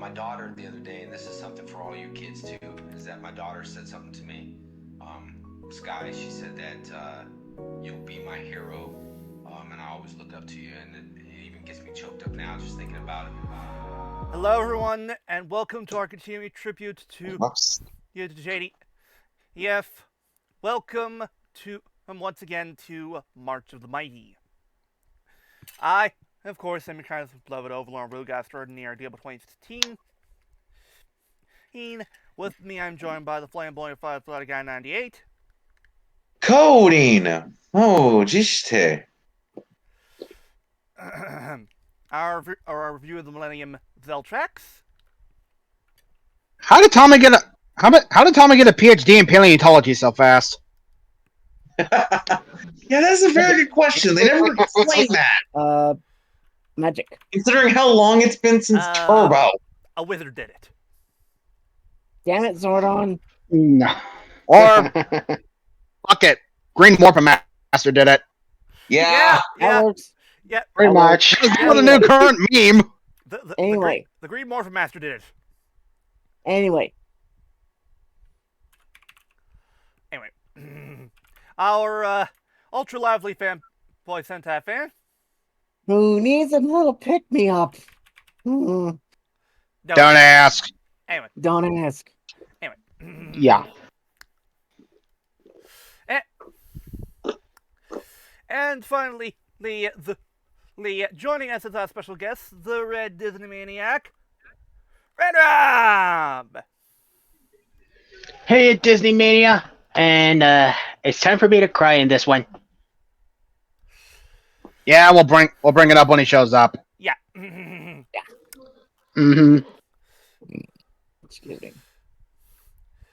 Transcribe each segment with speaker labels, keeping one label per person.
Speaker 1: my daughter the other day, and this is something for all you kids too, is that my daughter said something to me. Sky, she said that you'll be my hero, and I always look up to you, and it even gets me choked up now just thinking about it.
Speaker 2: Hello, everyone, and welcome to our continuing tribute to JD. Yef. Welcome to once again to March of the Mighty. I, of course, am your kind of beloved Overlord Rugaster near Deal 2016. With me, I'm joined by the flamboyant Flutter Guy 98.
Speaker 3: Coding! Oh, jishte.
Speaker 2: Our review of the Millennium Zeltrax.
Speaker 4: How did Tommy get a PhD in paleontology so fast?
Speaker 3: Yeah, that's a very good question. They never explained that.
Speaker 5: Magic.
Speaker 3: Considering how long it's been since Turbo.
Speaker 2: A wizard did it.
Speaker 5: Damn it, Zordon.
Speaker 4: No. Or fuck it. Green Morphin Master did it.
Speaker 3: Yeah.
Speaker 5: That works.
Speaker 2: Yeah.
Speaker 4: Pretty much. It's the new current meme.
Speaker 5: Anyway.
Speaker 2: The Green Morphin Master did it.
Speaker 5: Anyway.
Speaker 2: Our ultra lively fanboy Sentai fan.
Speaker 5: Who needs a little pick-me-up?
Speaker 4: Don't ask.
Speaker 2: Anyway.
Speaker 5: Don't ask.
Speaker 2: Anyway.
Speaker 4: Yeah.
Speaker 2: And finally, joining us as our special guest, the Red Disney Maniac, RedRob!
Speaker 6: Hey, Disney Mania, and it's time for me to cry in this one.
Speaker 4: Yeah, we'll bring it up when he shows up.
Speaker 2: Yeah.
Speaker 5: Yeah. Excuse me.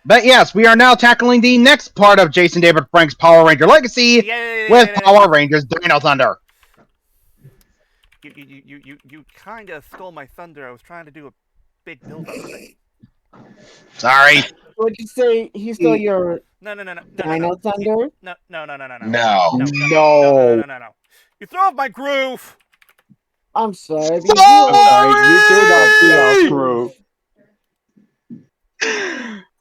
Speaker 4: But yes, we are now tackling the next part of Jason David Frank's Power Ranger Legacy with Power Rangers Dino Thunder.
Speaker 2: You kind of stole my thunder. I was trying to do a big build-up thing.
Speaker 4: Sorry.
Speaker 5: What'd you say? He stole your
Speaker 2: No.
Speaker 5: Dino Thunder?
Speaker 2: No.
Speaker 3: No.
Speaker 2: You throw off my groove.
Speaker 5: I'm sorry.
Speaker 4: You
Speaker 5: did not groove.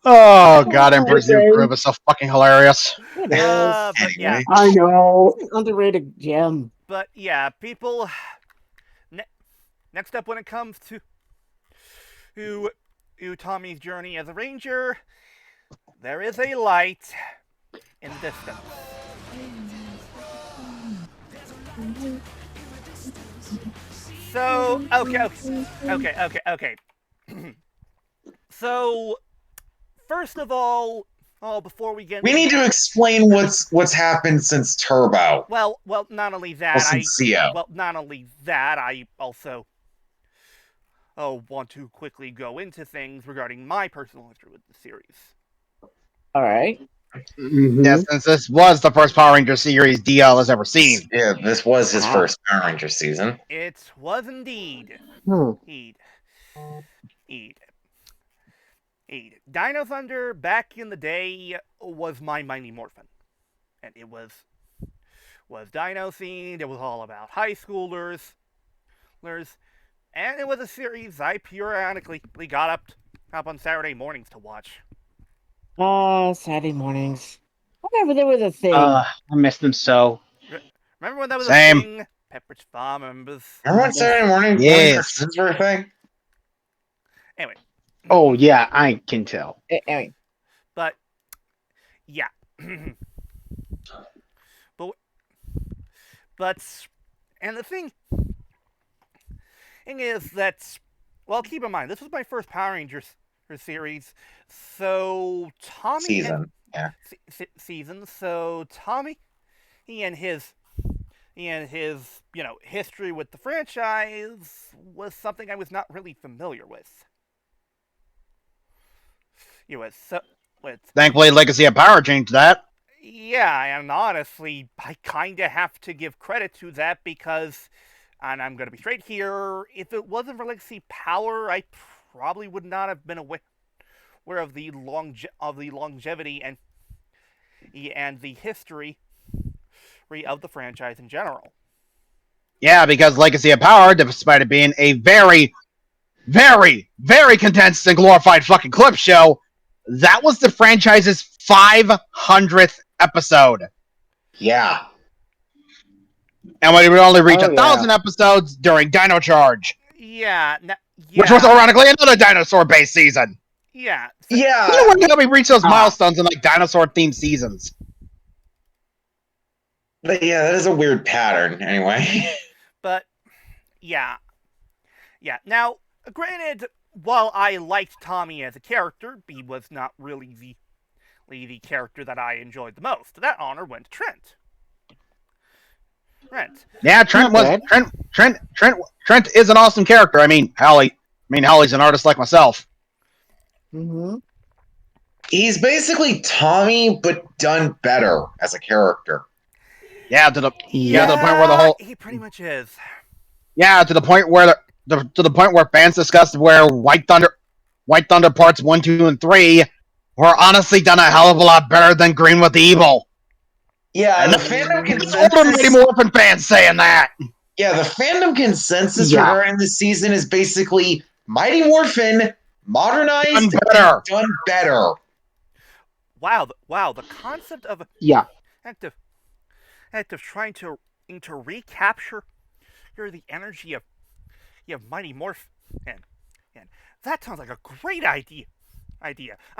Speaker 4: Oh god, Emperor's New Groove is so fucking hilarious.
Speaker 5: It is.
Speaker 2: But yeah.
Speaker 4: I know.
Speaker 5: Underrated gem.
Speaker 2: But yeah, people. Next up, when it comes to Tommy's journey as a ranger, there is a light in the distance. So okay. So, first of all, before we get,
Speaker 3: We need to explain what's happened since Turbo.
Speaker 2: Well, not only that,
Speaker 3: Not
Speaker 2: only that, I also want to quickly go into things regarding my personal history with the series.
Speaker 5: All right.
Speaker 4: Mm-hmm. Yeah, since this was the first Power Ranger series DL has ever seen.
Speaker 3: Yeah, this was his first Power Ranger season.
Speaker 2: It was indeed. Dino Thunder, back in the day, was my Mighty Morphin. And it was Dino themed, it was all about high schoolers, and it was a series I periodically got up on Saturday mornings to watch.
Speaker 5: Saturday mornings. Whenever there was a thing.
Speaker 6: I missed them so.
Speaker 2: Remember when that was
Speaker 4: Same.
Speaker 2: a thing? Pepperidge Farm members.
Speaker 3: Remember on Saturday morning?
Speaker 4: Yes.
Speaker 3: This were a thing?
Speaker 2: Anyway.
Speaker 6: Oh yeah, I can tell.
Speaker 5: Anyway.
Speaker 2: But yeah. but and the thing is that, well, keep in mind, this was my first Power Rangers series, so Tommy
Speaker 3: season.
Speaker 2: Season. So Tommy, he and his history with the franchise was something I was not really familiar with.
Speaker 4: Thankfully, Legacy of Power changed that.
Speaker 2: Yeah, and honestly, I kind of have to give credit to that because, and I'm going to be straight here, if it wasn't for Legacy Power, I probably would not have been aware of the longevity and the history of the franchise in general.
Speaker 4: Yeah, because Legacy of Power, despite it being a very very, very condensed and glorified fucking clip show, that was the franchise's 500th episode.
Speaker 3: Yeah.
Speaker 4: And we would only reach
Speaker 6: Oh,
Speaker 4: 1,000 episodes during Dino Charge,
Speaker 2: Yeah,
Speaker 4: which was ironically another dinosaur-based season.
Speaker 2: yeah.
Speaker 3: Yeah.
Speaker 4: I don't know when we reach those milestones in like dinosaur-themed seasons.
Speaker 3: But yeah, that is a weird pattern, anyway.
Speaker 2: But yeah. Now, granted, while I liked Tommy as a character, he was not really the character that I enjoyed the most. That honor went to Trent.
Speaker 4: Yeah, Trent is an awesome character. Holly's an artist like myself.
Speaker 5: Mm-hmm.
Speaker 3: He's basically Tommy, but done better as a character.
Speaker 4: Yeah, to the point where the whole
Speaker 2: he pretty much is.
Speaker 4: Yeah, to the point where fans discussed where White Thunder parts 1, 2, and 3 were honestly done a hell of a lot better than Green with the Evil.
Speaker 3: Yeah,
Speaker 4: And
Speaker 3: the fandom
Speaker 4: Mighty
Speaker 3: consensus.
Speaker 4: Morphin fans saying that.
Speaker 3: Yeah, the fandom consensus
Speaker 6: Yeah.
Speaker 3: regarding this season is basically Mighty Morphin modernized
Speaker 4: Done better.
Speaker 3: and done better.
Speaker 2: Wow, the concept of
Speaker 6: Yeah.
Speaker 2: active trying to recapture the energy of Mighty Morphin, and that sounds like a great idea. I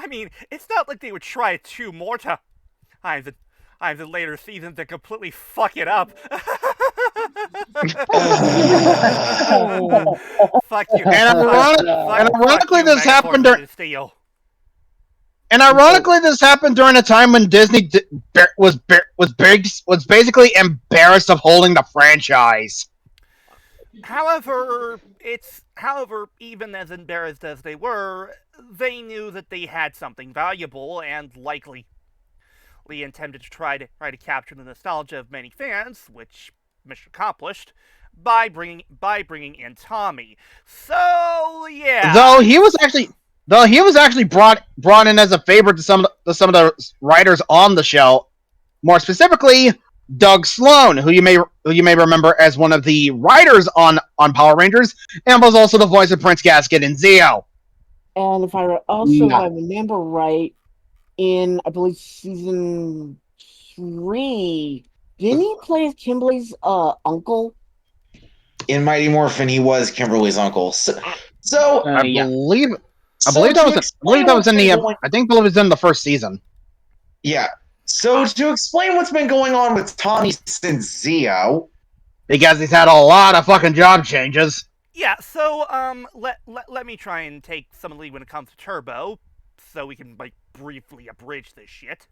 Speaker 2: mean, it's not like they would try it 2 more times in later seasons to completely fuck it up. Fuck you.
Speaker 4: And ironically, this happened during.
Speaker 2: Steel.
Speaker 4: And ironically, this happened during a time when Disney was basically embarrassed of holding the franchise.
Speaker 2: However, even as embarrassed as they were, they knew that they had something valuable and likely intended to try to capture the nostalgia of many fans, which mission accomplished by bringing in Tommy. So yeah.
Speaker 4: Though he was actually brought in as a favorite to some of the writers on the show. More specifically, Doug Sloan, who you may remember as one of the writers on Power Rangers, and was also the voice of Prince Gasket in Zeo.
Speaker 5: And if I remember right, in I believe season 3, didn't he play Kimberly's uncle?
Speaker 3: In Mighty Morphin, he was Kimberly's uncle. So
Speaker 4: I believe that was in the first season.
Speaker 3: Yeah. So to explain what's been going on with Tommy since Zeo,
Speaker 4: because he's had a lot of fucking job changes.
Speaker 2: Yeah, so let me try and take some of the lead when it comes to Turbo, so we can briefly abridge this shit.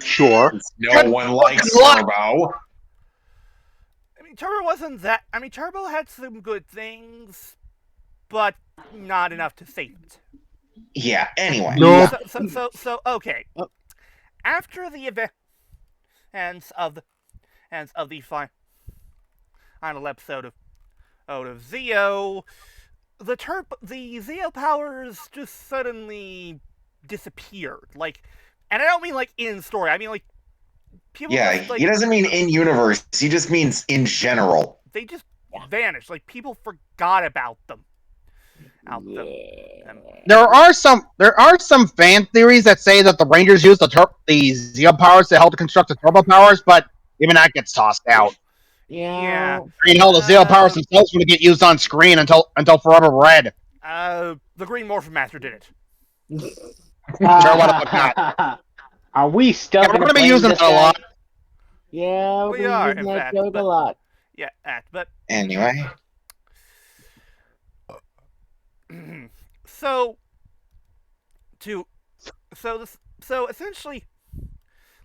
Speaker 4: Sure.
Speaker 3: No one likes Turbo.
Speaker 2: Turbo had some good things, but not enough to save it.
Speaker 3: Yeah, anyway.
Speaker 4: No.
Speaker 2: So okay. After the events of the final episode of Zeo, the Zeo powers just suddenly disappeared. And I don't mean in story. I mean people.
Speaker 3: Yeah,
Speaker 2: just,
Speaker 3: he doesn't mean in universe. He just means in general.
Speaker 2: They just vanished. People forgot about them.
Speaker 4: There are some fan theories that say that the Rangers used the Zeo powers to help construct the Turbo powers, but even that gets tossed out.
Speaker 2: Yeah.
Speaker 4: The Zeo powers themselves would get used on screen until Forever Red.
Speaker 2: The Green Morphin Master did it.
Speaker 4: Sure, what the fuck not.
Speaker 6: Are we stuck?
Speaker 4: Yeah, we're going to be using it a lot.
Speaker 5: Yeah,
Speaker 2: we are, in fact,
Speaker 5: a lot.
Speaker 2: Yeah, but
Speaker 3: Anyway.
Speaker 2: So essentially,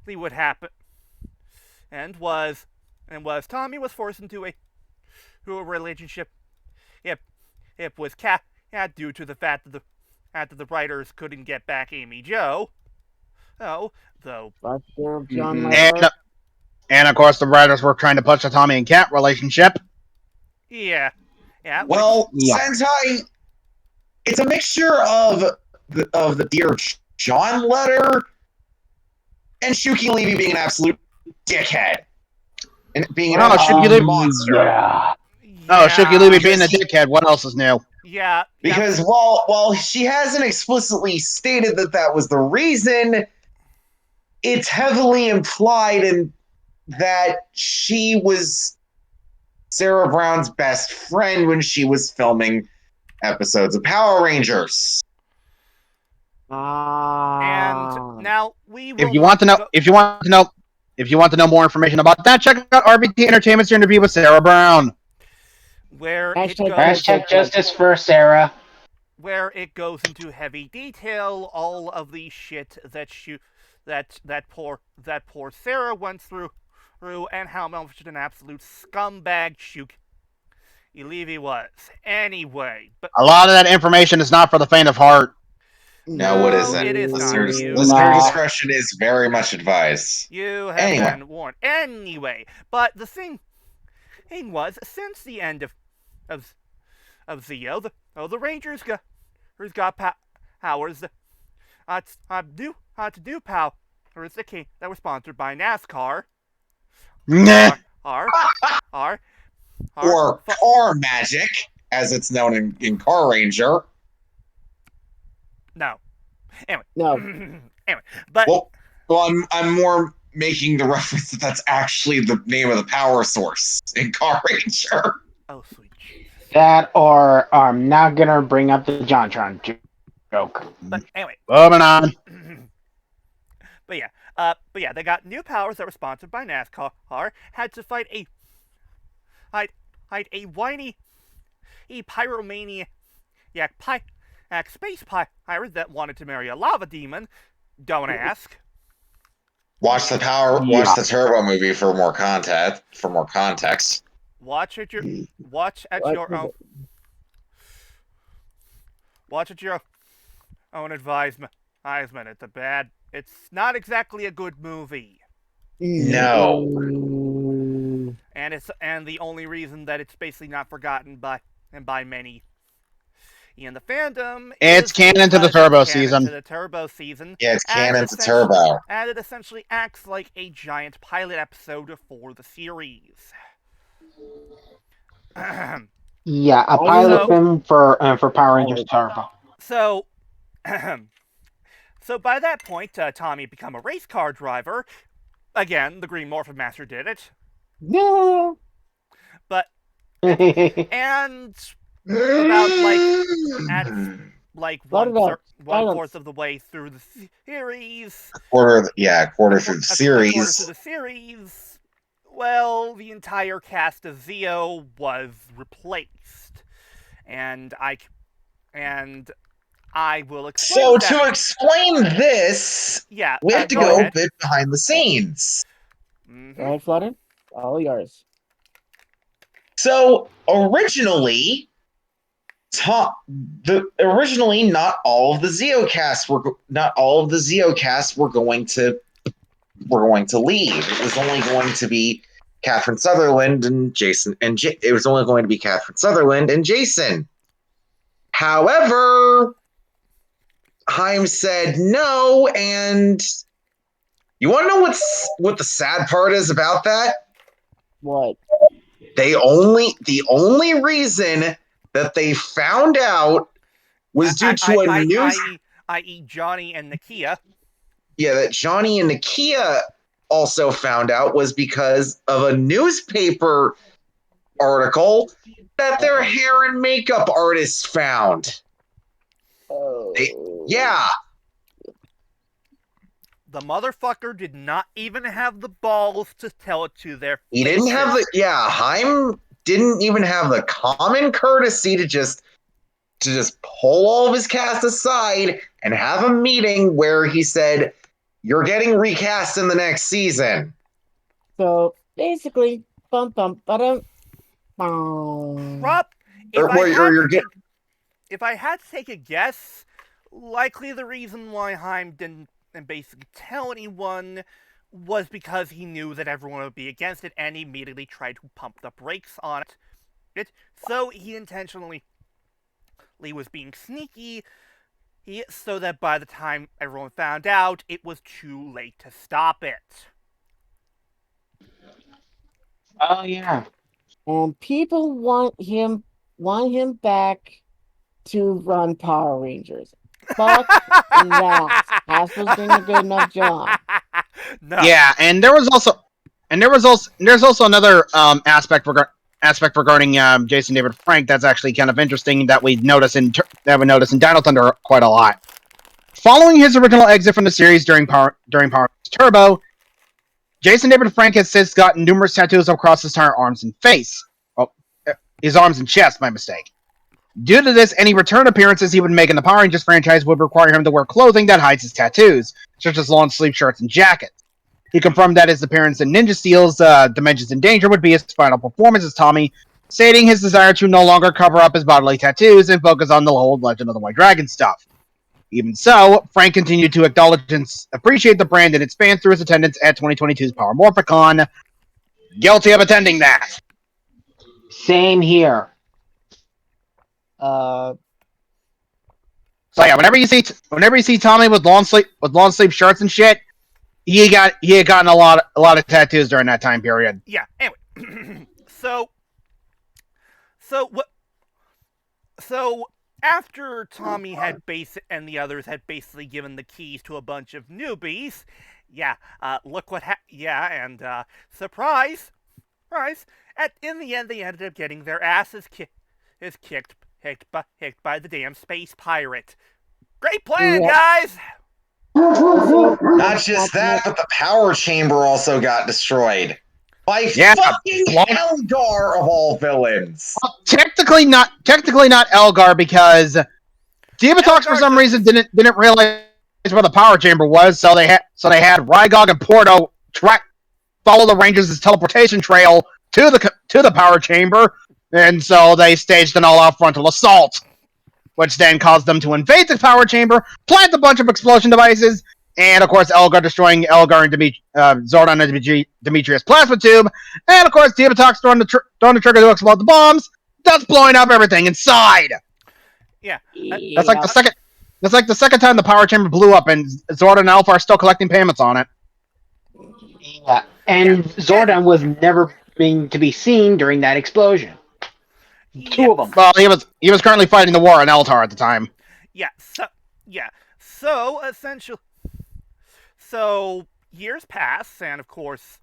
Speaker 2: what happened was Tommy was forced into a relationship. It was due to the fact that the writers couldn't get back Amy Jo. And
Speaker 4: of course, the writers were trying to push the Tommy and Cat relationship.
Speaker 2: Yeah.
Speaker 3: Well, Sentai, it's a mixture of the Dear John letter and Shuki Levy being an absolute dickhead and being an absolute monster.
Speaker 6: Yeah.
Speaker 4: Oh, Shuki Levy being a dickhead. What else is new?
Speaker 2: Yeah.
Speaker 3: Because while she hasn't explicitly stated that was the reason, it's heavily implied in that she was Sarah Brown's best friend when she was filming episodes of Power Rangers.
Speaker 2: And now we will
Speaker 4: If you want to know, if you want to know more information about that, check out RBT Entertainment's interview with Sarah Brown.
Speaker 2: where it
Speaker 5: Hashtag
Speaker 2: goes,
Speaker 6: Hashtag justice for Sarah.
Speaker 2: where it goes into heavy detail all of the shit that poor Sarah went through, and how much an absolute scumbag shook Levy was. Anyway, but
Speaker 4: A lot of that information is not for the faint of heart.
Speaker 3: No, it isn't.
Speaker 2: It is
Speaker 3: Listener,
Speaker 2: not.
Speaker 3: listener discretion is very much advised.
Speaker 2: You have
Speaker 3: Anyway.
Speaker 2: been warned. Anyway, but the thing was, since the end of Zeo, the Rangers got powers to do powers that were sponsored by NASCAR.
Speaker 4: Nah.
Speaker 2: Are
Speaker 3: Or car magic, as it's known in Car Ranger.
Speaker 2: no. Anyway,
Speaker 5: No.
Speaker 2: anyway, but
Speaker 3: Well, I'm more making the reference that's actually the name of the power source in Car Ranger.
Speaker 2: oh sweet Jesus.
Speaker 6: That or I'm not gonna bring up the JonTron joke.
Speaker 2: But anyway,
Speaker 4: Moving on.
Speaker 2: but yeah, they got new powers that were sponsored by NASCAR. Had to fight a whiny pyromaniac space pirate that wanted to marry a lava demon. Don't ask.
Speaker 3: Watch the Turbo movie for more context.
Speaker 2: Watch at your own advisement. It's not exactly a good movie.
Speaker 3: No.
Speaker 2: And the only reason that it's basically not forgotten by many in the fandom
Speaker 4: It's canon to the Turbo season.
Speaker 2: To the Turbo season.
Speaker 3: Yeah, it's canon to Turbo.
Speaker 2: And it essentially acts like a giant pilot episode for the series.
Speaker 6: Yeah, a pilot film for Power Rangers Turbo.
Speaker 2: So by that point, Tommy had become a race car driver. Again, the Green Morphin Master did it.
Speaker 5: No.
Speaker 2: But and about one fourth of the way through the series.
Speaker 3: Quarter through the series.
Speaker 2: Quarter through the series. Well, the entire cast of Zeo was replaced, and I will explain.
Speaker 3: So to explain this,
Speaker 2: yeah,
Speaker 3: we have to go a bit behind the scenes.
Speaker 2: Mm-hmm.
Speaker 5: All right, Flutter, all yours.
Speaker 3: So originally, not all of the Zeo casts were going to leave. It was only going to be Catherine Sutherland and Jason, it was only going to be Catherine Sutherland and Jason. However, Haim said no, and you want to know what the sad part is about that?
Speaker 5: What?
Speaker 3: The only reason that they found out was due to a news,
Speaker 2: i.e. Johnny and Nakia.
Speaker 3: Yeah, that Johnny and Nakia also found out was because of a newspaper article that their hair and makeup artists found.
Speaker 5: Oh.
Speaker 3: Yeah.
Speaker 2: The motherfucker did not even have the balls to tell it to their
Speaker 3: He didn't have Haim didn't even have the common courtesy to just pull all of his cast aside and have a meeting where he said, "You're getting recast in the next season."
Speaker 5: So basically,
Speaker 2: Rob, if I had to take a guess, likely the reason why Haim didn't basically tell anyone was because he knew that everyone would be against it, and he immediately tried to pump the brakes on it. So he intentionally was being sneaky, so that by the time everyone found out, it was too late to stop it.
Speaker 6: Oh yeah.
Speaker 5: And people want him back to run Power Rangers. Fuck that. Hasbro's doing a good enough job.
Speaker 2: No.
Speaker 4: Yeah, and there's also another aspect regarding Jason David Frank that's actually kind of interesting that we notice in Dino Thunder quite a lot. Following his original exit from the series during Power Rangers Turbo, Jason David Frank has since gotten numerous tattoos across his entire arms and face. Oh, his arms and chest, my mistake. Due to this, any return appearances he would make in the Power Rangers franchise would require him to wear clothing that hides his tattoos, such as long-sleeve shirts and jackets. He confirmed that his appearance in Ninja Steel's Dimensions in Danger would be his final performance as Tommy, stating his desire to no longer cover up his bodily tattoos and focus on the whole Legend of the White Dragon stuff. Even so, Frank continued to acknowledge and appreciate the brand and its fans through his attendance at 2022's Power Morphicon. Guilty of attending that.
Speaker 6: Same here.
Speaker 5: Uh,
Speaker 4: So yeah, whenever you see Tommy with long sleeve shirts and shit, he had gotten a lot of tattoos during that time period.
Speaker 2: Yeah. Anyway, so after Tommy had and the others had basically given the keys to a bunch of newbies, look what surprise, in the end they ended up getting their asses kicked by the damn space pirate. Great plan, guys!
Speaker 3: Not just that, but the power chamber also got destroyed. By fucking Elgar of all villains.
Speaker 4: Technically not Elgar because Divatox for some reason didn't realize where the power chamber was, so they had Rygog and Porto follow the Rangers' teleportation trail to the power chamber, and so they staged an all-out frontal assault, which then caused them to invade the power chamber, plant a bunch of explosion devices, and of course Elgar destroying Elgar and Zordon and Demetrius' plasma tube, and of course Divatox throwing the trigger to explode the bombs, thus blowing up everything inside.
Speaker 2: Yeah,
Speaker 4: that's like the second time the power chamber blew up, and Zordon and Alpha are still collecting payments on it.
Speaker 6: Yeah, and Zordon was never being to be seen during that explosion. Two of them.
Speaker 4: Well, he was currently fighting the war in Eltar at the time.
Speaker 2: So essentially, years pass, and of course,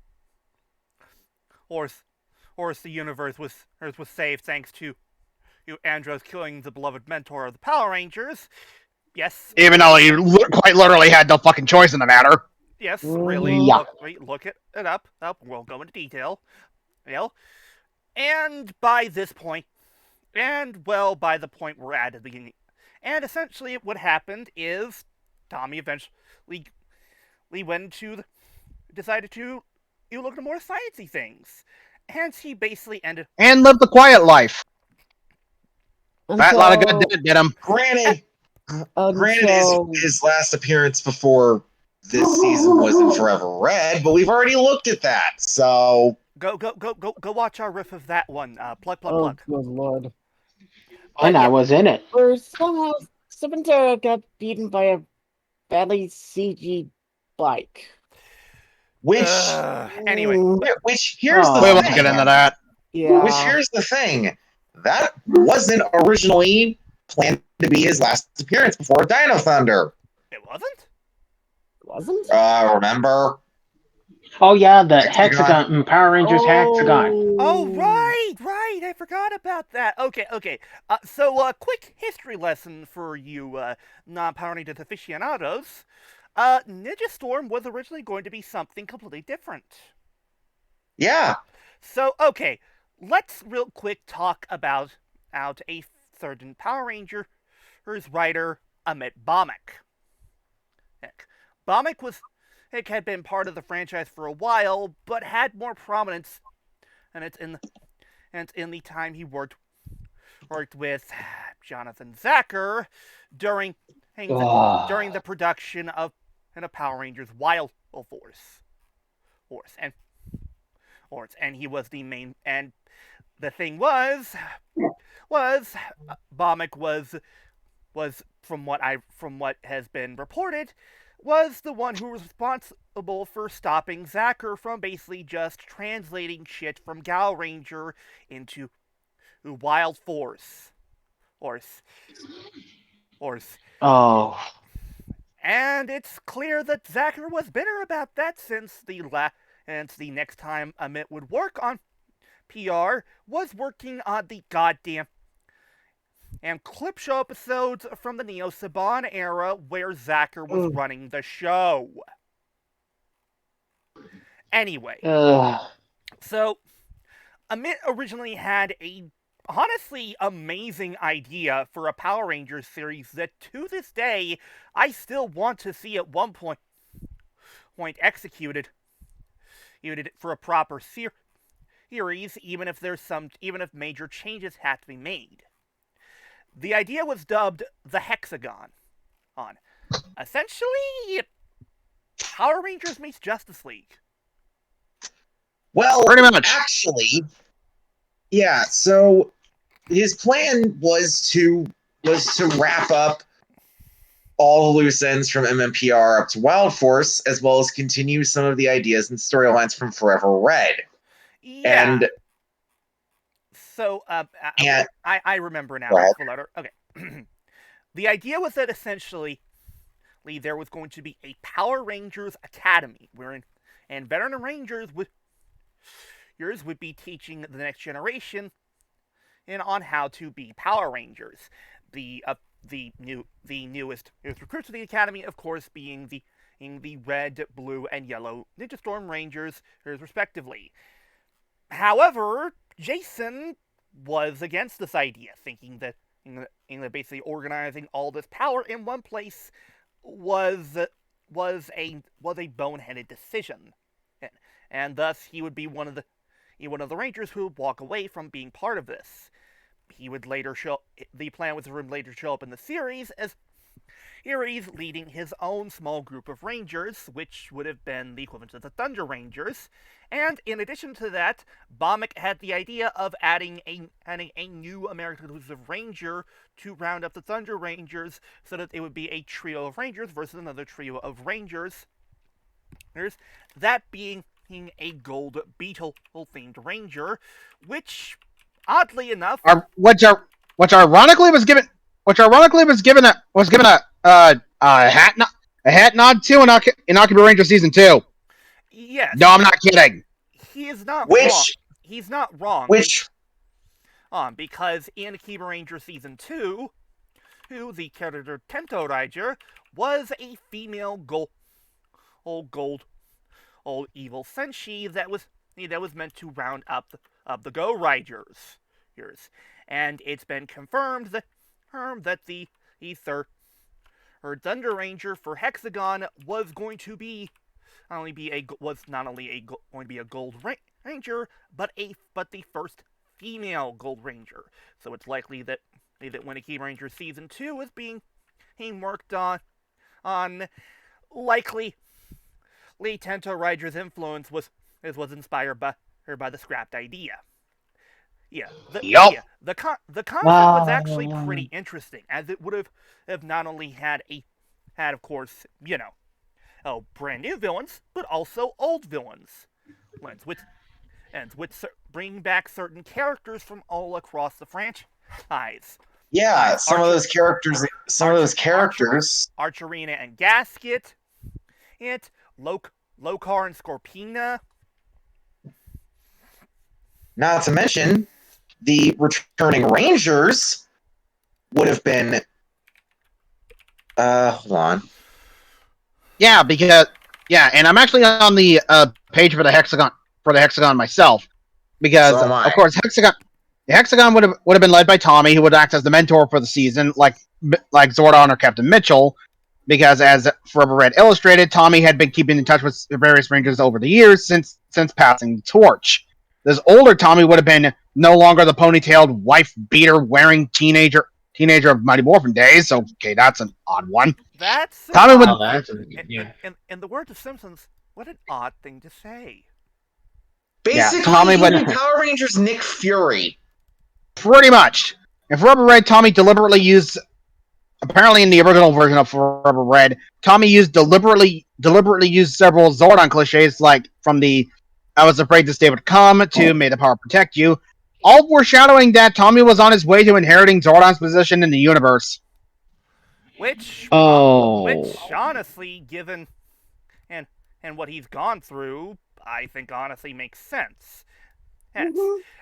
Speaker 2: the universe was saved thanks to Andros killing the beloved mentor of the Power Rangers. Yes.
Speaker 4: Even though he quite literally had no fucking choice in the matter.
Speaker 2: Yes, really.
Speaker 6: Yeah.
Speaker 2: Look it up. We'll go into detail. And by this point, by the point we're at the beginning, and essentially what happened is Tommy eventually decided to look at more sciencey things, and he basically
Speaker 4: and lived a quiet life. That lot of good did him.
Speaker 3: Granted, his last appearance before this season was in Forever Red, but we've already looked at that, so
Speaker 2: go watch our riff of that one. Plug.
Speaker 5: Oh, good lord.
Speaker 6: And I was in it.
Speaker 5: Where somehow Serpentera got beaten by a badly CG bike.
Speaker 3: Which
Speaker 2: anyway,
Speaker 3: here's the
Speaker 4: we
Speaker 3: thing.
Speaker 4: won't get into that.
Speaker 5: Yeah.
Speaker 3: Which here's the thing. That wasn't originally planned to be his last appearance before Dino Thunder.
Speaker 2: It wasn't?
Speaker 5: Wasn't?
Speaker 3: Remember?
Speaker 6: Oh yeah, the Hexagon Power Rangers Hexagon.
Speaker 2: Oh right. I forgot about that. Okay. So quick history lesson for you non-Power Rangers aficionados. Ninja Storm was originally going to be something completely different.
Speaker 3: Yeah.
Speaker 2: So okay, let's real quick talk about a certain Power Rangers writer, Amit Bhaumek. Bhaumek had been part of the franchise for a while, but had more prominence, and it's in the time he worked with Jonathan Zacher during the production of Power Rangers Wild Force, and he was the main. And the thing was Bhaumek was from what has been reported, was the one who was responsible for stopping Zacher from basically just translating shit from Gal Ranger into Wild Force. or or
Speaker 6: Oh.
Speaker 2: and it's clear that Zacher was bitter about that since the next time Amit would work on PR was working on the goddamn and clip show episodes from the Neo Saban era where Zacher was running the show. Anyway, so Amit originally had a honestly amazing idea for a Power Rangers series that to this day I still want to see at one point executed for a proper series, even if major changes had to be made. The idea was dubbed the Hexagon. Essentially, Power Rangers meets Justice League.
Speaker 3: Well,
Speaker 4: Pretty much.
Speaker 3: actually, yeah. So his plan was to wrap up all the loose ends from MMPR up to Wild Force, as well as continue some of the ideas and storylines from Forever Red.
Speaker 2: Yeah.
Speaker 3: And
Speaker 2: so, I remember now.
Speaker 3: Right.
Speaker 2: Flutter. Okay. The idea was that essentially there was going to be a Power Rangers Academy, wherein and veteran Rangers would be teaching the next generation on how to be Power Rangers. The newest recruits to the Academy, of course, being the red, blue, and yellow Ninja Storm Rangers, respectively. However, Jason was against this idea, thinking that basically organizing all this power in one place was a boneheaded decision, and thus he would be one of the Rangers who would walk away from being part of this. He would later the plan was for him later show up in the series as Ares leading his own small group of Rangers, which would have been the equivalent of the Thunder Rangers. And in addition to that, Bomick had the idea of adding a new American exclusive Ranger to round up the Thunder Rangers, so that it would be a trio of Rangers versus another trio of Rangers. That being a Gold Beetle themed Ranger, which oddly enough,
Speaker 4: which ironically was given a hat nod to in Occupy Ranger season 2.
Speaker 2: Yes.
Speaker 4: No, I'm not kidding.
Speaker 2: He is not wrong. He's not wrong. Because in Akiba Ranger season 2, the character Tento Ranger was a female gold evil senshi that was meant to round up the Go Rangers. And it's been confirmed that the third Thunder Ranger for Hexagon was going to be not only a Gold Ranger, but the first female Gold Ranger. So it's likely that when Akiba Ranger season 2 is being worked on likely Lee Tento Ranger's influence was inspired by the scrapped idea. Yeah, the concept was actually pretty interesting, as it would have not only had of course, brand new villains, but also old villains, which bring back certain characters from all across the franchise.
Speaker 3: Yeah, some of those characters.
Speaker 2: Archerina and Gasket, Lokar and Scorpina.
Speaker 3: Not to mention, the returning Rangers would have been. Hold on.
Speaker 4: Yeah, and I'm actually on the page for the Hexagon myself, because of course Hexagon would have been led by Tommy, who would act as the mentor for the season, like Zordon or Captain Mitchell, because as Forever Red illustrated, Tommy had been keeping in touch with various Rangers over the years since passing the torch. This older Tommy would have been no longer the ponytailed, wife-beater wearing teenager of Mighty Morphin days. So, okay, that's an odd one.
Speaker 2: That's
Speaker 4: Tommy would.
Speaker 2: In the words of Simpsons, what an odd thing to say.
Speaker 3: Basically,
Speaker 4: Tommy would
Speaker 3: Power Rangers Nick Fury.
Speaker 4: Pretty much. In Forever Red, Tommy deliberately used. Apparently, in the original version of Forever Red, Tommy deliberately used several Zordon cliches, like from the "I was afraid this day would come" to "May the power protect you." all foreshadowing that Tommy was on his way to inheriting Zordon's position in the universe.
Speaker 2: Which
Speaker 6: Oh.
Speaker 2: honestly, given and what he's gone through, I think honestly makes sense. Hence,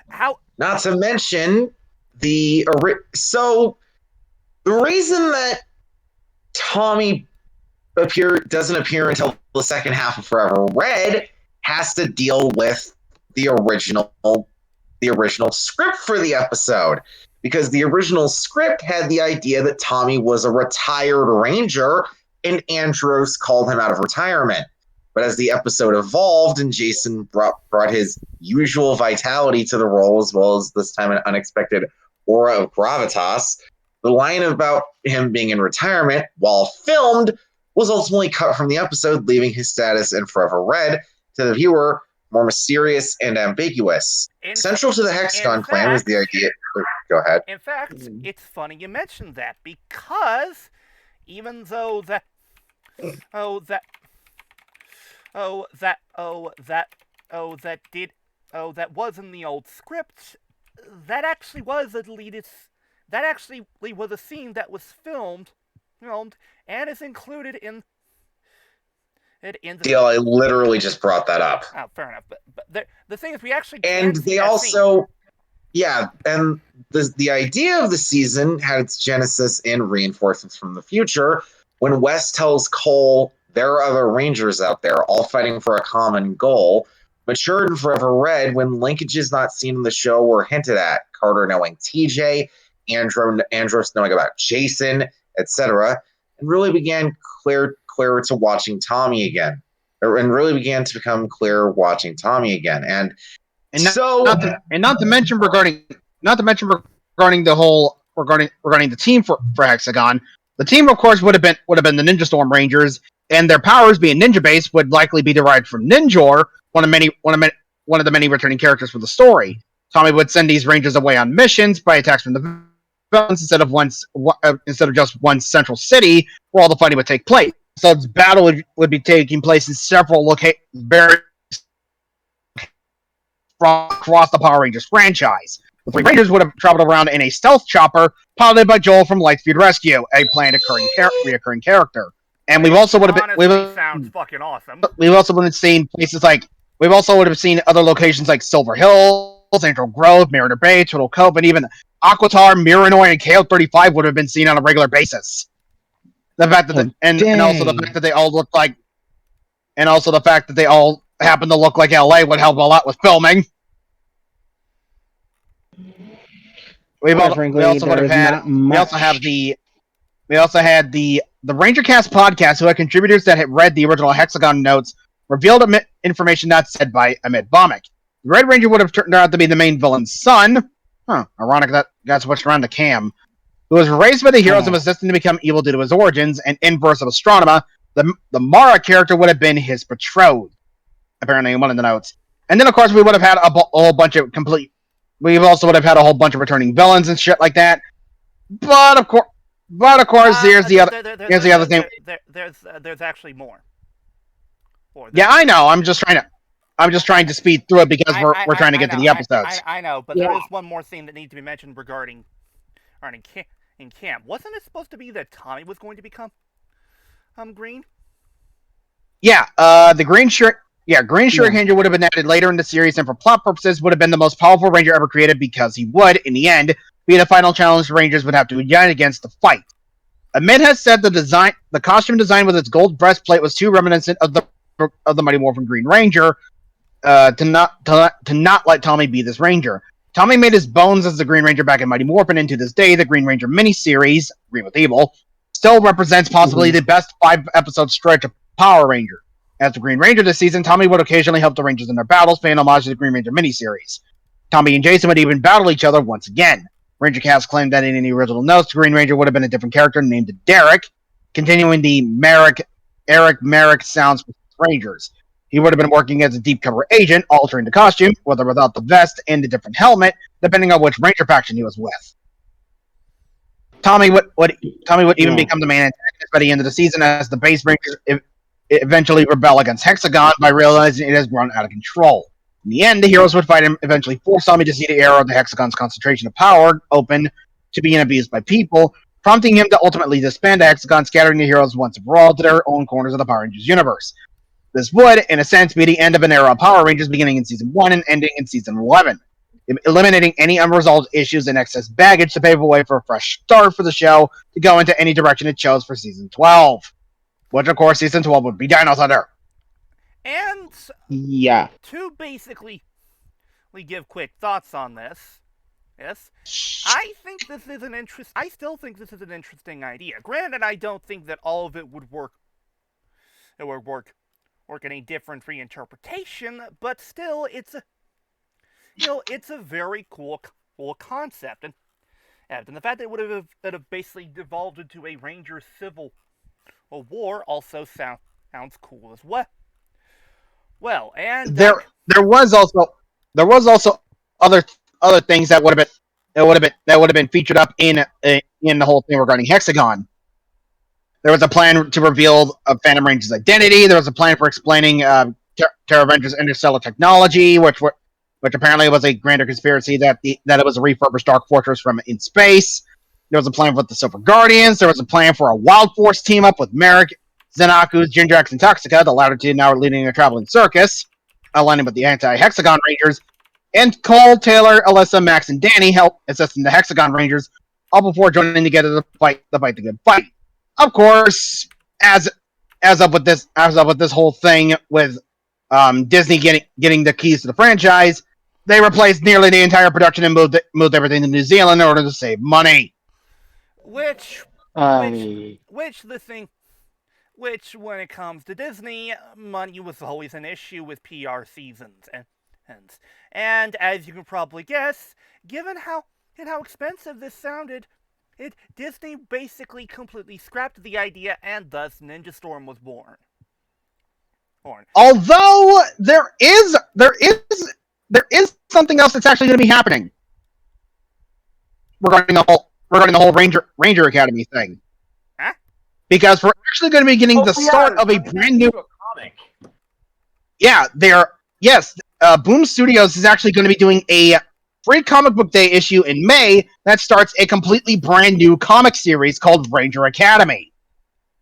Speaker 2: how
Speaker 3: Not to mention so the reason that Tommy doesn't appear until the second half of Forever Red has to deal with the original script for the episode, because the original script had the idea that Tommy was a retired ranger and Andros called him out of retirement. But as the episode evolved and Jason brought his usual vitality to the role, as well as this time an unexpected aura of gravitas, the line about him being in retirement while filmed was ultimately cut from the episode, leaving his status in Forever Red to the viewer more mysterious and ambiguous. Central to the Hexagon clan was the idea. Go ahead.
Speaker 2: In fact, it's funny you mentioned that, because even though that was in the old script, that actually was deleted. That actually was a scene that was filmed, and is included in the
Speaker 3: Deal, I literally just brought that up.
Speaker 2: Oh, fair enough. But the thing is, we actually
Speaker 3: and they also, yeah, and the idea of the season had its genesis in reinforcements from the future when Wes tells Cole there are other Rangers out there, all fighting for a common goal. Matured in Forever Red when linkages not seen in the show were hinted at. Carter knowing TJ, Andros knowing about Jason, etc., and really began clear to watching Tommy again, and really began to become clear watching Tommy again, and
Speaker 4: not to mention regarding the whole regarding the team for Hexagon. The team, of course, would have been the Ninja Storm Rangers, and their powers being ninja based would likely be derived from Ninjor, one of the many returning characters for the story. Tommy would send these Rangers away on missions by attacks from the villains instead of just one central city where all the fighting would take place. So its battle would be taking place in several locations across the Power Rangers franchise. The three Rangers would have traveled around in a stealth chopper piloted by Joel from Lightspeed Rescue, a planned reoccurring character. And we've also would have
Speaker 2: sounds fucking awesome.
Speaker 4: We've also would have seen places like other locations like Silver Hills, Angel Grove, Mariner Bay, Turtle Cove, and even Aquatar, Miranoi, and KO-35 would have been seen on a regular basis. The fact that and also the fact that they all look like, and also the fact that they all happen to look like LA would help a lot with filming. We also had the Ranger Cast podcast, who had contributors that had read the original Hexagon notes, revealed information not said by Amit Vomik. The Red Ranger would have turned out to be the main villain's son. Ironic that got switched around to Cam, who was raised by the heroes and was destined to become evil due to his origins, and inverse of Astronema, the Mara character would have been his betrothed, apparently in one of the notes. And then, of course, we would have had a whole bunch of we also would have had a whole bunch of returning villains and shit like that. But of course, here's the other thing.
Speaker 2: There's actually more.
Speaker 4: Yeah, I know. I'm just trying to speed through it because we're trying to get to the episodes.
Speaker 2: I know, but there is one more thing that needs to be mentioned regarding in camp. Wasn't it supposed to be that Tommy was going to become green?
Speaker 4: Yeah, the green shirt. Yeah, Green Shirt Ranger would have been added later in the series, and for plot purposes, would have been the most powerful Ranger ever created because he would, in the end, be the final challenge the Rangers would have to unite against the fight. Amit has said the costume design with its gold breastplate was too reminiscent of the Mighty Morphin Green Ranger to not let Tommy be this Ranger. Tommy made his bones as the Green Ranger back in Mighty Morphin, and to this day, the Green Ranger miniseries, Green with Evil, still represents possibly the best 5-episode stretch of Power Ranger. As the Green Ranger this season, Tommy would occasionally help the Rangers in their battles, paying homage to the Green Ranger miniseries. Tommy and Jason would even battle each other once again. Ranger Cast claimed that in the original notes, the Green Ranger would have been a different character named Derek, continuing the Eric Merrick sounds with Rangers. He would have been working as a deep cover agent, altering the costume, whether without the vest and the different helmet, depending on which Ranger faction he was with. Tommy would even become the main antagonist by the end of the season, as the base Rangers eventually rebel against Hexagon by realizing it has run out of control. In the end, the heroes would fight and eventually force Tommy to see the arrow of the Hexagon's concentration of power open to being abused by people, prompting him to ultimately disband the Hexagon, scattering the heroes once and for all to their own corners of the Power Rangers universe. This would, in a sense, be the end of an era of Power Rangers beginning in Season 1 and ending in Season 11, eliminating any unresolved issues and excess baggage to pave the way for a fresh start for the show to go into any direction it chose for Season 12. Which, of course, Season 12 would be Dino Thunder.
Speaker 2: And
Speaker 5: Yeah.
Speaker 2: to basically give quick thoughts on this, yes, I still think this is an interesting idea. Granted, I don't think that all of it would work. It would work any different reinterpretation, but still, it's a very cool concept, and the fact that it would have basically devolved into a Ranger Civil War also sounds cool as well. Well, and
Speaker 4: there was also other things that would have been featured up in the whole thing regarding Hexagon. There was a plan to reveal Phantom Ranger's identity. There was a plan for explaining Terra Venture's interstellar technology, which apparently was a grander conspiracy that it was a refurbished Dark Fortress from in space. There was a plan with the Silver Guardians. There was a plan for a Wild Force team up with Merrick, Xenaku, Gindrax, and Toxica, the latter two now leading a traveling circus, aligning with the anti-Hexagon Rangers, and Cole, Taylor, Alyssa, Max, and Danny help assisting the Hexagon Rangers, all before joining together to fight the good fight. Of course, as up with this whole thing with Disney getting the keys to the franchise, they replaced nearly the entire production and moved everything to New Zealand in order to save money.
Speaker 2: Which when it comes to Disney, money was always an issue with PR seasons, and as you can probably guess, given how expensive this sounded, Disney basically completely scrapped the idea, and thus Ninja Storm was born.
Speaker 4: Although there is something else that's actually going to be happening regarding the whole Ranger Academy thing.
Speaker 2: Huh?
Speaker 4: Because we're actually going to be getting the start of a brand new
Speaker 7: comic.
Speaker 4: Yeah, Boom Studios is actually going to be doing a free comic book day issue in May that starts a completely brand new comic series called Ranger Academy,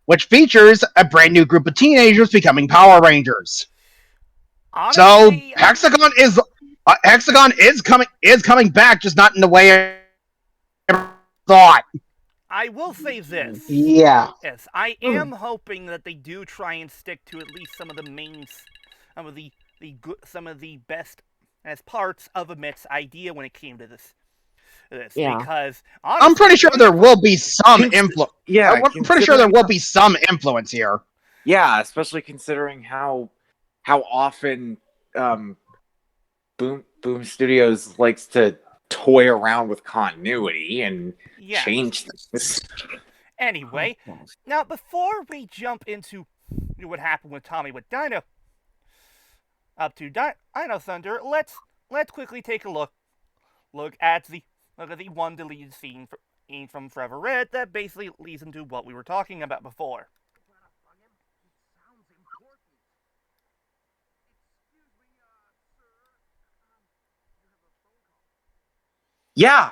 Speaker 4: which features a brand new group of teenagers becoming Power Rangers.
Speaker 2: Honestly,
Speaker 4: so Hexagon is coming back, just not in the way I ever thought.
Speaker 2: I will say this.
Speaker 6: Yeah.
Speaker 2: Yes, I am hoping that they do try and stick to at least some of the best as parts of Amit's idea when it came to this.
Speaker 5: Yeah.
Speaker 2: Because honestly,
Speaker 4: I'm pretty sure there will be some influence.
Speaker 7: Yeah,
Speaker 4: I'm pretty sure there will be some influence here.
Speaker 7: Yeah, especially considering how often Boom Studios likes to toy around with continuity and change things.
Speaker 2: Anyway, now before we jump into what happened with Tommy with Dino Thunder, let's quickly take a look at the one deleted scene from Forever Red that basically leads into what we were talking about before.
Speaker 7: Yeah,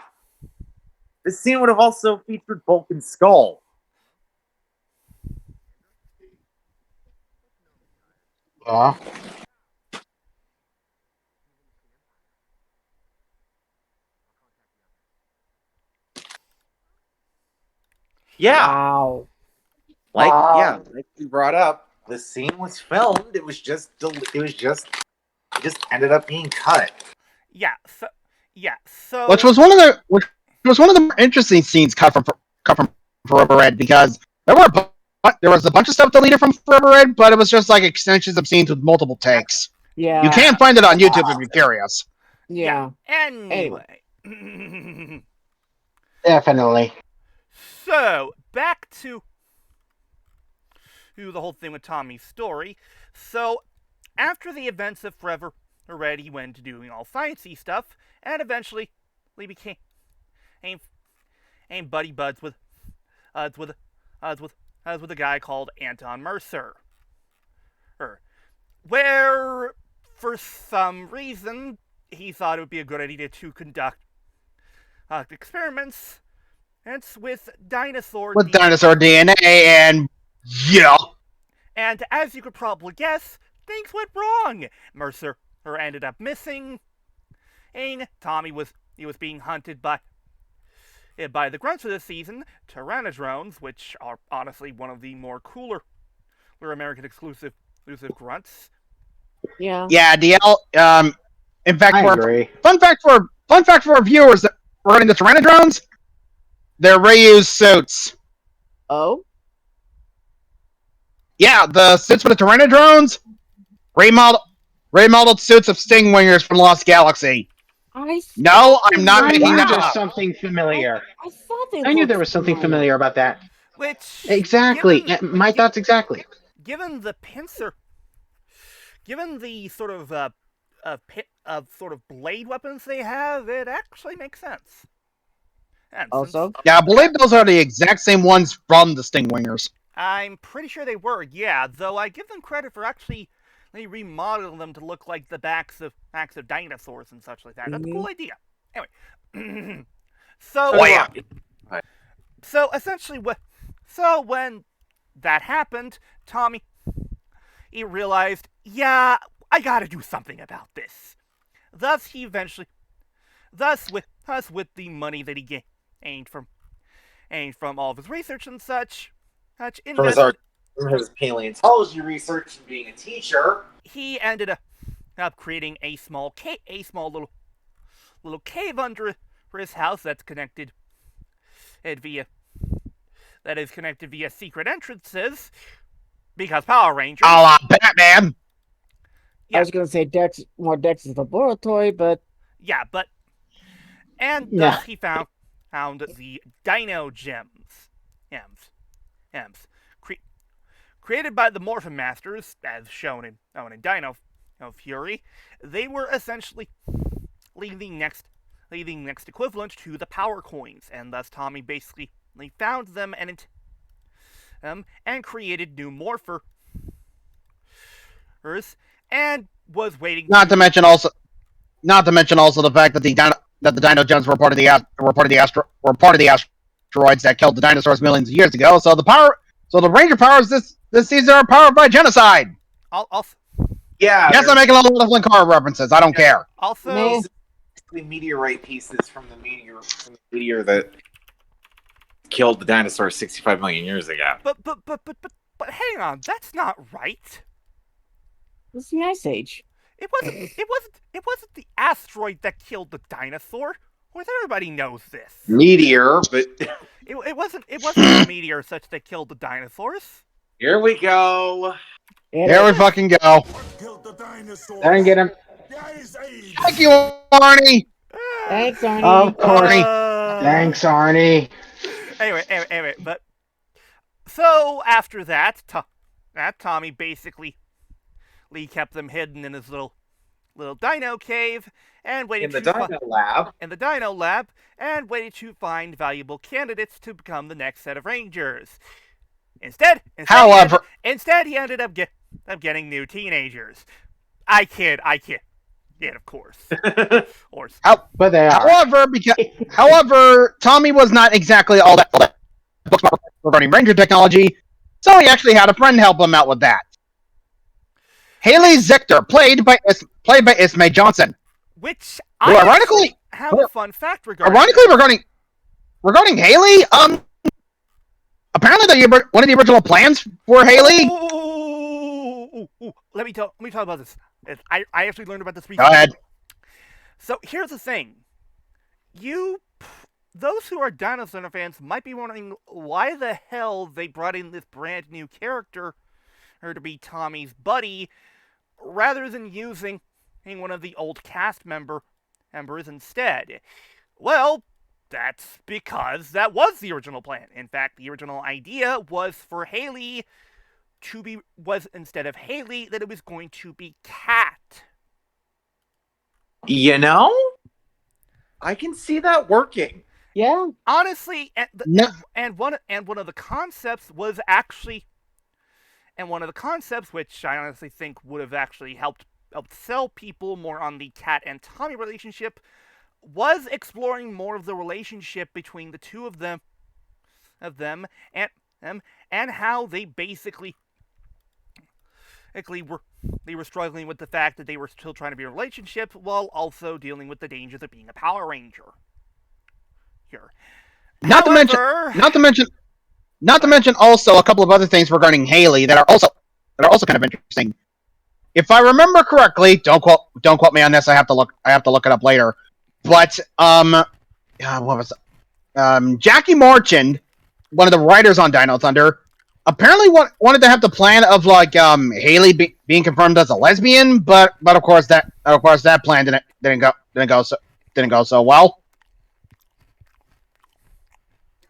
Speaker 7: this scene would have also featured Bulk and Skull.
Speaker 6: Yeah.
Speaker 7: Yeah,
Speaker 5: Wow.
Speaker 7: like we brought up, the scene was filmed. It just ended up being cut.
Speaker 2: So
Speaker 4: Which was one of the more interesting scenes cut from Forever Red, because there was a bunch of stuff deleted from Forever Red, but it was just like extensions of scenes with multiple takes.
Speaker 5: Yeah.
Speaker 4: You can find it on YouTube if you're curious.
Speaker 5: Yeah.
Speaker 2: Anyway.
Speaker 6: Definitely.
Speaker 2: So, back to the whole thing with Tommy's story. So, after the events of Forever Red, he went to doing all sciencey stuff, and eventually became buddy buds with a guy called Anton Mercer. Where for some reason, he thought it would be a good idea to conduct experiments. It's with dinosaur
Speaker 4: DNA, and yeah.
Speaker 2: And as you could probably guess, things went wrong. Mercer ended up missing. And Tommy was being hunted by the grunts of the season, Pteranodrones, which are honestly one of the more cooler American exclusive grunts.
Speaker 5: Yeah.
Speaker 4: Yeah, DL. In fact,
Speaker 6: I agree.
Speaker 4: fun fact for our viewers regarding the Pteranodrones, they're reused suits.
Speaker 5: Oh?
Speaker 4: Yeah, the suits for the Pteranodrones, remodeled suits of Stingwingers from Lost Galaxy. No, I'm not making that
Speaker 6: There's
Speaker 4: up.
Speaker 6: something familiar.
Speaker 5: I thought
Speaker 6: I knew there was something familiar about that.
Speaker 2: Which
Speaker 6: Exactly. My thoughts exactly.
Speaker 2: Given the pincer, given the sort of blade weapons they have, it actually makes sense. And
Speaker 5: Also?
Speaker 4: Yeah, I believe those are the exact same ones from the Stingwingers.
Speaker 2: I'm pretty sure they were, yeah, though I give them credit for actually they remodeled them to look like the backs of dinosaurs and such like that. That's a cool idea. Anyway. So essentially when that happened, Tommy he realized, yeah, I gotta do something about this. Thus with the money that he gained from all of his research and such
Speaker 7: From his paleontology research and being a teacher,
Speaker 2: he ended up creating a small little cave under his house that's connected via secret entrances because Power Rangers.
Speaker 4: A la Batman.
Speaker 5: I was going to say Dex's laboratory, but
Speaker 2: yeah, but and thus he found the Dino Gems, created by the Morphin Masters, as shown in Dino Fury. They were essentially leading next equivalent to the power coins, and thus Tommy basically found them and created new morphers and was waiting.
Speaker 4: Not to mention also the fact that the Dino Gems were part of the asteroids that killed the dinosaurs millions of years ago. So the Ranger powers this season are powered by genocide.
Speaker 7: yeah,
Speaker 4: Yes, I'm making a lot of Linkara references. I don't care.
Speaker 2: Also,
Speaker 7: meteorite pieces from the meteor that killed the dinosaurs 65 million years ago.
Speaker 2: But hang on, that's not right.
Speaker 5: it's the Ice Age.
Speaker 2: It wasn't the asteroid that killed the dinosaur. Of course, everybody knows this.
Speaker 7: Meteor, but
Speaker 2: It wasn't a meteor such that killed the dinosaurs.
Speaker 7: here we go.
Speaker 4: Here we fucking go.
Speaker 6: There and get him.
Speaker 4: Thank you, Arnie.
Speaker 5: Thanks, Arnie.
Speaker 6: Of course.
Speaker 2: Uh,
Speaker 6: Thanks, Arnie.
Speaker 2: Anyway, but so after that, Tommy basically kept them hidden in his little dino cave and waited
Speaker 7: In the Dino Lab.
Speaker 2: and waited to find valuable candidates to become the next set of Rangers. Instead, he ended up getting new teenagers. I kid. Yeah, of course.
Speaker 6: But they are.
Speaker 4: However, Tommy was not exactly all that book smart regarding Ranger technology, so he actually had a friend help him out with that. Haley Zichter, played by Ismay Johnson.
Speaker 2: Which
Speaker 4: Who, ironically,
Speaker 2: have a fun fact regarding.
Speaker 4: Ironically, regarding Haley, apparently one of the original plans for Haley.
Speaker 2: Let me talk about this. I actually learned about this recently.
Speaker 4: Go ahead.
Speaker 2: So here's the thing. Those who are Dinosaur fans might be wondering why the hell they brought in this brand new character to be Tommy's buddy, rather than using one of the old cast members instead. Well, that's because that was the original plan. In fact, the original idea was for Haley instead of Haley, that it was going to be Kat.
Speaker 7: You know, I can see that working.
Speaker 5: Yeah.
Speaker 2: Honestly, and one of the concepts which I honestly think would have actually helped sell people more on the Cat and Tommy relationship, was exploring more of the relationship between the two of them, and how they basically were struggling with the fact that they were still trying to be in a relationship while also dealing with the dangers of being a Power Ranger. Here,
Speaker 4: Not to mention also a couple of other things regarding Haley that are also kind of interesting. If I remember correctly, don't quote me on this. I have to look it up later. But what was it? Jackie Marchand, one of the writers on Dino Thunder, apparently wanted to have the plan of like Haley being confirmed as a lesbian, but of course that plan didn't go so well.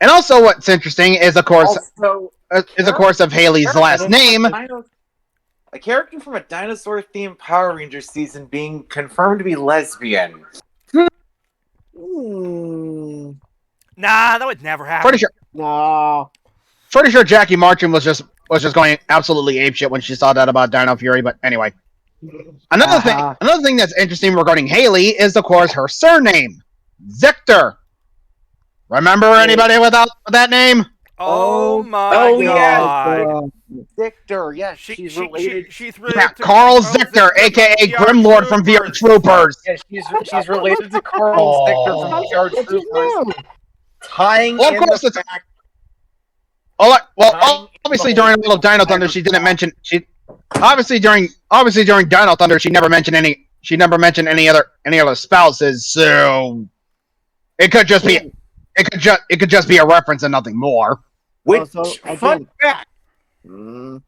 Speaker 4: And also, what's interesting is of course of Haley's last name.
Speaker 7: A character from a dinosaur-themed Power Rangers season being confirmed to be lesbian.
Speaker 5: Hmm.
Speaker 2: Nah, that would never happen.
Speaker 5: No.
Speaker 4: Pretty sure Jackie Marchand was just going absolutely apeshit when she saw that about Dino Fury. But anyway, another thing that's interesting regarding Haley is of course her surname, Zictor. Remember anybody without that name?
Speaker 2: Oh my god!
Speaker 7: Zictor, yes, she's related.
Speaker 2: She's related
Speaker 4: Yeah,
Speaker 2: to
Speaker 4: Carl Zictor, aka Grimlord from VR Troopers.
Speaker 7: Yeah, she's related to Carl Zictor from VR Troopers. Tying
Speaker 4: Well, of
Speaker 7: in
Speaker 4: course
Speaker 7: the
Speaker 4: it's.
Speaker 7: fact.
Speaker 4: Obviously during Little Dino Thunder, she didn't mention obviously during Dino Thunder, she never mentioned any other spouses. So it could just be a reference and nothing more.
Speaker 7: Which
Speaker 5: Also,
Speaker 7: fun fact?
Speaker 5: Mm.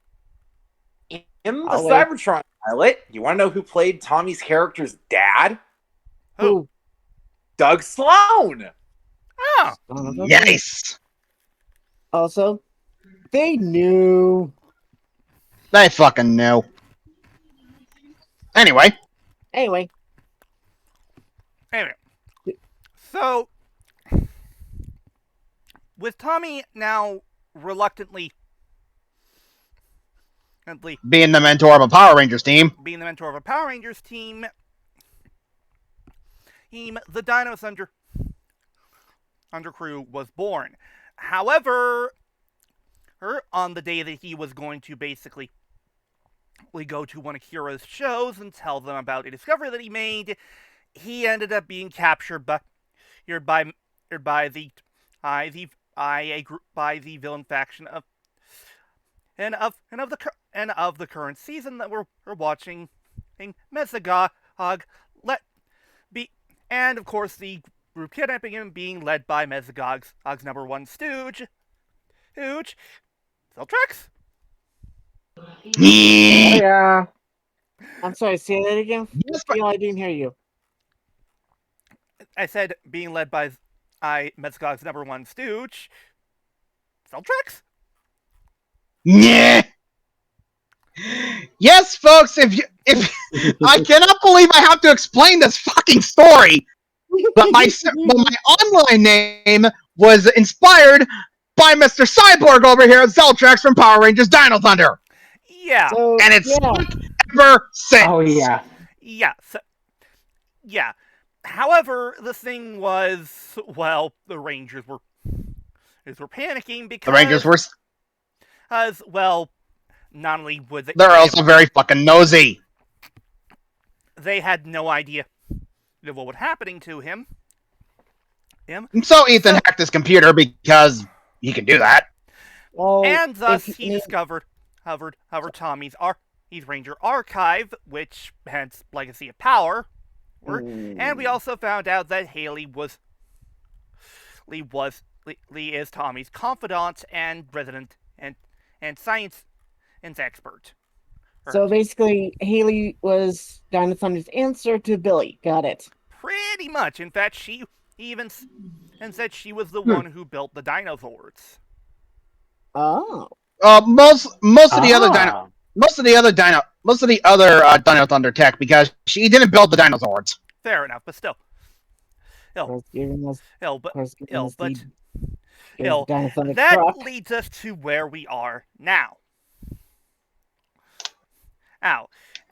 Speaker 7: In the
Speaker 5: I'll wait.
Speaker 7: Cybertron pilot, you want to know who played Tommy's character's dad?
Speaker 5: Who?
Speaker 7: Doug Sloan.
Speaker 2: Oh,
Speaker 4: Nice.
Speaker 5: Also, they knew.
Speaker 4: They fucking knew. Anyway,
Speaker 2: anyway, so with Tommy now reluctantly
Speaker 4: being the mentor of a Power Rangers team,
Speaker 2: the Dino Thunder crew was born. However, on the day that he was going to basically go to one of Kira's shows and tell them about a discovery that he made, he ended up being captured by the villain faction of the current season that we're watching, Hexagon, and of course the group kidnapping him being led by Hexagon's number one stooge, Zeltrax.
Speaker 5: Yeah. I'm sorry, say that again? I didn't hear you.
Speaker 2: I said being led by Hexagon's number one stooge, Zeltrax?
Speaker 4: Yeah. Yes, folks, if I cannot believe I have to explain this fucking story, but my online name was inspired by Mr. Cyborg over here at Zeltrax from Power Rangers Dino Thunder.
Speaker 2: Yeah.
Speaker 5: So,
Speaker 4: And it's ever since.
Speaker 6: Oh yeah.
Speaker 2: Yeah. However, the thing was, well, the Rangers were panicking because
Speaker 4: The Rangers were.
Speaker 2: well, not only would
Speaker 4: They're also very fucking nosy.
Speaker 2: They had no idea what was happening to him.
Speaker 4: So Ethan hacked his computer because he can do that.
Speaker 5: Well,
Speaker 2: And thus he discovered Tommy's Ranger Archive, which hence Legacy of Power. And we also found out that Haley is Tommy's confidant and resident and science expert.
Speaker 5: So basically, Haley was Dino Thunder's answer to Billy. Got it.
Speaker 2: Pretty much. In fact, she even said she was the one who built the dinosaurs.
Speaker 5: Oh.
Speaker 4: Most of the other Dino Thunder tech, because she didn't build the dinosaurs.
Speaker 2: Fair enough, but still. That leads us to where we are now.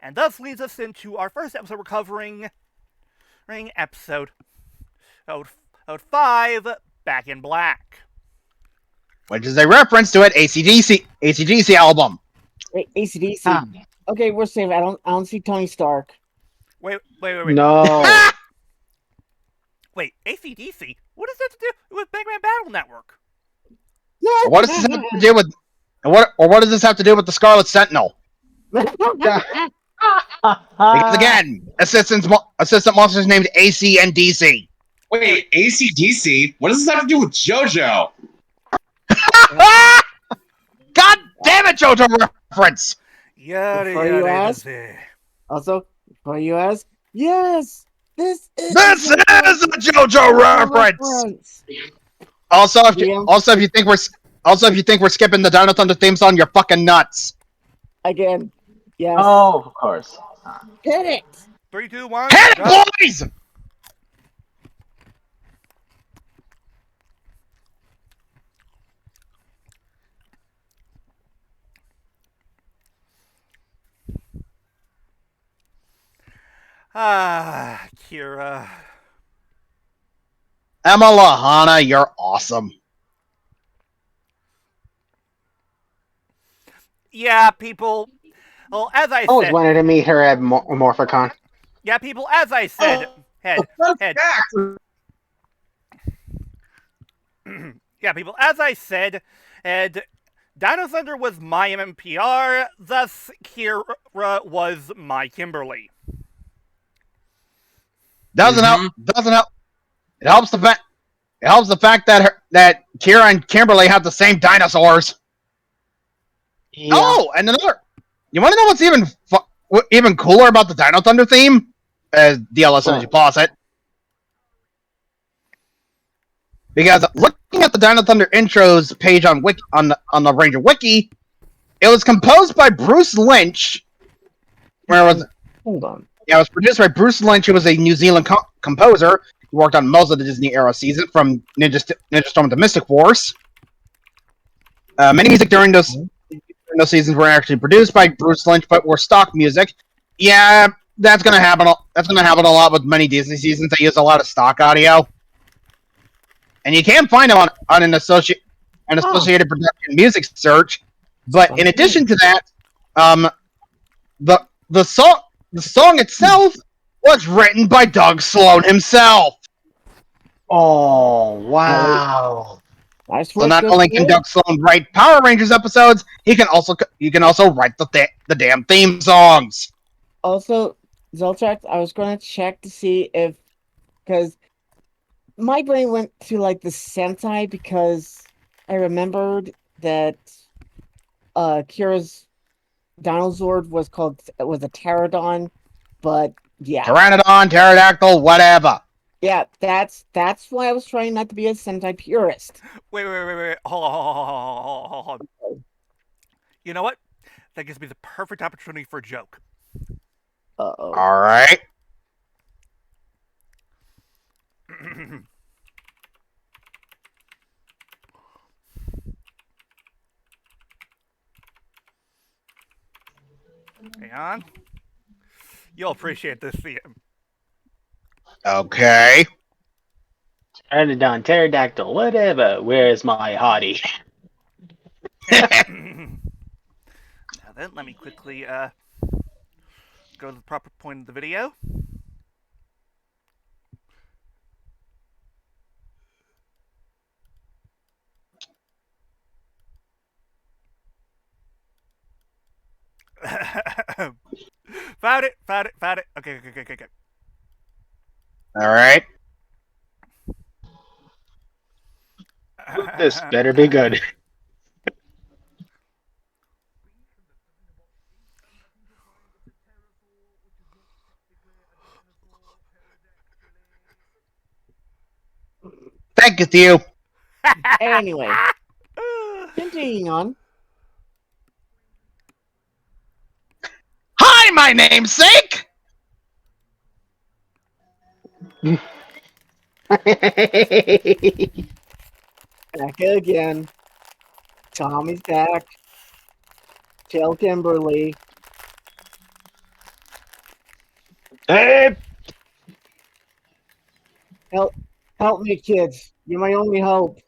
Speaker 2: And thus leads us into our first episode we're covering, episode 5, Back in Black.
Speaker 4: Which is a reference to an AC/DC album.
Speaker 5: Wait, AC/DC. Okay, we're safe. I don't see Tony Stark.
Speaker 2: Wait.
Speaker 6: No.
Speaker 2: Wait, AC/DC? What does that have to do with Big Man Battle Network?
Speaker 4: What does this have to do with what does this have to do with the Scarlet Sentinel? Because again, assistant monsters named AC and DC.
Speaker 3: Wait, AC/DC? What does this have to do with JoJo?
Speaker 4: God damn it, JoJo reference!
Speaker 5: Before you ask, also, before you ask, yes, this is
Speaker 4: a JoJo reference. Also, if you think we're skipping the Dino Thunder theme song, you're fucking nuts.
Speaker 5: Again, yes.
Speaker 6: Oh, of course.
Speaker 5: Hit it.
Speaker 2: 3, 2, 1.
Speaker 4: Hit it, boys!
Speaker 2: Kira.
Speaker 4: Emma Lahana, you're awesome.
Speaker 2: Yeah, people. Well, as I
Speaker 6: Always
Speaker 2: said.
Speaker 6: wanted to meet her at Morphicon.
Speaker 2: Yeah, people, as I said. Yeah, people, as I said, Dino Thunder was my MMPR, thus Kira was my Kimberly.
Speaker 4: Doesn't help. It helps the fact that Kira and Kimberly have the same dinosaurs.
Speaker 6: Yeah.
Speaker 4: Oh, and another. You want to know what's even cooler about the Dino Thunder theme? DLS Energy Faucet. Because looking at the Dino Thunder intros page on the Ranger Wiki, it was composed by Bruce Lynch. Where was it?
Speaker 5: Hold on.
Speaker 4: Yeah, it was produced by Bruce Lynch, who was a New Zealand composer. He worked on most of the Disney era season, from Ninja Storm to Mystic Force. Many music during those seasons were actually produced by Bruce Lynch, but were stock music. Yeah, that's gonna happen. That's gonna happen a lot with many Disney seasons. They use a lot of stock audio, and you can find them on an associated production music search. But in addition to that, the song itself was written by Doug Sloan himself.
Speaker 6: Oh, wow.
Speaker 4: So not only can Doug Sloan write Power Rangers episodes, he can also write the damn theme songs.
Speaker 5: Also, Zeltrax, I was going to check to see if, because my brain went to like the Sentai, because I remembered that Kira's Dinozord was a Pterodon, but yeah.
Speaker 4: Pteranodon, pterodactyl, whatever.
Speaker 5: Yeah, that's why I was trying not to be a Sentai purist.
Speaker 2: Wait. Hold on. You know what? That gives me the perfect opportunity for a joke.
Speaker 5: Uh-oh.
Speaker 4: All right.
Speaker 2: Hang on. You'll appreciate this, CM.
Speaker 4: Okay.
Speaker 6: Pteranodon, pterodactyl, whatever. Where's my hottie?
Speaker 2: Now then, let me quickly go to the proper point of the video. Found it. Okay.
Speaker 4: All right.
Speaker 6: This better be good.
Speaker 4: Thank you, Theo.
Speaker 5: Anyway, continuing on.
Speaker 4: Hi, my namesake.
Speaker 5: Back again. Tommy's back. Tell Kimberly.
Speaker 6: Hey!
Speaker 5: Help me, kids. You're my only hope.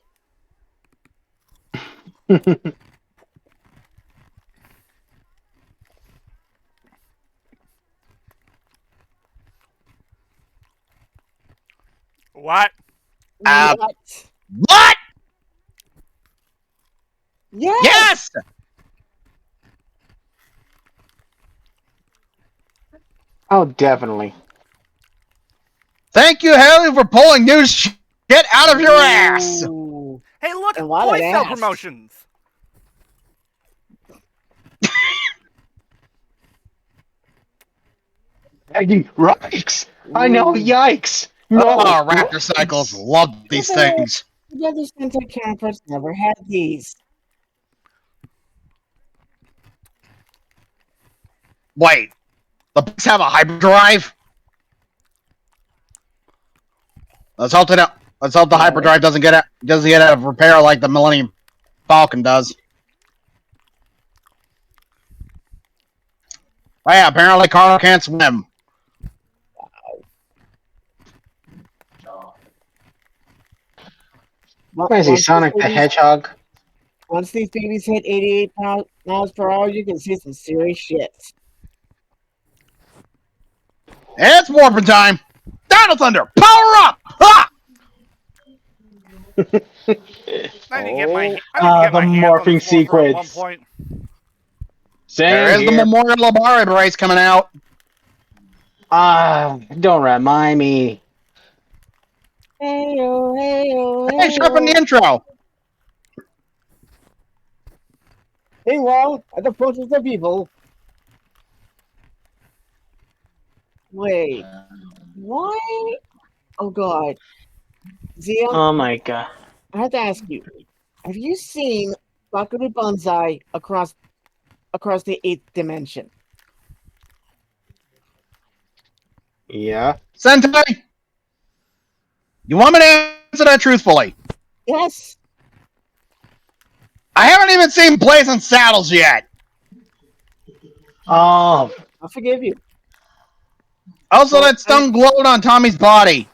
Speaker 2: What?
Speaker 5: What?
Speaker 4: What?
Speaker 5: Yes!
Speaker 4: Yes!
Speaker 6: Oh, definitely.
Speaker 4: Thank you, Haley, for pulling new shit out of your ass.
Speaker 5: Ooh.
Speaker 2: Hey, look,
Speaker 5: And while
Speaker 2: toy
Speaker 5: it
Speaker 2: cell
Speaker 5: asks-
Speaker 2: promotions.
Speaker 6: Yikes! I know, yikes! No!
Speaker 4: Oh, Raptor Cycles love these things.
Speaker 5: The other Sentai counterparts never had these.
Speaker 4: Wait, the books have a hyperdrive? Let's hope they don't. Let's hope the hyperdrive doesn't get out of repair like the Millennium Falcon does. Oh yeah, apparently Carlo can't swim.
Speaker 6: What is he, Sonic the Hedgehog?
Speaker 5: Once these babies hit 88 miles per hour, you can see some serious shit.
Speaker 4: It's warping time. Dino Thunder, power up! Ha!
Speaker 2: I need to get my,
Speaker 6: the
Speaker 2: hands on
Speaker 6: morphing
Speaker 2: the sorcerer at one
Speaker 6: sequence.
Speaker 2: point.
Speaker 4: There is the Memorial Labari race coming out.
Speaker 6: Don't remind me.
Speaker 5: Hey-o, hey-o,
Speaker 4: Hey, sharpen the intro.
Speaker 5: Meanwhile, at the fortress of evil. Wait. Why? Oh god. Zia,
Speaker 6: Oh my god.
Speaker 5: I have to ask you. Have you seen Bakuru Banzai across the 8th dimension?
Speaker 6: Yeah.
Speaker 4: Sentai, you want me to answer that truthfully?
Speaker 5: Yes.
Speaker 4: I haven't even seen Blazing Saddles yet.
Speaker 6: Oh,
Speaker 5: I'll forgive you.
Speaker 4: Also,
Speaker 5: Well,
Speaker 4: that stone glowed on Tommy's body.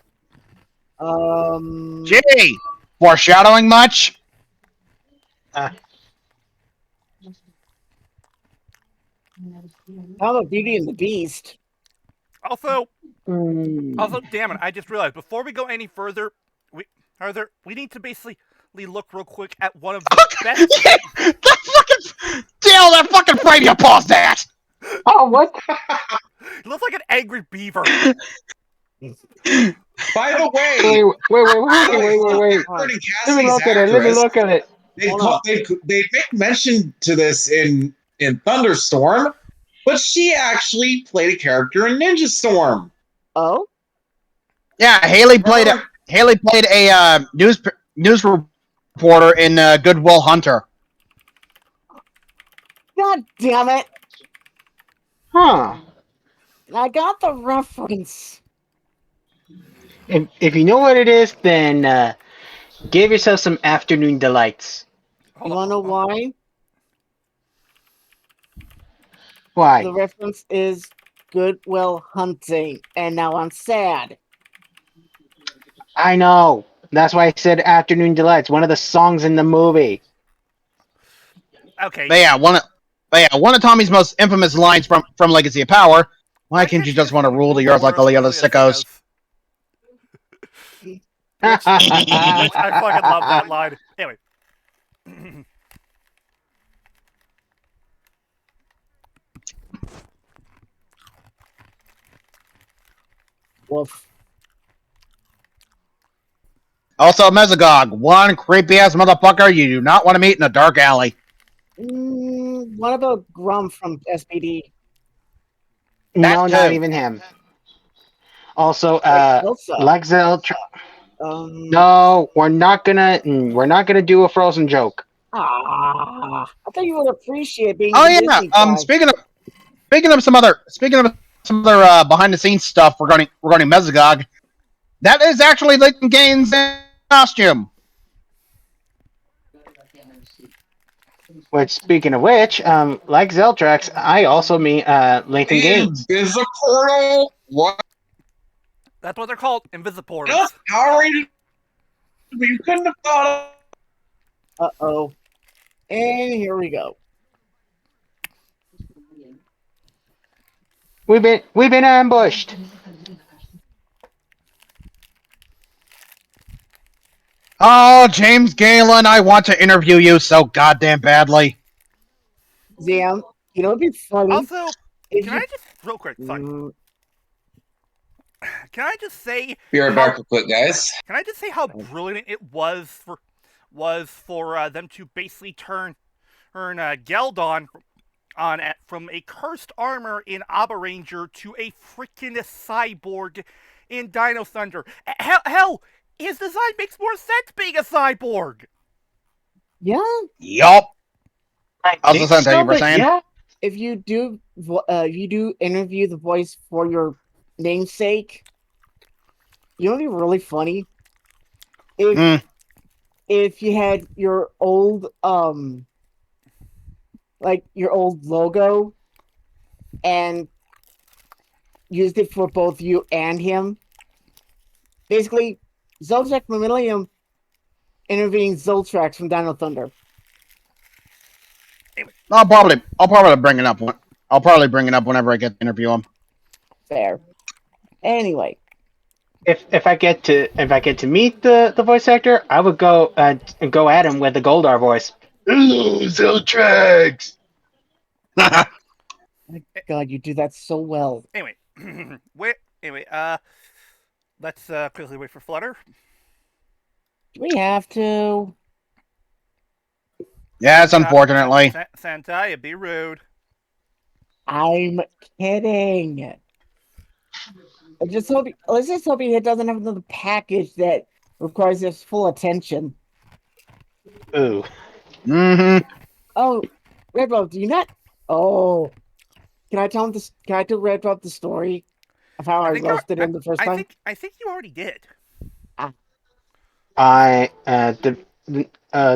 Speaker 4: Gee, foreshadowing much?
Speaker 5: How about Beauty and the Beast?
Speaker 2: Also, damn it, I just realized, before we go any further, we need to basically look real quick at one of the best...
Speaker 4: That fucking frame you paused that!
Speaker 6: oh, what?
Speaker 2: It looks like an angry beaver.
Speaker 3: By the way,
Speaker 6: Wait. Let me look at it.
Speaker 3: They make mention to this in Thunderstorm, but she actually played a character in Ninja Storm.
Speaker 5: Oh?
Speaker 4: Yeah, Haley played a news reporter in Goodwill Hunter.
Speaker 5: God damn it!
Speaker 6: Huh.
Speaker 5: I got the reference.
Speaker 6: If you know what it is, then give yourself some afternoon delights.
Speaker 5: You wanna know why?
Speaker 6: Why?
Speaker 5: The reference is Goodwill Hunting, and now I'm sad.
Speaker 6: I know. That's why I said afternoon delights. One of the songs in the movie.
Speaker 2: Okay.
Speaker 4: But yeah, one of Tommy's most infamous lines from Legacy of Power. Why can't you just want to rule the earth like all the other sickos?
Speaker 2: Which I fucking love that line. Anyway.
Speaker 5: Woof.
Speaker 4: Also, Mesogog, one creepy ass motherfucker you do not want to meet in a dark alley.
Speaker 5: What about Grum from SPD?
Speaker 6: No,
Speaker 4: That
Speaker 6: not
Speaker 4: too.
Speaker 6: even him. Also,
Speaker 5: Elsa.
Speaker 6: like Zeltrax.
Speaker 5: No,
Speaker 6: we're not gonna do a Frozen joke.
Speaker 5: I thought you would appreciate being.
Speaker 4: Oh
Speaker 5: the
Speaker 4: yeah.
Speaker 5: Disney guy.
Speaker 4: Speaking of some other behind the scenes stuff regarding Mesogog, that is actually Lincoln Gaines' costume.
Speaker 6: Which, speaking of which, like Zeltrax, I also mean Lincoln Gaines.
Speaker 3: Invisiportal. What?
Speaker 2: That's what they're called, invisiportals.
Speaker 3: No, Power Rangers. You couldn't have thought of.
Speaker 5: Uh-oh. And here we go.
Speaker 6: We've been ambushed.
Speaker 4: Oh, James Galen, I want to interview you so goddamn badly.
Speaker 5: Zam, you know what'd be funny?
Speaker 2: Also,
Speaker 5: If
Speaker 2: can
Speaker 5: you-
Speaker 2: I just real quick? Sorry.
Speaker 5: Mm,
Speaker 2: Can I just say?
Speaker 3: Be right back real quick, guys.
Speaker 2: Can I just say how brilliant it was for them to basically turn Geldon from a cursed armor in Abba Ranger to a freaking cyborg in Dino Thunder. Hell, his design makes more sense being a cyborg.
Speaker 5: yeah,
Speaker 4: Yup.
Speaker 6: I
Speaker 4: I was
Speaker 6: think
Speaker 4: listening to you
Speaker 6: so,
Speaker 4: were
Speaker 6: but
Speaker 4: saying.
Speaker 6: yeah.
Speaker 5: if you do interview the voice for your namesake, you know what'd be really funny? If you had your old like your old logo and used it for both you and him. Basically, Zeltrax Millennium interviewing Zeltrax from Dino Thunder.
Speaker 4: I'll probably bring it up. I'll probably bring it up whenever I get to interview him.
Speaker 5: Fair. Anyway,
Speaker 6: If I get to meet the voice actor, I would go and go at him with the Goldar voice. Ooh, Zeltrax.
Speaker 5: my God, you do that so well.
Speaker 2: Anyway, let's quickly wait for Flutter.
Speaker 5: Do we have to?
Speaker 4: Yes, unfortunately.
Speaker 2: Sentai, it'd be rude.
Speaker 5: I'm kidding. Let's just hope he doesn't have another package that requires his full attention.
Speaker 6: Ooh.
Speaker 4: Mm-hmm.
Speaker 5: Oh, RedRob, do you not? Oh, can I tell RedRob the story of how I roasted him the first time?
Speaker 2: I think you already did.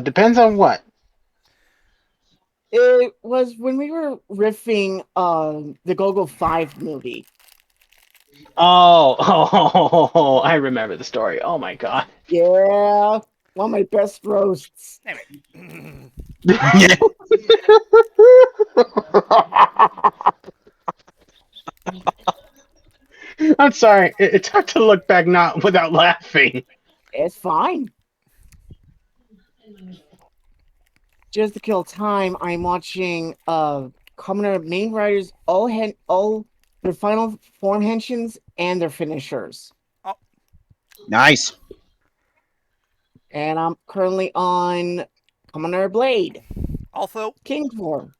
Speaker 6: Depends on what.
Speaker 5: It was when we were riffing the Gogo 5 movie.
Speaker 6: Oh, I remember the story. Oh my god.
Speaker 5: Yeah, one of my best roasts.
Speaker 2: Anyway.
Speaker 6: I'm sorry. It's hard to look back not without laughing.
Speaker 5: It's fine. Just to kill time, I'm watching Commoner main riders all their final form henshins and their finishers.
Speaker 4: Nice.
Speaker 5: And I'm currently on Commoner Blade.
Speaker 2: Also,
Speaker 5: King form.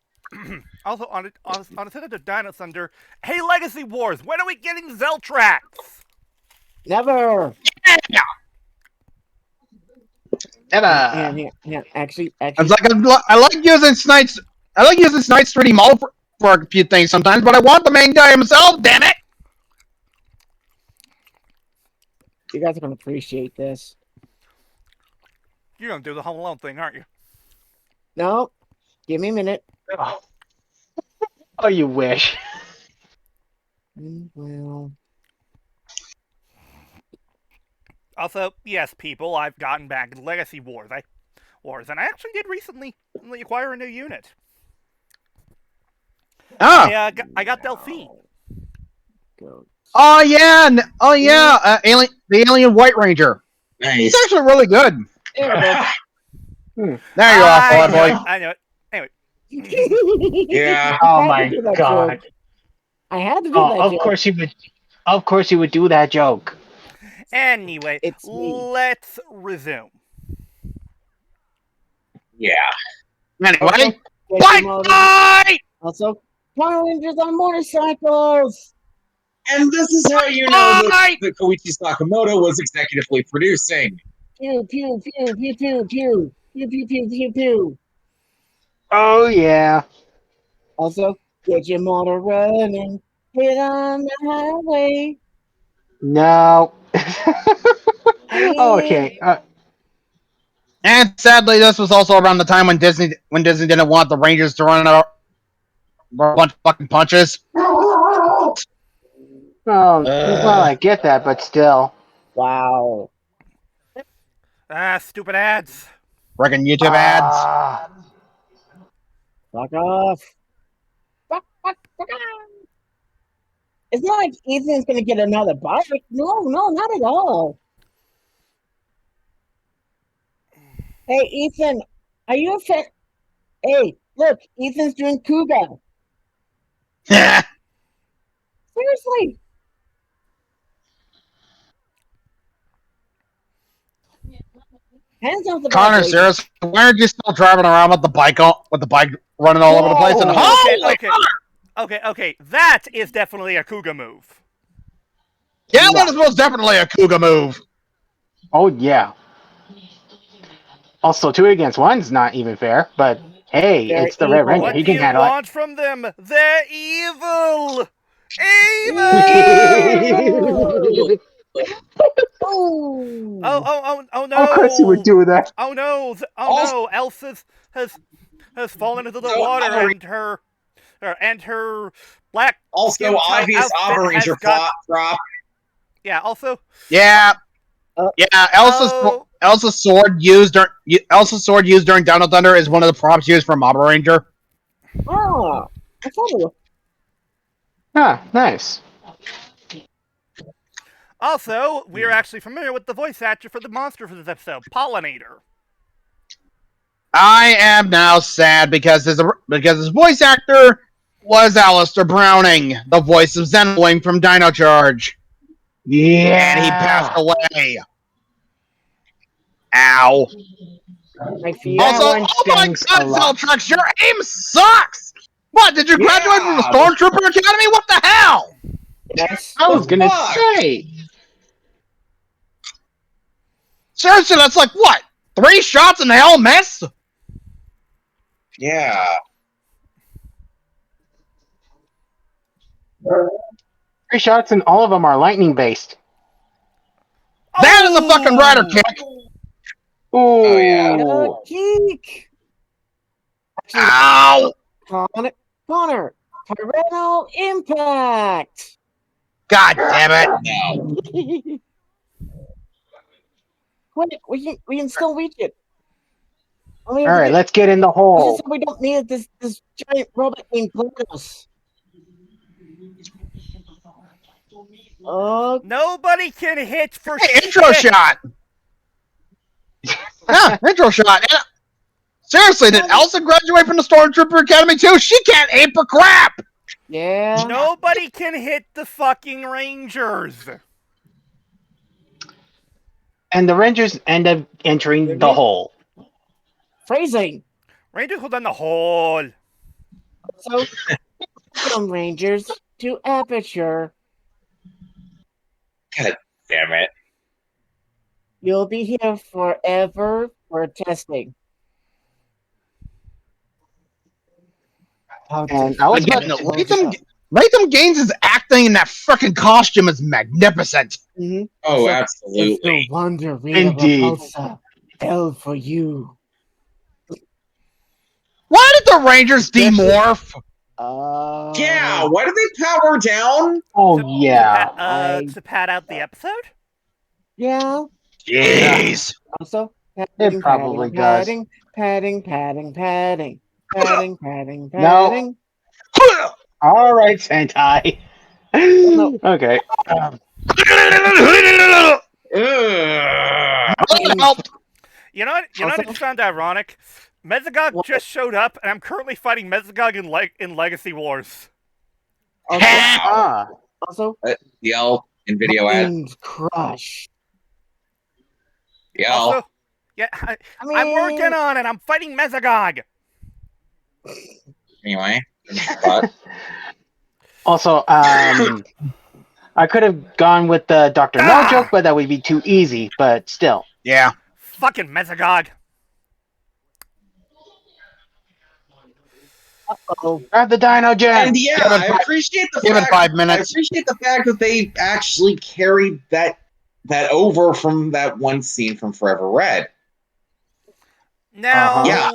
Speaker 2: Also on a set of Dino Thunder. Hey, Legacy Wars, when are we getting Zeltrax?
Speaker 5: Never.
Speaker 6: Never.
Speaker 5: Yeah. Actually,
Speaker 4: It's like I like using Snipes. I like using Snipes 3D model for a few things sometimes, but I want the main guy himself. Damn it!
Speaker 5: you guys are gonna appreciate this.
Speaker 2: You're gonna do the Home Alone thing, aren't you?
Speaker 5: No, give me a minute.
Speaker 6: Oh, you wish.
Speaker 5: Well,
Speaker 2: Also, yes, people, I've gotten back into Legacy Wars. And I actually did recently acquire a new unit.
Speaker 4: Ah.
Speaker 2: I got Delphine.
Speaker 5: go.
Speaker 4: Oh yeah. The alien White Ranger.
Speaker 3: Nice.
Speaker 4: It's actually really good.
Speaker 5: There
Speaker 4: There you are, boy.
Speaker 2: I know it. Anyway.
Speaker 3: Yeah.
Speaker 6: Oh
Speaker 5: I had
Speaker 6: my
Speaker 5: to do that
Speaker 6: god.
Speaker 5: joke. I had to do
Speaker 6: Oh,
Speaker 5: that
Speaker 6: of
Speaker 5: joke.
Speaker 6: course he would. Of course he would do that joke.
Speaker 2: Anyway,
Speaker 5: It's me.
Speaker 2: let's resume.
Speaker 3: Yeah.
Speaker 4: Anyway,
Speaker 5: Also,
Speaker 4: bye.
Speaker 5: Also, Power Rangers on motorcycles.
Speaker 3: And this is how you know that Koichi Sakamoto was executively producing.
Speaker 5: Pew pew pew pew pew pew pew pew pew pew pew.
Speaker 6: Oh yeah.
Speaker 5: Also, get your motor running, get on the highway.
Speaker 6: No. Okay.
Speaker 4: And sadly, this was also around the time when Disney didn't want the Rangers to run out a bunch of fucking punches.
Speaker 6: Well, I get that, but still.
Speaker 5: Wow.
Speaker 2: Ah, stupid ads.
Speaker 4: Friggin' YouTube ads.
Speaker 6: Ah.
Speaker 5: Fuck off. Fuck off. It's not like Ethan's gonna get another bike. No, not at all. Hey, Ethan, are you a fan? Hey, look, Ethan's doing Kuga. Seriously. Hands off the
Speaker 4: Connor,
Speaker 5: bike, lady.
Speaker 4: seriously, why aren't you still driving around with the bike running all over the place? And
Speaker 5: Whoa.
Speaker 2: Okay. That is definitely a Kuga move.
Speaker 4: yeah, that is most definitely a Kuga move.
Speaker 6: Oh, yeah. Also, 2 against 1's not even fair, but hey,
Speaker 5: They're
Speaker 6: it's the Red
Speaker 5: evil.
Speaker 6: Ranger.
Speaker 2: What
Speaker 6: He
Speaker 2: do
Speaker 6: can
Speaker 2: you
Speaker 6: handle it.
Speaker 2: want from them? They're evil! Evil!
Speaker 5: Oh.
Speaker 2: Oh no!
Speaker 6: Of course he would do that.
Speaker 2: Oh no! Elsa's has fallen into the
Speaker 3: So,
Speaker 2: water,
Speaker 3: Operator-
Speaker 2: and her black
Speaker 3: Also,
Speaker 2: skin-tight
Speaker 3: obvious
Speaker 2: outfit
Speaker 3: Operator
Speaker 2: has got-
Speaker 3: drop.
Speaker 2: Yeah. Also,
Speaker 4: Yeah, Elsa's
Speaker 2: oh,
Speaker 4: Elsa's sword used during Dino Thunder is one of the props used for Mob Ranger.
Speaker 5: Oh. I thought it was.
Speaker 6: Ah, nice.
Speaker 2: also, we're actually familiar with the voice actor for the monster for this episode, Pollinator.
Speaker 4: I am now sad because his voice actor was Alistair Browning, the voice of Zenwing from Dino Charge,
Speaker 6: Yeah.
Speaker 4: and he passed away. Ow.
Speaker 5: I feel
Speaker 4: Also,
Speaker 6: That one
Speaker 4: oh my
Speaker 6: stings
Speaker 4: god,
Speaker 6: a lot.
Speaker 4: Zeltrax, your aim sucks! What, did you graduate from the
Speaker 3: Yeah.
Speaker 4: Stormtrooper Academy? What the hell?
Speaker 5: yes.
Speaker 6: I was gonna
Speaker 3: Fuck.
Speaker 6: say.
Speaker 4: Seriously, that's like, what, 3 shots and they all miss?
Speaker 3: Yeah.
Speaker 6: 3 shots and all of them are lightning based.
Speaker 4: That is a fucking rider kick!
Speaker 3: Oh, yeah.
Speaker 5: Geek.
Speaker 4: Ow!
Speaker 5: Connor. Tyranno Impact.
Speaker 4: God damn it.
Speaker 3: No.
Speaker 5: Quick, we can still reach it.
Speaker 6: All right, let's get in the hole.
Speaker 5: We don't need this giant robot named GLaDOS.
Speaker 2: Nobody can hit for
Speaker 4: Hey, intro
Speaker 2: shit.
Speaker 4: shot! Yeah, intro shot. And, seriously, did Elsa graduate from the Stormtrooper Academy too? She can't aim for crap!
Speaker 5: Yeah.
Speaker 2: Nobody can hit the fucking Rangers.
Speaker 6: And the Rangers end up entering the hole.
Speaker 5: Phrasing.
Speaker 2: Rangers hold down the hole.
Speaker 5: So, from Rangers to Aperture.
Speaker 3: God damn it.
Speaker 5: You'll be here forever for testing.
Speaker 6: And I was
Speaker 4: Again,
Speaker 6: about
Speaker 4: Latham Gaines' acting in that frickin' costume is magnificent.
Speaker 5: Mm-hmm.
Speaker 3: Oh,
Speaker 5: So,
Speaker 3: absolutely.
Speaker 5: It's no wonder Rita
Speaker 6: Indeed.
Speaker 5: Repulsa fell for you.
Speaker 4: Why did the Rangers demorph?
Speaker 3: Yeah, why did they power down?
Speaker 6: Oh yeah.
Speaker 2: To pad out the episode?
Speaker 5: Yeah.
Speaker 4: Jeez.
Speaker 5: Also,
Speaker 6: It probably does.
Speaker 5: padding.
Speaker 6: No. All right, Sentai.
Speaker 5: No.
Speaker 6: Okay.
Speaker 4: Help.
Speaker 2: You know what?
Speaker 5: Also-
Speaker 2: It found ironic. Mezagog
Speaker 5: What?
Speaker 2: just showed up, and I'm currently fighting Mezagog in Legacy Wars.
Speaker 5: Also,
Speaker 3: Yell in video ad.
Speaker 5: Buttons Crush.
Speaker 3: Yell.
Speaker 2: Also, yeah, I'm working on it. I'm fighting Mezagog.
Speaker 3: Anyway. But,
Speaker 6: Also, I could have gone with the Dr. No joke, but that would be too easy. But still.
Speaker 4: Yeah.
Speaker 2: Fucking Mezagog.
Speaker 5: Uh-oh.
Speaker 6: Grab the Dino Gem.
Speaker 3: and yeah,
Speaker 4: Give it
Speaker 3: I
Speaker 4: five-
Speaker 3: appreciate the
Speaker 4: Give it
Speaker 3: fact
Speaker 4: 5
Speaker 3: I
Speaker 4: minutes.
Speaker 3: appreciate the fact that they actually carried that over from that one scene from Forever Red.
Speaker 2: Now,
Speaker 3: Yeah,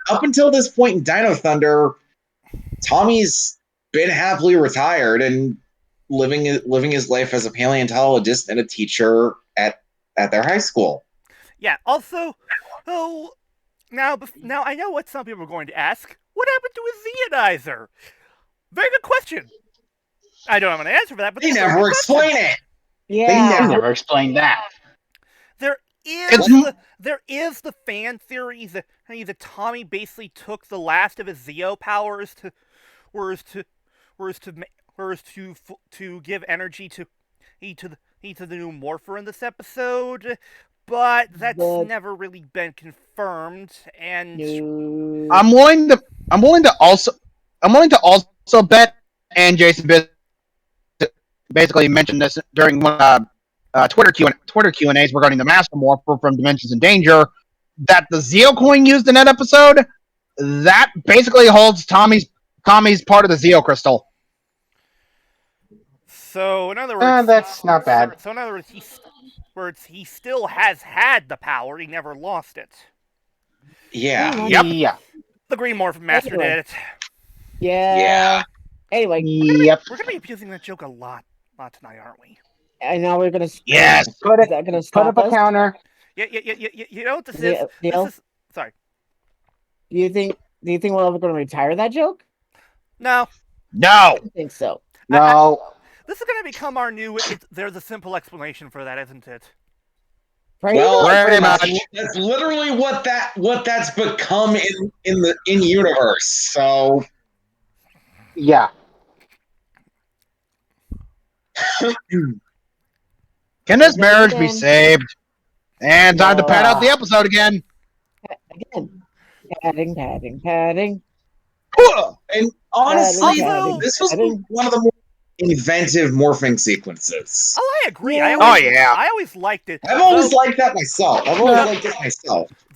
Speaker 3: up until this point in Dino Thunder, Tommy's been happily retired, and living his life as a paleontologist and a teacher at their high school.
Speaker 2: Yeah. Also, oh, now I know what some people are going to ask. What happened to his Zeonizer? Very good question. I don't have an answer for that, but
Speaker 3: They
Speaker 2: that's a very
Speaker 3: never
Speaker 2: good question.
Speaker 3: explain it.
Speaker 5: Yeah.
Speaker 6: They never explained that.
Speaker 2: There is the fan theory that Tommy basically took the last of his Zeo powers to give energy to the new Morpher in this episode, but that's never really been confirmed. And
Speaker 5: No.
Speaker 4: I'm willing to also bet, and Jason basically mentioned this during one Twitter Q and A's regarding the Master Morpher from Dimensions in Danger, that the Zeo coin used in that episode, that basically holds Tommy's part of the Zeo crystal.
Speaker 2: so in other words,
Speaker 6: That's not bad.
Speaker 2: So in other words, he still has had the power. He never lost it.
Speaker 3: Yeah.
Speaker 2: Yep.
Speaker 6: Yeah.
Speaker 2: The Green Morphin Master
Speaker 5: Anyway.
Speaker 2: did it.
Speaker 5: Yeah. Anyway,
Speaker 6: Yep.
Speaker 2: We're gonna be abusing that joke a lot tonight, aren't we?
Speaker 5: and now we're gonna.
Speaker 4: Yes.
Speaker 5: Is that gonna
Speaker 6: Put
Speaker 5: stop
Speaker 6: up a
Speaker 5: us?
Speaker 6: counter.
Speaker 2: Yeah. You know what this
Speaker 5: Neil-
Speaker 2: is?
Speaker 5: Neil?
Speaker 2: This is sorry.
Speaker 5: Do you think we're ever gonna retire that joke?
Speaker 2: No.
Speaker 4: No.
Speaker 5: I don't think so.
Speaker 6: No.
Speaker 2: This is gonna become our new. There's a simple explanation for that, isn't it?
Speaker 5: Pretty
Speaker 3: Well,
Speaker 5: much.
Speaker 4: Pretty much.
Speaker 3: that's literally what that's become in universe. So
Speaker 6: Yeah.
Speaker 4: Can this marriage be saved? And time to pad out the episode again.
Speaker 5: Again. Padding.
Speaker 3: and honestly,
Speaker 2: Also-
Speaker 3: this was one of the more inventive morphing sequences.
Speaker 2: Oh, I agree.
Speaker 5: Yeah.
Speaker 2: I always liked it.
Speaker 3: I've always liked that myself.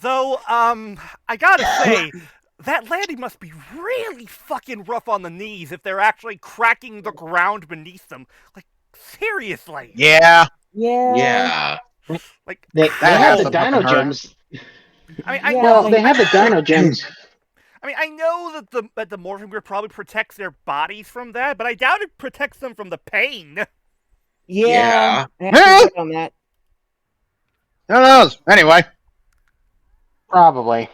Speaker 2: Though, I gotta say, that landing must be really fucking rough on the knees if they're actually cracking the ground beneath them. Like, seriously.
Speaker 4: Yeah.
Speaker 3: Yeah.
Speaker 2: Like,
Speaker 6: They
Speaker 4: That
Speaker 6: have
Speaker 4: has
Speaker 6: the
Speaker 4: to
Speaker 6: Dino
Speaker 4: fucking hurt.
Speaker 6: Gems.
Speaker 2: I
Speaker 5: Yeah,
Speaker 2: know.
Speaker 6: Well, they have the Dino Gems.
Speaker 2: I mean, I know that the morphing grid probably protects their bodies from that, but I doubt it protects them from the pain.
Speaker 5: Yeah. I have to agree on that.
Speaker 4: Who knows? Anyway.
Speaker 6: Probably.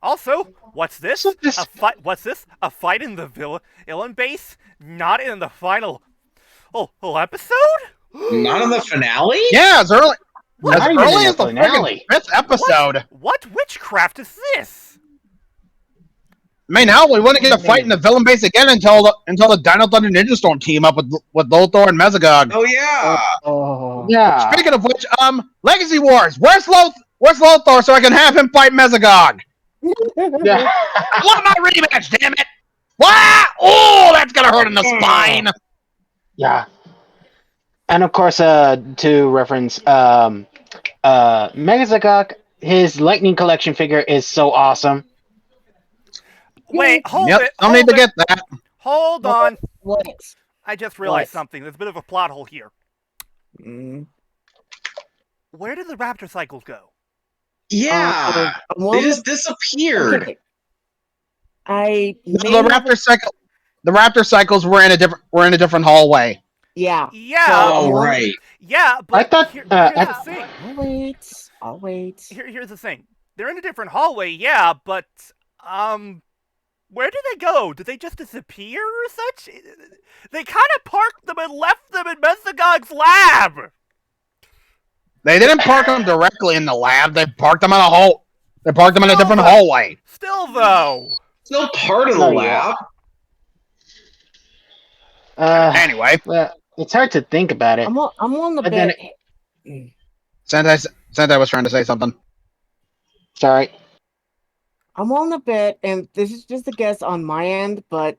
Speaker 2: Also, what's this?
Speaker 6: So this-
Speaker 2: A fight? What's this? A fight in the villain base? Not in the final episode?
Speaker 3: Not in the finale?
Speaker 4: Yeah, as early
Speaker 6: Not even
Speaker 4: as
Speaker 6: in
Speaker 4: the
Speaker 6: the finale.
Speaker 4: freaking 5th episode.
Speaker 2: What witchcraft is this?
Speaker 4: I mean, hell, we wouldn't get a fight in the villain base again until the Dino Thunder Ninja Storm team up with Lothar and Mesogog.
Speaker 3: Oh yeah.
Speaker 5: Oh.
Speaker 6: Yeah.
Speaker 4: Speaking of which, Legacy Wars. Where's Lothar so I can have him fight Mesogog?
Speaker 6: Yeah.
Speaker 4: I want my rematch, damn it! What? Oh, that's gonna hurt in the spine.
Speaker 6: Yeah. And of course, to reference Megazagok, his Lightning Collection figure is so awesome.
Speaker 2: Wait, hold
Speaker 4: Yep,
Speaker 2: it.
Speaker 4: don't
Speaker 2: hold
Speaker 4: need to
Speaker 2: it,
Speaker 4: get that.
Speaker 2: Hold on.
Speaker 5: What?
Speaker 2: I just realized
Speaker 5: What?
Speaker 2: something. There's a bit of a plot hole here.
Speaker 5: Mm.
Speaker 2: Where did the raptor cycles go?
Speaker 3: Yeah. They just disappeared.
Speaker 5: Okay. I
Speaker 4: The Raptor cycles were in a different hallway.
Speaker 5: Yeah.
Speaker 2: Yeah.
Speaker 3: Oh right.
Speaker 2: Yeah, but
Speaker 6: I thought,
Speaker 2: here's
Speaker 6: I-
Speaker 2: the thing.
Speaker 5: I'll wait.
Speaker 2: Here's the thing. They're in a different hallway, yeah, but where did they go? Did they just disappear or such? They kind of parked them and left them in Mesogog's lab.
Speaker 4: They didn't park them directly in the lab. They parked them in a hole. They parked them in a different hallway.
Speaker 2: Still, though.
Speaker 3: Still part of the
Speaker 6: Oh,
Speaker 3: lab.
Speaker 6: Yeah.
Speaker 4: Anyway,
Speaker 6: Well, it's hard to think about it.
Speaker 5: I'm on the
Speaker 6: But then
Speaker 5: bed.
Speaker 4: Sentai was trying to say something.
Speaker 6: Sorry.
Speaker 5: I'm on the bet, and this is just a guess on my end, but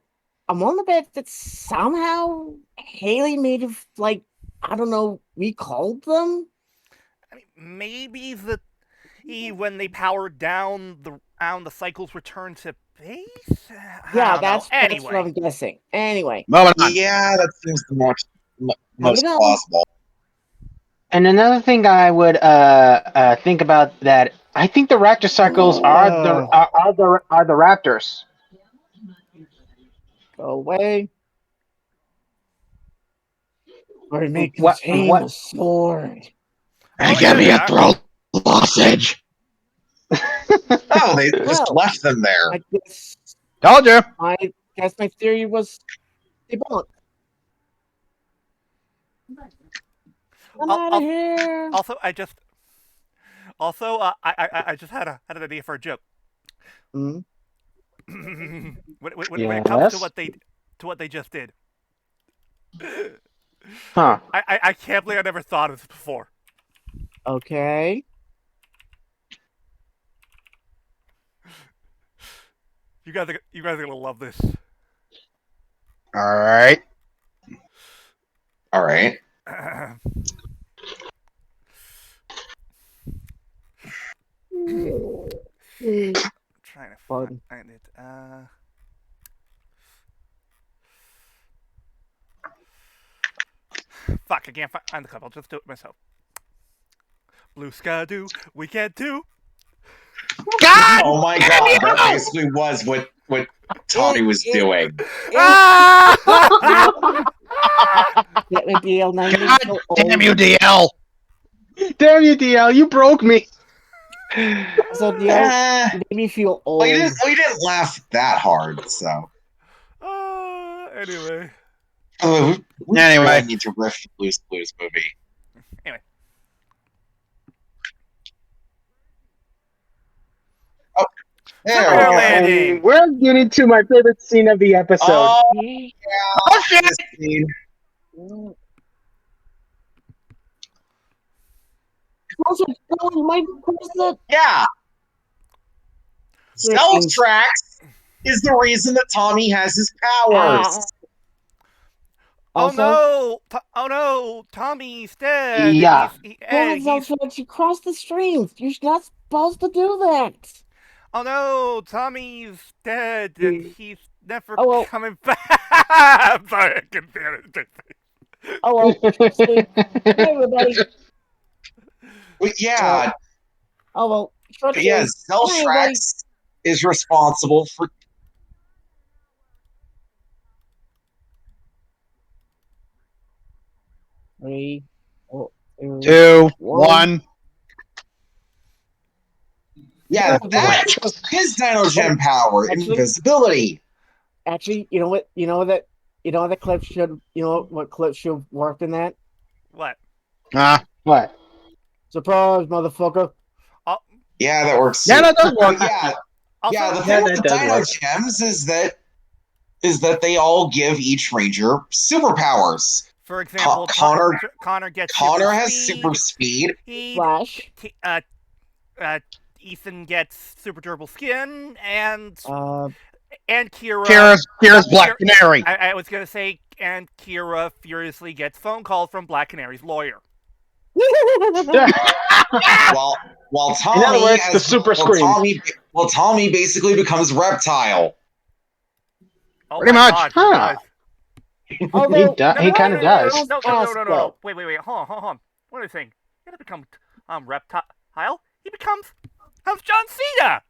Speaker 5: I'm on the bet that somehow Haley may have, like, I don't know, recalled them?
Speaker 2: I mean, maybe when they powered down the cycles returned to base? I
Speaker 5: Yeah,
Speaker 2: don't know.
Speaker 5: that's
Speaker 2: anyway.
Speaker 5: what I'm guessing. Anyway.
Speaker 4: Moving on.
Speaker 3: Yeah, that seems the most
Speaker 5: Moving on.
Speaker 3: plausible.
Speaker 6: And another thing I would think about that, I think the Raptor circles are the Raptors.
Speaker 5: Go away. Or make the
Speaker 6: What-
Speaker 5: chain
Speaker 6: what-
Speaker 5: a sword.
Speaker 4: And
Speaker 2: Oh,
Speaker 4: give me
Speaker 2: yeah.
Speaker 4: a throat sausage.
Speaker 3: Oh, they just
Speaker 5: Well,
Speaker 3: left them there.
Speaker 5: I guess
Speaker 4: Told you.
Speaker 5: my theory was debunked. I'm
Speaker 2: I'll-
Speaker 5: out
Speaker 2: I'll-
Speaker 5: of here.
Speaker 2: Also, I just had an idea for a joke.
Speaker 5: Mhm.
Speaker 2: when it comes
Speaker 6: Yes?
Speaker 2: to what they just did,
Speaker 6: Huh.
Speaker 2: I can't believe I never thought of this before.
Speaker 5: Okay.
Speaker 2: You guys are gonna love this.
Speaker 4: All right.
Speaker 3: All right.
Speaker 2: Trying to
Speaker 5: Pardon.
Speaker 2: find it. Fuck, I can't find the clip. I'll just do it myself. Blue sky do, we can't do.
Speaker 4: God!
Speaker 3: Oh my god, that basically was what Tommy was doing.
Speaker 2: Ah!
Speaker 5: That would be a 90
Speaker 4: God
Speaker 5: so
Speaker 4: damn
Speaker 5: old.
Speaker 4: you, DL!
Speaker 6: Damn you, DL, you broke me.
Speaker 5: So DL
Speaker 3: Eh,
Speaker 5: made me feel old.
Speaker 3: well, you didn't laugh that hard, so.
Speaker 2: Anyway.
Speaker 3: We
Speaker 4: Anyway.
Speaker 3: really need to riff the Blues movie.
Speaker 2: Anyway.
Speaker 3: There
Speaker 2: Super
Speaker 3: we go.
Speaker 2: landing.
Speaker 6: And we're getting to my favorite scene of the episode.
Speaker 3: Oh,
Speaker 4: Oh shit!
Speaker 3: this scene.
Speaker 5: Also, you might press that.
Speaker 3: Yeah. Zeltrax is the reason that Tommy has his powers.
Speaker 5: Also,
Speaker 2: Oh no! Tommy's dead.
Speaker 6: Yeah.
Speaker 5: God, Zeltrax, you crossed the streams. You're not supposed to do that.
Speaker 2: Oh no! Tommy's dead, and he's never
Speaker 5: Oh, well.
Speaker 2: coming back. I'm sorry, I can feel it.
Speaker 5: Oh well. Hey, everybody.
Speaker 3: But yeah,
Speaker 5: Oh well. Short
Speaker 3: but yeah,
Speaker 5: story. Hey, everybody.
Speaker 3: Zeltrax is responsible for.
Speaker 5: Three,
Speaker 4: Two, one.
Speaker 3: Yeah, that's his Dino Gem power,
Speaker 5: Actually-
Speaker 3: invisibility.
Speaker 5: Actually, you know what? You know that clip should. You know what clip should work in that?
Speaker 2: What?
Speaker 6: What?
Speaker 5: Surprise, motherfucker!
Speaker 3: Yeah, that works.
Speaker 4: Yeah,
Speaker 3: too.
Speaker 4: that does work.
Speaker 3: But yeah,
Speaker 2: Also,
Speaker 3: yeah. The
Speaker 6: Yeah,
Speaker 3: thing with
Speaker 6: that
Speaker 3: the
Speaker 6: does
Speaker 3: Dino
Speaker 6: work.
Speaker 3: Gems is that they all give each ranger superpowers.
Speaker 2: for example,
Speaker 3: Connor-
Speaker 2: Connor gets
Speaker 3: Connor
Speaker 2: super
Speaker 3: has
Speaker 2: speed.
Speaker 3: super speed.
Speaker 5: Flash.
Speaker 2: Ethan gets super durable skin, and Kira.
Speaker 4: Kira's Black Canary.
Speaker 2: I was gonna say, and Kira furiously gets phone calls from Black Canary's lawyer.
Speaker 3: While Tommy,
Speaker 6: In other words, the super scream.
Speaker 3: Tommy basically becomes Reptile.
Speaker 2: Oh
Speaker 4: Pretty
Speaker 2: my
Speaker 4: much.
Speaker 2: God,
Speaker 6: Huh.
Speaker 5: Although,
Speaker 6: He kind of does.
Speaker 2: No. Wait. Hold on. What are you saying? He doesn't become Reptile. He becomes John Cena.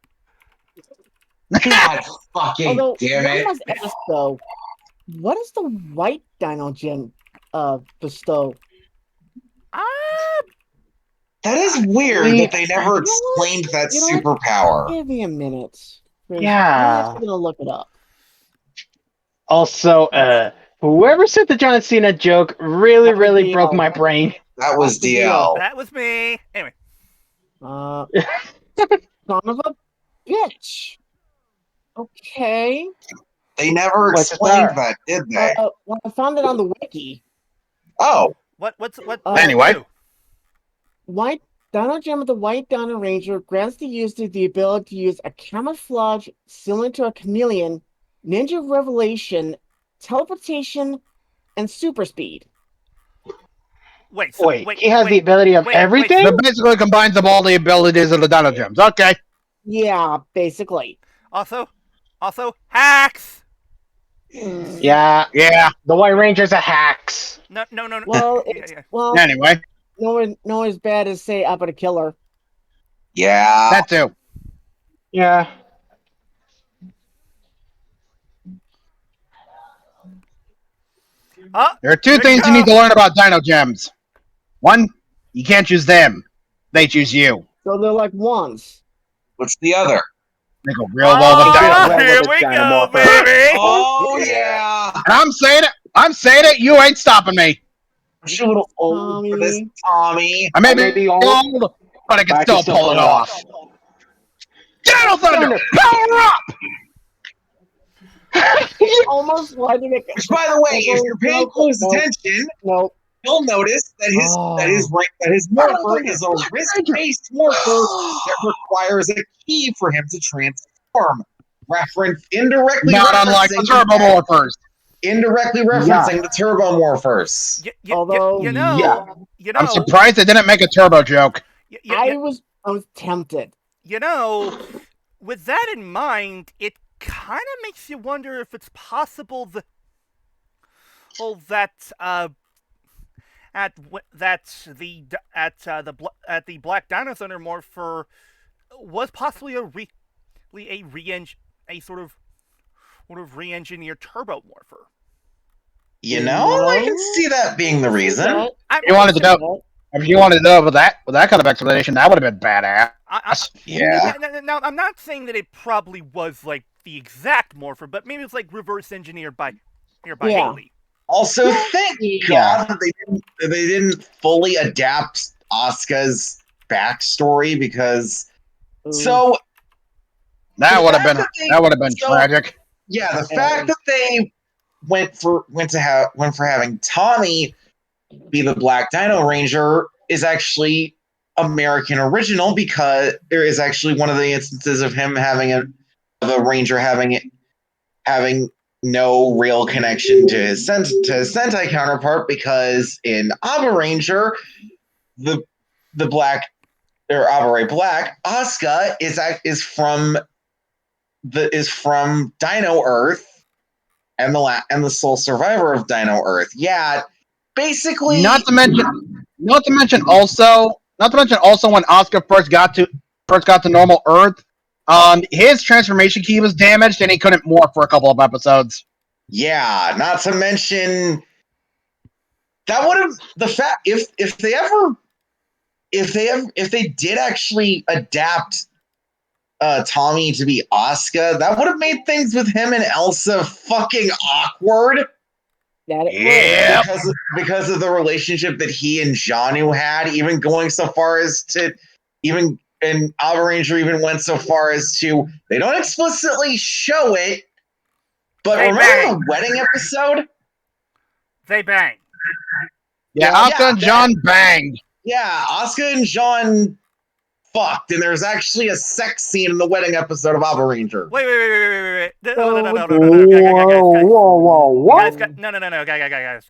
Speaker 3: God fucking
Speaker 5: although
Speaker 3: damn
Speaker 5: one
Speaker 3: it!
Speaker 5: must ask though, what does the white Dino Gem bestow?
Speaker 3: That is weird that they never explained that
Speaker 5: You know what?
Speaker 3: superpower.
Speaker 5: Give me a minute. 'Cause
Speaker 6: Yeah.
Speaker 5: I'm gonna look it up.
Speaker 6: Also, whoever said the John Cena joke really
Speaker 5: That would be,
Speaker 6: broke my brain.
Speaker 3: That was
Speaker 5: That's the
Speaker 3: DL.
Speaker 2: That was me. Anyway,
Speaker 5: Son of a bitch. Okay.
Speaker 3: They never
Speaker 6: What's
Speaker 3: explained
Speaker 6: that?
Speaker 3: that, did they?
Speaker 5: Well, I found it on the wiki.
Speaker 3: Oh,
Speaker 2: what?
Speaker 4: Anyway.
Speaker 5: White Dino Gem of the White Dino Ranger grants the user the ability to use a camouflage similar to a chameleon, ninja revelation, teleportation, and super speed.
Speaker 2: Wait,
Speaker 6: He has the ability of everything?
Speaker 4: That basically combines up all the abilities of the Dino Gems. Okay.
Speaker 5: Yeah, basically.
Speaker 2: Also, hacks.
Speaker 6: Yeah.
Speaker 4: Yeah.
Speaker 6: The White Ranger's a hacks.
Speaker 2: No.
Speaker 5: Well,
Speaker 2: Yeah.
Speaker 5: well,
Speaker 4: Anyway,
Speaker 5: no as bad as say Up a Killer.
Speaker 3: yeah.
Speaker 4: that too.
Speaker 6: Yeah.
Speaker 4: There are two things you need to learn about Dino Gems. One, you can't choose them. They choose you.
Speaker 5: So they're like wands.
Speaker 3: What's the other?
Speaker 4: They go real well with Dino.
Speaker 2: Here we go, baby.
Speaker 3: Oh yeah.
Speaker 4: And I'm saying it, you ain't stopping me.
Speaker 3: I'm sure a little old for this, Tommy.
Speaker 4: I may
Speaker 6: Maybe
Speaker 4: be
Speaker 6: old,
Speaker 4: old, but I can
Speaker 6: but
Speaker 4: still pull it off. Dino Thunder, power up!
Speaker 5: He almost lighted it.
Speaker 3: Which, by the way, if you're paying close attention,
Speaker 5: No.
Speaker 3: you'll notice that his morpher is a wrist-based morpher that requires a key for him to transform. Indirectly
Speaker 4: Not unlike the Turbo Morphers.
Speaker 3: Indirectly referencing the Turbo Morphers.
Speaker 5: Although,
Speaker 2: you know,
Speaker 4: I'm surprised they didn't make a Turbo joke.
Speaker 5: I was tempted.
Speaker 2: You know, with that in mind, it kind of makes you wonder if it's possible that the Black Dino Thunder morpher was possibly a sort of re-engineered turbo morpher.
Speaker 3: You know, I can see that being the reason.
Speaker 4: If you wanted to know with that kind of explanation, that would have been badass.
Speaker 3: Yeah.
Speaker 2: Now, I'm not saying that it probably was like the exact morpher, but maybe it's like reverse engineered by Haley.
Speaker 3: Also, thank God that they didn't fully adapt Asuka's backstory because
Speaker 4: that would have been tragic.
Speaker 3: Yeah, the fact that they went for having Tommy be the Black Dino Ranger is actually American original, because there is actually one of the instances of him having the Ranger having no real connection to his Sentai counterpart, because in Aba Ranger, the Black or Aba Black, Asuka is from Dino Earth and the sole survivor of Dino Earth. Yeah, basically.
Speaker 4: Not to mention also when Asuka first got to normal Earth, his transformation key was damaged and he couldn't morph for a couple of episodes.
Speaker 3: Yeah, not to mention that would have the fact if they did actually adapt Tommy to be Asuka, that would have made things with him and Elsa fucking awkward.
Speaker 4: Yeah,
Speaker 3: because of the relationship that he and Janu had, even going so far as to and Aba Ranger even went so far as to, they don't explicitly show it, but remember the wedding episode?
Speaker 2: They bang.
Speaker 4: Yeah, Asuka and John banged.
Speaker 3: Yeah, Asuka and John fucked, and there's actually a sex scene in the wedding episode of Aba Ranger.
Speaker 2: Wait. No.
Speaker 5: What?
Speaker 2: Guys, no, guys.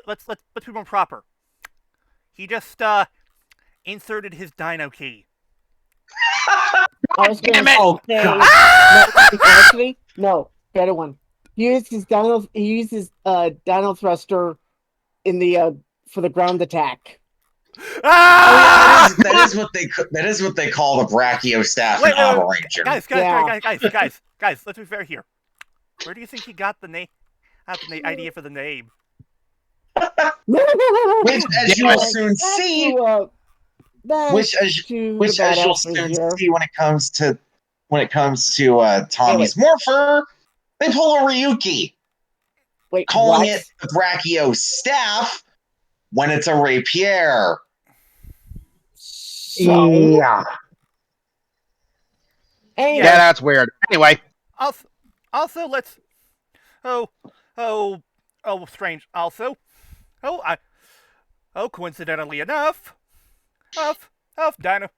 Speaker 2: Let's be more proper. He just inserted his Dino key.
Speaker 5: I was going to say, actually, no, better one. He used his Dino Thruster in the for the ground attack.
Speaker 3: Oh, yeah, that is what they call the Brachio staff in Aba Ranger.
Speaker 2: Guys, let's be fair here. Where do you think he got the name? Idea for the name?
Speaker 3: Which, as you will soon see, when it comes to Tommy's morpher, they pull a Ryuki, calling it the Brachio staff when it's a rapier.
Speaker 5: Yeah,
Speaker 4: that's weird. Anyway,
Speaker 2: also let's strange. Also, coincidentally enough, Dino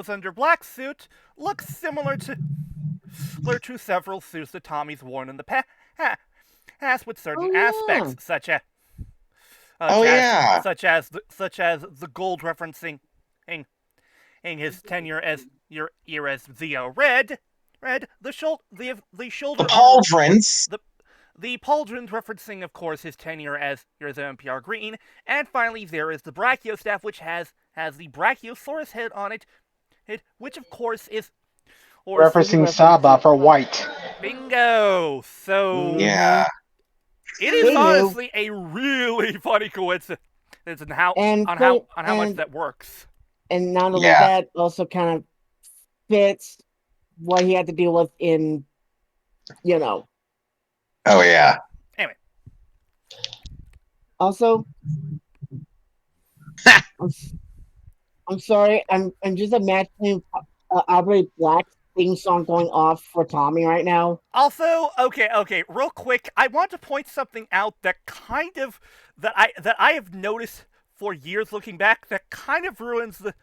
Speaker 2: Thunder black suit looks similar to several suits that Tommy's worn in the past, with certain aspects such as the gold referencing his tenure as Zeo Red, the shoulder,
Speaker 3: the pauldrons.
Speaker 2: The pauldrons referencing, of course, his tenure as Zeo NPR Green, and finally there is the Brachio staff, which has the Brachiosaurus head on it, which of course is
Speaker 6: referencing Saba for white.
Speaker 2: Bingo. So
Speaker 3: yeah.
Speaker 2: It is
Speaker 5: They do.
Speaker 2: honestly a really funny coincidence on how
Speaker 5: And
Speaker 2: much that works.
Speaker 5: And not only
Speaker 3: Yeah.
Speaker 5: that, also kind of fits what he had to deal with in,
Speaker 3: Oh yeah.
Speaker 2: Anyway,
Speaker 5: Also, I'm sorry, I'm just imagining Aubrey Black's theme song going off for Tommy right now.
Speaker 2: also, okay, real quick, I want to point something out that that I have noticed for years looking back that kind of ruins the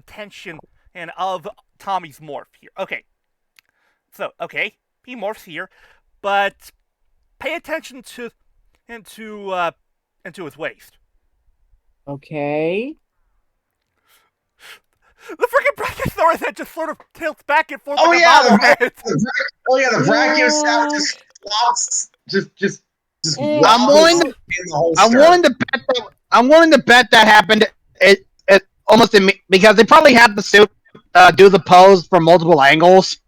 Speaker 2: tension and of Tommy's morph here. Okay, so he morphs here, but pay attention to his waist.
Speaker 5: Okay.
Speaker 2: The freaking Brachiosaurus head just sort of tilts back and forth
Speaker 3: Oh
Speaker 2: like
Speaker 3: yeah,
Speaker 2: a bobblehead.
Speaker 3: the Brachiosaurus just flops, just
Speaker 5: I'm
Speaker 3: wobbles
Speaker 4: willing
Speaker 3: in the holster.
Speaker 4: I'm willing to bet that happened. It almost because they probably had the suit do the pose from multiple angles,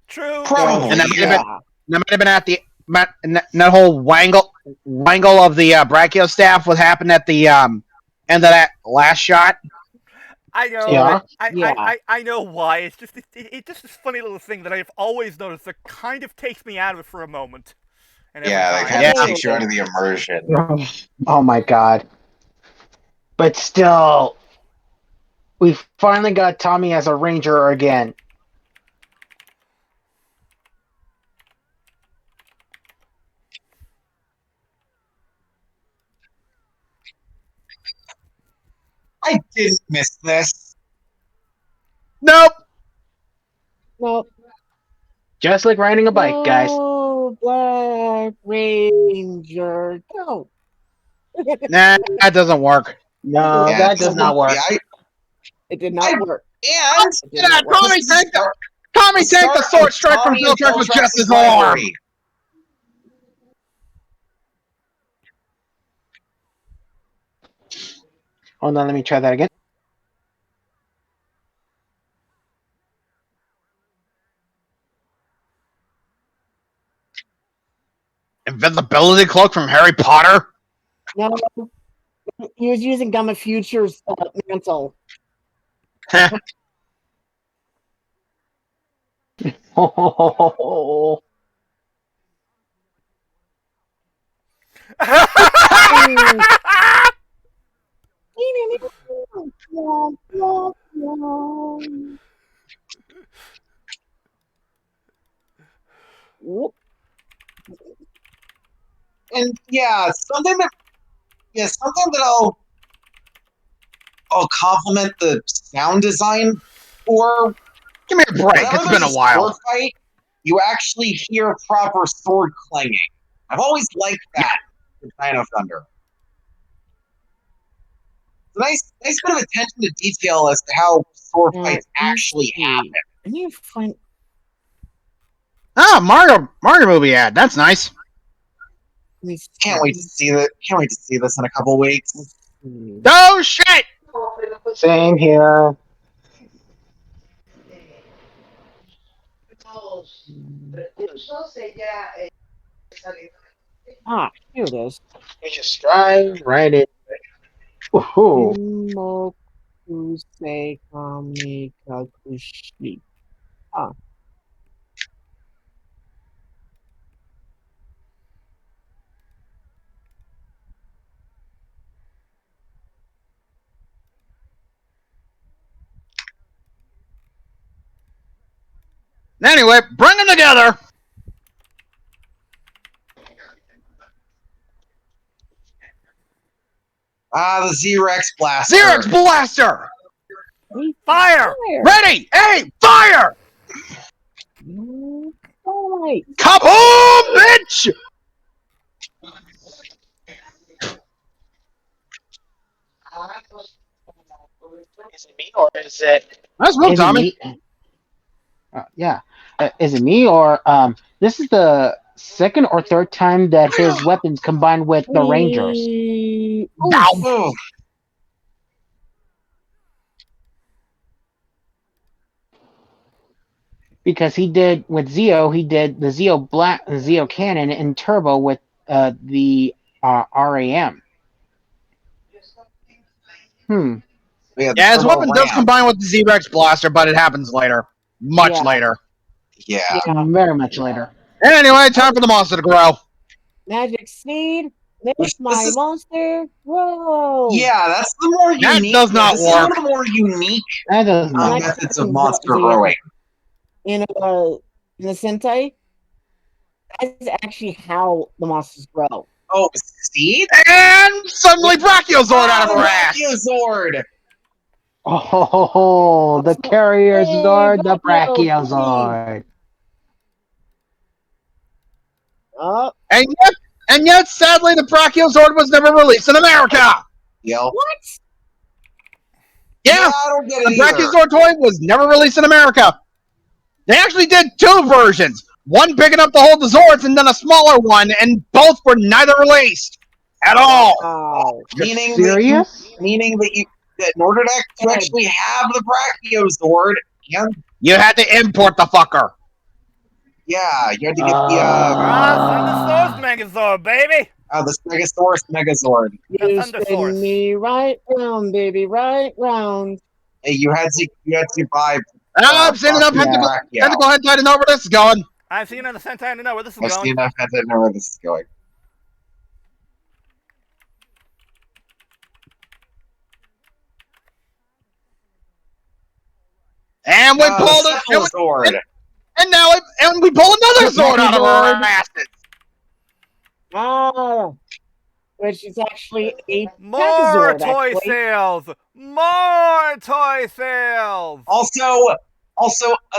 Speaker 2: True.
Speaker 3: Probably,
Speaker 4: and that
Speaker 3: yeah.
Speaker 4: might have been at the and that whole wangle of the Brachio staff would happen at the end of that last shot.
Speaker 2: I know.
Speaker 6: Yeah.
Speaker 2: I know why. It's just this funny little thing that I've always noticed that kind of takes me out of it for a moment. And every
Speaker 3: Yeah,
Speaker 2: time.
Speaker 3: that kind of takes you out of the immersion.
Speaker 6: Oh my god. But still, we finally got Tommy as a ranger again.
Speaker 3: I didn't miss this.
Speaker 4: Nope.
Speaker 5: No,
Speaker 6: Just like riding a bike, guys.
Speaker 5: no, Black Ranger, no.
Speaker 4: Nah, that doesn't work.
Speaker 6: No,
Speaker 3: Yeah,
Speaker 6: that does not work.
Speaker 3: yeah,
Speaker 5: It did not work.
Speaker 3: and
Speaker 5: It did not work.
Speaker 4: Tommy take the sword strike from Zeltrax with just his arm.
Speaker 6: Hold on, let me try that again.
Speaker 4: Invisibility cloak from Harry Potter.
Speaker 5: No, he was using Gumma Future's mantle.
Speaker 6: Oh,
Speaker 3: And something that I'll compliment the sound design for.
Speaker 4: Give me a break.
Speaker 3: Whenever
Speaker 4: It's been a
Speaker 3: there's
Speaker 4: while.
Speaker 3: sword fight, you actually hear proper sword clanging. I've always liked that with Dino Thunder. It's a nice bit of attention to detail as to how sword fights actually happen.
Speaker 5: I need to find.
Speaker 4: Ah, Mario movie ad. That's nice.
Speaker 3: Can't wait to see that. Can't wait to see this in a couple weeks.
Speaker 4: Oh shit!
Speaker 6: same here.
Speaker 5: Ah, here it is.
Speaker 6: We just drive right in. Woohoo.
Speaker 5: Mokusei Kamikakushi.
Speaker 4: Anyway, bring them together.
Speaker 3: The Z-Rex Blaster.
Speaker 4: Xerox Blaster.
Speaker 2: Fire!
Speaker 4: Ready? Hey, fire!
Speaker 5: Right.
Speaker 4: Kaboom, bitch!
Speaker 6: Is it me or is it?
Speaker 4: Let's move,
Speaker 6: Is it
Speaker 4: Tommy.
Speaker 6: me? Yeah. Is it me or this is the second or third time that his weapons combined with the Rangers.
Speaker 3: Oh.
Speaker 6: Because he did with Zeo, he did the Zeo Cannon and Turbo with the RAM.
Speaker 3: Yeah, the
Speaker 4: Yeah, his
Speaker 3: turbo
Speaker 4: weapon does
Speaker 3: ram.
Speaker 4: combine with the Z-Rex blaster, but it happens later. Much
Speaker 5: Yeah.
Speaker 4: later.
Speaker 3: Yeah.
Speaker 5: Yeah.
Speaker 6: Very much later.
Speaker 4: Anyway, time for the monster to grow.
Speaker 5: Magic seed, make
Speaker 3: This
Speaker 5: my
Speaker 3: is-
Speaker 5: monster grow.
Speaker 3: Yeah, that's the more
Speaker 4: That
Speaker 3: unique.
Speaker 4: does not
Speaker 3: this is one
Speaker 4: work.
Speaker 3: of the more unique
Speaker 6: That does not
Speaker 5: Like-
Speaker 6: work.
Speaker 3: methods of monster
Speaker 5: The,
Speaker 3: growing.
Speaker 5: In the Sentai, that's actually how the monsters grow.
Speaker 3: Oh, seed?
Speaker 4: And suddenly Brachiozord out of her ass.
Speaker 3: Brachiozord!
Speaker 6: Oh, the Carrier
Speaker 5: Hey,
Speaker 6: Zord, the
Speaker 5: Brachio,
Speaker 6: Brachiozord.
Speaker 5: Oh,
Speaker 4: And yet, sadly, the Brachiozord was never released in America.
Speaker 3: Yo.
Speaker 5: what?
Speaker 4: Yeah,
Speaker 3: I don't get
Speaker 4: the
Speaker 3: it either.
Speaker 4: Brachiozord toy was never released in America. They actually did two versions. One big enough to hold the Zords, and then a smaller one, and both were neither released at all.
Speaker 5: Wow.
Speaker 3: Meaning
Speaker 6: Serious?
Speaker 3: that in order to actually have the Brachiozord,
Speaker 4: You had to import the fucker.
Speaker 3: yeah, you had to get
Speaker 2: Send the source Megazord, baby!
Speaker 3: the Stegosaurus Megazord.
Speaker 2: The
Speaker 5: You
Speaker 2: Thunderous.
Speaker 5: spin me right round, baby, right round.
Speaker 3: Hey, you had to buy.
Speaker 4: I've seen enough
Speaker 3: Brachio.
Speaker 4: tentacle hentai to know where this is going.
Speaker 2: I've seen it on the Sentai to know where this is
Speaker 3: I've
Speaker 2: going.
Speaker 3: seen enough to know where this is going.
Speaker 4: And we pulled
Speaker 3: the
Speaker 4: it.
Speaker 3: Cephalozord.
Speaker 4: And we pull another
Speaker 5: The
Speaker 4: Zord out of our
Speaker 5: Megazord.
Speaker 4: asses.
Speaker 5: Ah, which is actually a
Speaker 2: More
Speaker 5: Megazord,
Speaker 2: toy
Speaker 5: actually.
Speaker 2: sales! More toy sales!
Speaker 3: Also a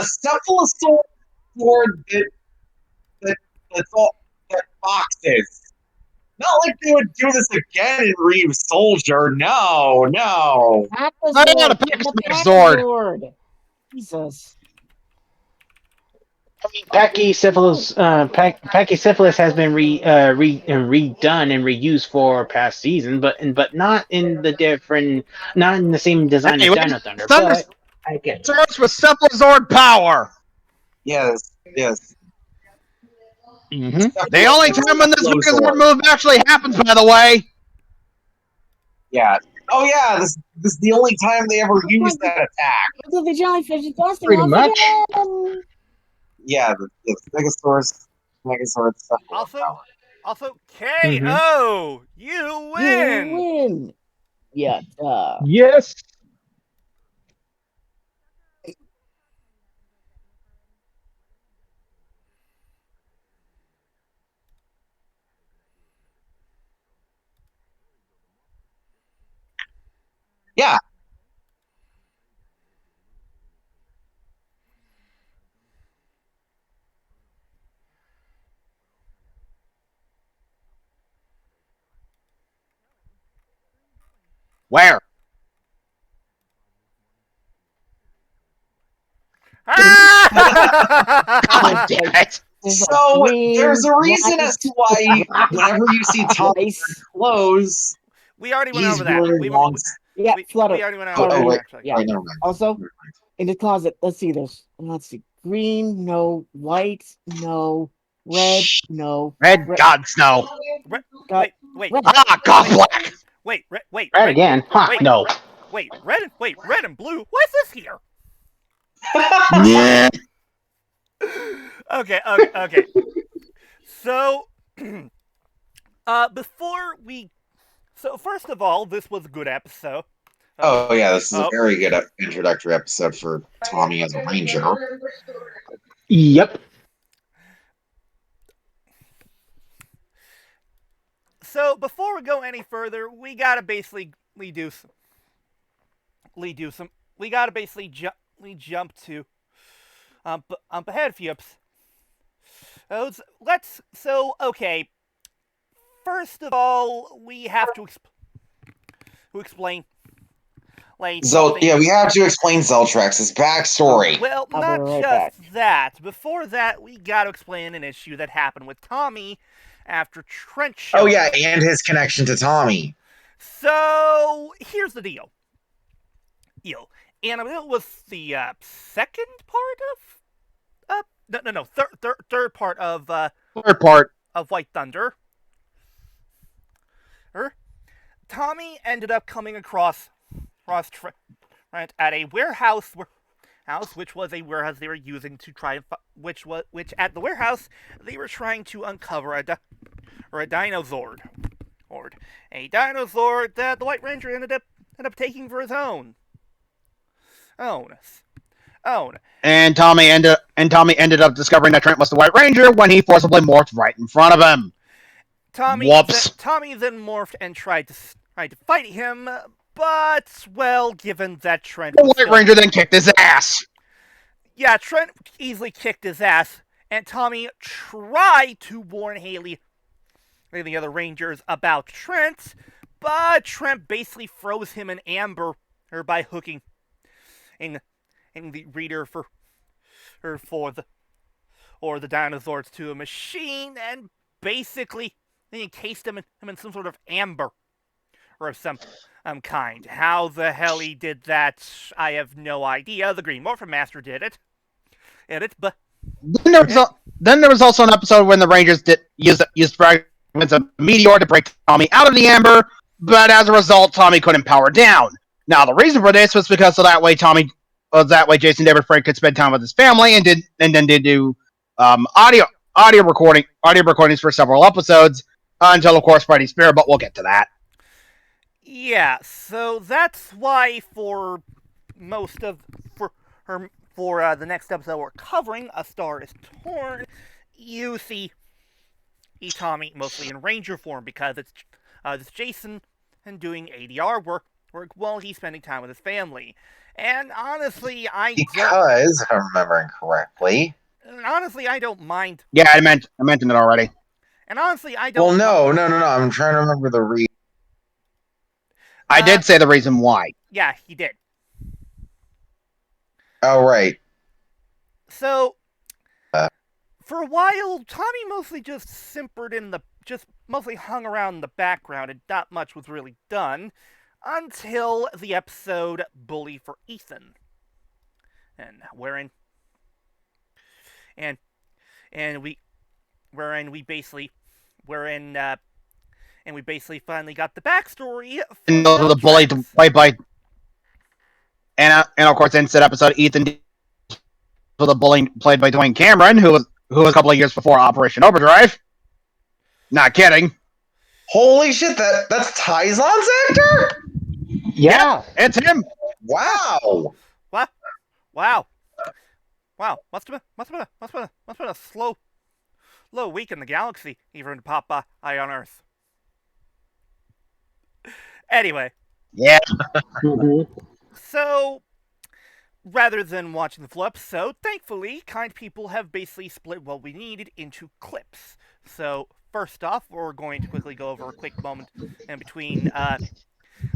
Speaker 3: Cephalozord that's all that boxes. Not like they would do this again in Reeve Soldier. No.
Speaker 5: Packazord,
Speaker 4: got a
Speaker 5: the
Speaker 4: Packazord.
Speaker 5: Packazord. Jesus.
Speaker 6: Pachycephalus has been redone and reused for past season, but not in the same design
Speaker 4: Anyway,
Speaker 6: as Dino Thunder.
Speaker 4: Thunder
Speaker 6: But I get it.
Speaker 4: starts with Cephalozord power.
Speaker 3: Yes.
Speaker 4: The only time when this Megazord move actually happens, by the way.
Speaker 3: Yeah. Oh yeah, this is the only time they ever used that attack.
Speaker 5: Look at the jellyfish is busting
Speaker 6: Pretty
Speaker 5: off
Speaker 6: much.
Speaker 5: again.
Speaker 3: Yeah, the Megazord stuff.
Speaker 2: Also, KO! You win!
Speaker 5: You win. Yeah.
Speaker 6: Yes.
Speaker 3: Yeah.
Speaker 4: Where? God damn it.
Speaker 3: So
Speaker 5: green,
Speaker 3: there's a reason as to why whenever you see Tom
Speaker 5: Nice.
Speaker 3: clothes,
Speaker 2: We already went
Speaker 3: he's
Speaker 2: over that.
Speaker 3: wearing long.
Speaker 5: Yeah,
Speaker 2: we
Speaker 5: Flutter.
Speaker 2: already went
Speaker 3: Oh,
Speaker 2: over that,
Speaker 3: wait.
Speaker 2: actually.
Speaker 5: Yeah.
Speaker 3: Right, never mind.
Speaker 5: Also, in the closet, let's see. Let's see. Green, no. White, no. Red, no.
Speaker 4: Red gods no.
Speaker 5: Got
Speaker 2: Wait.
Speaker 5: red.
Speaker 4: Ah, God black.
Speaker 2: Wait,
Speaker 6: Right again. Huh?
Speaker 2: Wait.
Speaker 6: No.
Speaker 2: Red and blue? What's this here?
Speaker 4: Yeah.
Speaker 2: Okay. So, first of all, this was a good episode.
Speaker 3: Oh yeah, this is a very good introductory episode for Tommy as a ranger.
Speaker 6: Yep.
Speaker 2: So before we go any further, we gotta basically jump to ahead a few episodes. Okay. First of all, we have to explain.
Speaker 3: We have to explain Zeltrax's backstory.
Speaker 2: Well,
Speaker 5: I'll be
Speaker 2: not
Speaker 5: right
Speaker 2: just
Speaker 5: back.
Speaker 2: that. Before that, we got to explain an issue that happened with Tommy after Trent
Speaker 3: Oh
Speaker 2: showed
Speaker 3: yeah,
Speaker 2: up.
Speaker 3: and his connection to Tommy.
Speaker 2: So here's the deal. And it was the second part of third part of
Speaker 4: Third part.
Speaker 2: of White Thunder. Tommy ended up coming across Trent at a warehouse which was a warehouse they were using to try and which at the warehouse they were trying to uncover a dinosaur, a dinosaur that the White Ranger ended up taking for his own.
Speaker 4: And Tommy ended up discovering that Trent was the White Ranger when he forcibly morphed right in front of him. Whoops.
Speaker 2: Tommy then morphed and tried to fight him, but, well, given that Trent
Speaker 4: The White Ranger then kicked his ass.
Speaker 2: Yeah, Trent easily kicked his ass, and Tommy tried to warn Haley and the other Rangers about Trent, but Trent basically froze him in amber by hooking in the reader for the dinosaurs to a machine, and basically encased him in some sort of amber or of some kind. How the hell he did that, I have no idea. The Green Morphin Master did it. But
Speaker 4: then there was also an episode when the Rangers used fragments of meteor to break Tommy out of the amber, but as a result, Tommy couldn't power down. Now, the reason for this was because that way Jason David Frank could spend time with his family and then did do audio recordings for several episodes until, of course, Freddy's Spirit. But we'll get to that.
Speaker 2: Yeah, so that's why for the next episode we're covering, A Star is Torn, you see Tommy mostly in Ranger form because it's Jason and doing ADR work while he's spending time with his family. And honestly,
Speaker 3: because if I'm remembering correctly.
Speaker 2: Honestly, I don't mind.
Speaker 4: Yeah, I mentioned it already.
Speaker 2: And honestly, I don't.
Speaker 3: Well, no. I'm trying to remember the reason.
Speaker 4: I did say the reason why.
Speaker 2: Yeah, he did.
Speaker 3: Oh, right.
Speaker 2: So, for a while, Tommy mostly just simpered mostly hung around in the background, and not much was really done until the episode "Bully for Ethan," wherein we basically finally got the backstory.
Speaker 4: And the bully played by, and of course, in said episode, Ethan for the bully played by Dwayne Cameron, who was a couple of years before Operation Overdrive. Not kidding.
Speaker 3: Holy shit! That's Tyzon's actor.
Speaker 6: Yeah,
Speaker 4: it's him.
Speaker 3: Wow.
Speaker 2: What? Wow. Must have been a slow week in the galaxy, even to pop by on Earth. Anyway.
Speaker 4: Yeah.
Speaker 2: So, rather than watching the full episode, thankfully, kind people have basically split what we needed into clips. So, first off, we're going to quickly go over a quick moment between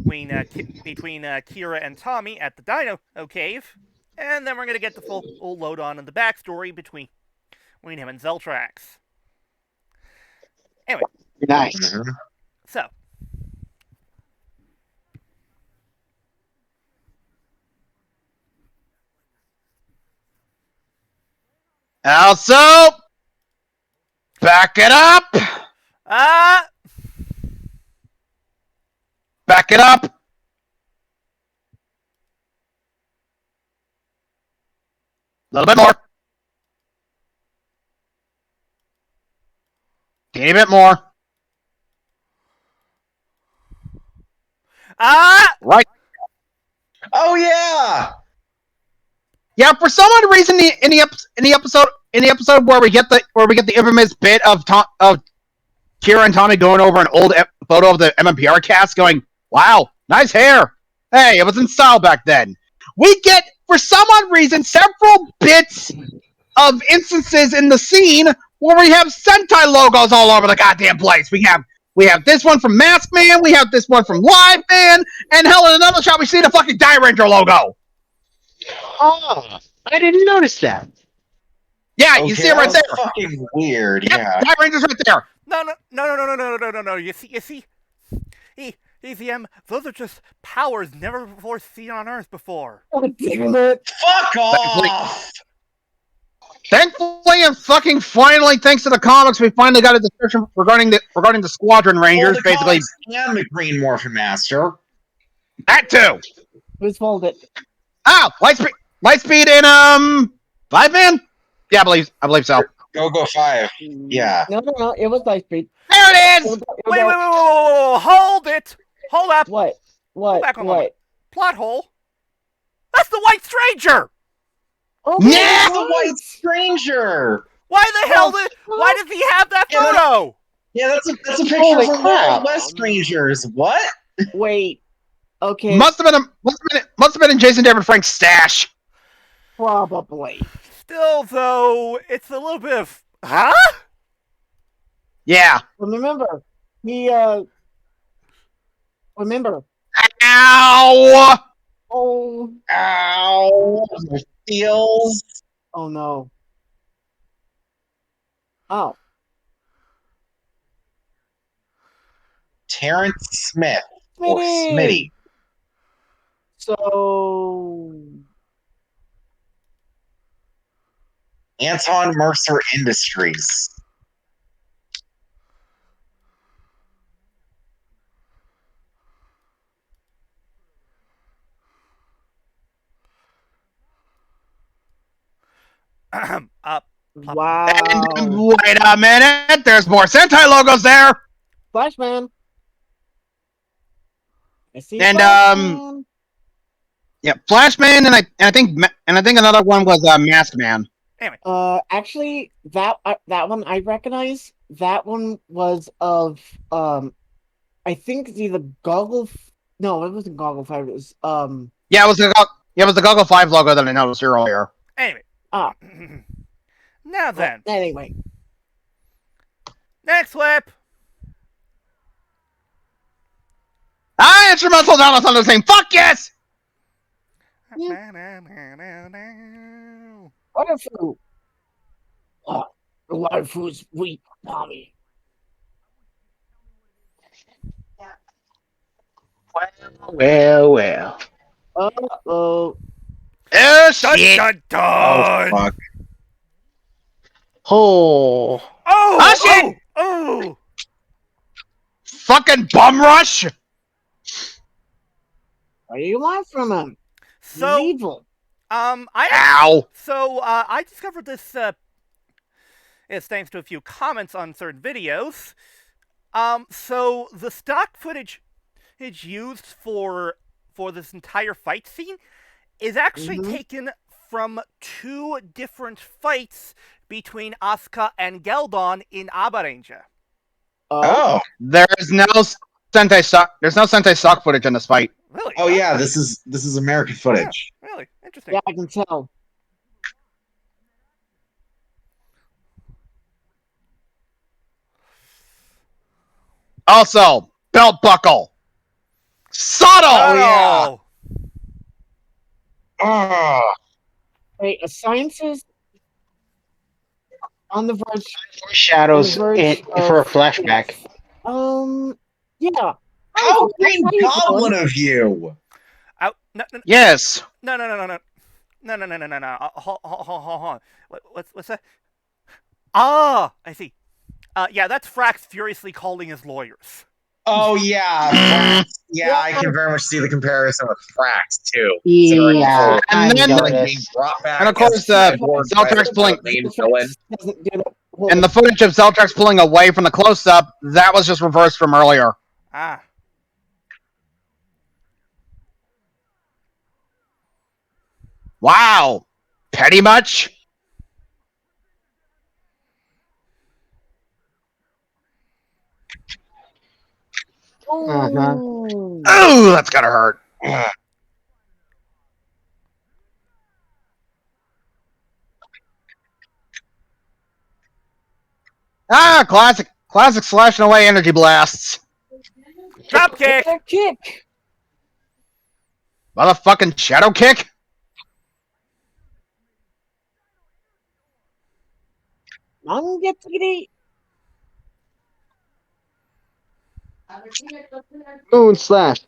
Speaker 2: Kira and Tommy at the Dino Cave, and then we're going to get the full load on in the backstory between him and Zeltrax. Anyway.
Speaker 6: Nice.
Speaker 2: So.
Speaker 4: Also, back it up. Back it up. A little bit more. Teeny bit more. Right.
Speaker 3: Oh yeah.
Speaker 4: Yeah, for some odd reason, in the episode where we get the infamous bit of Kira and Tommy going over an old photo of the MMPR cast, going, "Wow, nice hair. Hey, it was in style back then." We get, for some odd reason, several bits of instances in the scene where we have Sentai logos all over the goddamn place. We have this one from Mask Man, we have this one from Live Man, and hell, in another shot we see the fucking Die Ranger logo.
Speaker 6: Oh, I didn't notice that.
Speaker 4: Yeah, you see it right there.
Speaker 3: Fucking weird.
Speaker 4: Yep,
Speaker 3: Yeah.
Speaker 4: Die Ranger's right there.
Speaker 2: No. You see. EZM, those are just powers never before seen on Earth before.
Speaker 5: Oh, damn it.
Speaker 3: Fuck off!
Speaker 4: Thankfully and fucking finally, thanks to the comics, we finally got a description regarding the Squadron Rangers.
Speaker 3: the
Speaker 4: Basically,
Speaker 3: comics and the Green Morphin Master.
Speaker 4: that too.
Speaker 5: Who's fold it?
Speaker 4: Oh, Lightspeed and 5-man. Yeah, I believe so.
Speaker 3: Go 5. Yeah.
Speaker 5: No. It was Lightspeed.
Speaker 4: There it is.
Speaker 2: Wait, hold it! Hold up!
Speaker 5: What?
Speaker 2: back a moment. Plot hole? That's the White Stranger!
Speaker 5: Oh,
Speaker 4: Yeah!
Speaker 3: The White Stranger!
Speaker 2: Why the hell why does he have that photo?
Speaker 3: Yeah, that's a picture
Speaker 5: Holy
Speaker 3: from
Speaker 5: crap.
Speaker 3: West Strangers. What?
Speaker 5: Wait. Okay.
Speaker 4: Must have been in Jason David Frank's stash.
Speaker 5: Probably.
Speaker 2: Still, though, it's a little bit of... Huh?
Speaker 4: Yeah.
Speaker 5: Remember, Remember.
Speaker 4: Ow!
Speaker 5: Oh.
Speaker 3: Ow! The feels.
Speaker 5: Oh no. Oh.
Speaker 3: Terrence Smith. Or
Speaker 5: Smitty.
Speaker 3: Smitty.
Speaker 5: So.
Speaker 3: Anton Mercer Industries.
Speaker 5: Wow.
Speaker 4: And wait a minute, there's more Sentai logos there.
Speaker 5: Flashman. I see.
Speaker 4: And
Speaker 5: Flashman.
Speaker 4: yeah, Flashman, and I think another one was Mask Man.
Speaker 5: Actually, that one I recognize. That one was of I think it's either Goggle. No, it wasn't Goggle 5. It was
Speaker 4: Yeah, it was the Goggle 5 logo that I noticed earlier.
Speaker 2: Anyway.
Speaker 5: Ah.
Speaker 2: Now then.
Speaker 5: Anyway.
Speaker 2: Next whip.
Speaker 4: Instrumental Dino Thunder saying, fuck yes!
Speaker 5: Wonderful. The waifu's weak, Tommy.
Speaker 6: Well.
Speaker 5: Uh-oh.
Speaker 4: Oh, shit!
Speaker 2: Dun, dun,
Speaker 3: Oh,
Speaker 2: dun.
Speaker 3: fuck.
Speaker 6: Oh.
Speaker 2: Oh,
Speaker 4: shit!
Speaker 2: Oh!
Speaker 4: Fucking bum rush!
Speaker 5: What do you want from him?
Speaker 2: So,
Speaker 5: He's evil.
Speaker 4: Ow!
Speaker 2: I discovered this, is thanks to a few comments on certain videos. So the stock footage it's used for this entire fight scene is actually taken from 2 different fights between Asuka and Geldon in Abaranja.
Speaker 3: Oh.
Speaker 4: There's no Sentai stock footage in this fight.
Speaker 2: Really?
Speaker 3: Oh yeah, this is American footage.
Speaker 2: Yeah, really? Interesting.
Speaker 5: Yeah, I can tell.
Speaker 4: Also, belt buckle. Subtle!
Speaker 3: Oh, yeah. Oh.
Speaker 5: Wait, a scientist on the verge.
Speaker 6: Shadows
Speaker 5: on the verge
Speaker 6: for a
Speaker 5: of-
Speaker 6: flashback.
Speaker 5: Yeah.
Speaker 3: How Green
Speaker 5: How you
Speaker 3: Goblin
Speaker 5: doing?
Speaker 3: of you!
Speaker 2: No.
Speaker 4: Yes.
Speaker 2: No. Hold on. What's that? Ah, I see. Yeah, that's Frax furiously calling his lawyers.
Speaker 3: Oh yeah, Frax. Yeah, I can very much see the comparison with Frax too.
Speaker 6: Yeah,
Speaker 4: And then
Speaker 3: Being brought back
Speaker 4: And of course,
Speaker 3: as Cyborg by
Speaker 4: Zeltrax
Speaker 3: the
Speaker 4: pulling-
Speaker 3: main villain.
Speaker 5: Doesn't do that.
Speaker 4: and the footage of Zeltrax pulling away from the close-up, that was just reversed from earlier.
Speaker 2: Ah.
Speaker 4: Wow. Petty much?
Speaker 5: Ooh.
Speaker 4: Ooh, that's gotta hurt. Classic slashing away energy blasts.
Speaker 2: Drop kick!
Speaker 5: Their kick.
Speaker 4: Motherfucking shadow kick.
Speaker 5: Get
Speaker 6: Moon slash.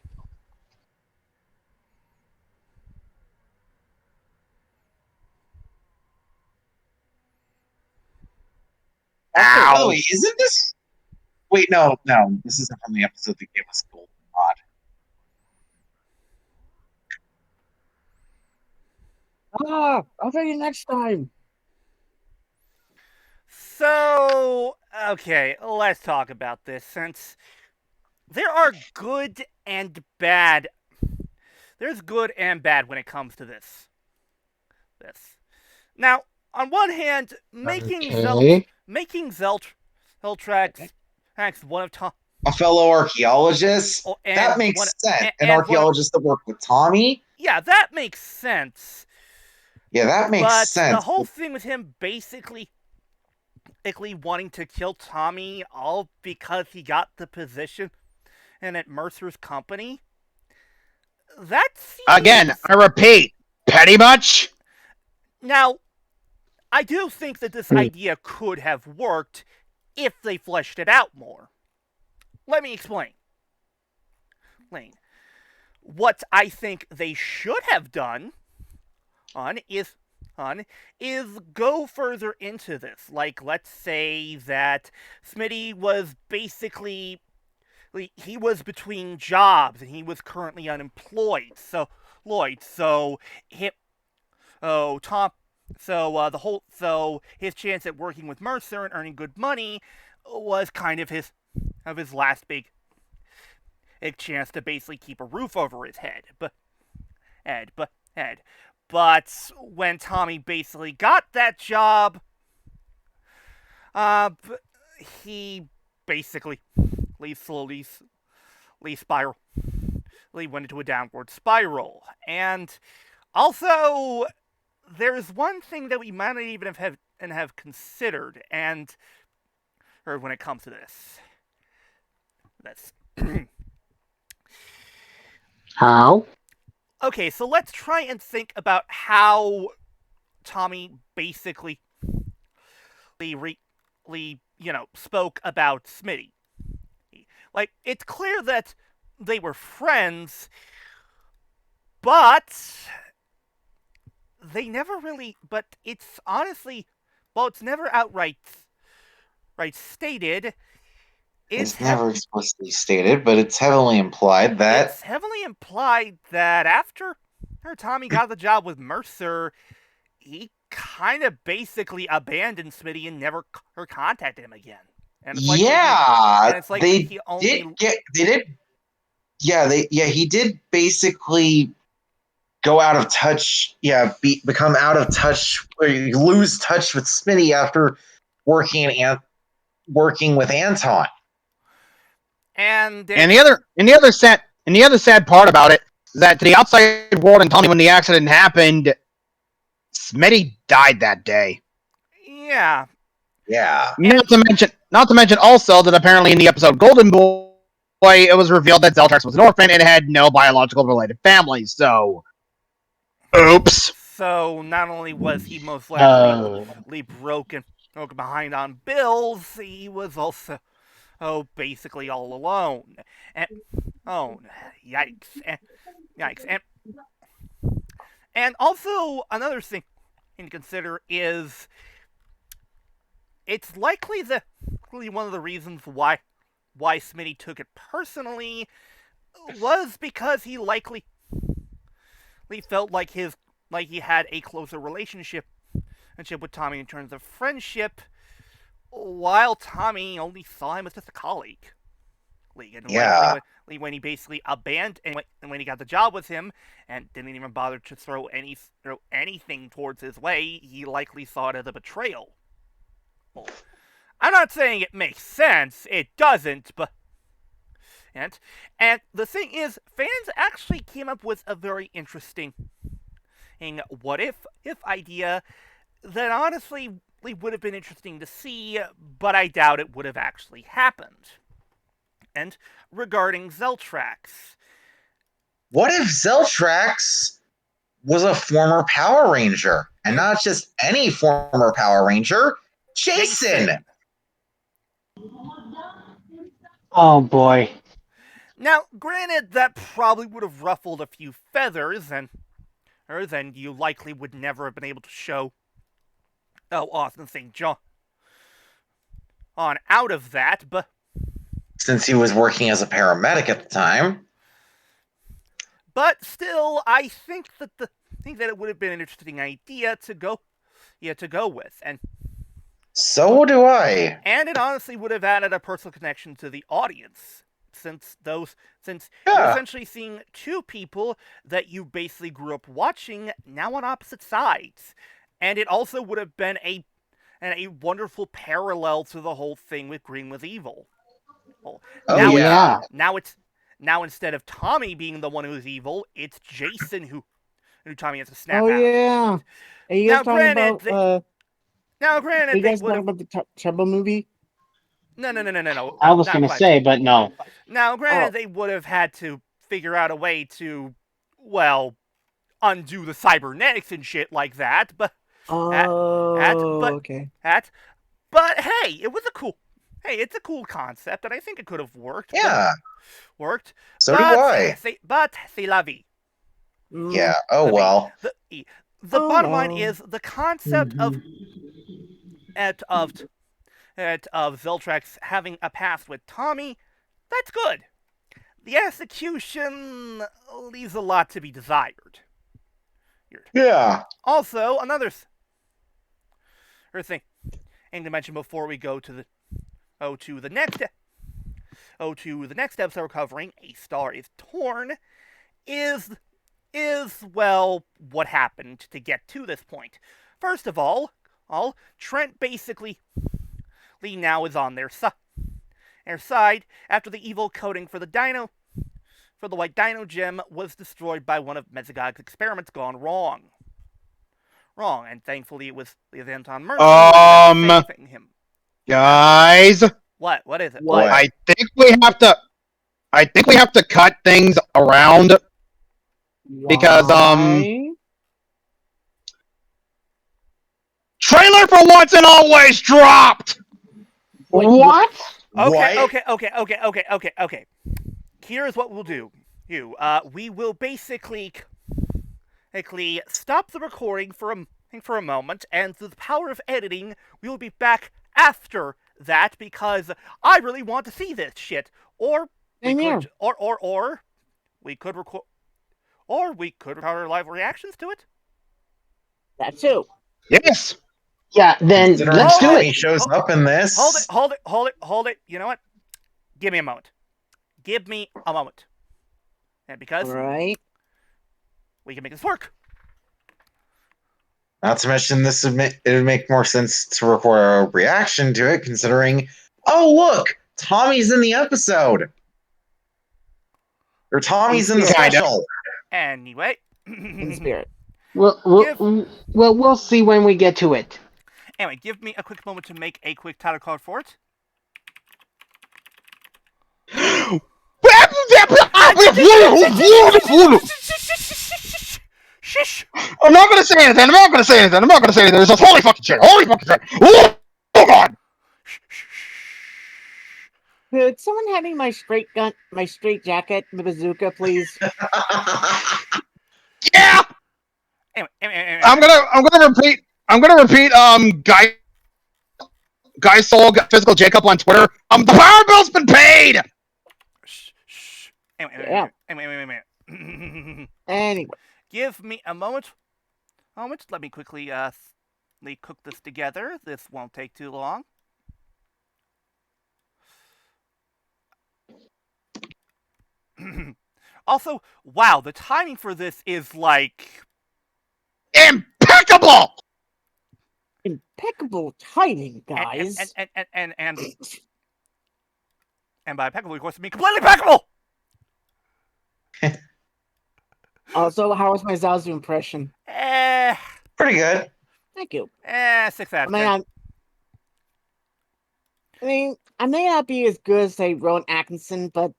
Speaker 3: By the
Speaker 4: Ow!
Speaker 3: way, isn't this? Wait, no, this isn't from the episode that gave us Goldenrod.
Speaker 5: I'll tell you next time.
Speaker 2: So, okay, let's talk about this since there are good and bad. There's good and bad when it comes to this. Now, on one hand, making
Speaker 6: Okay.
Speaker 2: Zeltrax one of Tom
Speaker 3: A fellow archaeologist.
Speaker 2: and
Speaker 3: That makes
Speaker 2: one
Speaker 3: sense. An
Speaker 2: and one of,
Speaker 3: archaeologist that worked with Tommy.
Speaker 2: yeah, that makes sense.
Speaker 3: Yeah, that makes
Speaker 2: But
Speaker 3: sense.
Speaker 2: the whole thing with him basically wanting to kill Tommy all because he got the position and at Mercer's company. That seems...
Speaker 4: Again, I repeat, petty much?
Speaker 2: Now, I do think that this idea could have worked if they fleshed it out more. Let me explain. What I think they should have done is go further into this. Like, let's say that Smitty was basically... he was between jobs and he was currently unemployed. So his chance at working with Mercer and earning good money was kind of his last big chance to basically keep a roof over his head. But when Tommy basically got that job, he basically slowly went into a downward spiral. And also, there's one thing that we might not even have considered, or when it comes to this.
Speaker 6: How?
Speaker 2: Okay, so let's try and think about how Tommy basically spoke about Smitty. Like, it's clear that they were friends, but they never really... But it's honestly... Well, it's never outright stated.
Speaker 3: It's never explicitly stated, but it's heavily implied that...
Speaker 2: It's heavily implied that after Tommy got the job with Mercer, he kind of basically abandoned Smitty and never contacted him again. And it's like
Speaker 3: he did basically go out of touch. Yeah, become out of touch, or lose touch with Smitty after working with Anton.
Speaker 4: And the other sad part about it is that to the outside world and Tommy, when the accident happened, Smitty died that day.
Speaker 2: Yeah.
Speaker 3: Yeah.
Speaker 4: Not to mention also that apparently in the episode Golden Boy, it was revealed that Zeltrax was an orphan and had no biological related family. So, oops.
Speaker 2: So not only was he most likely broken behind on bills, he was also basically all alone. And yikes. And also another thing to consider is it's likely that really one of the reasons why Smitty took it personally was because he likely felt like he had a closer relationship with Tommy in terms of friendship, while Tommy only saw him as just a colleague. And when he basically abandoned, and when he got the job with him and didn't even bother to throw anything towards his way, he likely saw it as a betrayal. Well, I'm not saying it makes sense. It doesn't, but... And the thing is, fans actually came up with a very interesting what-if idea that honestly would have been interesting to see, but I doubt it would have actually happened. And regarding Zeltrax.
Speaker 3: What if Zeltrax was a former Power Ranger? And not just any former Power Ranger, Jason!
Speaker 6: Oh boy.
Speaker 2: Now, granted, that probably would have ruffled a few feathers, and then you likely would never have been able to show Austin St. John. out of that, but
Speaker 3: Since he was working as a paramedic at the time.
Speaker 2: still, I think that it would have been an interesting idea to go with, and
Speaker 3: So do I.
Speaker 2: it honestly would have added a personal connection to the audience, since you're
Speaker 3: Yeah.
Speaker 2: essentially seeing two people that you basically grew up watching now on opposite sides, and it also would have been a wonderful parallel to the whole thing with Green was Evil. Well,
Speaker 3: Oh,
Speaker 2: now
Speaker 3: yeah.
Speaker 2: now instead of Tommy being the one who's evil, it's Jason who Tommy has to snap
Speaker 5: Oh
Speaker 2: out.
Speaker 5: yeah. Are you
Speaker 2: Now,
Speaker 5: guys talking
Speaker 2: granted,
Speaker 5: about?
Speaker 2: Now,
Speaker 5: Are
Speaker 2: granted,
Speaker 5: you
Speaker 2: they
Speaker 5: guys
Speaker 2: would
Speaker 5: talking
Speaker 2: have.
Speaker 5: about the Trouble movie?
Speaker 2: No.
Speaker 6: I was
Speaker 2: not
Speaker 6: gonna
Speaker 2: quite.
Speaker 6: say, but no.
Speaker 2: Now, granted,
Speaker 5: Oh.
Speaker 2: they would have had to figure out a way to, well, undo the cybernetics and shit like that, but
Speaker 5: Okay.
Speaker 2: but hey, it's a cool concept, and I think it could have worked.
Speaker 3: Yeah.
Speaker 2: Worked.
Speaker 3: So do I.
Speaker 2: But c'est la vie.
Speaker 3: Yeah. Oh,
Speaker 2: La vie.
Speaker 3: well.
Speaker 2: The
Speaker 5: Oh,
Speaker 2: bottom line
Speaker 5: well.
Speaker 2: is the concept of Zeltrax having a past with Tommy. That's good. The execution leaves a lot to be desired.
Speaker 3: Yeah.
Speaker 2: Also, another thing and to mention before we go to the next episode we're covering, A Star is Torn, is well, what happened to get to this point. First of all, Trent basically now is on their side after the evil coding for the white dino gem was destroyed by one of Mesogog's experiments gone wrong. And thankfully it was Anton Mercer saving him.
Speaker 4: Guys,
Speaker 2: What is it?
Speaker 3: What?
Speaker 4: I think we have to cut things around because
Speaker 5: Why?
Speaker 4: trailer for Once and Always dropped.
Speaker 6: What?
Speaker 2: Okay. Here's what we'll do. We will basically stop the recording for a moment, and through the power of editing, we will be back after that because I really want to see this shit. Or we could record our live reactions to it.
Speaker 5: That too.
Speaker 4: Yes.
Speaker 6: Yeah, then
Speaker 3: Considering
Speaker 6: let's do
Speaker 3: Tommy
Speaker 6: it.
Speaker 3: shows up in this.
Speaker 2: Hold it. You know what? Give me a moment. And because
Speaker 5: Right.
Speaker 2: we can make this work.
Speaker 3: Not to mention, it would make more sense to record a reaction to it, considering, oh, look, Tommy's in the episode. Or Tommy's in the special.
Speaker 2: Anyway.
Speaker 5: In spirit.
Speaker 6: We'll see when we get to it.
Speaker 2: Anyway, give me a quick moment to make a quick title card for it. Shish!
Speaker 4: I'm not gonna say anything. There's a holy fucking shit. Oh god!
Speaker 5: Could someone hand me my straight jacket, the bazooka, please?
Speaker 4: Yeah.
Speaker 2: Anyway.
Speaker 4: I'm gonna repeat. Guy Soul Physical Jacob on Twitter. The power bill's been paid.
Speaker 2: Anyway.
Speaker 5: Anyway.
Speaker 2: Give me a moment. Let me quickly cook this together. This won't take too long. Also, wow, the timing for this is like
Speaker 4: impeccable.
Speaker 5: Impeccable timing, guys.
Speaker 2: And by impeccable, of course, I mean completely impeccable.
Speaker 5: Also, how was my Zazu impression?
Speaker 3: Pretty good.
Speaker 5: Thank you.
Speaker 2: 6 out of 10.
Speaker 5: I may not be as good as, say, Rowan Atkinson, but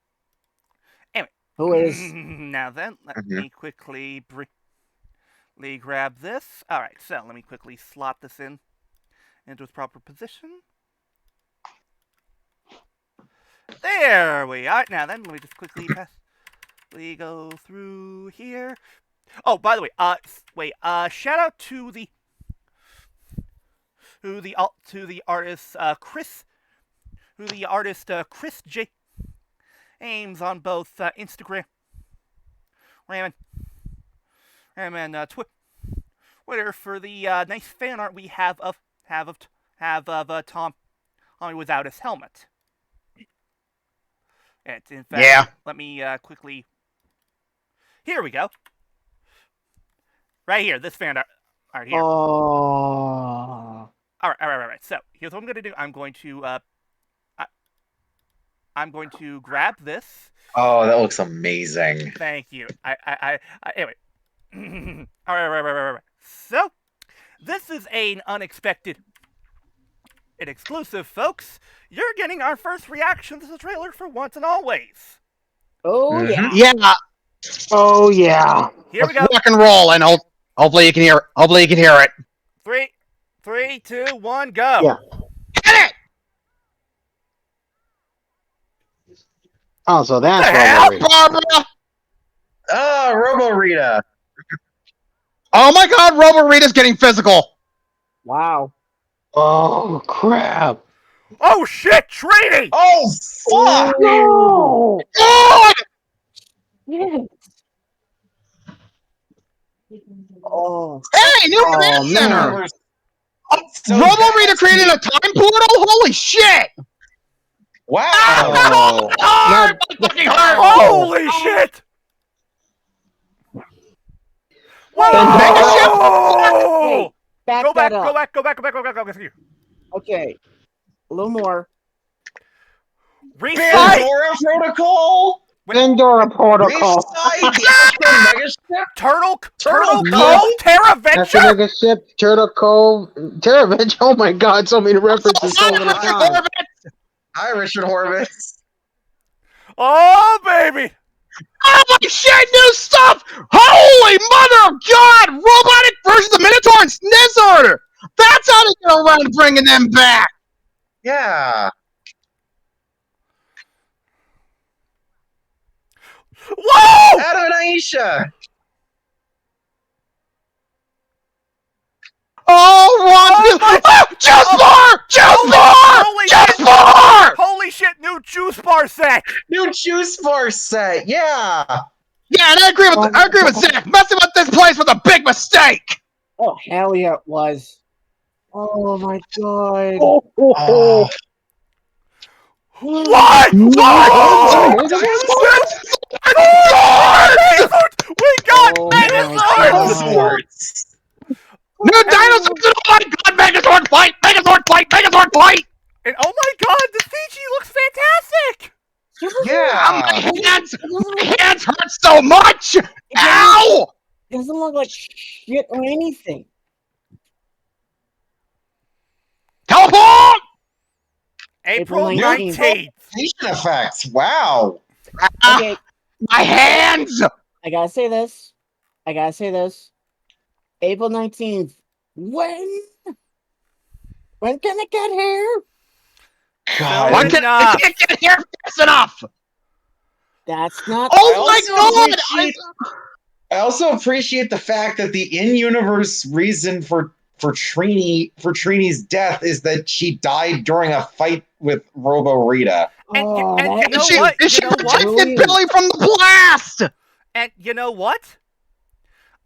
Speaker 2: anyway,
Speaker 5: who is?
Speaker 2: Now then, let me quickly grab this. All right, so let me quickly slot this into its proper position. There we are. Now then, let me just quickly go through here. Oh, by the way, shout out to the artist who the artist Chris J. Ames on both Instagram, and Twitter for the nice fan art we have of Tommy without his helmet. And in fact,
Speaker 4: Yeah.
Speaker 2: let me quickly. Here we go. Right here, this fan art here.
Speaker 5: Oh.
Speaker 2: All right. So here's what I'm going to do. I'm going to grab this.
Speaker 3: Oh, that looks amazing.
Speaker 2: Thank you. Anyway. All right. So this is an unexpected and exclusive, folks. You're getting our first reaction to the trailer for once and always.
Speaker 5: Oh yeah.
Speaker 4: Yeah.
Speaker 6: Oh yeah.
Speaker 2: Here we go.
Speaker 4: Let's rock and roll, and hopefully you can hear. Hopefully you can hear it.
Speaker 2: 3, 2, 1, go.
Speaker 6: Yeah.
Speaker 4: Hit it!
Speaker 6: Oh, so that's
Speaker 2: The hell?
Speaker 6: what we're
Speaker 4: Barbara!
Speaker 3: Ah, Robo-Rita.
Speaker 4: Oh my God, Robo Rita's getting physical.
Speaker 5: Wow.
Speaker 6: Oh crap!
Speaker 2: Oh shit, Trini!
Speaker 3: Oh, fuck!
Speaker 6: No!
Speaker 4: God!
Speaker 5: Yes. Oh.
Speaker 4: Hey, new
Speaker 6: Oh,
Speaker 4: command
Speaker 6: man.
Speaker 4: center.
Speaker 3: So
Speaker 4: Robo
Speaker 3: that's
Speaker 4: Rita created a time portal. Holy shit!
Speaker 3: Wow.
Speaker 4: Hard, fucking hard.
Speaker 2: Holy shit!
Speaker 4: Mega
Speaker 2: Whoa!
Speaker 5: Back
Speaker 2: Go
Speaker 5: that
Speaker 2: back,
Speaker 5: up.
Speaker 2: go back. Here.
Speaker 5: Okay. A little more.
Speaker 2: Reset!
Speaker 3: Pandora Protocol?
Speaker 6: Pandora Protocol.
Speaker 3: Reside Mega Ship?
Speaker 2: Turtle
Speaker 3: Turtle
Speaker 2: Cove?
Speaker 3: Cove?
Speaker 2: Terra
Speaker 6: After
Speaker 2: Venture?
Speaker 6: Mega Ship, Turtle Cove, Terra Venture. Oh my God! So many references all the time.
Speaker 3: Hi, Richard Horvitz.
Speaker 2: Oh, baby!
Speaker 4: Holy shit, new stuff! Holy mother of God! Robotic versions of Minotaur and Snizzard! That's how they get around bringing them back!
Speaker 3: Yeah.
Speaker 2: Whoa!
Speaker 3: Adam and Aisha.
Speaker 4: Oh, just
Speaker 2: Holy
Speaker 4: Just
Speaker 2: shit!
Speaker 4: more!
Speaker 2: Holy shit, new juice bar set!
Speaker 3: New Juice Bar set. Yeah.
Speaker 4: Yeah, and I agree with Zach. Messing with this place was a big mistake!
Speaker 5: Oh hell yeah, it was. Oh my god.
Speaker 3: Oh.
Speaker 2: What?
Speaker 6: Oh,
Speaker 2: We got
Speaker 5: Oh
Speaker 2: Megazord!
Speaker 5: my
Speaker 3: Sports.
Speaker 4: New dinosaurs! Oh my God! Megazord fight!
Speaker 2: And oh my god, the CG looks fantastic!
Speaker 3: Yeah.
Speaker 4: My hands hurt so much! Ow!
Speaker 5: It doesn't look like shit or anything.
Speaker 4: Teleport!
Speaker 2: April
Speaker 5: April
Speaker 2: 19th.
Speaker 5: 19th.
Speaker 3: Station effects. Wow.
Speaker 5: Okay,
Speaker 4: My hands!
Speaker 5: I gotta say this. April 19th. When can it get here?
Speaker 3: God.
Speaker 4: Why can't get here fast enough?
Speaker 5: That's not.
Speaker 4: Oh my
Speaker 3: also
Speaker 4: God!
Speaker 3: I also appreciate the fact that the in-universe reason for Trini's death is that she died during a fight with Robo Rita.
Speaker 2: And you know
Speaker 4: She
Speaker 2: what?
Speaker 4: protected Billy from the blast!
Speaker 2: And you know what?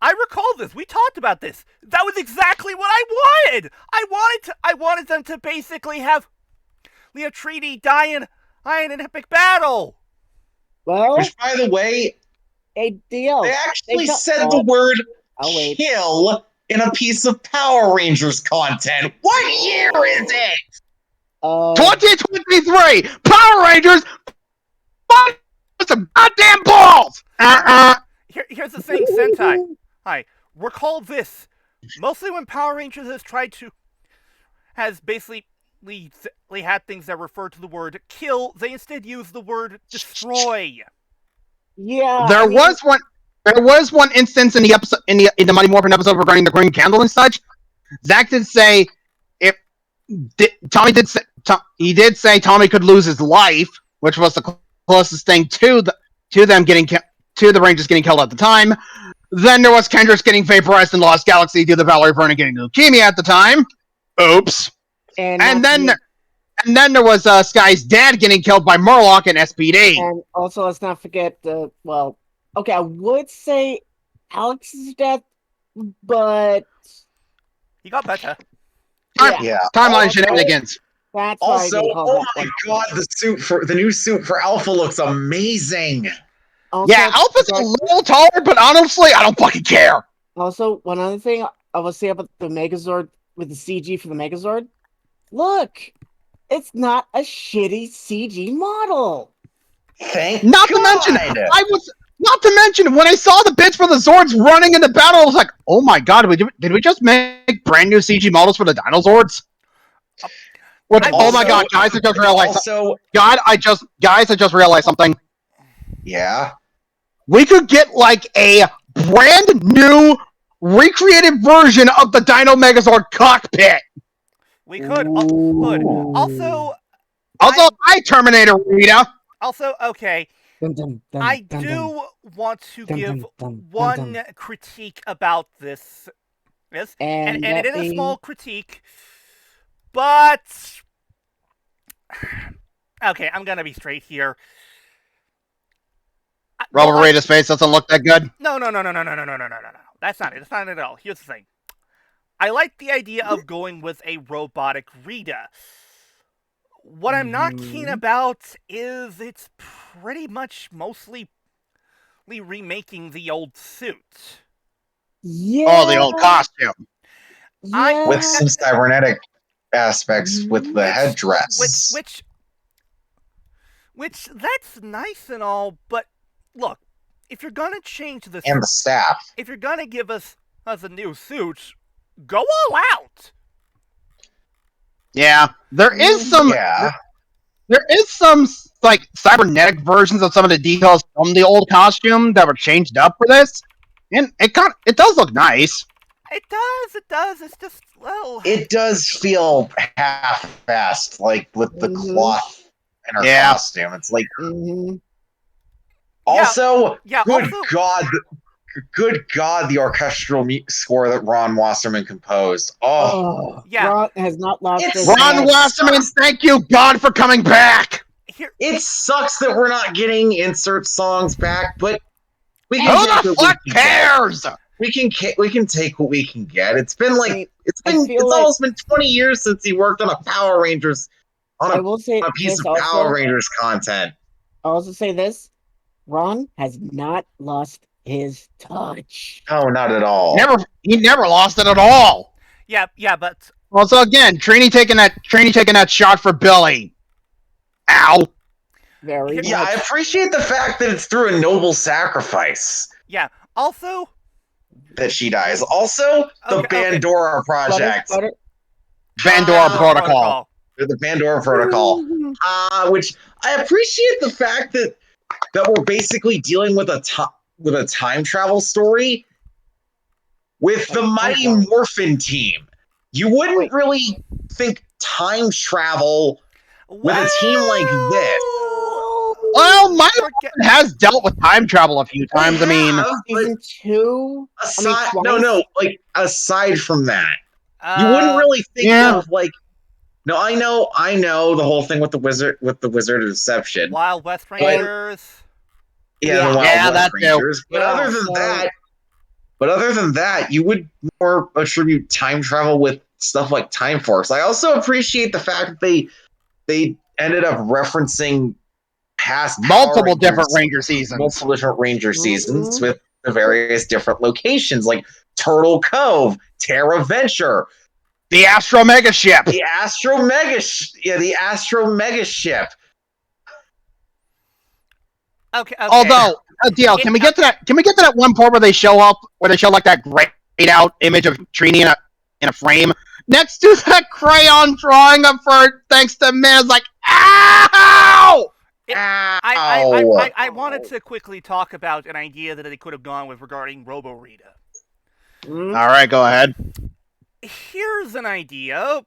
Speaker 2: I recall this. We talked about this. That was exactly what I wanted. I wanted them to basically have Leo Trini die in an epic battle.
Speaker 5: Well,
Speaker 3: Which, by the way,
Speaker 5: hey, DL.
Speaker 3: they actually
Speaker 5: got-
Speaker 3: said the word
Speaker 5: I'll wait.
Speaker 3: kill in a piece of Power Rangers content. What year is it?
Speaker 4: 2023! Power Rangers! Fight with some goddamn balls!
Speaker 2: Here's the thing, Sentai. Hi. Recall this. Mostly when Power Rangers has basically had things that refer to the word kill, they instead use the word destroy.
Speaker 5: Yeah.
Speaker 4: There was one instance in the episode in the Mighty Morphin episode regarding the Green Candle and such. Zach did say Tommy did say Tommy could lose his life, which was the closest thing to the Rangers getting killed at the time. Then there was Kendrick getting vaporized in Lost Galaxy due to the Valerie Vernon getting leukemia at the time. Oops. And then And then there was Sky's dad getting killed by Murloc in SPD.
Speaker 5: And also, let's not forget okay, I would say Alex's death, but
Speaker 2: He got better.
Speaker 3: Yeah.
Speaker 4: Timeline
Speaker 3: Also-
Speaker 4: shenanigans.
Speaker 5: that's why I
Speaker 3: Also,
Speaker 5: didn't call
Speaker 3: oh
Speaker 5: that
Speaker 3: my
Speaker 5: one.
Speaker 3: god, the new suit for Alpha looks amazing.
Speaker 5: Also,
Speaker 4: Yeah, Alpha's a little taller, but honestly, I don't fucking care.
Speaker 5: Also, one other thing I will say about the Megazord with the CG for the Megazord. Look, it's not a shitty CG model.
Speaker 3: Thank
Speaker 4: Not to
Speaker 3: God.
Speaker 4: mention, not to mention, when I saw the bits for the Zords running into battle, I was like, oh my god, did we just make brand new CG models for the Dinozords? Which, oh my god, guys, I just realized. I just realized something.
Speaker 3: Yeah.
Speaker 4: We could get like a brand new recreated version of the Dino Megazord cockpit.
Speaker 2: We could. Also,
Speaker 4: hi Terminator Rita.
Speaker 2: Also, okay.
Speaker 5: Dun, dun, dun,
Speaker 2: I
Speaker 5: dun,
Speaker 2: do want to
Speaker 5: dun,
Speaker 2: give
Speaker 5: dun, dun,
Speaker 2: one
Speaker 5: dun.
Speaker 2: critique about this. Yes, and
Speaker 5: that
Speaker 2: it is a
Speaker 5: being-
Speaker 2: small critique, but okay, I'm gonna be straight here.
Speaker 4: Robert Rita's face doesn't look that good.
Speaker 2: No. That's not it. That's not it at all. Here's the thing. I like the idea of going with a robotic Rita. What I'm not keen about is it's pretty much mostly remaking the old suit.
Speaker 5: Yeah.
Speaker 4: Oh, the old costume.
Speaker 5: Yeah.
Speaker 3: With some cybernetic aspects with the headdress.
Speaker 2: Which that's nice and all, but look, if you're gonna change this
Speaker 3: And the staff.
Speaker 2: if you're gonna give us a new suit, go all out.
Speaker 4: Yeah, there is some.
Speaker 3: Yeah.
Speaker 4: There is some like cybernetic versions of some of the details from the old costume that were changed up for this, and it does look nice.
Speaker 2: It does. It's just, well,
Speaker 3: It does feel half-assed, like with the cloth in her
Speaker 4: Yeah.
Speaker 3: costume. It's like
Speaker 5: Mhm.
Speaker 3: also,
Speaker 2: yeah.
Speaker 3: good
Speaker 2: Also,
Speaker 3: God, the orchestral score that Ron Wasserman composed. Oh,
Speaker 5: Oh,
Speaker 2: Yeah.
Speaker 5: Ron has not lost
Speaker 3: It's
Speaker 5: his
Speaker 4: Ron
Speaker 5: head.
Speaker 4: Wasserman, thank you God for coming back.
Speaker 2: here,
Speaker 3: it sucks that we're not getting insert songs back, but we
Speaker 4: Who
Speaker 3: can take
Speaker 4: the
Speaker 3: what we
Speaker 4: fuck
Speaker 3: can get.
Speaker 4: cares?
Speaker 3: We can take what we can get. It's been like it's
Speaker 5: I feel like-
Speaker 3: almost been 20 years since he worked on a Power Rangers
Speaker 5: I
Speaker 3: on
Speaker 5: will say
Speaker 3: a piece
Speaker 5: this
Speaker 3: of Power
Speaker 5: also.
Speaker 3: Rangers content.
Speaker 5: I'll also say this: Ron has not lost his touch.
Speaker 3: Oh, not at all.
Speaker 4: He never lost it at all.
Speaker 2: yeah, but
Speaker 4: Also, again, Trini taking that shot for Billy. Ow.
Speaker 5: Very
Speaker 3: Yeah, I
Speaker 5: much.
Speaker 3: appreciate the fact that it's through a noble sacrifice
Speaker 2: yeah. Also,
Speaker 3: that she dies. Also, the
Speaker 2: Okay.
Speaker 3: Bandora project.
Speaker 5: Flutter.
Speaker 4: Vandora Protocol.
Speaker 3: The Bandora Protocol. Which I appreciate the fact that we're basically dealing with a time travel story with the Mighty Morphin team. You wouldn't really think time travel with a team like this.
Speaker 4: Well, my has dealt with time travel a few times. I mean,
Speaker 5: Season 2.
Speaker 3: aside,
Speaker 5: twice.
Speaker 3: no, like aside from that, you wouldn't really think of like. No, I know the whole thing with the Wizard of Deception.
Speaker 2: Wild West Rangers.
Speaker 3: Yeah, the Wild
Speaker 4: Yeah,
Speaker 3: West
Speaker 4: that too.
Speaker 3: Rangers. But other than that, you would more attribute time travel with stuff like Time Force. I also appreciate the fact that they ended up referencing past
Speaker 4: multiple
Speaker 3: Power
Speaker 4: different
Speaker 3: Rangers,
Speaker 4: Ranger seasons.
Speaker 3: multiple different Ranger seasons with the various different locations like Turtle Cove, Terra Venture,
Speaker 4: The Astro Mega Ship.
Speaker 3: the Astro Mega Ship.
Speaker 2: Okay.
Speaker 4: Although, DL, can we get to that? Can we get to that one part where they show like that grayed out image of Trini in a frame next to that crayon drawing of her? Thanks to Miz, like, ow!
Speaker 2: I wanted to quickly talk about an idea that they could have gone with regarding Robo Rita.
Speaker 4: All right, go ahead.
Speaker 2: Here's an idea.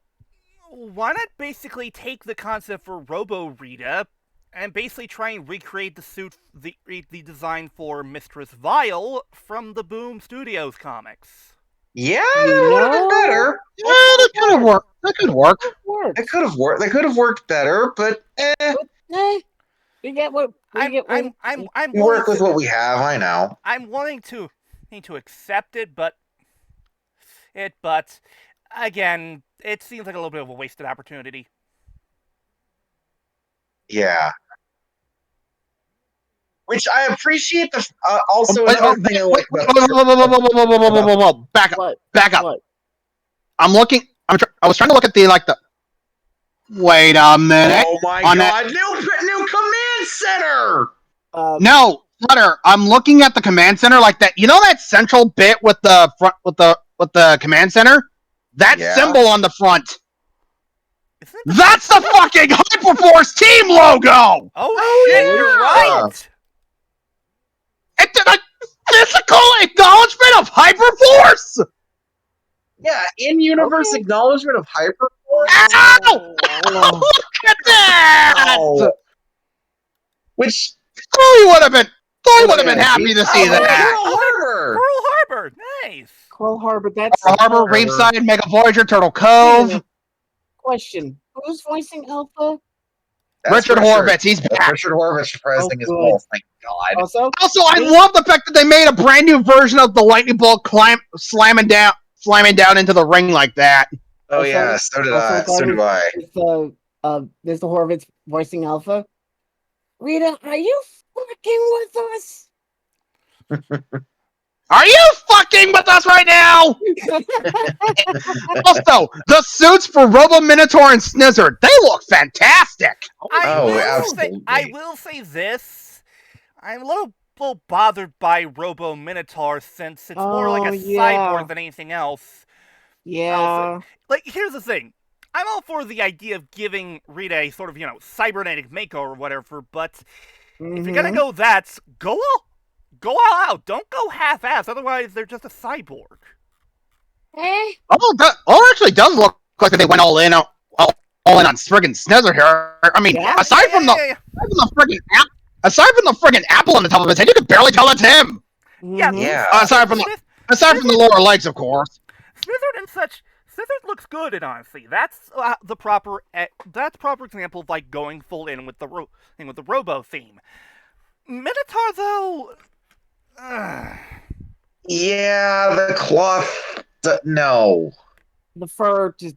Speaker 2: Why not basically take the concept for Robo Rita and basically try and recreate the suit, the design for Mistress Vile from the Boom Studios comics?
Speaker 3: Yeah, that would have been better.
Speaker 4: Yeah, that kind of work. That could work.
Speaker 5: Works.
Speaker 3: It could have worked. They could have worked better, but
Speaker 5: We get what we
Speaker 2: I'm
Speaker 5: get.
Speaker 2: I'm
Speaker 3: we
Speaker 2: willing
Speaker 3: work with
Speaker 2: to,
Speaker 3: what we have. I know.
Speaker 2: I'm willing to accept it, but again, it seems like a little bit of a wasted opportunity.
Speaker 3: Yeah. Which I appreciate. Also, another thing I like about
Speaker 4: Back up.
Speaker 5: What?
Speaker 4: Back up.
Speaker 5: What?
Speaker 4: I'm looking. I was trying to look at the the. Wait a minute.
Speaker 3: Oh my
Speaker 4: On
Speaker 3: god! New command center.
Speaker 4: No, Flutter. I'm looking at the command center like that. You know that central bit with the front with the command center? That
Speaker 3: Yeah.
Speaker 4: symbol on the front.
Speaker 2: Isn't it
Speaker 4: That's the fucking Hyperforce team logo.
Speaker 2: Oh shit,
Speaker 3: yeah.
Speaker 2: you're right.
Speaker 4: It's a physical acknowledgement of Hyperforce.
Speaker 3: Yeah, in-universe
Speaker 5: Okay.
Speaker 3: acknowledgement of Hyperforce.
Speaker 4: Ow! Look at that!
Speaker 3: Ow. Which
Speaker 4: Chloe would have been happy to see
Speaker 3: Oh,
Speaker 4: that.
Speaker 3: Pearl Harbor.
Speaker 2: Pearl Harbor, nice.
Speaker 5: Coral Harbor. That's
Speaker 4: Pearl Harbor,
Speaker 3: Harbor.
Speaker 4: Reefside, Mega Voyager, Turtle
Speaker 5: Wait a
Speaker 4: Cove.
Speaker 5: minute. Question: Who's voicing Alpha?
Speaker 3: That's
Speaker 4: Richard Horvitz, he's
Speaker 3: That's
Speaker 4: back.
Speaker 3: Richard Horvitz reprising his
Speaker 5: good.
Speaker 3: role. Thank God.
Speaker 5: Also,
Speaker 4: Also, I love the fact that they made a brand new version of the lightning bolt slamming down into the ring like that.
Speaker 3: Oh
Speaker 5: Also-
Speaker 3: yeah, so did
Speaker 5: also
Speaker 3: I. So do I.
Speaker 5: there's the Horvitz voicing Alpha. Rita, are you fucking with us?
Speaker 4: Are you fucking with us right now? Also, the suits for Robo Minotaur and Snizzard, they look fantastic.
Speaker 3: Absolutely.
Speaker 2: I will say this. I'm a little bothered by Robo Minotaur since it's more like a
Speaker 5: yeah.
Speaker 2: cyborg than anything else.
Speaker 5: Yeah.
Speaker 2: Like, here's the thing. I'm all for the idea of giving Rita a sort of, cybernetic makeover or whatever, but if you're gonna go that, go all out. Don't go half-ass, otherwise they're just a cyborg.
Speaker 4: Oh, actually does look like they went all in on friggin' Snizzard here. I mean,
Speaker 5: Yeah.
Speaker 4: aside from the friggin' apple on the top of his head, you could barely tell it's him.
Speaker 2: Yeah.
Speaker 3: Yeah.
Speaker 4: Aside from the lower legs, of course.
Speaker 2: Snizzard and such. Snizzard looks good, and honestly, that's the proper example of like going full in with the Robo theme. Minotaur though,
Speaker 3: Yeah, the cloth. No.
Speaker 5: The fur just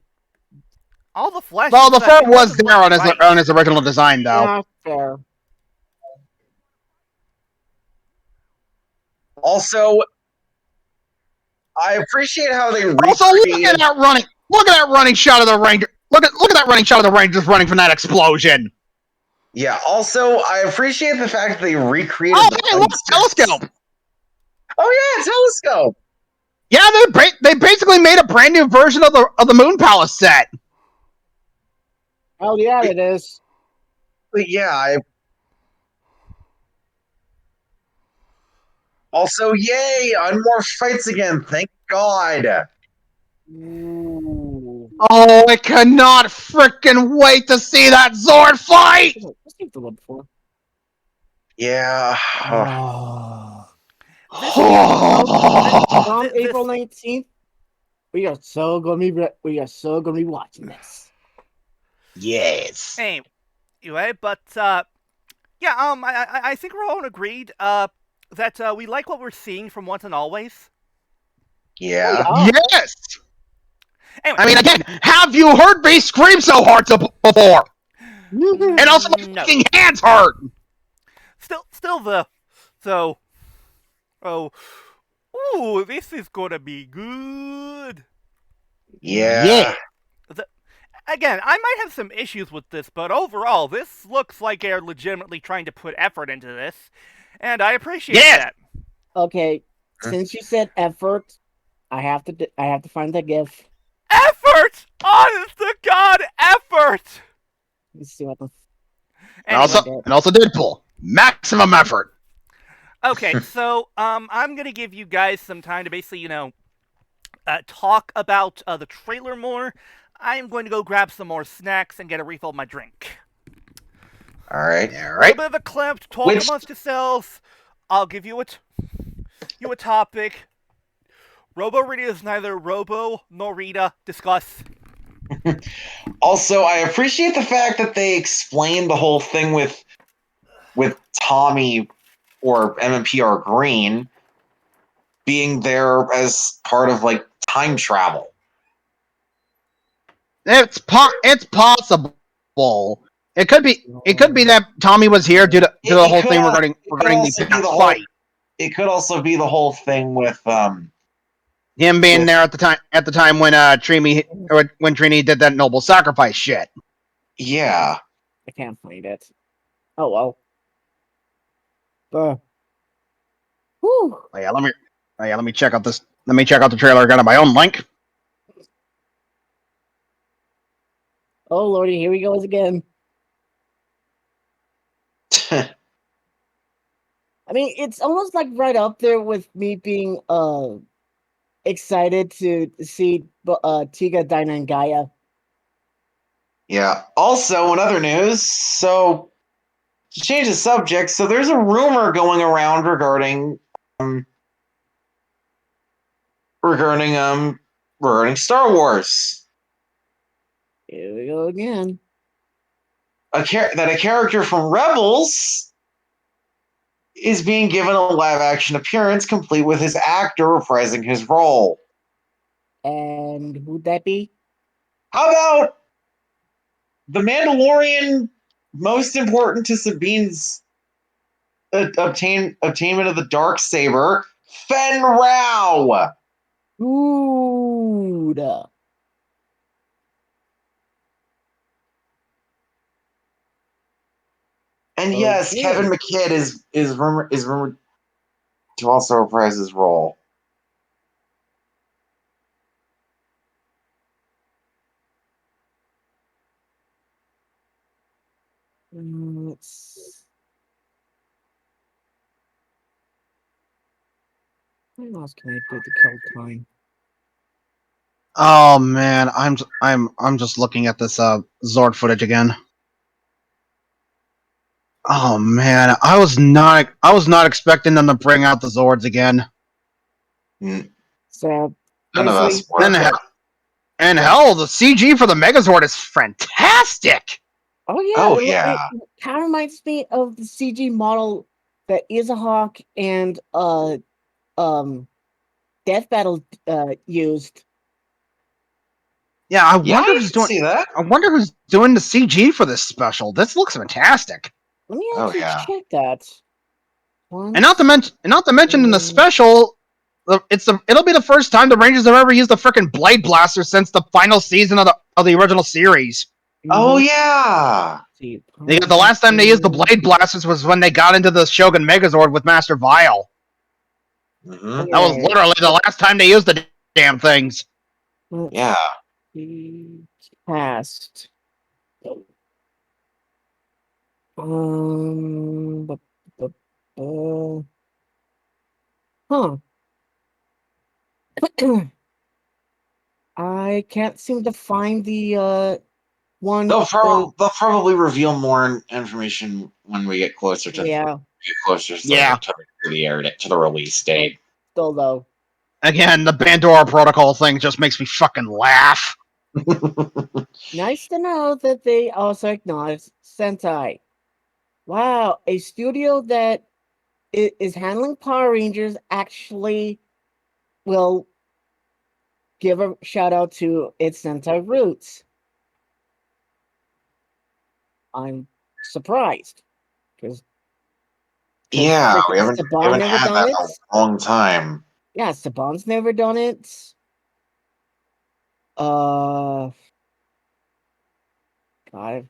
Speaker 2: all the flesh.
Speaker 4: Well, the fur
Speaker 2: it
Speaker 4: was
Speaker 2: doesn't
Speaker 4: there
Speaker 2: look
Speaker 4: on
Speaker 2: right.
Speaker 4: his original design, though.
Speaker 5: not fair.
Speaker 3: Also, I appreciate how they
Speaker 4: Also, look
Speaker 3: recreated.
Speaker 4: at that running! Look at that running shot of the Ranger! Look at that running shot of the Rangers running from that explosion!
Speaker 3: Yeah. Also, I appreciate the fact that they recreated.
Speaker 4: Oh,
Speaker 3: the
Speaker 4: hey, look,
Speaker 3: lightsticks.
Speaker 4: telescope!
Speaker 3: Oh yeah, telescope.
Speaker 4: Yeah, they basically made a brand new version of the Moon Palace set.
Speaker 5: Oh yeah, it is.
Speaker 3: But yeah, Also, yay! Unmorphed fights again. Thank God.
Speaker 5: Ooh.
Speaker 4: Oh, I cannot frickin' wait to see that Zord fight!
Speaker 5: Let's keep the one before.
Speaker 3: Yeah.
Speaker 5: On
Speaker 2: This-
Speaker 5: April 19th, we are so gonna be watching this.
Speaker 3: Yes.
Speaker 2: Anyway, but yeah, I think we're all agreed that we like what we're seeing from Once and Always.
Speaker 3: Yeah.
Speaker 5: Oh,
Speaker 4: Yes!
Speaker 2: Anyway,
Speaker 4: I mean, again, have you heard me scream so hard before? And also, my
Speaker 2: No.
Speaker 4: fucking hands hurt!
Speaker 2: still the so. Oh, ooh, this is gonna be good.
Speaker 3: Yeah.
Speaker 2: Again, I might have some issues with this, but overall, this looks like they're legitimately trying to put effort into this, and I appreciate
Speaker 4: Yes!
Speaker 2: that.
Speaker 5: okay. Since you said effort, I have to find the GIF.
Speaker 2: Effort! Honest to God, effort!
Speaker 5: Let's see what the.
Speaker 4: And also Deadpool. Maximum effort.
Speaker 2: Okay, so I'm gonna give you guys some time to basically, talk about the trailer more. I'm going to go grab some more snacks and get a refill of my drink.
Speaker 3: All right.
Speaker 4: All
Speaker 2: A
Speaker 4: right.
Speaker 2: little bit of a clip, talk amongst yourselves. I'll give you a topic. Robo Rita is neither Robo nor Rita. Discuss.
Speaker 3: Also, I appreciate the fact that they explained the whole thing with Tommy or MMPR Green being there as part of like time travel.
Speaker 4: It's possible. It could be that Tommy was here due to the whole thing regarding the past fight.
Speaker 3: It could also be the whole thing with
Speaker 4: him being there at the time when Trini did that noble sacrifice shit.
Speaker 3: Yeah.
Speaker 5: I can't find it. Oh well. Whew.
Speaker 4: Let me check out this. Let me check out the trailer again on my own link.
Speaker 5: Oh lordy, here he goes again. I mean, it's almost like right up there with me being excited to see Tiga, Dinah, and Gaia.
Speaker 3: Yeah. Also, in other news, so to change the subject, so there's a rumor going around regarding Star Wars.
Speaker 5: Here we go again.
Speaker 3: That a character from Rebels is being given a live-action appearance, complete with his actor reprising his role.
Speaker 5: And who'd that be?
Speaker 3: How about the Mandalorian, most important to Sabine's obtainment of the dark saber, Fen Rao.
Speaker 5: Dude.
Speaker 3: And yes,
Speaker 5: Okay.
Speaker 3: Kevin McKidd is rumored to also reprise his role.
Speaker 5: What else can I do to kill time?
Speaker 4: Oh man, I'm just looking at this Zord footage again. Oh man, I was not expecting them to bring out the Zords again.
Speaker 5: So
Speaker 3: None of us were.
Speaker 4: And hell, the CG for the Megazord is fantastic.
Speaker 5: Oh yeah.
Speaker 3: Oh yeah.
Speaker 5: It kind of reminds me of the CG model that Isahawk and Death Battle used.
Speaker 4: Yeah, I wonder who's doing the CG for this special. This looks fantastic.
Speaker 5: Let me actually check that.
Speaker 4: And not to mention in the special, it'll be the first time the Rangers have ever used a freaking Blade Blaster since the final season of the original series.
Speaker 3: Oh yeah.
Speaker 4: The last time they used the Blade Blasters was when they got into the Shogun Megazord with Master Vile.
Speaker 3: Mm-hmm.
Speaker 4: That was literally the last time they used the damn things.
Speaker 3: Yeah.
Speaker 5: Cast. Huh. I can't seem to find the one.
Speaker 3: They'll probably reveal more information when we get closer to
Speaker 5: yeah.
Speaker 3: to the release date.
Speaker 5: Still though.
Speaker 4: Again, the Pandora Protocol thing just makes me fucking laugh.
Speaker 5: Nice to know that they also acknowledge Sentai. Wow, a studio that is handling Power Rangers actually will give a shout out to its Sentai roots. I'm surprised because
Speaker 3: we haven't had that in a long time.
Speaker 5: Yeah, Saban's never done it. God, I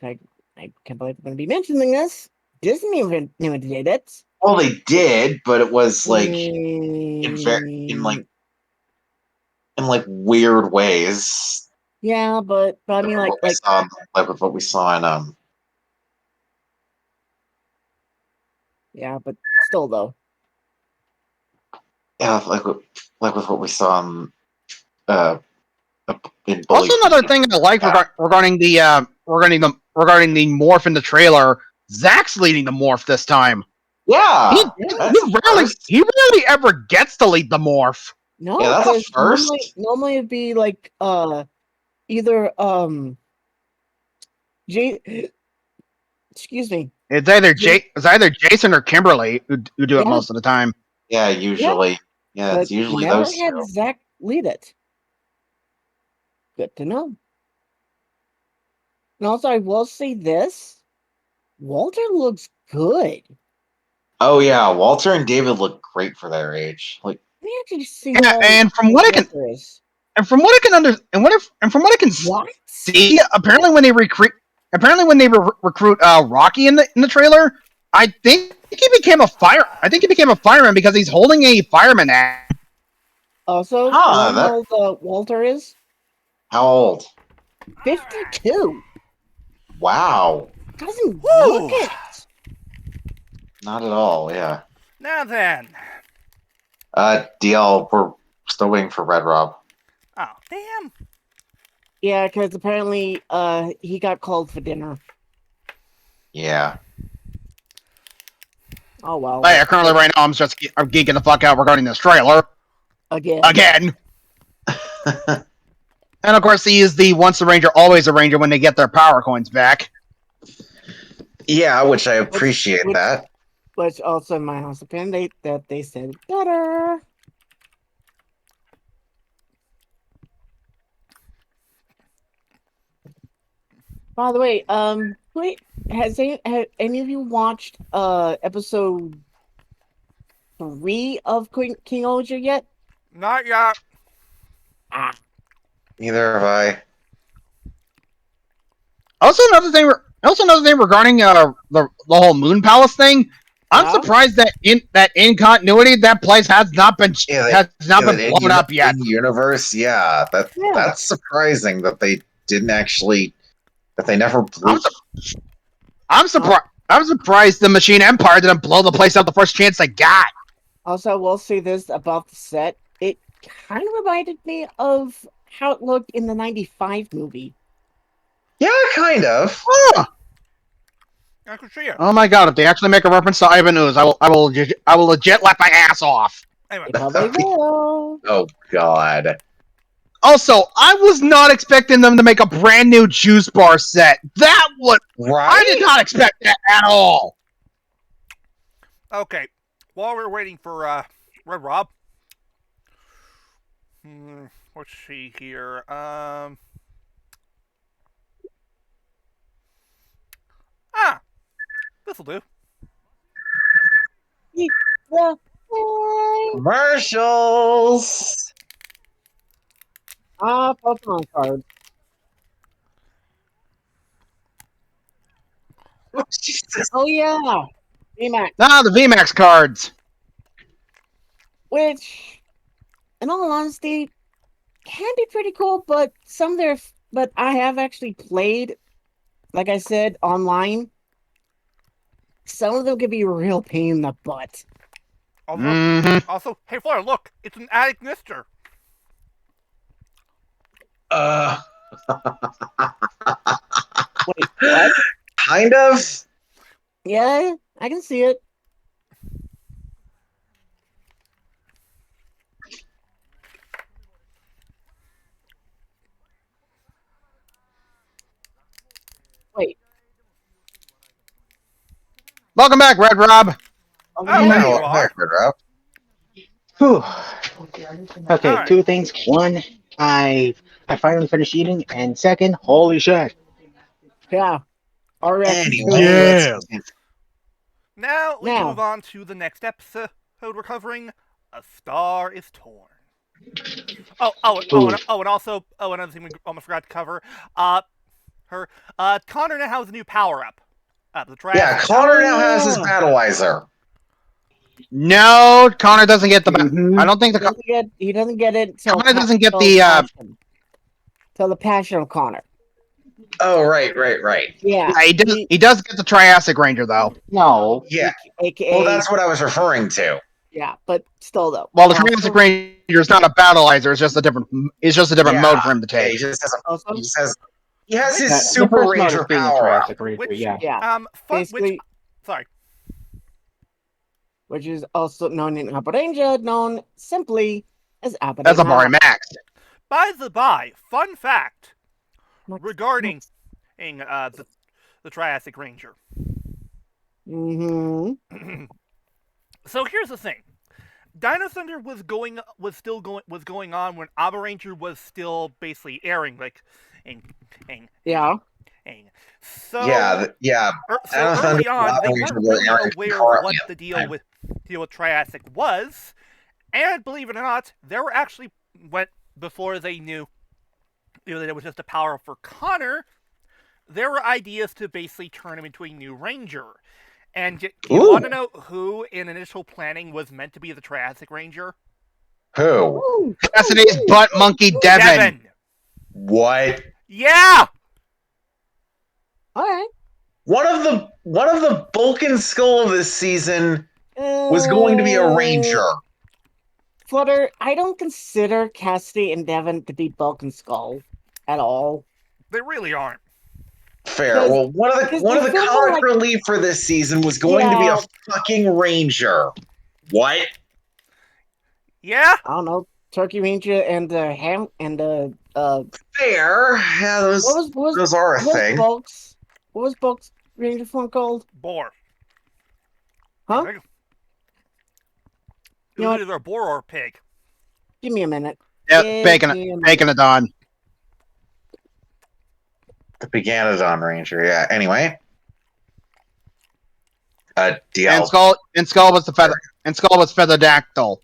Speaker 5: can't believe I'm going to be mentioning this. Disney never did it.
Speaker 3: Well, they did, but it was like in weird ways.
Speaker 5: Yeah, but I mean, like
Speaker 3: with what we saw in
Speaker 5: Yeah, but still though.
Speaker 3: Yeah, like with what we saw in
Speaker 4: also, another thing I like regarding the morph in the trailer, Zach's leading the morph this time.
Speaker 3: Yeah,
Speaker 4: he rarely ever gets to lead the morph.
Speaker 5: No,
Speaker 3: yeah, that's a first.
Speaker 5: Normally it'd be like either J excuse me.
Speaker 4: It's either Jason or Kimberly who do it
Speaker 5: Yeah.
Speaker 4: most of the time.
Speaker 7: Yeah, usually. Yeah,
Speaker 5: But
Speaker 7: it's usually
Speaker 5: never
Speaker 7: those
Speaker 5: had
Speaker 7: two.
Speaker 5: Zach lead it. Good to know. And also, I will say this: Walter looks good.
Speaker 7: Oh yeah, Walter and David look great for their age. Like,
Speaker 5: Let me actually see
Speaker 4: Yeah,
Speaker 5: how
Speaker 4: and from what I can
Speaker 5: Walter is.
Speaker 4: and from what I can under and from what I can
Speaker 5: What?
Speaker 4: see, apparently when they recruit recruit Rocky in the trailer, I think he became a fireman because he's holding a fireman act.
Speaker 5: Also,
Speaker 7: Huh,
Speaker 5: you know
Speaker 7: that-
Speaker 5: how old Walter is?
Speaker 7: how old?
Speaker 5: 52.
Speaker 7: Wow.
Speaker 5: Doesn't
Speaker 2: Whew.
Speaker 5: look it.
Speaker 7: Not at all, yeah.
Speaker 2: Now then.
Speaker 7: DL, we're still waiting for RedRob.
Speaker 2: Oh, damn.
Speaker 5: Yeah, because apparently he got called for dinner.
Speaker 7: Yeah.
Speaker 5: Oh well.
Speaker 4: Hey, currently right now I'm geeking the fuck out regarding this trailer again. And of course, he is the once a ranger, always a ranger when they get their power coins back.
Speaker 7: Yeah, which I appreciate that.
Speaker 5: Which also, in my house opinion, they said better. By the way, wait, have any of you watched episode 3 of King Oger yet?
Speaker 2: Not yet.
Speaker 5: Ah,
Speaker 7: Neither have I.
Speaker 4: Also, another thing regarding the whole Moon Palace thing. I'm
Speaker 5: Yeah?
Speaker 4: surprised that in continuity that place has not been blown up yet.
Speaker 7: In universe, yeah.
Speaker 5: Yeah.
Speaker 7: That's surprising that they didn't actually that they never blew.
Speaker 4: I'm surprised the Machine Empire didn't blow the place up the first chance they got.
Speaker 5: Also, I will say this about the set. It kind of reminded me of how it looked in the 95 movie.
Speaker 7: Yeah, kind of.
Speaker 4: Huh.
Speaker 2: I can see it.
Speaker 4: Oh my god! If they actually make a reference to Ivan Ooze, I will legit laugh my ass off.
Speaker 2: Anyway.
Speaker 5: They probably will.
Speaker 7: Oh god.
Speaker 4: Also, I was not expecting them to make a brand new juice bar set. That would
Speaker 7: Right?
Speaker 4: I did not expect that at all.
Speaker 2: Okay. While we're waiting for RedRob. Let's see here. This'll do.
Speaker 5: Yeah.
Speaker 3: Commercials.
Speaker 5: Pokemon card.
Speaker 3: Oh, Jesus.
Speaker 5: Oh yeah, VMAX.
Speaker 4: The VMAX cards.
Speaker 5: Which, in all honesty, can be pretty cool. But but I have actually played, like I said, online. Some of them can be a real pain in the butt.
Speaker 2: Also, hey Flutter, look, it's an attic mister.
Speaker 5: Wait, what?
Speaker 3: Kind of.
Speaker 5: Yeah, I can see it. Wait.
Speaker 4: Welcome back, RedRob.
Speaker 2: Oh,
Speaker 5: yeah.
Speaker 2: there you
Speaker 7: Oh,
Speaker 2: are.
Speaker 7: there, RedRob.
Speaker 6: Whew. Okay,
Speaker 2: Alright.
Speaker 6: two things. One, I finally finished eating, and second, holy shit.
Speaker 5: Yeah. Already.
Speaker 7: Anyway,
Speaker 4: Yeah.
Speaker 2: Now we
Speaker 5: Now.
Speaker 2: move on to the next episode we're covering. A Star is Torn. And also, another thing we almost forgot to cover. Connor now has a new power up. The dragon.
Speaker 7: Yeah, Connor now has his
Speaker 5: yeah.
Speaker 7: battleizer.
Speaker 4: No, Connor doesn't get the.
Speaker 6: Mhm.
Speaker 4: I don't think
Speaker 5: He doesn't get it till
Speaker 4: Connor doesn't get
Speaker 5: till
Speaker 4: the.
Speaker 5: passion. Till the passion of Connor.
Speaker 7: Oh, right.
Speaker 5: Yeah.
Speaker 4: He does get the Triassic Ranger though.
Speaker 6: No.
Speaker 7: Yeah.
Speaker 5: AKA.
Speaker 7: Well, that's what I was referring to.
Speaker 5: Yeah, but still though.
Speaker 4: Well, the Triassic Ranger is not a battleizer. It's just a different. It's just a different
Speaker 7: Yeah.
Speaker 4: mode for him to
Speaker 7: Yeah,
Speaker 4: take.
Speaker 7: he just has.
Speaker 5: Also,
Speaker 7: He has his
Speaker 6: The
Speaker 7: Super
Speaker 6: first mode
Speaker 7: Ranger
Speaker 6: is being a
Speaker 7: power.
Speaker 6: Triassic Ranger,
Speaker 2: Which,
Speaker 6: yeah.
Speaker 5: yeah, basically,
Speaker 2: Sorry.
Speaker 5: which is also known in Upper Ranger, known simply as Upper
Speaker 4: That's a
Speaker 5: Ranger.
Speaker 4: Max.
Speaker 2: By the by, fun fact. regarding the Triassic Ranger.
Speaker 5: Mm-hmm.
Speaker 2: So here's the thing. Dino Thunder was going on when Aba Ranger was still basically airing, like, and
Speaker 5: Yeah.
Speaker 2: so
Speaker 3: yeah.
Speaker 2: so
Speaker 3: Dino Thunder
Speaker 2: early on
Speaker 3: and
Speaker 2: they
Speaker 3: Aba Ranger
Speaker 2: weren't
Speaker 3: were
Speaker 2: really
Speaker 3: airing
Speaker 2: aware of
Speaker 3: concurrently
Speaker 2: what
Speaker 3: at
Speaker 2: the
Speaker 3: the
Speaker 2: deal
Speaker 3: time.
Speaker 2: with Triassic was, and believe it or not, there were actually before they knew that it was just a power for Connor. There were ideas to basically turn him into a new Ranger. And you
Speaker 3: Ooh.
Speaker 2: want to know who in initial planning was meant to be the Triassic Ranger?
Speaker 3: Who?
Speaker 5: Ooh.
Speaker 4: Cassidy's butt monkey Devin.
Speaker 3: What?
Speaker 2: Yeah!
Speaker 5: All right.
Speaker 3: One of the Bulk and Skull of this season was going to be a Ranger.
Speaker 5: Flutter, I don't consider Cassidy and Devin to be Bulk and Skull at all.
Speaker 2: They really aren't.
Speaker 3: Fair.
Speaker 5: Because-
Speaker 3: Well, one of the
Speaker 5: because they feel
Speaker 3: comic
Speaker 5: like-
Speaker 3: relief for this season was going to be a
Speaker 5: Yeah.
Speaker 3: fucking Ranger. What?
Speaker 2: Yeah?
Speaker 5: I don't know, Turkey Ranger and the ham and the
Speaker 3: Fair. Yeah, those
Speaker 5: what was
Speaker 3: are a thing.
Speaker 5: Bulk's what was Bulk's Ranger form called?
Speaker 2: Boar.
Speaker 5: Huh?
Speaker 2: I think It
Speaker 5: You know
Speaker 2: was
Speaker 5: what?
Speaker 2: either a boar or a pig.
Speaker 5: Give me a minute.
Speaker 4: Yep,
Speaker 5: Give
Speaker 4: bacon
Speaker 5: me a minute.
Speaker 4: it on.
Speaker 3: The Beganodon Ranger. Yeah. Anyway. DL.
Speaker 4: And Skull was Featherdactyl,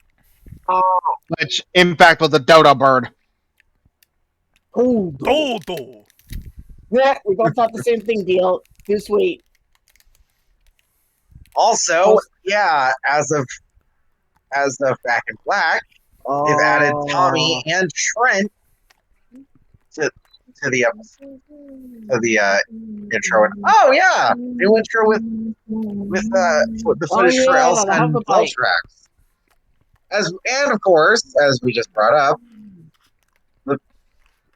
Speaker 5: Oh,
Speaker 4: which in fact was a dodo bird.
Speaker 5: oh,
Speaker 2: Dodo!
Speaker 5: yeah, we both thought the same thing, deal. Too sweet.
Speaker 3: Also, yeah, as of Back in Black, they've added Tommy and Trent to the intro. And, oh yeah, new intro with the footage for
Speaker 5: yeah,
Speaker 3: Elsa
Speaker 5: the
Speaker 3: and
Speaker 5: Hufflepuff.
Speaker 3: Zeltrax. And of course, as we just brought up, the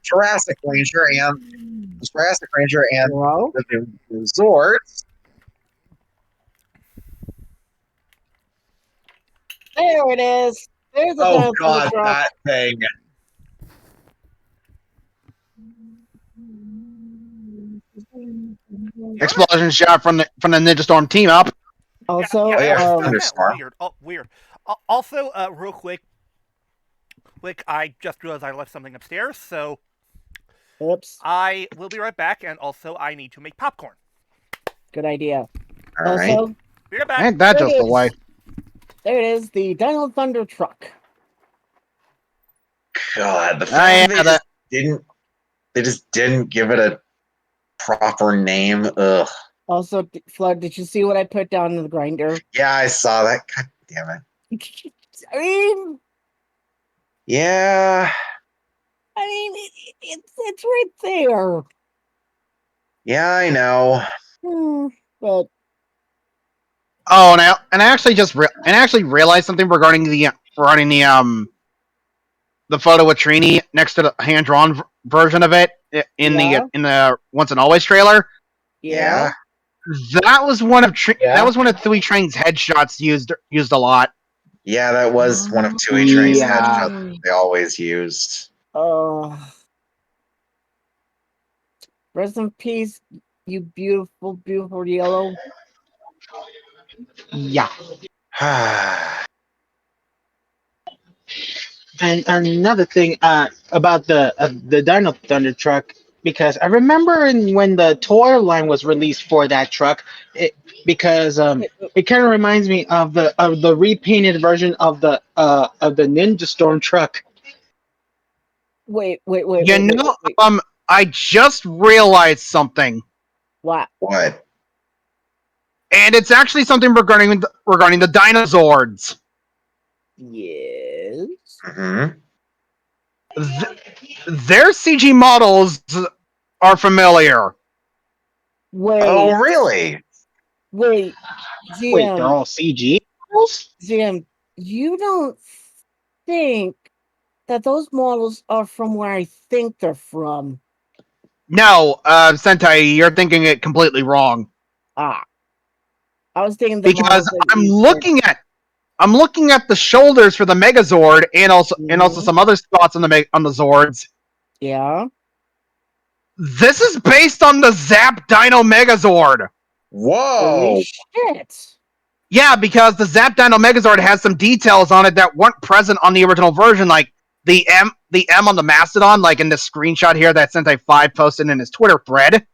Speaker 3: Jurassic Ranger and
Speaker 5: Hello?
Speaker 3: the new Zords.
Speaker 5: There it is. There's the
Speaker 3: Oh
Speaker 5: Dino
Speaker 3: god,
Speaker 5: Thunder truck.
Speaker 3: that thing.
Speaker 4: Explosion shot from the Ninja Storm team up.
Speaker 5: Also,
Speaker 2: weird. Oh, weird. Also, real quick, I just realized I left something upstairs, so
Speaker 5: oops,
Speaker 2: I will be right back, and also I need to make popcorn.
Speaker 5: good idea.
Speaker 3: All right.
Speaker 5: Also,
Speaker 2: Be right back.
Speaker 4: Ain't that
Speaker 5: There
Speaker 4: just
Speaker 5: it
Speaker 4: the
Speaker 5: is.
Speaker 4: way?
Speaker 5: there it is, the Dino Thunder truck.
Speaker 3: God, the
Speaker 4: Oh,
Speaker 3: fact
Speaker 4: yeah,
Speaker 3: that they just didn't give it a proper name. Ugh.
Speaker 5: Also, Flood, did you see what I put down in the grinder?
Speaker 3: Yeah, I saw that. God damn it.
Speaker 5: I mean,
Speaker 3: Yeah.
Speaker 5: it's right there.
Speaker 3: Yeah, I know.
Speaker 5: But
Speaker 4: Oh, and I actually realized something regarding the photo with Trini next to the hand drawn version of it in
Speaker 5: Yeah.
Speaker 4: the Once and Always trailer.
Speaker 5: yeah,
Speaker 4: That was one of
Speaker 3: Yeah.
Speaker 4: that was one of Tui Train's headshots used a lot.
Speaker 3: Yeah, that was one of Tui Train's
Speaker 6: Yeah.
Speaker 3: headshots they always used.
Speaker 5: rest in peace, you beautiful, beautiful yellow.
Speaker 6: Yeah. And another thing about the Dino Thunder truck, because I remember when the toy line was released for that truck, it kind of reminds me of the repainted version of the Ninja Storm truck.
Speaker 5: Wait.
Speaker 4: I just realized something,
Speaker 5: What?
Speaker 3: What?
Speaker 4: and it's actually something regarding the dinosaurs.
Speaker 5: Yes.
Speaker 3: Mm-hmm.
Speaker 4: Their CG models are familiar.
Speaker 5: Wait.
Speaker 3: Oh, really?
Speaker 5: Wait.
Speaker 6: Wait, they're
Speaker 5: GM.
Speaker 6: all CG models?
Speaker 5: GM. You don't think that those models are from where I think they're from?
Speaker 4: No, Sentai, you're thinking it completely wrong.
Speaker 5: I was thinking the
Speaker 4: Because
Speaker 5: models that
Speaker 4: I'm
Speaker 5: you
Speaker 4: looking at the shoulders for the Megazord and also some other spots on the Zords,
Speaker 5: Yeah.
Speaker 4: This is based on the Zap Dino Megazord.
Speaker 3: Whoa!
Speaker 5: Holy shit!
Speaker 4: Yeah, because the Zap Dino Megazord has some details on it that weren't present on the original version, like the M on the Mastodon, like in this screenshot here that Sentai 5 posted in his Twitter thread.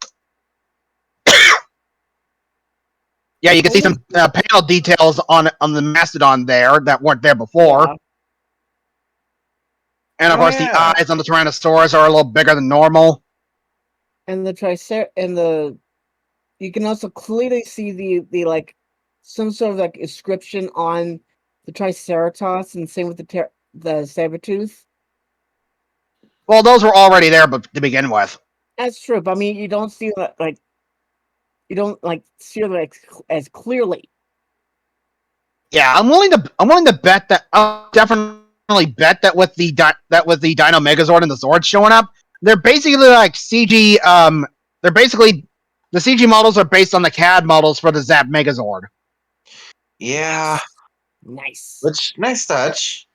Speaker 4: Yeah, you can see some panel details on the Mastodon there that weren't there before.
Speaker 5: Yeah.
Speaker 4: And of course, the eyes on the Tyrannosaurus are a little bigger than normal.
Speaker 5: And you can also clearly see the like some sort of like inscription on the Triceratops, and same with the Sabertooth.
Speaker 4: Well, those were already there, but to begin with.
Speaker 5: That's true, but I mean, you don't see that see it as clearly.
Speaker 4: Yeah, I'm willing to bet that I'll definitely bet that with the Dino Megazord and the Zord showing up, they're basically like CG. They're basically the CG models are based on the CAD models for the Zap Megazord.
Speaker 3: Yeah.
Speaker 5: Nice.
Speaker 3: Which nice touch.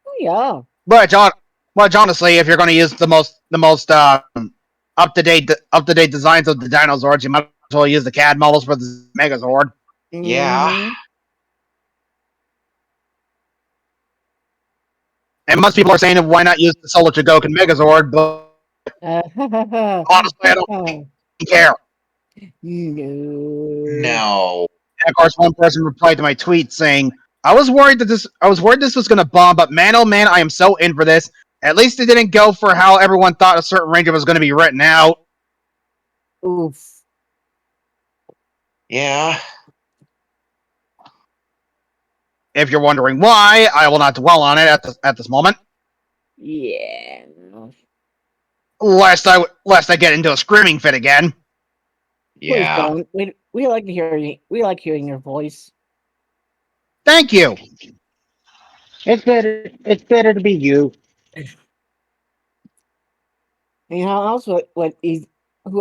Speaker 5: Oh yeah.
Speaker 4: But honestly, if you're going to use the most up to date designs of the Dinozords, you might as well use the CAD models for the Megazord.
Speaker 3: Yeah.
Speaker 4: And most people are saying, why not use the Solar Chogokin Megazord? But honestly, I don't care.
Speaker 3: No.
Speaker 4: And of course, one person replied to my tweet saying, I was worried this was going to bomb, but man, oh man, I am so in for this. At least it didn't go for how everyone thought a certain ranger was going to be written out.
Speaker 5: Oof.
Speaker 3: Yeah.
Speaker 4: If you're wondering why, I will not dwell on it at this moment.
Speaker 5: Yeah.
Speaker 4: Lest I get into a screaming fit again.
Speaker 5: Please don't. We like to hear you. We like hearing your voice.
Speaker 4: Thank you.
Speaker 6: It's better to be you.
Speaker 5: And how else who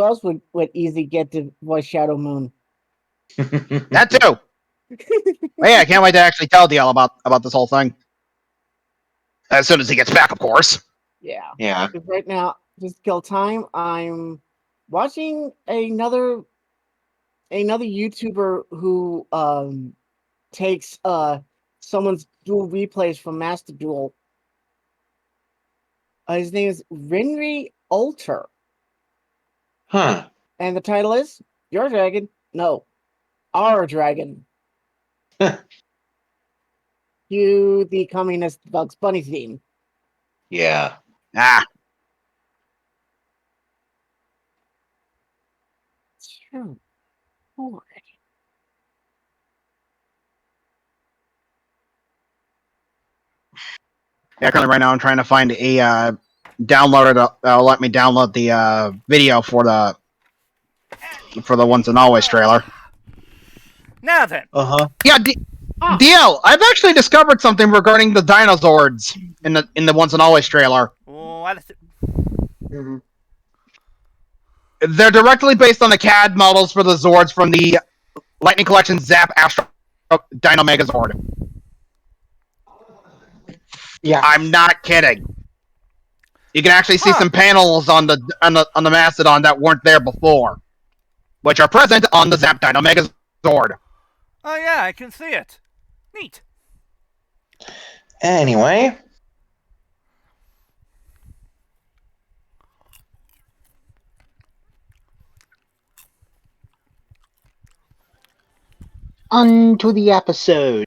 Speaker 5: else would easily get to voice Shadow Moon?
Speaker 4: That too. Well, yeah, I can't wait to actually tell DL about this whole thing. As soon as he gets back, of course.
Speaker 5: Yeah.
Speaker 3: Yeah.
Speaker 5: Because right now, just to kill time, I'm watching another YouTuber who takes someone's dual replays from Master Duel. His name is Rinri Alter.
Speaker 3: Huh.
Speaker 5: And the title is Your Dragon? No. Our Dragon. Cue the communist Bugs Bunny theme.
Speaker 3: Yeah.
Speaker 4: Ah.
Speaker 5: True. Lord.
Speaker 4: Yeah, currently right now I'm trying to find a downloader that'll let me download the video for the Once and Always trailer.
Speaker 2: Now then.
Speaker 3: Uh-huh.
Speaker 4: Yeah, DL, I've actually discovered something regarding the Dinozords in the Once and Always trailer.
Speaker 2: What is it?
Speaker 3: Mm-hmm.
Speaker 4: They're directly based on the CAD models for the Zords from the Lightning Collection Zap Astro Dino Megazord.
Speaker 6: Yeah.
Speaker 4: I'm not kidding. You can actually see some panels on the Mastodon that weren't there before, which are present on the Zap Dino Megazord.
Speaker 2: Oh yeah, I can see it. Neat.
Speaker 3: Anyway.
Speaker 6: On to the episode.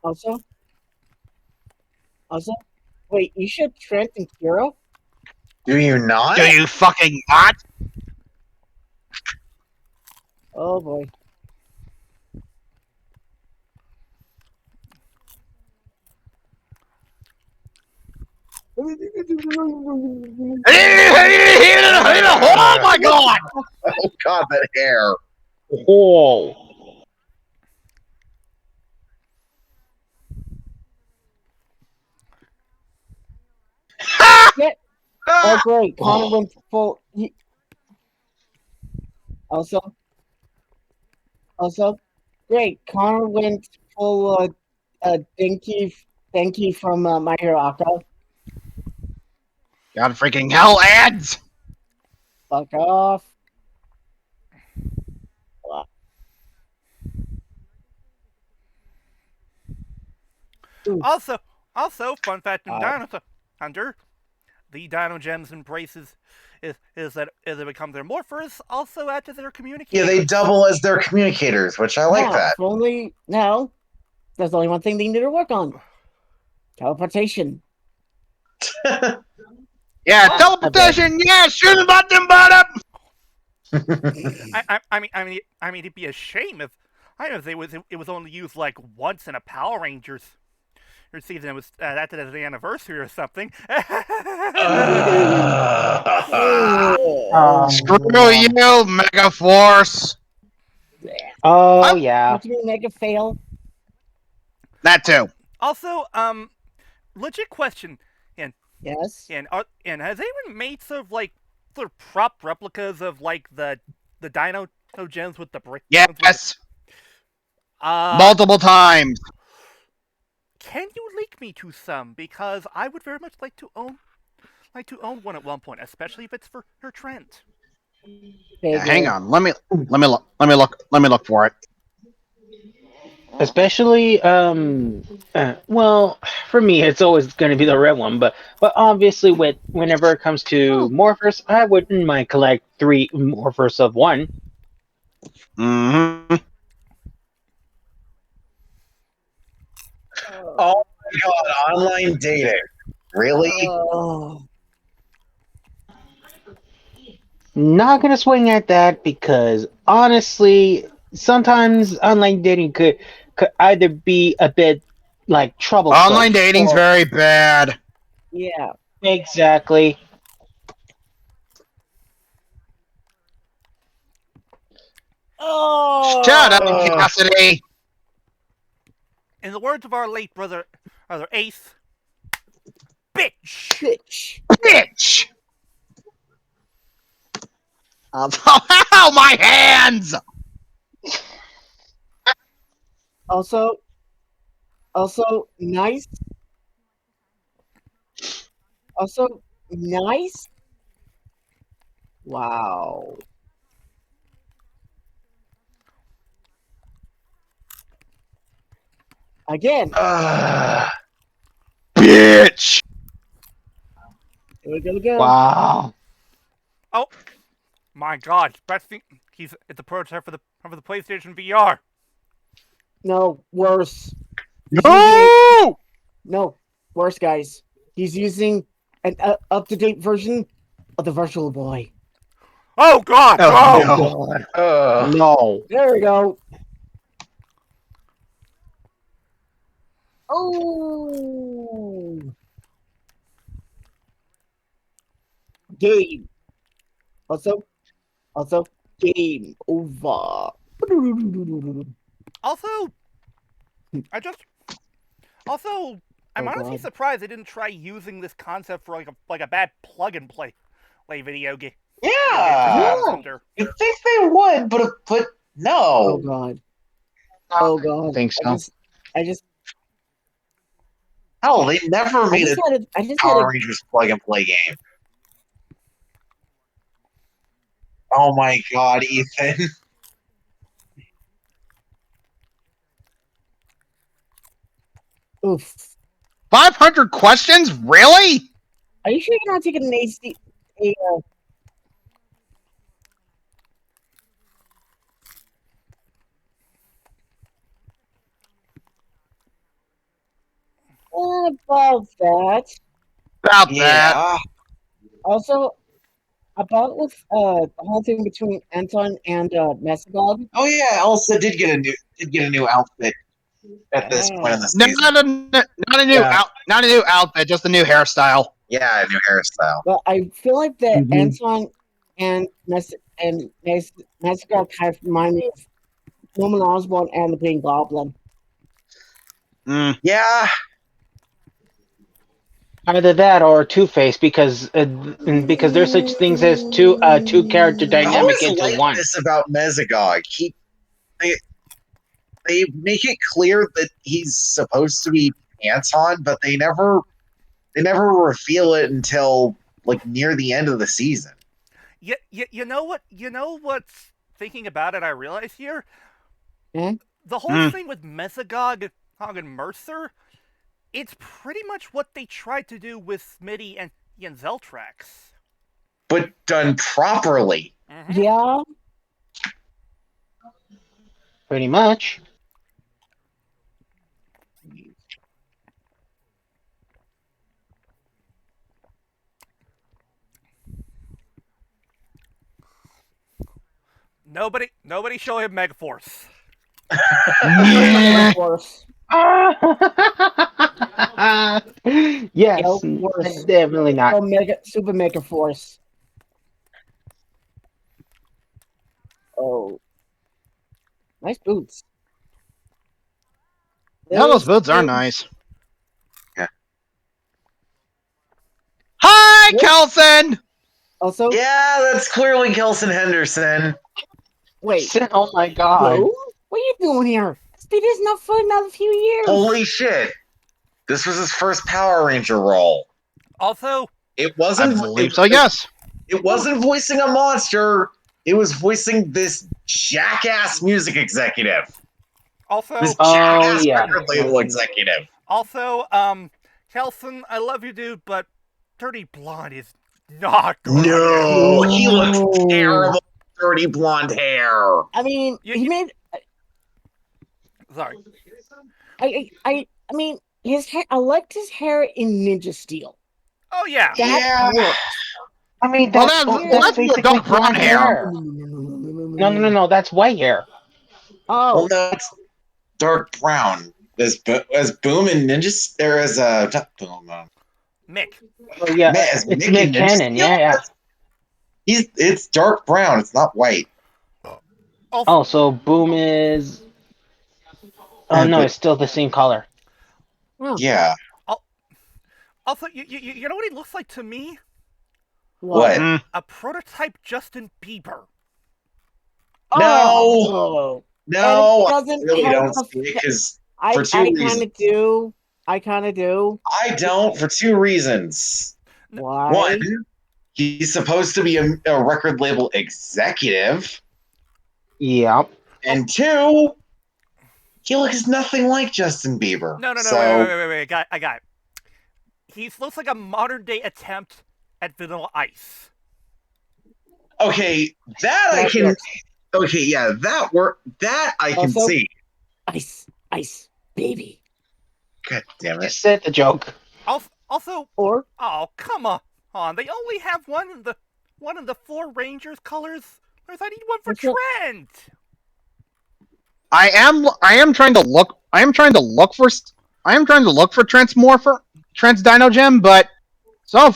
Speaker 5: Also, wait, you should Trent and Kira?
Speaker 3: Do you not?
Speaker 4: Do you fucking not?
Speaker 5: Oh boy.
Speaker 4: Oh my god!
Speaker 3: Oh god, that hair.
Speaker 6: Oh.
Speaker 5: Oh great, Connor went full. Also, great, Connor went full. Dinky from My Hero Academia.
Speaker 4: God freaking hell, ads!
Speaker 5: Fuck off.
Speaker 2: Also, fun fact in Dino Thunder, the Dino Gems embraces is that as they become their morphers, also act as their
Speaker 3: Yeah,
Speaker 2: communicators.
Speaker 3: they double as their communicators, which I like that.
Speaker 5: If only now. There's only one thing they need to work on: teleportation.
Speaker 4: Yeah, teleportation. Yeah, shoot the button, bottom.
Speaker 2: I mean, it'd be a shame if it was only used like once in a Power Rangers season. It was acted as the anniversary or something.
Speaker 4: Screw you, Mega Force.
Speaker 6: Oh yeah.
Speaker 5: What do you mean, mega fail?
Speaker 4: That too.
Speaker 2: Also, legit question,
Speaker 5: Yes.
Speaker 2: and has anyone made sort of prop replicas of like the Dino Gems with the brick?
Speaker 4: Yes. Multiple times.
Speaker 2: Can you link me to some? Because I would very much like to own one at one point, especially if it's for her Trent.
Speaker 4: Yeah, hang on. Let me look for it.
Speaker 6: Especially, well, for me, it's always going to be the red one. But obviously, whenever it comes to morphers, I wouldn't mind collect 3 morphers of one.
Speaker 4: Mm-hmm.
Speaker 3: Oh my god, online dating. Really?
Speaker 6: Not gonna swing at that because honestly, sometimes online dating could either be a bit like troublesome.
Speaker 4: Online dating's very bad.
Speaker 5: Yeah.
Speaker 6: Exactly.
Speaker 4: Shut up, Cassidy.
Speaker 2: In the words of our late brother Ace,
Speaker 5: Bitch.
Speaker 4: Bitch. Ow, my hands!
Speaker 5: Also, nice. Also, nice. Wow. Again.
Speaker 4: Bitch.
Speaker 5: Here we go.
Speaker 6: Wow.
Speaker 2: Oh my God! It's a prototype for the PlayStation VR.
Speaker 5: No, worse.
Speaker 4: No!
Speaker 5: No, worse, guys. He's using an up-to-date version of the Virtual Boy.
Speaker 2: Oh God!
Speaker 4: Oh,
Speaker 2: no!
Speaker 6: No.
Speaker 5: There we go. Oh. Game. Also, game over.
Speaker 2: I'm honestly surprised they didn't try using this concept for like a bad plug and play video game.
Speaker 3: Yeah. You'd think they would, but no.
Speaker 5: Oh God. Oh God.
Speaker 4: I think so.
Speaker 5: I just.
Speaker 3: Hell, they never made a Power Rangers plug and play game. Oh my God, Ethan.
Speaker 5: Oof.
Speaker 4: 500 questions? Really?
Speaker 5: Are you sure you're not taking an AC? About that.
Speaker 4: About that.
Speaker 5: Also, about with the whole thing between Anton and Messigog.
Speaker 3: Oh yeah, Elsa did get a new outfit at this point in the season.
Speaker 4: Not a new outfit, just a new hairstyle.
Speaker 3: Yeah, a new hairstyle.
Speaker 5: But I feel like that Anton and Messigog kind of remind me of Norman Osborn and the Green Goblin.
Speaker 3: Yeah.
Speaker 6: Either that or Two-Face, because there's such things as two character dynamic into
Speaker 3: like
Speaker 6: one.
Speaker 3: This about Messigog. They make it clear that he's supposed to be Anton, but they never reveal it until like near the end of the season.
Speaker 2: You know what? You know what's thinking about it? I realize here,
Speaker 5: Hmm?
Speaker 2: the whole thing with Mesogog and Mercer, it's pretty much what they tried to do with Smitty and Zeltrax.
Speaker 3: But done properly.
Speaker 2: Mhm.
Speaker 5: Yeah.
Speaker 6: Pretty much.
Speaker 2: Nobody show him Megaforce.
Speaker 5: Of course.
Speaker 6: Yes,
Speaker 5: Nope, worse.
Speaker 6: definitely not.
Speaker 5: Oh, Super Mega Force. Oh. Nice boots.
Speaker 4: Yeah, those boots are
Speaker 5: boots-
Speaker 4: nice. Hi,
Speaker 5: Yep.
Speaker 4: Kelson!
Speaker 5: Also,
Speaker 3: Yeah, that's clearly Kelson Henderson.
Speaker 5: wait.
Speaker 6: Oh my god.
Speaker 5: Bro? What are you doing here? Speed is not for another few years.
Speaker 3: Holy shit. This was his first Power Ranger role.
Speaker 2: Also,
Speaker 3: It
Speaker 4: I
Speaker 3: wasn't
Speaker 4: believe so, yes.
Speaker 3: It wasn't voicing a monster. It was voicing this jackass music executive.
Speaker 2: also,
Speaker 3: This
Speaker 6: Oh,
Speaker 3: jackass
Speaker 6: yeah.
Speaker 3: record label executive.
Speaker 2: Kelson, I love you, dude, but Dirty Blonde is not good.
Speaker 3: No, he looks
Speaker 5: No.
Speaker 3: terrible. Dirty blonde hair.
Speaker 5: I mean, he made.
Speaker 2: Sorry.
Speaker 5: I mean, his hair. I liked his hair in Ninja Steel.
Speaker 2: Oh yeah.
Speaker 5: That worked.
Speaker 6: I mean,
Speaker 4: Well,
Speaker 6: that's,
Speaker 4: that's
Speaker 6: basically
Speaker 4: more dark brown
Speaker 6: blonde
Speaker 4: hair.
Speaker 6: No, that's white hair.
Speaker 5: Oh,
Speaker 3: Well, no, it's dark brown. As Boom and Ninja, there is a not Boom.
Speaker 2: Mick.
Speaker 6: Oh, yeah,
Speaker 3: As
Speaker 6: it's
Speaker 3: Mickey
Speaker 6: Nick
Speaker 3: Ninja
Speaker 6: Cannon,
Speaker 3: Steel,
Speaker 6: yeah.
Speaker 3: It's dark brown. It's not white.
Speaker 2: Also,
Speaker 6: Oh, so Boom is... Oh, no,
Speaker 3: But-
Speaker 6: it's still the same color.
Speaker 3: Yeah.
Speaker 2: also, you know what he looks like to me?
Speaker 3: What?
Speaker 4: Mm.
Speaker 2: A prototype Justin Bieber.
Speaker 5: Oh.
Speaker 3: No,
Speaker 5: And it
Speaker 3: I
Speaker 5: doesn't
Speaker 3: really
Speaker 5: help
Speaker 3: don't
Speaker 5: the
Speaker 3: see it
Speaker 5: fa-
Speaker 3: because
Speaker 5: I
Speaker 3: for two
Speaker 5: kind
Speaker 3: reasons.
Speaker 5: of do. I kind of do.
Speaker 3: I don't for two reasons.
Speaker 5: Why?
Speaker 3: One, he's supposed to be a record label executive,
Speaker 6: Yeah.
Speaker 3: and two, he looks nothing like Justin Bieber.
Speaker 2: No,
Speaker 3: So,
Speaker 2: wait. I got it. He looks like a modern day attempt at Vanilla Ice.
Speaker 3: okay, that I
Speaker 5: That
Speaker 3: can.
Speaker 5: works.
Speaker 3: Okay, yeah, that I can
Speaker 5: Also-
Speaker 3: see.
Speaker 5: Ice, baby.
Speaker 3: God damn
Speaker 6: You
Speaker 3: it!
Speaker 6: said the joke.
Speaker 2: Also,
Speaker 5: Or
Speaker 2: oh come on! They only have one in the four Rangers colors. Whereas I need one for
Speaker 5: What's up?
Speaker 2: Trent.
Speaker 4: I am trying to look for Trent's Dino Gem, but so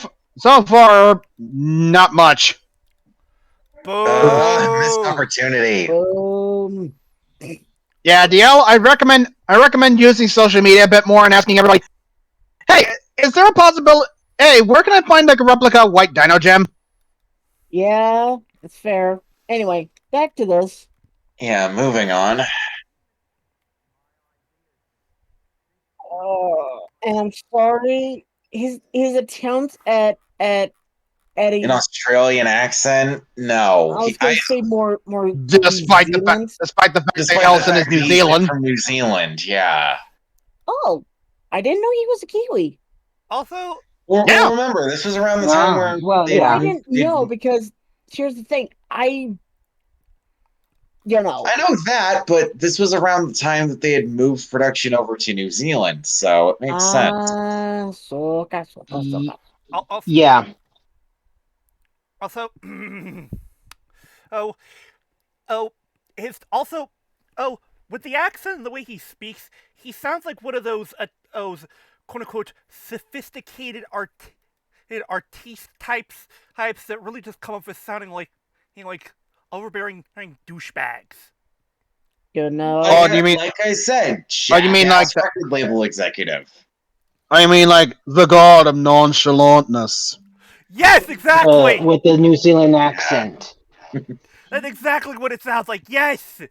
Speaker 4: far not much.
Speaker 3: Missed
Speaker 2: Boo!
Speaker 3: opportunity.
Speaker 4: Yeah, DL, I recommend using social media a bit more and asking everybody, hey, is there a possibility? Hey, where can I find like a replica white Dino Gem?
Speaker 5: yeah, that's fair. Anyway, back to this.
Speaker 3: Yeah, moving on.
Speaker 5: And I'm sorry, his attempt at a
Speaker 3: An Australian accent? No.
Speaker 5: I was going to say more
Speaker 4: Despite
Speaker 5: New
Speaker 4: the fact
Speaker 5: Zealand.
Speaker 4: that
Speaker 3: Despite
Speaker 4: Elson
Speaker 3: the
Speaker 4: is
Speaker 3: fact
Speaker 4: New
Speaker 3: that he's
Speaker 4: Zealand.
Speaker 3: from New Zealand, yeah.
Speaker 5: Oh, I didn't know he was a Kiwi.
Speaker 2: Also,
Speaker 3: Well,
Speaker 4: Yeah.
Speaker 3: remember, this was around the time where
Speaker 6: Well,
Speaker 3: they-
Speaker 6: yeah.
Speaker 5: I didn't know because here's the thing. I
Speaker 3: I know that, but this was around the time that they had moved production over to New Zealand, so it makes sense.
Speaker 5: Soka.
Speaker 2: also,
Speaker 6: Yeah.
Speaker 2: also with the accent and the way he speaks, he sounds like one of those quote unquote sophisticated artiste types that really just come up with sounding like overbearing douchebags.
Speaker 5: You know.
Speaker 4: Oh, do you mean-
Speaker 3: like I said,
Speaker 4: Oh, you mean like
Speaker 3: jackass record label executive?
Speaker 4: I mean, like the god of nonchalantness.
Speaker 2: Yes, exactly.
Speaker 6: With the New Zealand accent.
Speaker 2: That's exactly what it sounds like. Yes.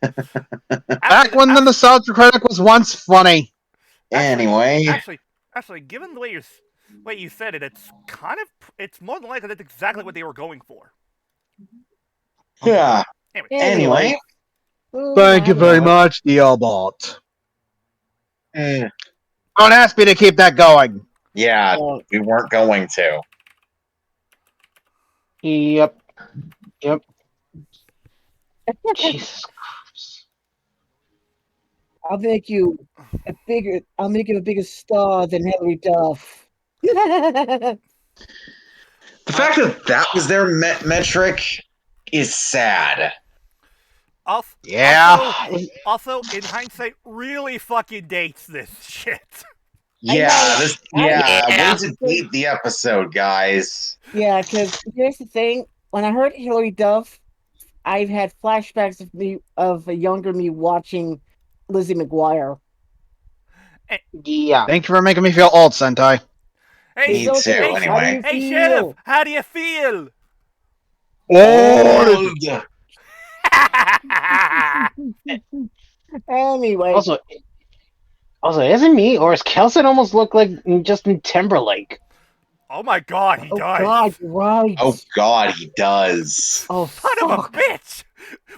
Speaker 4: Back when the nostalgia critic was once funny.
Speaker 3: Anyway,
Speaker 2: Actually, given the way Wait, you said it. It's more than likely that's exactly what they were going for.
Speaker 3: Yeah. Anyway.
Speaker 4: Thank you very much, Diobot.
Speaker 3: Mm,
Speaker 4: Don't ask me to keep that going.
Speaker 3: yeah, we weren't going to.
Speaker 6: Yep. Yep. Jesus Christ.
Speaker 5: I'll make you a bigger star than Hilary Duff.
Speaker 3: The fact that was their metric is sad.
Speaker 2: Also,
Speaker 4: Yeah.
Speaker 2: Also, in hindsight, really fucking dates this shit.
Speaker 3: Yeah,
Speaker 4: Yeah.
Speaker 3: way to date the episode, guys.
Speaker 5: Yeah, because here's the thing: when I heard Hilary Duff, I've had flashbacks of a younger me watching Lizzie McGuire.
Speaker 6: Yeah.
Speaker 4: Thank you for making me feel old, Sentai.
Speaker 2: Hey,
Speaker 3: Me too,
Speaker 2: hey,
Speaker 3: anyway.
Speaker 2: Hey, Sheriff, how do you feel?
Speaker 3: Old.
Speaker 5: Anyway,
Speaker 6: Also, isn't me or is Kelson almost look like Justin Timberlake?
Speaker 2: Oh my God, he
Speaker 5: oh
Speaker 2: does.
Speaker 5: God, you're right.
Speaker 3: Oh God, he does.
Speaker 5: Oh,
Speaker 2: Son of a
Speaker 5: fuck.
Speaker 2: bitch!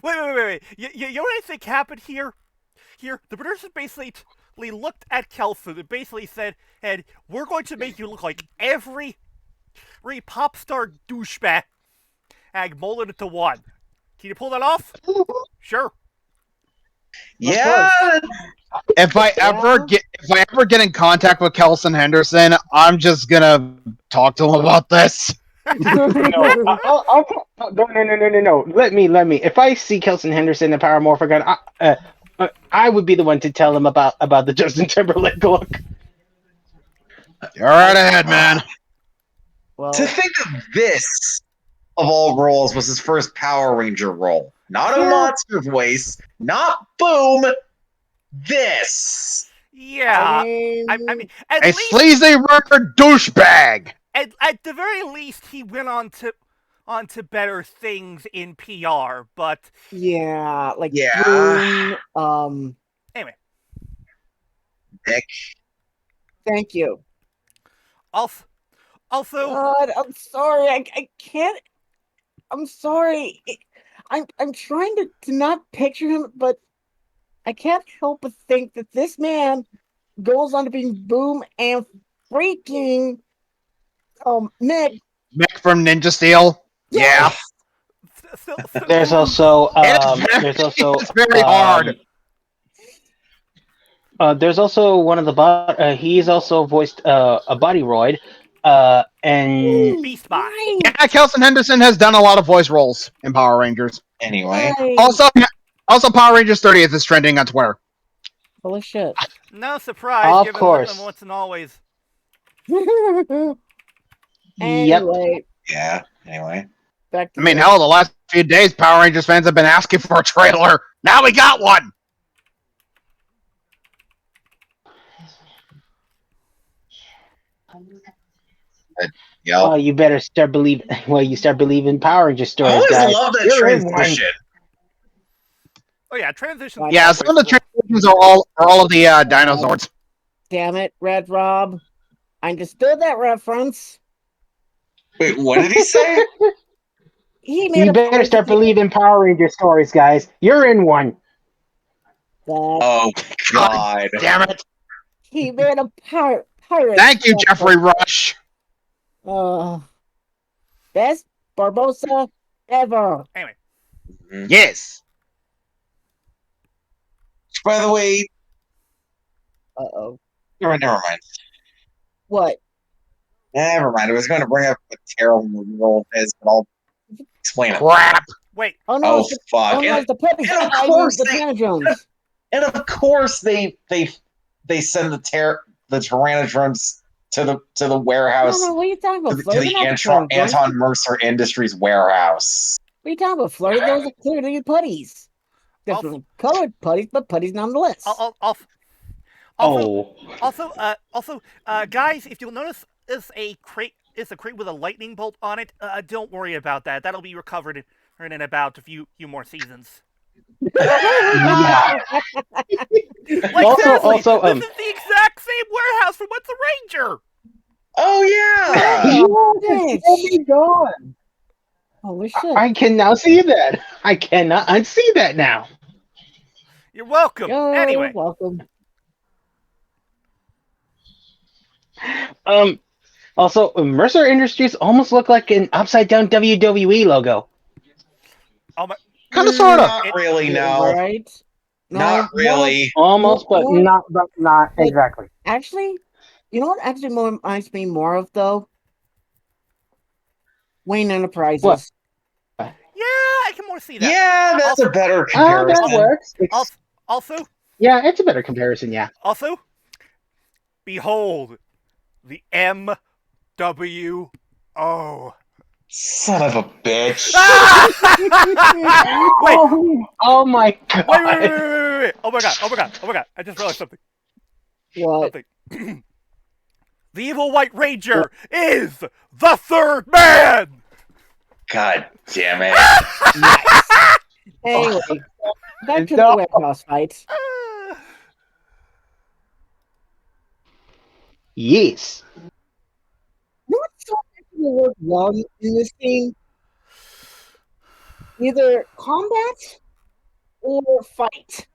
Speaker 2: Wait. You know what I think happened here? Here, the producers basically looked at Kelsu and basically said, "Ed, we're going to make you look like every pop star douchebag and mold it into one. Can you pull that off? Sure."
Speaker 3: Yeah,
Speaker 4: If I ever get in contact with Kelson Henderson, I'm just gonna talk to him about this.
Speaker 6: No. No. Let me. If I see Kelson Henderson in Power Morphin, I would be the one to tell him about the Justin Timberlake look.
Speaker 4: You're right ahead, man.
Speaker 5: Well,
Speaker 3: to think that this, of all roles, was his first Power Ranger role. Not a monster voice, not Boom. This.
Speaker 2: Yeah. I mean, at
Speaker 4: A
Speaker 2: least
Speaker 4: sleazy worker douchebag.
Speaker 2: at the very least, he went on to better things in PR. But
Speaker 5: yeah, like
Speaker 3: Yeah.
Speaker 5: Boom,
Speaker 2: anyway,
Speaker 3: Nick.
Speaker 5: thank you.
Speaker 2: also,
Speaker 5: God, I'm sorry. I can't. I'm sorry. I'm trying to not picture him, but I can't help but think that this man goes on to being Boom and freaking Mick.
Speaker 4: Mick from Ninja Steel. Yeah.
Speaker 2: still,
Speaker 6: There's also
Speaker 4: It's very hard.
Speaker 6: There's also one of the he's also voiced a Bodyroid, and
Speaker 2: Beast Boy.
Speaker 5: Right.
Speaker 4: Yeah, Kelson Henderson has done a lot of voice roles in Power Rangers.
Speaker 3: Anyway.
Speaker 5: Right.
Speaker 4: Also Power Rangers 30th is trending on Twitter.
Speaker 5: Full of shit.
Speaker 2: No surprise,
Speaker 6: Of
Speaker 2: given
Speaker 6: course.
Speaker 2: once and always.
Speaker 5: Anyway,
Speaker 3: Yeah. Anyway.
Speaker 5: back to
Speaker 4: I mean,
Speaker 5: this.
Speaker 4: hell, the last few days, Power Rangers fans have been asking for a trailer. Now we got one.
Speaker 3: Yep.
Speaker 6: Oh, you better start believing. Well, you start believing Power Ranger
Speaker 3: I
Speaker 6: stories,
Speaker 3: always
Speaker 6: guys.
Speaker 3: love that
Speaker 6: You're in one.
Speaker 3: transition.
Speaker 2: Oh yeah, transition.
Speaker 4: Yeah, some of the transitions are all of the dinosaurs.
Speaker 5: Damn it, RedRob. I understood that reference.
Speaker 3: Wait, what did he say?
Speaker 5: He made
Speaker 6: You
Speaker 5: a
Speaker 6: better
Speaker 5: point
Speaker 6: start
Speaker 5: that-
Speaker 6: believing Power Ranger stories, guys. You're in one.
Speaker 5: that
Speaker 3: Oh God.
Speaker 4: Damn it.
Speaker 5: he made a pirate.
Speaker 4: Thank you, Jeffrey Rush.
Speaker 5: Best Barbosa ever.
Speaker 2: Anyway,
Speaker 4: Yes.
Speaker 3: By the way,
Speaker 5: Uh-oh.
Speaker 3: never mind.
Speaker 5: What?
Speaker 3: Never mind. I was going to bring up what terrible movie role is, but I'll explain it.
Speaker 4: Crap.
Speaker 2: wait.
Speaker 5: Oh no,
Speaker 3: Oh
Speaker 5: it's the,
Speaker 3: fuck!
Speaker 5: oh, no, it's the puppies.
Speaker 3: and of
Speaker 5: I
Speaker 3: course
Speaker 5: mean, the
Speaker 3: they-
Speaker 5: Tangerines.
Speaker 3: And of course they send the Tyrannotrons to the warehouse,
Speaker 5: No, what are you talking
Speaker 3: to
Speaker 5: about,
Speaker 3: the,
Speaker 5: Flurry?
Speaker 3: to the
Speaker 5: They're not the Tangerines.
Speaker 3: Anton Mercer Industries warehouse.
Speaker 5: What are you talking about, Flurry? Those are clearly putties. Differently colored putties, but putties nonetheless.
Speaker 2: Also, guys, if you'll notice, is a crate with a lightning bolt on it. Don't worry about that. That'll be recovered in about a few more seasons.
Speaker 6: Yeah.
Speaker 2: Like, seriously,
Speaker 6: also,
Speaker 2: this is the exact same warehouse from What's a Ranger.
Speaker 3: Oh yeah.
Speaker 5: Oh,
Speaker 6: Be gone.
Speaker 5: holy shit.
Speaker 6: I can now see that. I cannot unsee that now.
Speaker 2: You're welcome.
Speaker 5: You're
Speaker 2: Anyway,
Speaker 5: welcome.
Speaker 6: Also, Mercer Industries almost look like an upside down WWE logo.
Speaker 2: oh my,
Speaker 4: Kind of, sort of.
Speaker 3: Not really, no.
Speaker 5: Right?
Speaker 3: Not really.
Speaker 6: Almost, but
Speaker 5: more-
Speaker 6: not
Speaker 5: But-
Speaker 6: exactly.
Speaker 5: Actually, you know what actually more reminds me more of, though? Wayne Enterprises.
Speaker 6: What?
Speaker 2: yeah, I can more see that.
Speaker 3: Yeah, that's a better
Speaker 6: Ah, that
Speaker 3: comparison.
Speaker 6: works.
Speaker 2: Also,
Speaker 6: Yeah, it's a better comparison. Yeah.
Speaker 2: also, behold, the MWO.
Speaker 3: Son of a bitch.
Speaker 2: Wait,
Speaker 6: Oh my god.
Speaker 2: wait. Oh my god. I just realized something.
Speaker 5: What?
Speaker 2: The evil White Ranger is the third man!
Speaker 3: God damn it.
Speaker 5: Anyway, back to
Speaker 6: No.
Speaker 5: the warehouse fight.
Speaker 6: Yes.
Speaker 5: You know what so actually worked well in this game? Either combat or fight.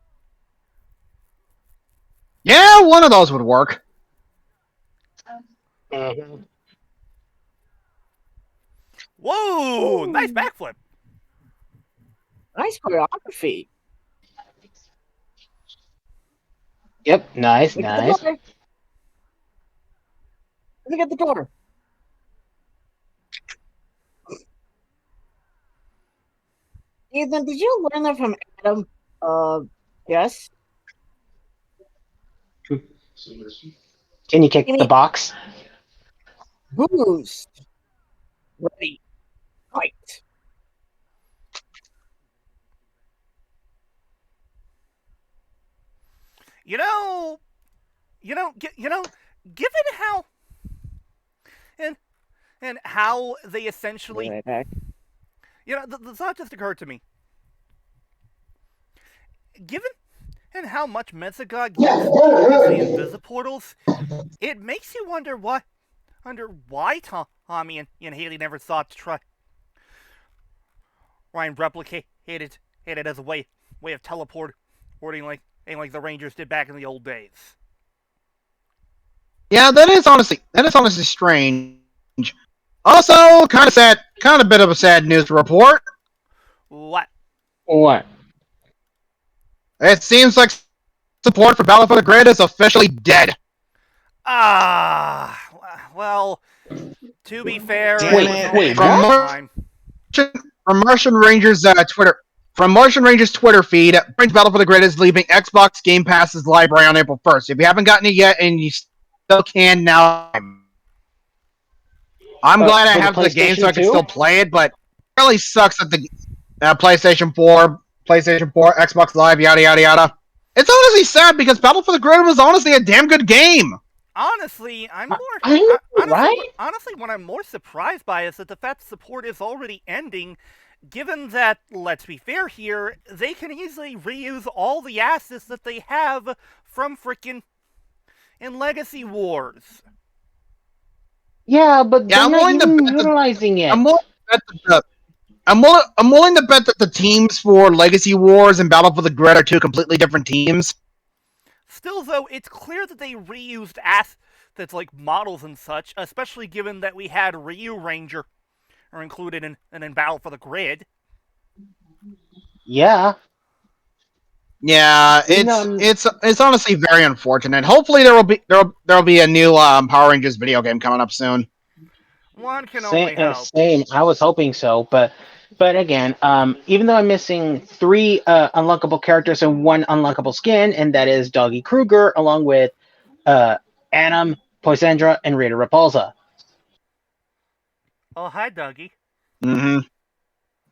Speaker 4: Yeah, one of those would work.
Speaker 6: Mhm.
Speaker 2: Whoa! Nice backflip.
Speaker 5: Nice choreography.
Speaker 6: Yep. Nice.
Speaker 5: Look at the
Speaker 6: Nice.
Speaker 5: door. Look at the door. Ethan, did you learn that from Adam? Yes.
Speaker 6: Can you kick the box?
Speaker 5: Boost. Ready. Fight.
Speaker 2: Given how and how they essentially,
Speaker 5: Right back.
Speaker 2: the thought just occurred to me. Given and how much Mesogog uses the Invisiportals, it makes you wonder why Tommy and Haley never thought to try and replicate it as a way of teleporting like the Rangers did back in the old days.
Speaker 4: Yeah, that is honestly strange. Also, kind of sad, kind of bit of a sad news to report.
Speaker 2: What?
Speaker 6: What?
Speaker 4: It seems like support for Battle for the Grid is officially dead.
Speaker 2: Well, to be fair,
Speaker 3: Damn it.
Speaker 4: From Martian Rangers Twitter feed, Prince Battle for the Grid is leaving Xbox Game Pass's library on April 1st. If you haven't gotten it yet and you still can now, I'm glad I have the game so I can still play it, but it really sucks that the PlayStation 4, Xbox Live, yada yada yada. It's honestly sad because Battle for the Grid was honestly a damn good game.
Speaker 2: Honestly, honestly, what I'm more surprised by is that the fact support is already ending, given that, let's be fair here, they can easily reuse all the assets that they have from frickin' in Legacy Wars.
Speaker 6: Yeah, but they're
Speaker 4: I'm
Speaker 6: not
Speaker 4: willing to
Speaker 6: even
Speaker 4: bet that-
Speaker 6: utilizing it.
Speaker 4: I'm willing to bet that the teams for Legacy Wars and Battle for the Grid are two completely different teams.
Speaker 2: Still, though, it's clear that they reused assets like models and such, especially given that we had Ryu Ranger are included in Battle for the Grid.
Speaker 6: Yeah.
Speaker 4: Yeah, it's honestly very unfortunate. Hopefully there will be a new Power Rangers video game coming up soon.
Speaker 2: One can only
Speaker 6: Same,
Speaker 2: hope.
Speaker 6: same. I was hoping so, but again, even though I'm missing 3 unlockable characters and 1 unlockable skin, and that is Doggy Kruger, along with Adam, Poisandra, and Rita Repulsa.
Speaker 2: Oh, hi, Dougie.
Speaker 4: Mm-hmm.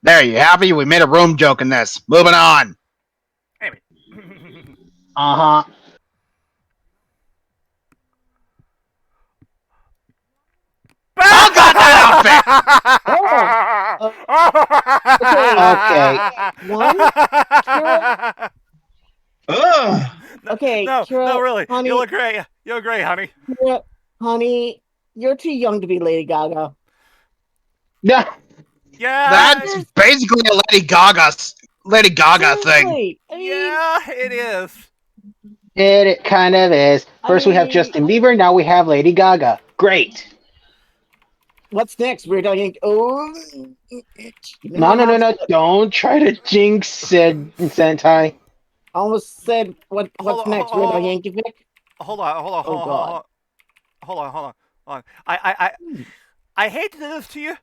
Speaker 4: There, you happy? We made a room joke in this. Moving on.
Speaker 2: Anyway.
Speaker 6: Uh-huh.
Speaker 4: Oh, God, that
Speaker 6: outfit!
Speaker 3: Ugh.
Speaker 5: Okay,
Speaker 2: No,
Speaker 5: Kira,
Speaker 2: no, really.
Speaker 5: honey.
Speaker 2: You look great. You look great, honey.
Speaker 5: Kira, honey, You're too young to be Lady Gaga.
Speaker 6: Yeah.
Speaker 2: Yeah,
Speaker 4: That's basically a Lady Gaga thing.
Speaker 5: Seriously, I mean,
Speaker 2: yeah, it is.
Speaker 6: It kind of is. First we have
Speaker 5: mean-
Speaker 6: Justin Bieber, now we have Lady Gaga. Great.
Speaker 5: what's next? We're talking. Oh,
Speaker 6: No. Don't try to jinx it, Sentai.
Speaker 5: Almost said what's
Speaker 2: Hold on,
Speaker 5: next? We're
Speaker 2: hold on.
Speaker 5: talking Yankee Vic.
Speaker 2: Hold on.
Speaker 5: Oh, God.
Speaker 2: Hold on. I hate to do this to you,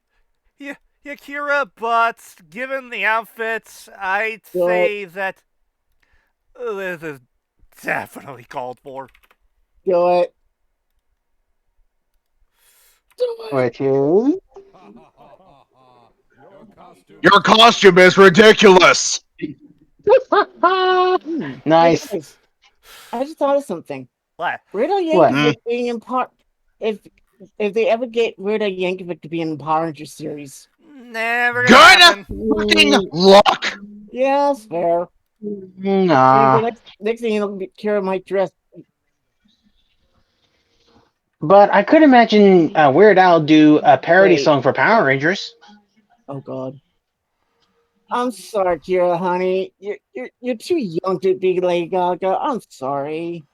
Speaker 2: Kira, but given the outfits, I'd
Speaker 5: Do
Speaker 2: say that this is definitely called for.
Speaker 5: Do it. Do it.
Speaker 6: Which is
Speaker 4: Your costume is ridiculous.
Speaker 6: nice.
Speaker 5: Guys, I just thought of something.
Speaker 2: What?
Speaker 5: Weird Al
Speaker 6: What?
Speaker 5: Yankovic being in part. If they ever get Weird Al Yankovic to be in Power Rangers series.
Speaker 2: Never gonna
Speaker 4: Good
Speaker 2: happen.
Speaker 4: fucking luck.
Speaker 5: Yeah, that's fair.
Speaker 6: Nah.
Speaker 5: Next thing you know, Kira might dress.
Speaker 6: But I could imagine Weird Al do a parody
Speaker 5: Wait.
Speaker 6: song for Power Rangers.
Speaker 5: Oh God. I'm sorry, Kira, honey. You're too young to be Lady Gaga. I'm sorry.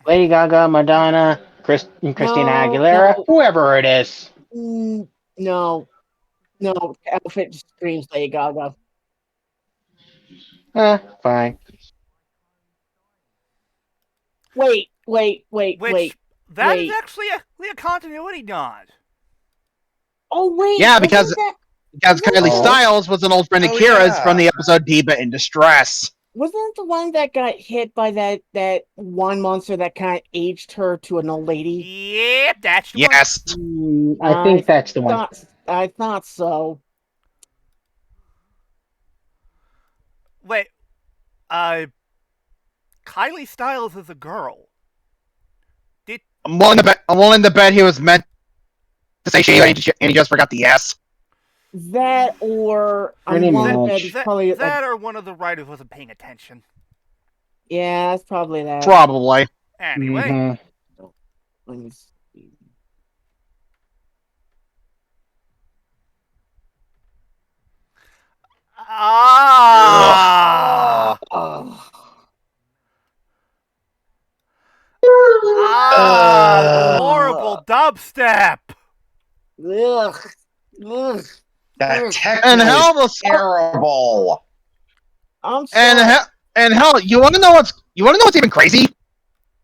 Speaker 6: Lady Gaga, Madonna, Christina Aguilera, whoever it is.
Speaker 5: No, the outfit just screams Lady Gaga.
Speaker 6: Fine.
Speaker 5: Wait.
Speaker 2: That is
Speaker 5: wait.
Speaker 2: actually a continuity nod.
Speaker 5: Oh wait.
Speaker 4: Yeah,
Speaker 5: wasn't
Speaker 4: because Kylie
Speaker 6: Oh.
Speaker 4: Styles was an old friend of
Speaker 3: Oh,
Speaker 4: Kira's
Speaker 3: yeah.
Speaker 4: from the episode Diva in Distress.
Speaker 5: wasn't it the one that got hit by that one monster that kind of aged her to an old lady?
Speaker 2: Yeah, that's the
Speaker 4: Yes.
Speaker 6: I think that's the one.
Speaker 5: I thought so.
Speaker 2: one. Wait, Kylie Styles is a girl.
Speaker 4: I'm willing to bet he was meant to say she and he just forgot the S.
Speaker 5: That or
Speaker 6: Pretty
Speaker 5: it's
Speaker 6: much.
Speaker 5: probably
Speaker 2: That or one of the writers wasn't paying attention.
Speaker 5: yeah, it's probably that.
Speaker 4: Probably.
Speaker 2: Anyway,
Speaker 6: Mhm.
Speaker 5: Let me see.
Speaker 2: ah,
Speaker 5: Oh.
Speaker 2: horrible dubstep.
Speaker 5: Ugh.
Speaker 3: That
Speaker 4: And
Speaker 3: techno
Speaker 4: hell,
Speaker 3: is terrible.
Speaker 5: I'm sorry.
Speaker 4: and hell, you want to know what's even crazy?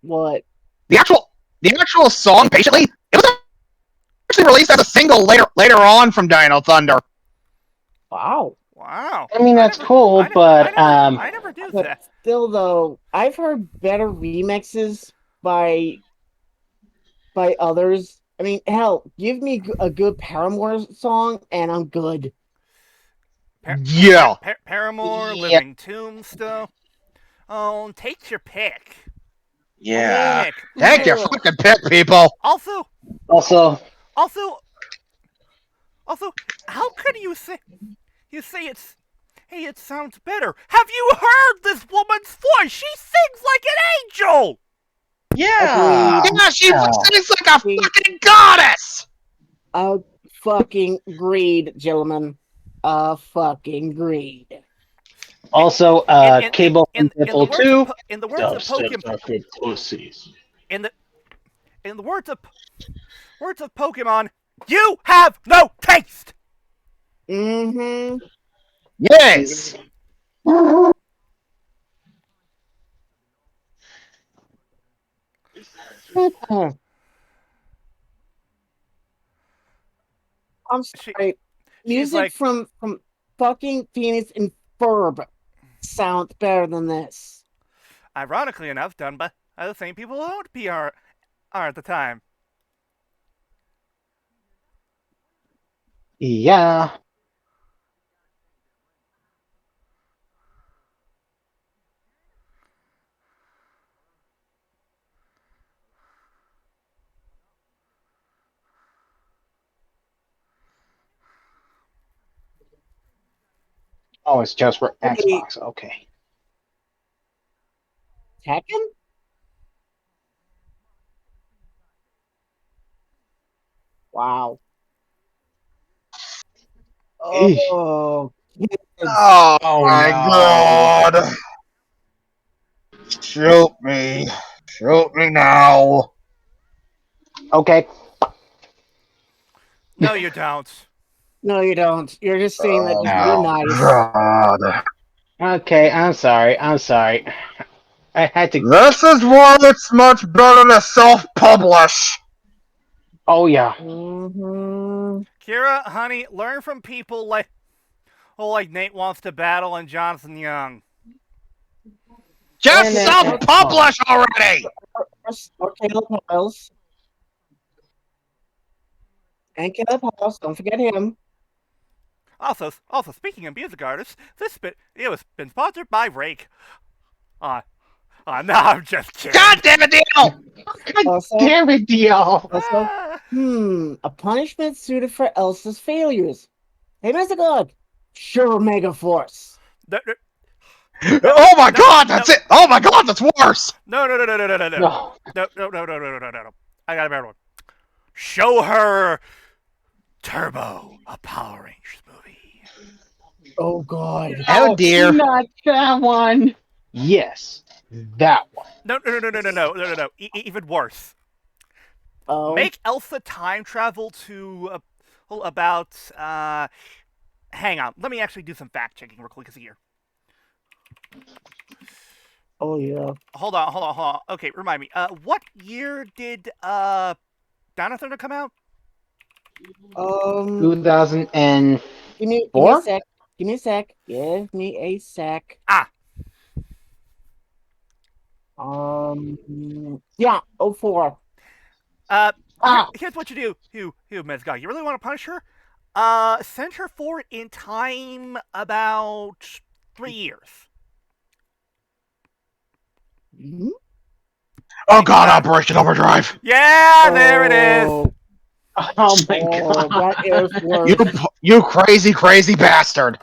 Speaker 5: What?
Speaker 4: The actual song, Patiently, it was actually released as a single later on from Dino Thunder.
Speaker 5: Wow.
Speaker 2: Wow.
Speaker 6: I mean, that's cool, but
Speaker 2: I never do
Speaker 5: But
Speaker 2: that.
Speaker 5: still, though, I've heard better remixes by others. I mean, hell, give me a good Paramore song, and I'm good.
Speaker 4: Yeah.
Speaker 2: Paramore,
Speaker 6: Yeah.
Speaker 2: Living Tombstone. Oh, take your pick.
Speaker 3: Yeah.
Speaker 2: Pick.
Speaker 4: Take your fucking pick, people.
Speaker 2: Also,
Speaker 6: also,
Speaker 2: how could you say it's hey, it sounds better. Have you heard this woman's voice? She sings like an angel.
Speaker 3: Yeah.
Speaker 4: Yeah, she
Speaker 6: Yeah.
Speaker 4: sings like a fucking goddess.
Speaker 5: Fucking greed, gentlemen. Fucking greed.
Speaker 6: also, Cable and Nipple 2.
Speaker 2: In the words of Pokemon,
Speaker 8: are for pussies.
Speaker 2: in the words of Pokemon, you have no taste.
Speaker 5: Mm-hmm.
Speaker 4: Yes.
Speaker 5: I'm sorry. Music
Speaker 2: like-
Speaker 5: from fucking Phoenix and Ferb sounds better than this.
Speaker 2: Ironically enough, done by the same people who owned PR at the time.
Speaker 6: Yeah. Oh, it's just for
Speaker 5: Hey.
Speaker 6: Xbox. Okay.
Speaker 5: Tekken? Wow.
Speaker 6: Eesh.
Speaker 5: Oh, kids.
Speaker 4: Oh,
Speaker 3: Oh,
Speaker 4: my
Speaker 3: no.
Speaker 4: god! Shoot me! Shoot me now!
Speaker 6: Okay.
Speaker 2: No, you don't.
Speaker 5: No, you don't. You're just saying that
Speaker 3: Oh,
Speaker 5: just to be
Speaker 3: no.
Speaker 5: nice.
Speaker 4: God!
Speaker 6: Okay, I'm sorry. I'm sorry. I had to.
Speaker 4: This is why it's much better to self-publish.
Speaker 6: Oh yeah.
Speaker 5: Mm-hmm.
Speaker 2: Kira, honey, learn from people like Nate Wants to Battle and Jonathan Young.
Speaker 4: Just
Speaker 5: And then-
Speaker 4: self-publish already.
Speaker 5: Or Caleb Piles. And Caleb Piles, don't forget him.
Speaker 2: Also, speaking of music artists, this bit it was been sponsored by Rake. No, I'm just kidding.
Speaker 4: God damn it, Dino!
Speaker 5: Also,
Speaker 6: Damn it, Dio.
Speaker 5: also, a punishment suited for Elsa's failures. Hey, Mr. God, sure, Mega Force.
Speaker 4: Oh my god, that's it! Oh my god, that's worse!
Speaker 2: No.
Speaker 6: No.
Speaker 2: No. I got a better one. Show her Turbo, a Power Rangers movie.
Speaker 5: Oh God.
Speaker 4: Oh dear.
Speaker 6: Not that one. Yes, that one.
Speaker 2: No. Even worse.
Speaker 5: Oh.
Speaker 2: Make Elsa time travel to about. Hang on. Let me actually do some fact checking real quick here.
Speaker 5: Oh yeah.
Speaker 2: Hold on. Okay, remind me. What year did Dino Thunder come out?
Speaker 6: 2000
Speaker 5: Give me
Speaker 6: Four?
Speaker 5: a sec. Give me a sec.
Speaker 2: Ah.
Speaker 5: Yeah. 04.
Speaker 2: Here's what you do, Mezgog. You really want to punish her? Send her forward in time about 3 years.
Speaker 5: Hmm?
Speaker 4: Oh god, Operation Overdrive!
Speaker 2: Yeah, there it is.
Speaker 6: Oh my
Speaker 5: Oh,
Speaker 6: god.
Speaker 5: that is worse.
Speaker 4: You crazy, crazy bastard!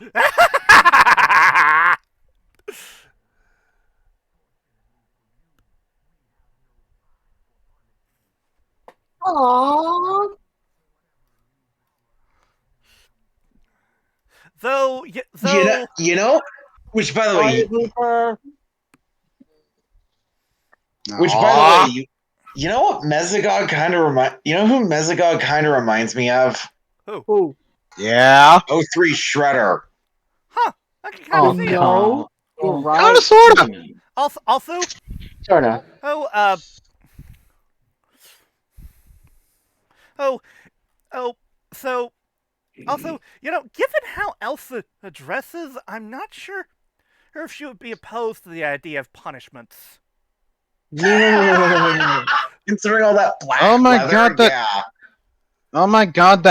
Speaker 5: Aww.
Speaker 2: Though,
Speaker 3: You know, which by the
Speaker 5: Sorry,
Speaker 3: way,
Speaker 5: Hooper.
Speaker 3: you know what Mesogog kind of you know who Mesogog kind of reminds me of?
Speaker 5: Who?
Speaker 4: Yeah?
Speaker 3: 03 Shredder.
Speaker 2: huh? I can kind
Speaker 6: Oh
Speaker 2: of see it.
Speaker 5: no. You're right.
Speaker 4: Kinda, sorta.
Speaker 2: Also,
Speaker 6: Sorta.
Speaker 2: so, also, given how Elsa addresses, I'm not sure if she would be opposed to the idea of punishments.
Speaker 5: No.
Speaker 3: Considering all that black
Speaker 4: Oh my
Speaker 3: leather,
Speaker 4: god, that-
Speaker 3: yeah.
Speaker 4: Oh my god,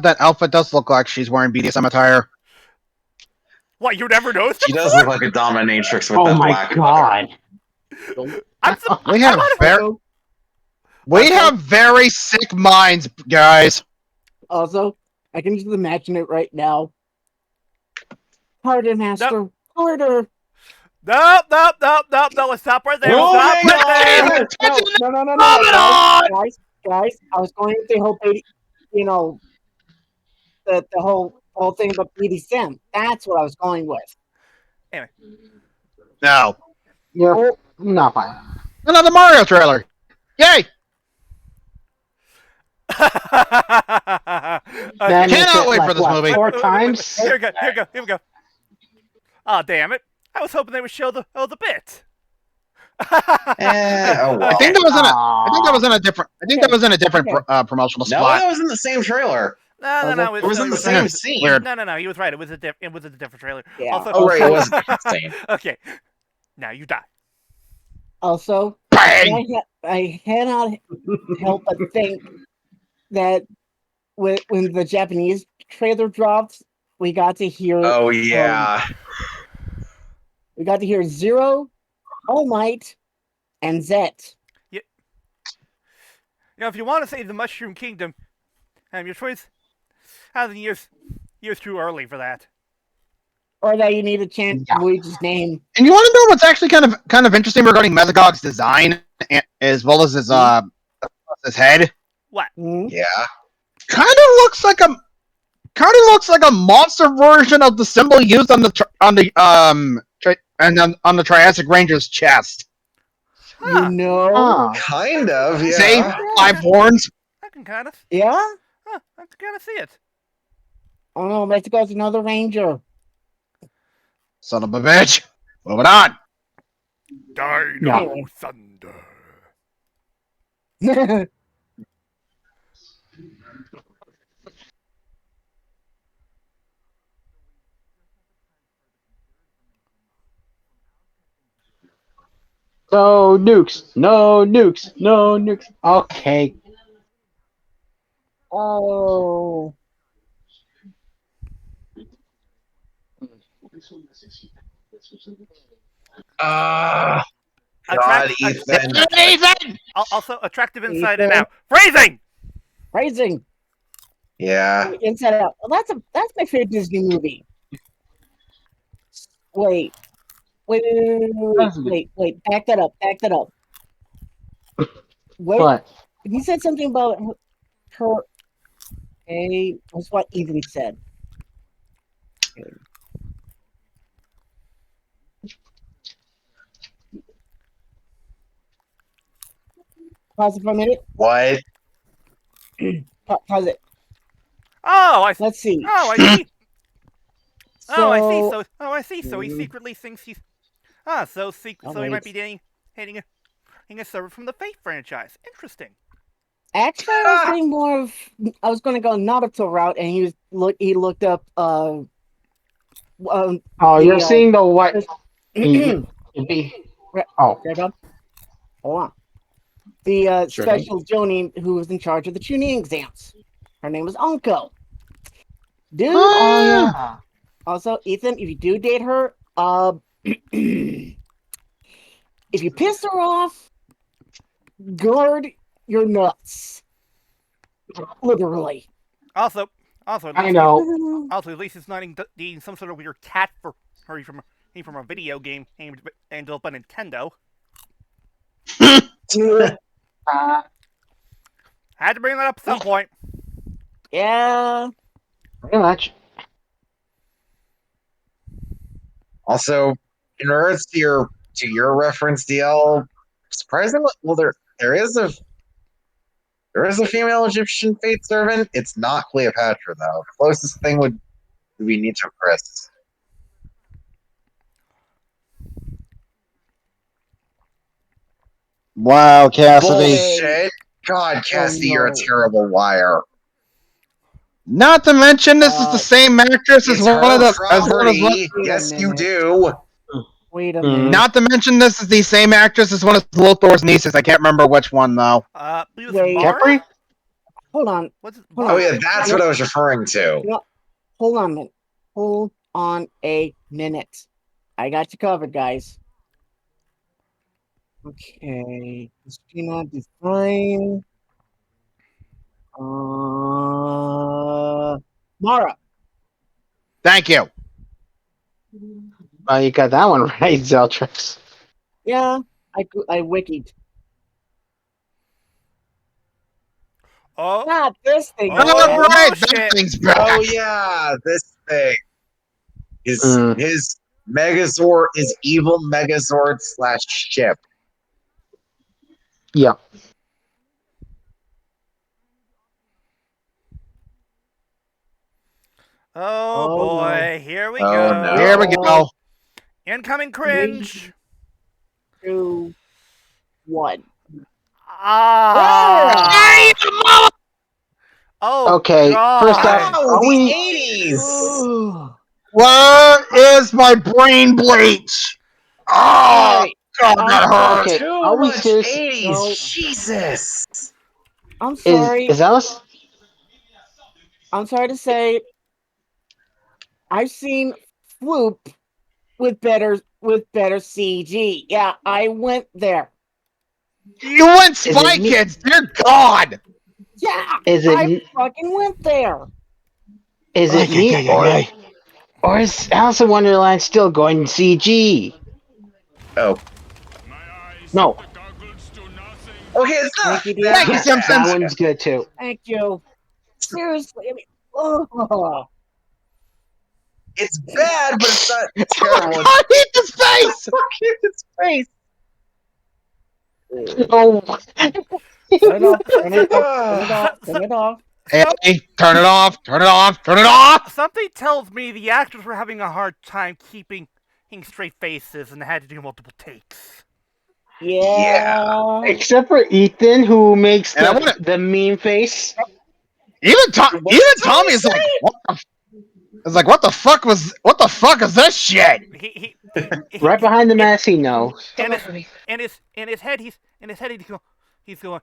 Speaker 4: that Alpha does look like she's wearing BDSM attire.
Speaker 2: What, you never noticed?
Speaker 3: She does look like a dominatrix with
Speaker 6: Oh
Speaker 3: that
Speaker 6: my
Speaker 3: black leather.
Speaker 6: god.
Speaker 4: We have very sick minds, guys.
Speaker 5: Also, I can just imagine it right now. Harder, Master. Harder.
Speaker 2: No, let's stop right there.
Speaker 3: Oh
Speaker 2: Stop
Speaker 3: my
Speaker 2: right there.
Speaker 3: God.
Speaker 5: No.
Speaker 4: Moving on!
Speaker 5: Guys, I was going with the whole, the whole thing about BDSM. That's what I was going with.
Speaker 4: No.
Speaker 6: You're not fine.
Speaker 4: Another Mario trailer. Yay!
Speaker 6: That makes
Speaker 4: Cannot
Speaker 6: it,
Speaker 4: wait for this
Speaker 6: what,
Speaker 4: movie.
Speaker 6: 4 times?
Speaker 2: Here we go. Oh, damn it. I was hoping they would show the bit.
Speaker 3: Oh, well.
Speaker 4: I think that was in a different promotional
Speaker 3: No,
Speaker 4: spot.
Speaker 3: that was in the same trailer.
Speaker 2: No.
Speaker 3: It was in the same scene.
Speaker 4: Weird.
Speaker 2: No. He was right. It was a different trailer.
Speaker 5: Yeah.
Speaker 2: Also,
Speaker 3: Oh, right, it was the same.
Speaker 2: Okay. Now you die.
Speaker 5: Also,
Speaker 4: Bang!
Speaker 5: I cannot help but think that when the Japanese trailer dropped, we got to hear.
Speaker 3: Oh, yeah.
Speaker 5: We got to hear Zero, All Might, and Zet.
Speaker 2: If you want to save the Mushroom Kingdom, your choice. How years too early for that.
Speaker 5: Or that you need to chant Luigi's name.
Speaker 4: And you want to know what's actually kind of interesting regarding Mesogog's design, as well as his head?
Speaker 2: What?
Speaker 5: Hmm?
Speaker 3: Yeah.
Speaker 4: Kind of looks like a monster version of the symbol used on the on the Triassic Ranger's chest.
Speaker 5: You
Speaker 2: Huh.
Speaker 5: know?
Speaker 6: Ah.
Speaker 3: Kind of,
Speaker 4: Say
Speaker 3: yeah.
Speaker 4: 5 horns.
Speaker 2: I can kind of.
Speaker 5: Yeah?
Speaker 2: Huh, I can kind of see it.
Speaker 5: Oh no, let's go to another ranger.
Speaker 4: Son of a bitch. Moving on.
Speaker 2: Dino Thunder.
Speaker 6: So nukes. No nukes. No nukes. Okay.
Speaker 5: Oh.
Speaker 3: God, Ethan.
Speaker 4: Nathan!
Speaker 2: Also, attractive inside and
Speaker 5: Ethan.
Speaker 2: out. Phrasing!
Speaker 5: Phrasing.
Speaker 3: Yeah.
Speaker 5: Inside Out. Well, that's my favorite Disney movie. Wait. Wait. Back that up. Wait.
Speaker 6: What?
Speaker 5: He said something about her. Hey, that's what Ethan said. Pause it for a minute.
Speaker 3: What?
Speaker 5: Pause it.
Speaker 2: Oh, I see.
Speaker 5: Let's see.
Speaker 2: Oh, I see.
Speaker 5: So,
Speaker 2: I see. So he secretly thinks he's. So he might be hitting a server from the Fate franchise. Interesting.
Speaker 5: actually, I was thinking more of. I was going to go Naruto route, and he looked up.
Speaker 6: Oh, you're seeing the what?
Speaker 5: Red
Speaker 6: Oh,
Speaker 5: Rob? Hold on. The
Speaker 6: Sure
Speaker 5: special Joni who was in charge of the tuning exams. Her name was Unko. Dude.
Speaker 6: oh yeah.
Speaker 5: Also, Ethan, if you do date her, if you piss her off, guard your nuts. Literally.
Speaker 2: Also, at
Speaker 6: I
Speaker 2: least
Speaker 6: know.
Speaker 2: at least it's not eating some sort of weird cat for her from a video game aimed by Nintendo. Had to bring that up at some point.
Speaker 5: Yeah.
Speaker 6: Pretty much.
Speaker 3: Also, in regards to your reference, DL, surprisingly, well, there is a female Egyptian fate servant. It's not Cleopatra though. The closest thing would be Nito Chris.
Speaker 4: Wow, Cassidy.
Speaker 3: Bullshit. God, Cassidy, you're a
Speaker 5: no.
Speaker 3: terrible liar.
Speaker 4: Not to mention, this is the same actress as
Speaker 3: It's
Speaker 4: one
Speaker 3: her
Speaker 4: of the.
Speaker 3: property.
Speaker 5: Wait a
Speaker 3: Yes, you
Speaker 5: minute.
Speaker 3: do.
Speaker 5: Wait a
Speaker 6: Mhm.
Speaker 5: minute.
Speaker 4: Not to mention, this is the same actress as one of Lothor's nieces. I can't remember which one though.
Speaker 5: Wait.
Speaker 6: Capri?
Speaker 5: Hold on.
Speaker 2: What's it?
Speaker 5: Hold
Speaker 3: Oh
Speaker 5: on.
Speaker 3: yeah, that's what I was referring to.
Speaker 5: Hold on a minute. Hold on a minute. I got you covered, guys. Okay. Christina Design. Mara.
Speaker 4: Thank you.
Speaker 6: Oh, you got that one right, Zeltrax.
Speaker 5: Yeah, I wikied.
Speaker 2: Oh,
Speaker 5: Not this thing.
Speaker 2: Oh,
Speaker 4: Oh, right, that
Speaker 2: shit.
Speaker 4: thing's back.
Speaker 3: Oh yeah, this thing. His Megazord is evil Megazord / ship.
Speaker 6: Yeah.
Speaker 2: Oh
Speaker 5: Oh,
Speaker 2: boy, here we
Speaker 3: Oh,
Speaker 2: go.
Speaker 3: no.
Speaker 4: Here we go.
Speaker 2: Incoming cringe.
Speaker 5: 2, 1.
Speaker 2: Ah. Oh.
Speaker 6: Okay,
Speaker 2: God.
Speaker 6: first off-
Speaker 3: Oh,
Speaker 6: Are
Speaker 3: the
Speaker 6: we-
Speaker 3: 80s!
Speaker 4: Where is my brain bleach? Oh,
Speaker 5: Alright,
Speaker 4: God, that hurts.
Speaker 6: Okay,
Speaker 3: Too
Speaker 6: are we
Speaker 3: much
Speaker 6: serious?
Speaker 3: 80s.
Speaker 5: No.
Speaker 3: Jesus.
Speaker 5: I'm sorry.
Speaker 6: Is Alice?
Speaker 5: I'm sorry to say, I've seen Floop with better CG. Yeah, I went there.
Speaker 4: You went
Speaker 6: Is
Speaker 4: Spy
Speaker 6: it me?
Speaker 4: Kids, dear God.
Speaker 5: Yeah,
Speaker 6: Is it
Speaker 5: I fucking went there.
Speaker 6: is it me or is Alice in Wonderland still going CG?
Speaker 3: Oh,
Speaker 6: No.
Speaker 3: Okay, it's not
Speaker 5: Thank you, dear.
Speaker 3: bad.
Speaker 4: Thank you, Simpsons.
Speaker 6: That one's good too.
Speaker 5: Thank you. Seriously, I mean, oh,
Speaker 3: It's bad, but it's not
Speaker 4: Oh
Speaker 3: terrible.
Speaker 4: my god, eat the space!
Speaker 3: It's face.
Speaker 6: Oh,
Speaker 5: turn it off, turn it off, turn it off.
Speaker 4: Hey, turn it off, turn it off, turn it off!
Speaker 2: Something tells me the actors were having a hard time keeping straight faces and had to do multiple takes.
Speaker 5: Yeah.
Speaker 6: except for Ethan, who makes
Speaker 4: And I
Speaker 6: the,
Speaker 4: wanna-
Speaker 6: the meme face.
Speaker 4: Even Tommy is like, what the it's like, what the fuck is this shit?
Speaker 2: He
Speaker 6: Right behind the mask, he knows.
Speaker 2: in his head he's going,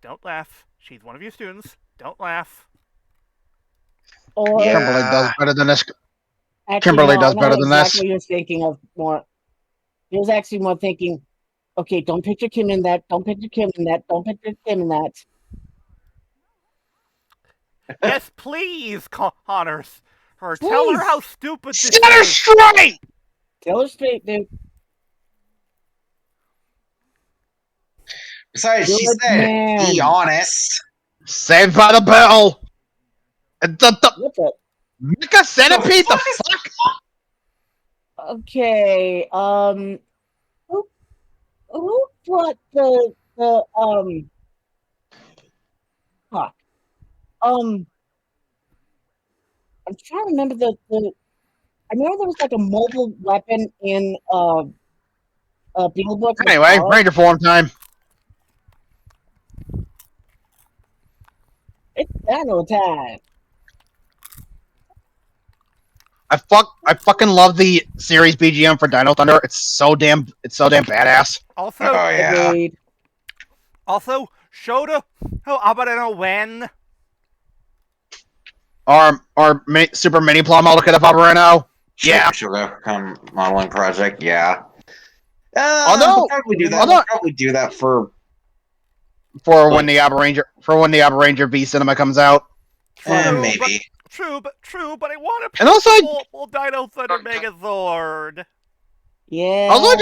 Speaker 2: don't laugh. She's one of your students. Don't laugh.
Speaker 5: Or
Speaker 3: Yeah.
Speaker 4: Kimberly does better than this.
Speaker 5: actually,
Speaker 4: Kimberly
Speaker 5: no,
Speaker 4: does
Speaker 5: I know
Speaker 4: better than
Speaker 5: exactly
Speaker 4: this.
Speaker 5: what he was thinking of more. He was actually more thinking, okay, don't picture Kim in that. Don't picture Kim in that. Don't picture Kim in that.
Speaker 2: Yes, please, Connors. Tell her
Speaker 5: Please.
Speaker 2: how stupid this
Speaker 4: Set her
Speaker 2: is.
Speaker 4: straight!
Speaker 5: Tell her straight, dude.
Speaker 3: Besides, she
Speaker 5: Good
Speaker 3: said,
Speaker 5: man.
Speaker 3: be honest.
Speaker 4: Saved by the bell. The
Speaker 5: What's up?
Speaker 4: Mecha Centipede, the fuck?
Speaker 5: Okay. Who brought the fuck? I'm trying to remember the. I remember there was like a mobile weapon in Beetlebrook.
Speaker 4: Anyway, Ranger form time.
Speaker 5: It's battle time.
Speaker 4: I fucking love the series BGM for Dino Thunder. It's so damn badass.
Speaker 2: Also,
Speaker 3: Oh, yeah.
Speaker 5: Agreed.
Speaker 2: Shoda. Oh, Abareno when.
Speaker 4: Super Mini Plum I'll look at Favorino. Yeah.
Speaker 3: Sugar come modeling project, yeah.
Speaker 4: Although-
Speaker 3: we'll probably do that.
Speaker 4: although-
Speaker 3: We'll probably do that for
Speaker 4: For when the Abba Ranger V Cinema comes out.
Speaker 3: maybe.
Speaker 2: True, but I want to
Speaker 4: And also,
Speaker 2: full Dino Thunder Megazord.
Speaker 5: Yeah.
Speaker 4: I also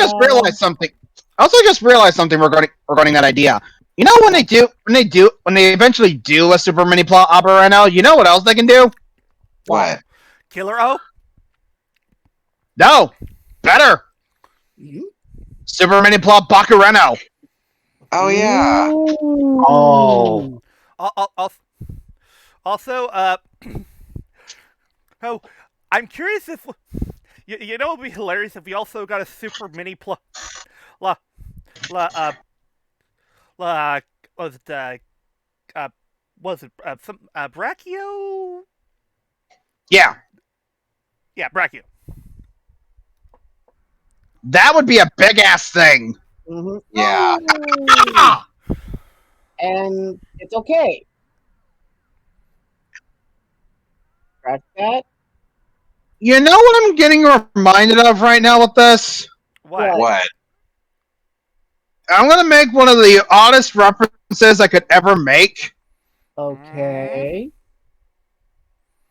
Speaker 4: just realized something regarding that idea. You know when they eventually do a Super Mini Plot Operano, you know what else they can do?
Speaker 3: What?
Speaker 2: Killer O.
Speaker 4: No, better.
Speaker 5: Mhm.
Speaker 4: Super Mini Plot Bakureno.
Speaker 3: Oh, yeah.
Speaker 5: Ooh.
Speaker 6: Oh.
Speaker 2: Also, oh, I'm curious if you know, it'd be hilarious if we also got a super mini was it some Brachio?
Speaker 4: Yeah,
Speaker 2: Yeah, Brachio.
Speaker 4: that would be a big ass thing.
Speaker 5: Mhm.
Speaker 3: Yeah.
Speaker 4: Ah!
Speaker 5: And it's okay. Scratch that.
Speaker 4: You know what I'm getting reminded of right now with this?
Speaker 2: What?
Speaker 3: What?
Speaker 4: I'm gonna make one of the oddest references I could ever make.
Speaker 5: Okay.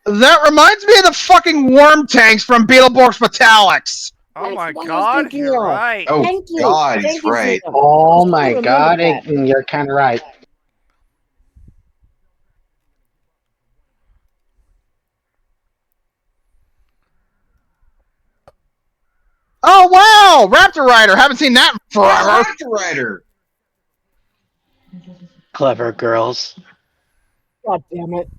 Speaker 4: That reminds me of the fucking worm tanks from Beetleborgs Metallics.
Speaker 2: Oh
Speaker 5: That's
Speaker 2: my
Speaker 5: what I was
Speaker 2: God,
Speaker 5: thinking
Speaker 2: you're
Speaker 5: of.
Speaker 2: right.
Speaker 3: Oh,
Speaker 5: Thank you.
Speaker 3: God,
Speaker 5: Thank
Speaker 3: he's
Speaker 5: you,
Speaker 3: right.
Speaker 5: Sam.
Speaker 6: Oh
Speaker 5: I
Speaker 6: my
Speaker 5: remember
Speaker 6: god,
Speaker 5: that.
Speaker 6: you're kind of right.
Speaker 4: Oh wow, Raptor Rider! Haven't seen that in forever.
Speaker 3: Raptor Rider.
Speaker 6: Clever girls.
Speaker 5: God damn it.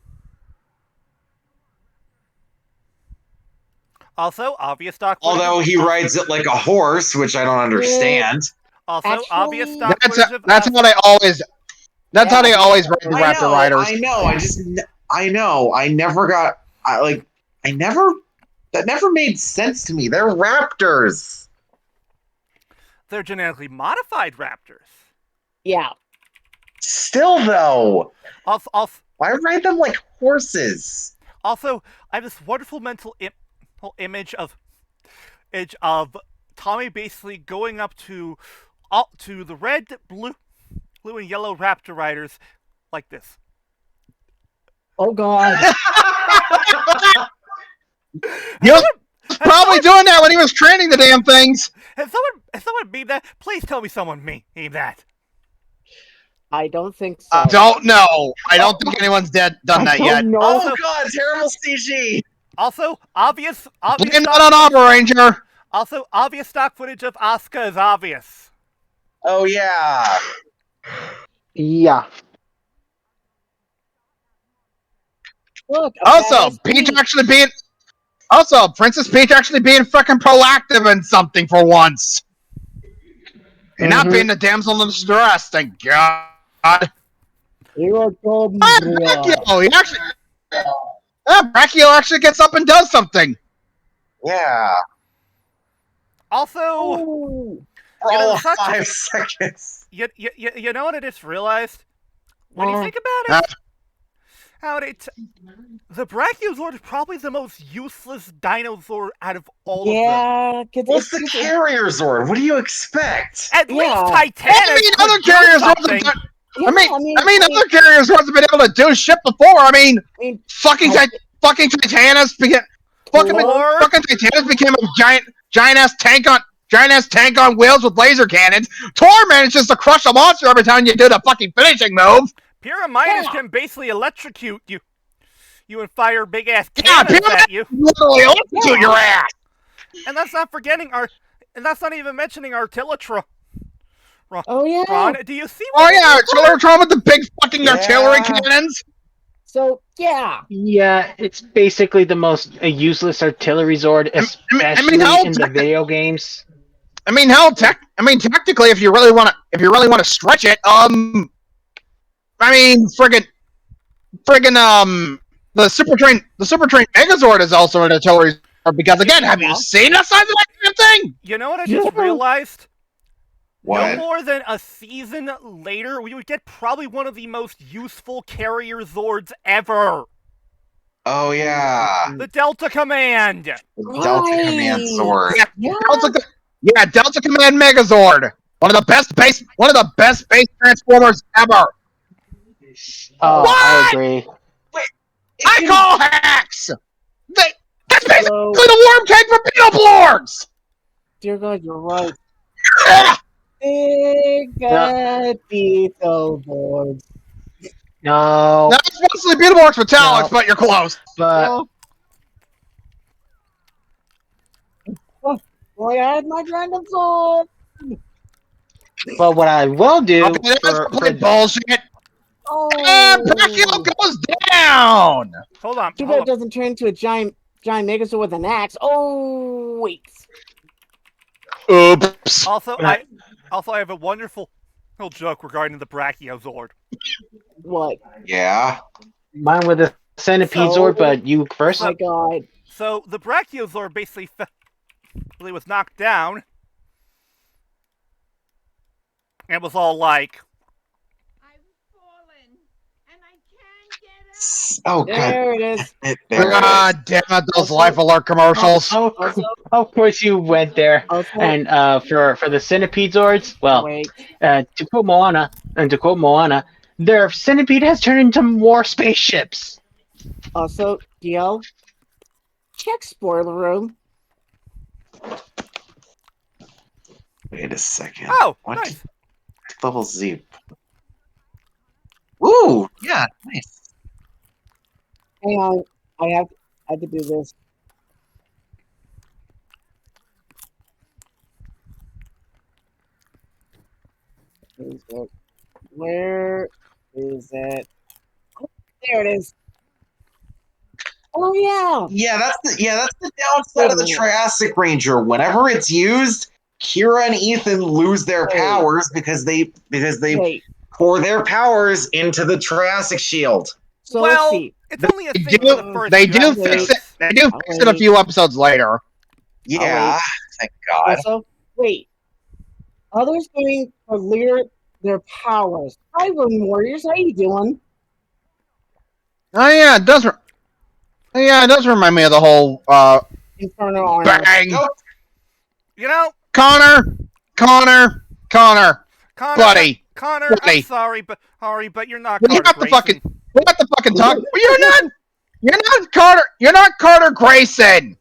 Speaker 2: Also, obvious stock.
Speaker 3: Although he rides it like a horse, which I don't understand.
Speaker 2: Also,
Speaker 5: Actually,
Speaker 2: obvious stock.
Speaker 4: That's how they always. That's how they always ride the
Speaker 3: I
Speaker 4: Raptor
Speaker 3: know,
Speaker 4: Riders.
Speaker 3: I know. I never got. That never made sense to me. They're raptors.
Speaker 2: They're genetically modified raptors.
Speaker 5: Yeah.
Speaker 3: Still, though,
Speaker 2: Also,
Speaker 3: why ride them like horses?
Speaker 2: I have this wonderful mental image of Tommy basically going up to the red, blue, and yellow Raptor Riders like this.
Speaker 5: Oh God.
Speaker 4: He was probably doing that when he was training the damn things.
Speaker 2: Has someone meme that? Please tell me someone meme that.
Speaker 5: I don't think so.
Speaker 4: I don't know. I don't think anyone's done that yet.
Speaker 5: No.
Speaker 3: Oh god, terrible CG.
Speaker 2: Also, obvious
Speaker 4: Blame that on Arbor Ranger.
Speaker 2: Also, obvious stock footage of Asuka is obvious.
Speaker 3: Oh yeah.
Speaker 6: Yeah.
Speaker 5: Look. a
Speaker 4: Also,
Speaker 5: badass
Speaker 4: Peach
Speaker 5: queen.
Speaker 4: actually being. Also, Princess Peach actually being fucking proactive in something for once. And not being the damsel in distress, thank God.
Speaker 5: Hero told me.
Speaker 4: Brachio, he actually. Brachio actually gets up and does something.
Speaker 3: Yeah.
Speaker 2: Also,
Speaker 5: Oh.
Speaker 3: For
Speaker 2: You know,
Speaker 3: all
Speaker 2: such a-
Speaker 3: 5 seconds.
Speaker 2: you know what I just realized? When you think about it, how the Brachiozord is probably the most useless dinosaur out of all of them.
Speaker 5: Yeah, because
Speaker 3: What's the carrier Zord? What do you expect?
Speaker 2: At
Speaker 5: Yeah.
Speaker 2: least
Speaker 4: I
Speaker 2: Titanus
Speaker 4: mean,
Speaker 2: could
Speaker 4: other
Speaker 2: do
Speaker 4: carriers
Speaker 2: something.
Speaker 4: wasn't.
Speaker 5: Yeah,
Speaker 4: I mean, other carriers wasn't been able to do shit before. I mean, fucking Titanus became fucking
Speaker 2: Thor?
Speaker 4: Titanus became a giant ass tank on wheels with laser cannons. Tor manages to crush a monster every time you do the fucking finishing move.
Speaker 2: Pyramidus
Speaker 5: Yeah.
Speaker 2: can basically electrocute you and fire big ass
Speaker 4: Yeah,
Speaker 2: cannons at you.
Speaker 4: literally electrocute your ass.
Speaker 2: And that's not even mentioning Artilletra.
Speaker 5: Oh yeah.
Speaker 2: Ron, do you see
Speaker 4: Oh
Speaker 2: what
Speaker 4: yeah, Artillery with the big fucking artillery
Speaker 3: Yeah.
Speaker 4: cannons.
Speaker 5: So yeah.
Speaker 6: Yeah, it's basically the most useless artillery Zord, especially
Speaker 4: how
Speaker 6: in the video games.
Speaker 4: I mean, technically, if you really want to stretch it, I mean, friggin', the Super Train Megazord is also an artillery Zord because again, have you seen the size of that damn thing?
Speaker 2: You know what I just realized? No
Speaker 3: What?
Speaker 2: more than a season later, we would get probably one of the most useful carrier Zords ever.
Speaker 3: Oh yeah.
Speaker 2: The Delta Command!
Speaker 3: The Delta Command Zord.
Speaker 5: Yeah.
Speaker 4: Delta Command Megazord, one of the best base transformers ever.
Speaker 6: Oh,
Speaker 4: What?
Speaker 6: I agree.
Speaker 4: I call hacks. That's basically
Speaker 5: So-
Speaker 4: the worm cake for Beetleborgs.
Speaker 5: Dear God, you're right.
Speaker 4: Yeah.
Speaker 5: Big bad Beetleborgs.
Speaker 6: No,
Speaker 4: Now it's mostly Beetleborgs Metallics,
Speaker 6: No.
Speaker 4: but you're close.
Speaker 6: but
Speaker 5: Boy, I had my random sword.
Speaker 6: what I will do
Speaker 4: Okay, that's
Speaker 6: for
Speaker 4: complete bullshit.
Speaker 5: Oh.
Speaker 4: And Brachio goes down.
Speaker 2: Hold on.
Speaker 5: Too bad it doesn't turn into a giant Megazord with an axe. Oh wait.
Speaker 4: Oops.
Speaker 2: Also, I have a wonderful little joke regarding the Brachiozord.
Speaker 5: What?
Speaker 3: Yeah.
Speaker 6: mine with a centipede
Speaker 5: So-
Speaker 6: Zord, but you first.
Speaker 5: My God.
Speaker 2: So the Brachiozord basically really was knocked down, and was all like,
Speaker 8: I've fallen, and I can't get
Speaker 3: Oh god.
Speaker 5: There it is.
Speaker 3: There it is.
Speaker 4: God damn it! Those
Speaker 5: Also-
Speaker 4: Life Alert commercials.
Speaker 5: Also,
Speaker 6: Of course, you went there.
Speaker 5: also.
Speaker 6: And for the centipede Zords, well,
Speaker 5: Wait.
Speaker 6: to quote Moana, their centipede has turned into more spaceships.
Speaker 5: Also, DL. Check spoiler room.
Speaker 3: Wait a second.
Speaker 2: "Oh,
Speaker 3: What?
Speaker 2: nice."
Speaker 3: Level Z. Ooh, yeah, nice.
Speaker 5: Hang on. I have to do this. Where is it? Oh, there it is. Oh yeah.
Speaker 3: That's the downside of the Triassic Ranger. Whenever it's used, Kira and Ethan lose their
Speaker 5: Wait.
Speaker 3: powers because they
Speaker 5: Wait.
Speaker 3: pour their powers into the Triassic shield.
Speaker 5: So let's
Speaker 2: Well,
Speaker 5: see.
Speaker 2: it's only a
Speaker 4: They
Speaker 2: thing for the first
Speaker 4: They
Speaker 2: few
Speaker 4: do fix
Speaker 2: episodes.
Speaker 4: it. They do fix it a few episodes later.
Speaker 3: Yeah, thank God.
Speaker 5: Also, wait. Others going to clear their powers. Hi, Rune Warriors. How you doing?
Speaker 4: Oh yeah, it does. It does remind me of the whole
Speaker 5: Infernal Armor.
Speaker 4: bang.
Speaker 3: Nope.
Speaker 2: You know,
Speaker 4: Connor,
Speaker 2: Connor,
Speaker 4: buddy.
Speaker 2: Connor,
Speaker 4: buddy.
Speaker 2: I'm sorry, but you're not
Speaker 4: We
Speaker 2: Connor
Speaker 4: have to
Speaker 2: Grayson.
Speaker 4: we have to fucking talk. You're not Carter. You're not Carter Grayson.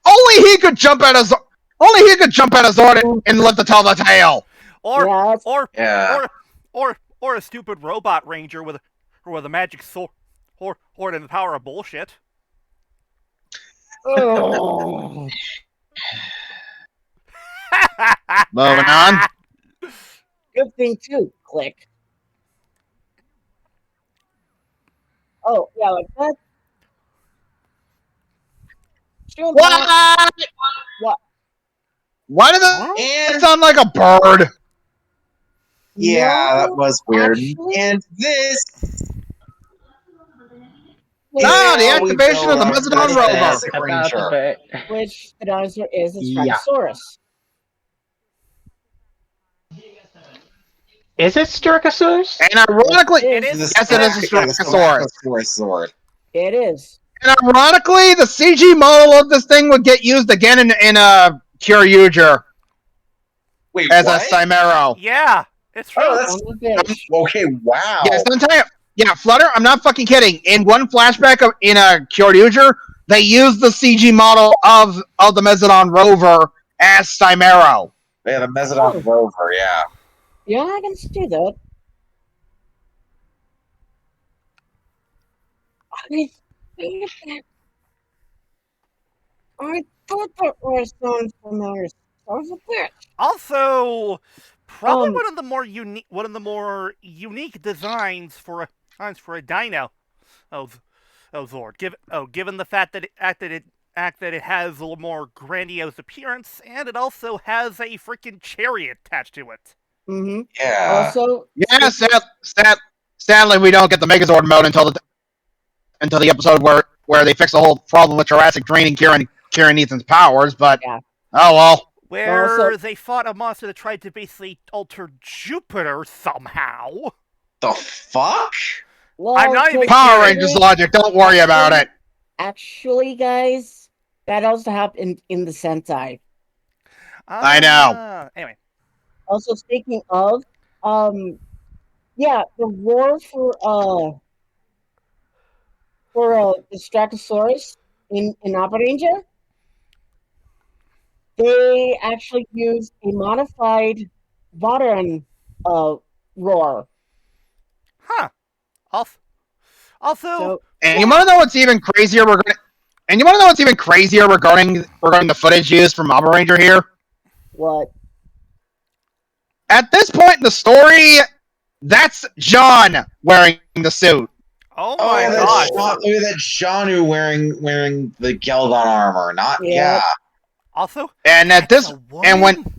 Speaker 4: Only he could jump out of Zord and live to tell the tale.
Speaker 2: Or
Speaker 5: Yeah,
Speaker 2: or
Speaker 3: Yeah.
Speaker 2: or a stupid robot ranger with a magic sword and the power of bullshit.
Speaker 5: Oh,
Speaker 4: Moving on.
Speaker 5: good thing too. Click. Oh yeah, like that. Sure,
Speaker 4: What?
Speaker 5: What?
Speaker 4: Why does it
Speaker 3: And
Speaker 4: sound like a bird?
Speaker 3: yeah, that
Speaker 5: No,
Speaker 3: was weird.
Speaker 5: actually,
Speaker 3: And this
Speaker 5: which,
Speaker 4: Ah, the
Speaker 3: how we
Speaker 4: activation of the
Speaker 3: build
Speaker 6: Yes,
Speaker 4: Mezzodon
Speaker 3: the
Speaker 4: rover.
Speaker 3: Jurassic
Speaker 6: about the
Speaker 3: Ranger.
Speaker 6: bird.
Speaker 5: which the dinosaur is a
Speaker 6: Yeah.
Speaker 5: Strachosaurus.
Speaker 6: Is it Styracosaurus?
Speaker 4: And ironically,
Speaker 2: It is.
Speaker 4: yes, it is a Strachosaurus.
Speaker 3: Sword.
Speaker 5: It is.
Speaker 4: And ironically, the CG model of this thing would get used again in Kyoryuger
Speaker 3: Wait,
Speaker 4: as
Speaker 3: what?
Speaker 4: a Chimero.
Speaker 2: Yeah, it's true.
Speaker 3: Oh, that's
Speaker 5: Son of a bitch.
Speaker 3: okay. Wow.
Speaker 4: Yes, I'm telling you. Yeah, Flutter, I'm not fucking kidding. In one flashback in a Kyoryuger, they used the CG model of the Mezzodon rover as Chimero.
Speaker 3: They had a Mezzodon rover. Yeah.
Speaker 5: Yeah, I can see that. I thought that was someone familiar. Son of a bitch.
Speaker 2: Also, probably
Speaker 5: Um,
Speaker 2: one of the more unique designs for a dino. Oh Zord. Given the fact that it has a little more grandiose appearance, and it also has a freaking chariot attached to it.
Speaker 5: Mm-hmm.
Speaker 3: Yeah.
Speaker 5: Also,
Speaker 4: Yeah, sadly, we don't get the Megazord mode until the episode where they fix the whole problem with Jurassic draining Kieran Ethan's powers. But
Speaker 5: Yeah.
Speaker 4: oh well.
Speaker 2: Where
Speaker 5: Also-
Speaker 2: they fought a monster that tried to basically alter Jupiter somehow.
Speaker 3: The fuck?
Speaker 5: well,
Speaker 2: I'm not even
Speaker 4: Power
Speaker 2: kidding.
Speaker 4: Rangers logic. Don't worry about it.
Speaker 5: Actually, guys, that also happened in the Sentai.
Speaker 4: I know.
Speaker 2: Anyway,
Speaker 5: Also, speaking of, yeah, the roar for the Strachosaurus in Upper Ranger, they actually used a modified modern roar.
Speaker 2: huh. Also,
Speaker 5: So
Speaker 4: And you want to know what's even crazier? And you want to know what's even crazier regarding the footage used from Power Ranger here?
Speaker 5: what?
Speaker 4: At this point in the story, that's John wearing the suit.
Speaker 2: oh
Speaker 3: Oh
Speaker 2: my
Speaker 3: yeah,
Speaker 2: gosh.
Speaker 3: look at that Shanu wearing the Geldon armor. Not
Speaker 5: Yeah.
Speaker 2: Also,
Speaker 4: And at
Speaker 2: that's
Speaker 4: this,
Speaker 2: a woman?
Speaker 4: and when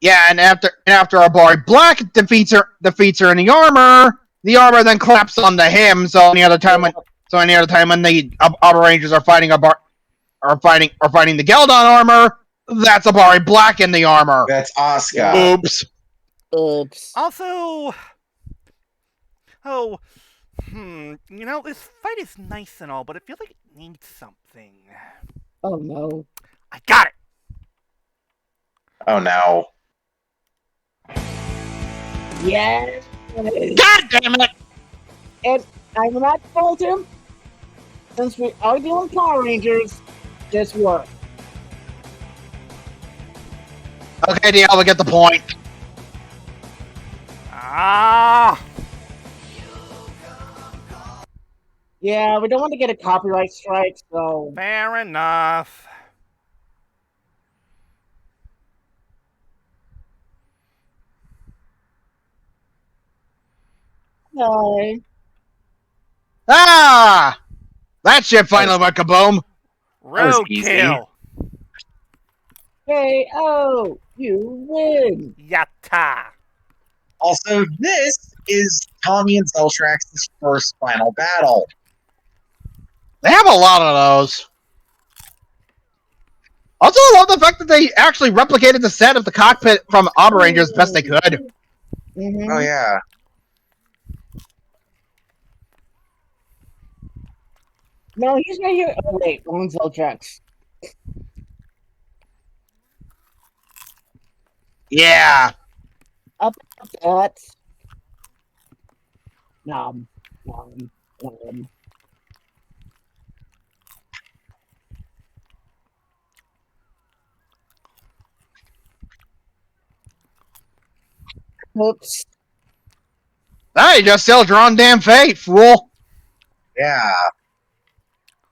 Speaker 4: yeah, and after Abari Black defeats her in the armor then claps onto him. So any other time when the Upper Rangers are fighting fighting the Geldon armor, that's Abari Black in the armor.
Speaker 3: That's Asuka.
Speaker 4: Oops.
Speaker 5: Oops.
Speaker 2: Also, this fight is nice and all, but I feel like it needs something.
Speaker 5: Oh no.
Speaker 2: I got it.
Speaker 3: Oh no.
Speaker 5: Yes.
Speaker 4: God damn it!
Speaker 5: And I'm not told him, since we are doing Power Rangers, this worked.
Speaker 4: Okay, DL, we get the point.
Speaker 2: Ah,
Speaker 5: Yeah, we don't want to get a copyright strike, so
Speaker 2: fair enough.
Speaker 5: no.
Speaker 4: Ah! That shit finally went kaboom.
Speaker 3: was easy.
Speaker 2: Roadkill.
Speaker 5: Hey, oh, you win.
Speaker 2: Yatta.
Speaker 3: Also, this is Tommy and Zeltrax's first final battle.
Speaker 4: They have a lot of those. Also, I love the fact that they actually replicated the set of the cockpit from Power Rangers as best they could.
Speaker 5: Mhm.
Speaker 3: Oh yeah.
Speaker 5: No, he's right here. Oh wait, wrong Zeltrax.
Speaker 4: Yeah.
Speaker 5: That. Nom. Nom. Nom. Oops.
Speaker 4: Hey, just sealed your own damn fate, fool.
Speaker 3: Yeah.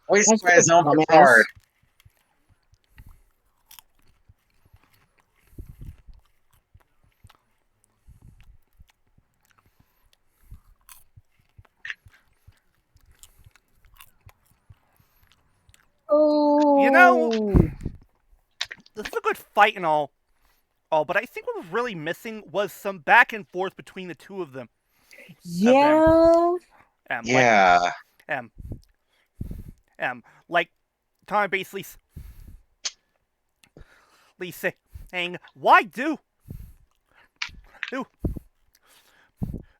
Speaker 3: Voiced
Speaker 5: That's
Speaker 3: by his own
Speaker 5: dumbass.
Speaker 3: petard.
Speaker 5: Oh.
Speaker 2: You know, this is a good fight and all, but I think what was really missing was some back and forth between the two of them.
Speaker 5: Yeah.
Speaker 3: Yeah.
Speaker 2: Like Tommy basically saying, "Why do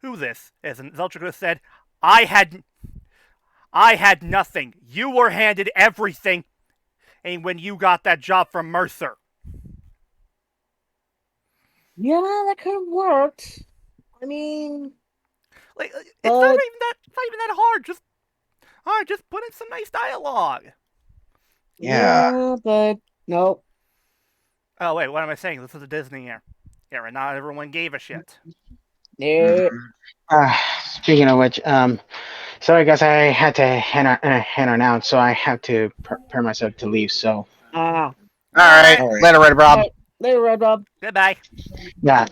Speaker 2: who this?" As Zeltrax said, "I had nothing. You were handed everything, and when you got that job from Mercer."
Speaker 5: Yeah, that could have worked. I mean,
Speaker 2: Like, it's
Speaker 5: But-
Speaker 2: not even that hard. Just put in some nice dialogue.
Speaker 3: Yeah.
Speaker 5: but nope.
Speaker 2: Oh wait, what am I saying? This is a Disney era. Not everyone gave a shit.
Speaker 5: Nope.
Speaker 6: Speaking of which, sorry guys, I had to hand on out, so I have to prepare myself to leave. So
Speaker 5: Ah.
Speaker 4: Alright,
Speaker 3: Alright.
Speaker 4: later, Red Rob.
Speaker 5: Alright. Later, RedRob.
Speaker 2: Goodbye.
Speaker 6: yeah,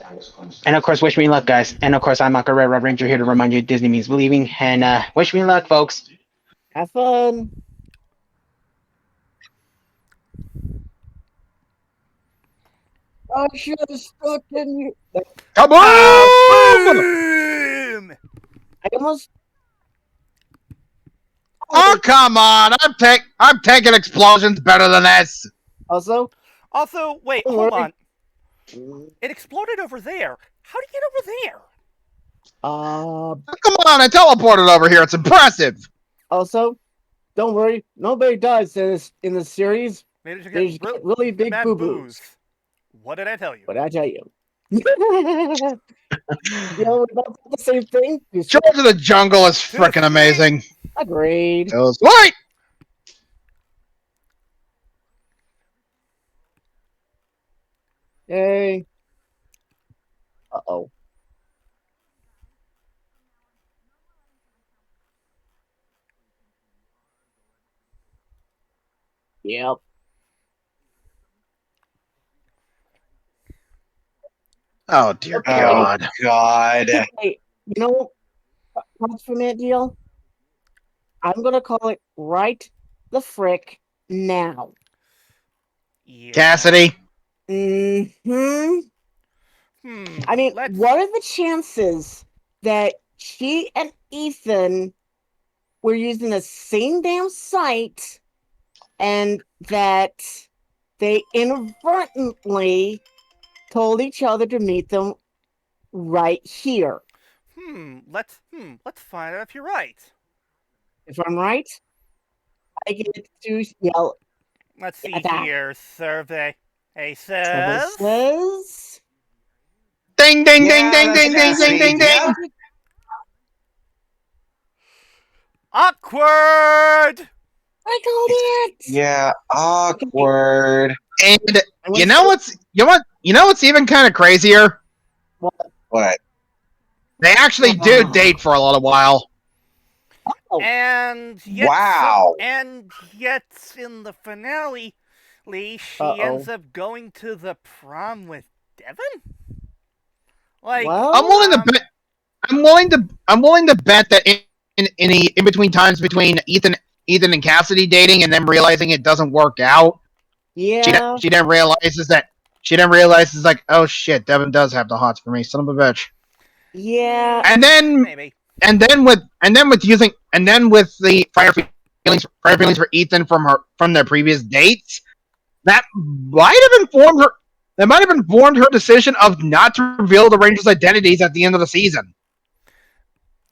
Speaker 6: and of course, wish me luck, guys. And of course, I'm Uncle Red Rob Ranger here to remind you Disney means believing. And wish me luck, folks.
Speaker 5: Have fun. I should have stuck in you.
Speaker 4: Kaboom!
Speaker 2: Boom!
Speaker 5: I almost.
Speaker 4: Oh, come on. I'm taking explosions better than this.
Speaker 5: Also,
Speaker 2: Also, wait,
Speaker 5: Don't
Speaker 2: hold
Speaker 5: worry.
Speaker 2: on. It exploded over there. How did you get over there?
Speaker 4: Come on, I teleported over here. It's impressive.
Speaker 5: also, don't worry. Nobody dies in this series.
Speaker 2: They just
Speaker 5: They just
Speaker 2: get
Speaker 5: get really big
Speaker 2: bad
Speaker 5: boo
Speaker 2: boos.
Speaker 5: boos.
Speaker 2: What did I tell you?
Speaker 5: What did I tell you? You know about the same thing? You
Speaker 4: George of the Jungle is freaking amazing.
Speaker 5: agreed.
Speaker 4: It was great.
Speaker 5: Hey. Uh-oh. Yep.
Speaker 4: Oh, dear
Speaker 5: Okay.
Speaker 4: God.
Speaker 3: God.
Speaker 5: Hey, you know what's for that deal? I'm gonna call it right the frick now.
Speaker 2: Yeah.
Speaker 4: Cassidy.
Speaker 5: Mm-hmm. I mean,
Speaker 2: let's...
Speaker 5: what are the chances that she and Ethan were using the same damn site and that they inadvertently told each other to meet them right here?
Speaker 2: Let's find out if you're right.
Speaker 5: If I'm right, I get to yell.
Speaker 2: Let's see
Speaker 5: Attack.
Speaker 2: here. Survey. Hey,
Speaker 5: Someone
Speaker 2: says...
Speaker 5: says.
Speaker 4: Ding, ding,
Speaker 3: Yeah,
Speaker 4: ding, ding,
Speaker 3: that's
Speaker 4: ding, ding,
Speaker 3: Cassidy.
Speaker 4: ding, ding,
Speaker 3: Yeah.
Speaker 4: ding.
Speaker 2: Awkward!
Speaker 5: I called it.
Speaker 3: Yeah. Awkward.
Speaker 4: And
Speaker 5: I'm
Speaker 4: you
Speaker 5: gonna
Speaker 4: know
Speaker 5: say-
Speaker 4: what's even kind of crazier?
Speaker 3: What?
Speaker 4: They actually do date for a little while.
Speaker 5: Oh.
Speaker 2: And yet,
Speaker 3: Wow.
Speaker 2: and yet, in the finale, she
Speaker 5: Uh-oh.
Speaker 2: ends up going to the prom with Devin. Like,
Speaker 5: Well,
Speaker 4: I'm willing to bet. I'm willing to bet that in between times between Ethan and Cassidy dating and then realizing it doesn't work out,
Speaker 5: yeah.
Speaker 4: she didn't realize is like, oh shit, Devin does have the hots for me, son of a bitch.
Speaker 5: Yeah.
Speaker 4: And then
Speaker 2: maybe.
Speaker 4: with the prior feelings for Ethan from their previous dates, that might have informed her decision of not to reveal the Rangers' identities at the end of the season.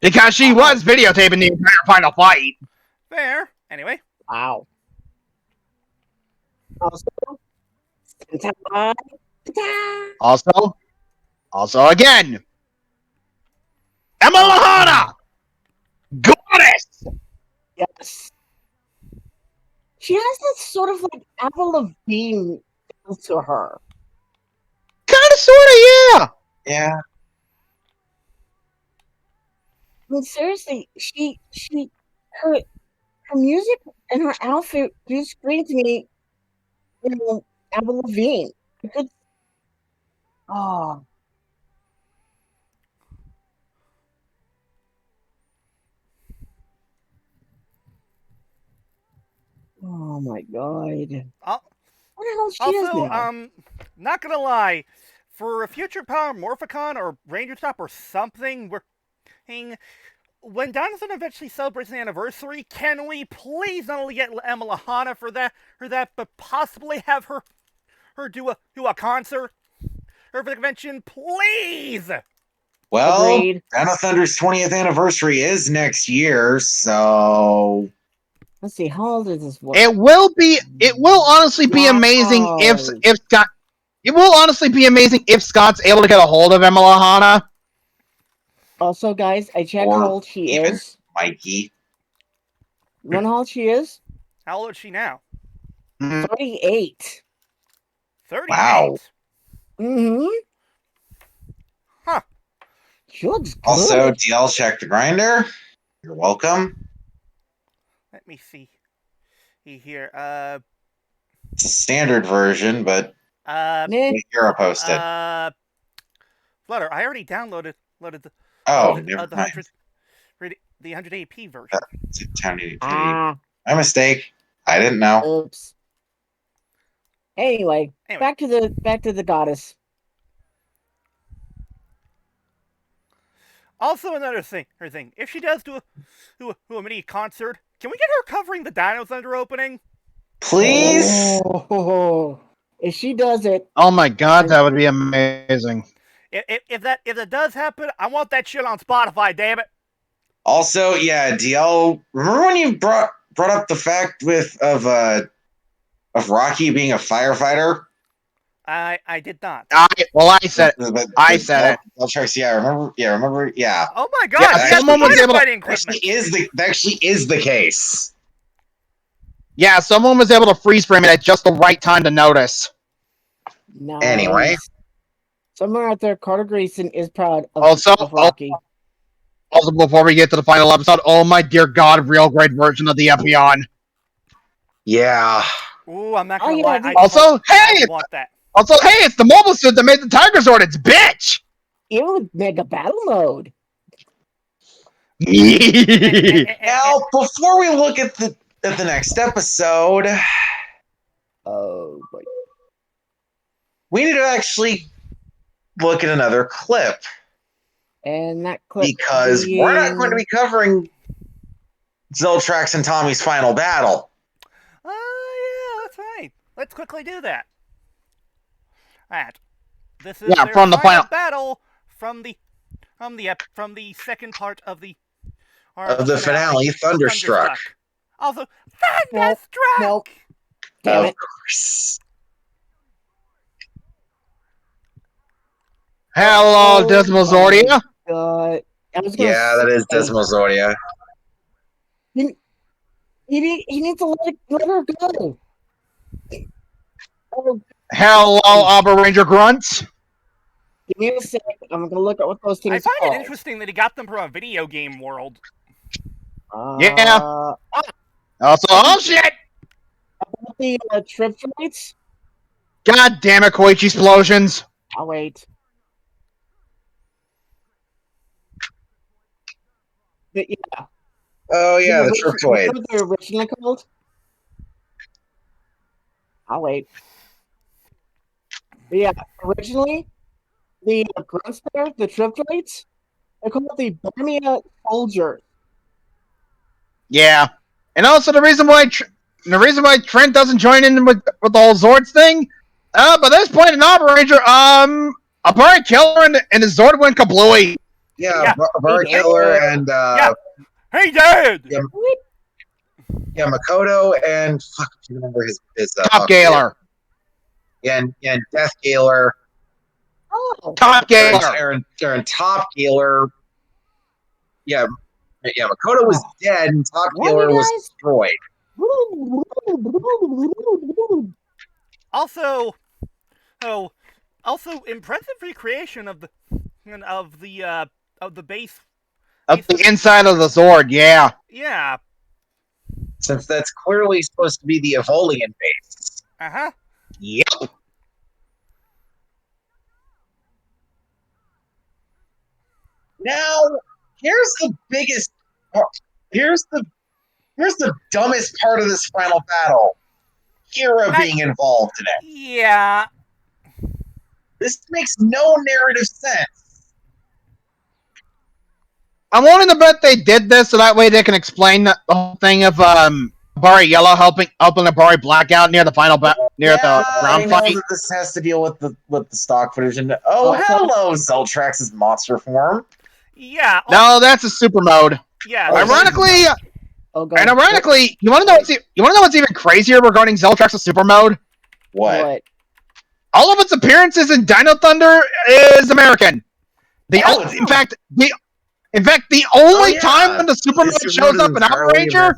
Speaker 4: Because she was videotaping the entire final fight.
Speaker 2: Fair. Anyway.
Speaker 5: Wow. Also, Sentai. Ta-da!
Speaker 4: Also again, Emma Lahana, goddess.
Speaker 5: Yes. She has this sort of like Avril Lavigne feel to her.
Speaker 4: Kind of, sort of, yeah.
Speaker 3: Yeah.
Speaker 5: mean, seriously, her her music and her outfit just screamed to me, Avril Lavigne. I could, oh, oh my god.
Speaker 2: Al-
Speaker 5: What the hell she is
Speaker 2: Also,
Speaker 5: now?
Speaker 2: not gonna lie, for a future Power Morphicon or Ranger Stop or something, when Dino Thunder eventually celebrates an anniversary, can we please not only get Emma Lahana for that, but possibly have her do a concert or for the convention, please?
Speaker 3: Well,
Speaker 5: Agreed.
Speaker 3: Dino Thunder's 20th anniversary is next year, so
Speaker 5: Let's see, how old is this one?
Speaker 4: It will honestly be amazing if
Speaker 5: Wow.
Speaker 4: Scott. It will honestly be amazing if Scott's able to get a hold of Emma Lahana.
Speaker 5: Also, guys, I checked
Speaker 3: Or
Speaker 5: how old she
Speaker 3: even-
Speaker 5: is.
Speaker 3: Mikey.
Speaker 5: You know how old she is?
Speaker 2: How old is she now?
Speaker 5: 38.
Speaker 2: 38.
Speaker 3: Wow.
Speaker 5: Mm-hmm.
Speaker 2: Huh.
Speaker 5: She looks good.
Speaker 3: Also, DL check the grinder. You're welcome.
Speaker 2: Let me see. Here.
Speaker 3: It's a standard version, but
Speaker 5: Meh.
Speaker 3: Hero posted.
Speaker 2: Flutter. I already loaded the
Speaker 3: Oh,
Speaker 2: the
Speaker 3: never
Speaker 2: the
Speaker 3: mind.
Speaker 2: 100 version.
Speaker 3: It's a 1080p.
Speaker 5: Ah,
Speaker 3: My mistake. I didn't know.
Speaker 5: oops. Anyway, back to the goddess.
Speaker 2: Also, another thing. If she does do a mini concert, can we get her covering the Dino Thunder opening?
Speaker 3: Please?
Speaker 5: Oh, if she does it,
Speaker 4: Oh my god, that would be amazing.
Speaker 2: If that does happen, I want that shit on Spotify. Damn it.
Speaker 3: Also, yeah, DL. Remember when you brought up the fact of Rocky being a firefighter?
Speaker 2: I did not.
Speaker 4: I said it. I said it.
Speaker 3: Zeltrax, yeah, remember, yeah.
Speaker 2: Oh my god!
Speaker 4: Yeah,
Speaker 2: she has
Speaker 4: someone was able to-
Speaker 2: firefighting equipment.
Speaker 3: Actually is the case.
Speaker 4: Yeah, someone was able to freeze frame it at just the right time to notice.
Speaker 5: nice.
Speaker 3: Anyway.
Speaker 5: Somewhere out there, Carter Grayson is proud of,
Speaker 4: Also,
Speaker 5: of Rocky.
Speaker 4: Also, before we get to the final episode, oh my dear god, real great version of the Epion.
Speaker 3: Yeah.
Speaker 2: Ooh, I'm not
Speaker 5: Oh,
Speaker 2: gonna
Speaker 5: yeah,
Speaker 2: lie.
Speaker 5: the-
Speaker 4: Also,
Speaker 2: I
Speaker 4: hey,
Speaker 2: want that.
Speaker 4: it's the mobile suit that made the Tiger Sword. It's bitch.
Speaker 5: Even with Mega Battle Mode.
Speaker 3: Now, before we look at the next episode,
Speaker 5: Oh, boy.
Speaker 3: we need to actually look at another clip
Speaker 5: And that clip
Speaker 3: because we're not going to be covering Zeltrax and Tommy's final battle.
Speaker 2: Oh yeah, that's right. Let's quickly do that. Alright. This is
Speaker 4: Yeah,
Speaker 2: their
Speaker 4: from the final-
Speaker 2: battle from the second part of the
Speaker 3: Finale, Thunderstruck.
Speaker 2: Also, Thunderstruck.
Speaker 5: Nope. Damn
Speaker 3: Of
Speaker 5: it.
Speaker 3: course.
Speaker 4: Hello,
Speaker 5: Oh
Speaker 4: Dismal
Speaker 5: my
Speaker 4: Zordia.
Speaker 5: God. I was gonna
Speaker 3: Yeah, that is
Speaker 5: say,
Speaker 3: Dismal Zordia.
Speaker 5: He needs to let her go. Oh,
Speaker 4: Hello, Arbor Ranger Grunts.
Speaker 5: give me a sec. I'm gonna look at what those things
Speaker 2: I find
Speaker 5: are.
Speaker 2: it interesting that he got them from a video game world.
Speaker 4: Yeah. Also, oh shit!
Speaker 5: The trip flights.
Speaker 4: God damn it, Koichi explosions.
Speaker 5: I'll wait. But yeah.
Speaker 3: Oh yeah, the Triptoid.
Speaker 5: What they're originally called? I'll wait. But yeah, originally the grunts there, the Triptoids, they're called the Burmia Soldiers.
Speaker 4: Yeah, and also the reason why Trent doesn't join in with the whole Zords thing. By this point in Arbor Ranger, a bird killer and his Zord went kablooey.
Speaker 3: Yeah, Bird Killer and
Speaker 2: Hey, Dad!
Speaker 3: yeah, Makoto and fuck, I can't remember his
Speaker 4: Top Galer.
Speaker 3: and Death Galer.
Speaker 5: Oh,
Speaker 4: Top Galer.
Speaker 3: They're in Top Galer. Yeah, Makoto was dead and Top
Speaker 5: What,
Speaker 3: Galer
Speaker 5: you
Speaker 3: was
Speaker 5: guys?
Speaker 3: destroyed.
Speaker 2: Also, impressive recreation of the base
Speaker 4: Of the inside of the Zord, yeah.
Speaker 2: Yeah.
Speaker 3: Since that's clearly supposed to be the Evolian base.
Speaker 2: Uh-huh.
Speaker 4: Yep.
Speaker 3: Now, here's the biggest. Here's the dumbest part of this final battle. Kira being involved in it.
Speaker 2: Yeah.
Speaker 3: This makes no narrative sense.
Speaker 4: I'm willing to bet they did this so that way they can explain the whole thing of Bari Yellow helping the Bari Blackout near the final the
Speaker 3: I
Speaker 4: ground
Speaker 3: know
Speaker 4: fight.
Speaker 3: that this has to deal with the stock footage. And hello, Zeltrax's monster form.
Speaker 2: Yeah.
Speaker 4: No, that's a super mode.
Speaker 2: Yeah.
Speaker 4: Ironically,
Speaker 5: God.
Speaker 4: you want to know what's even crazier regarding Zeltrax's super mode?
Speaker 3: What?
Speaker 4: All of its appearances in Dino Thunder is American. In fact, the only time when the super mode shows up in Opera Ranger.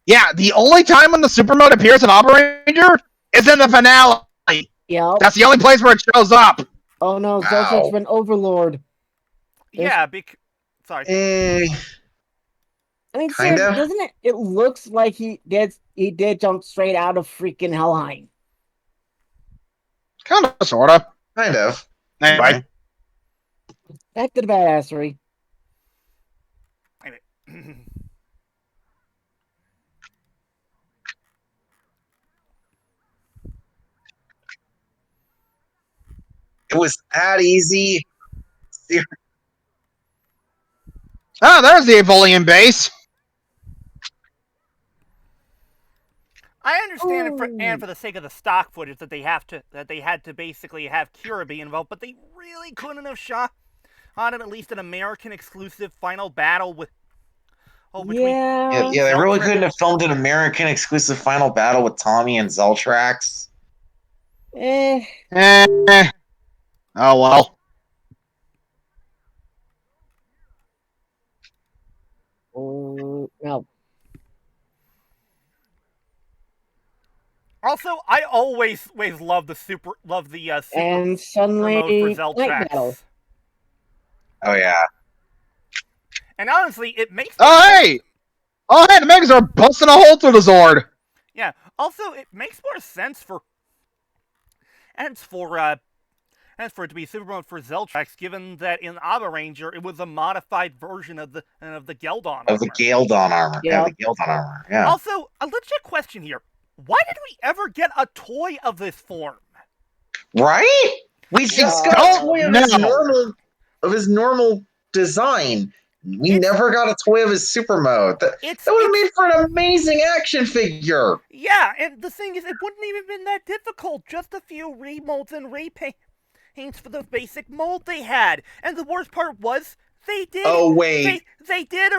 Speaker 4: Yeah, the only time when the super mode appears in Opera Ranger is in the finale.
Speaker 5: Yep.
Speaker 4: That's the only place where it shows up.
Speaker 5: Oh no, Zeltrax went Overlord.
Speaker 2: Yeah, sorry.
Speaker 5: I mean,
Speaker 3: Kind
Speaker 5: seriously,
Speaker 3: of.
Speaker 5: doesn't it? It looks like he did jump straight out of freaking Helheim.
Speaker 4: Kind of, sort of.
Speaker 3: Kind of.
Speaker 4: Anyway.
Speaker 5: Back to the badassery.
Speaker 3: It was that easy.
Speaker 4: Oh, there's the Evolian base.
Speaker 2: I understand and for the sake of the stock footage that they had to basically have Kira be involved, but they really couldn't have shot on at least an American exclusive final battle with.
Speaker 3: Yeah, they really couldn't have filmed an American exclusive final battle with Tommy and Zeltrax.
Speaker 4: Oh well.
Speaker 5: No.
Speaker 2: Also, I always love the super
Speaker 5: and suddenly
Speaker 2: mode for Zeltrax.
Speaker 3: Oh yeah.
Speaker 2: And honestly, it makes.
Speaker 4: Hey, the Megas are busting a hole through the Zord.
Speaker 2: Yeah. Also, it makes more sense for it to be super mode for Zeltrax, given that in Abba Ranger it was a modified version of the Geldon armor.
Speaker 3: Of the Geldon armor. Yeah, the Geldon armor. Yeah.
Speaker 2: Also, a legit question here. Why did we ever get a toy of this form?
Speaker 3: Right? We just got a toy of his normal design. We never got a toy of his super mode. That would have made for an amazing action figure.
Speaker 2: Yeah, and the thing is, it wouldn't even been that difficult. Just a few remolds and repaints for the basic mold they had. And the worst part was, they did.
Speaker 3: Oh wait,
Speaker 2: they did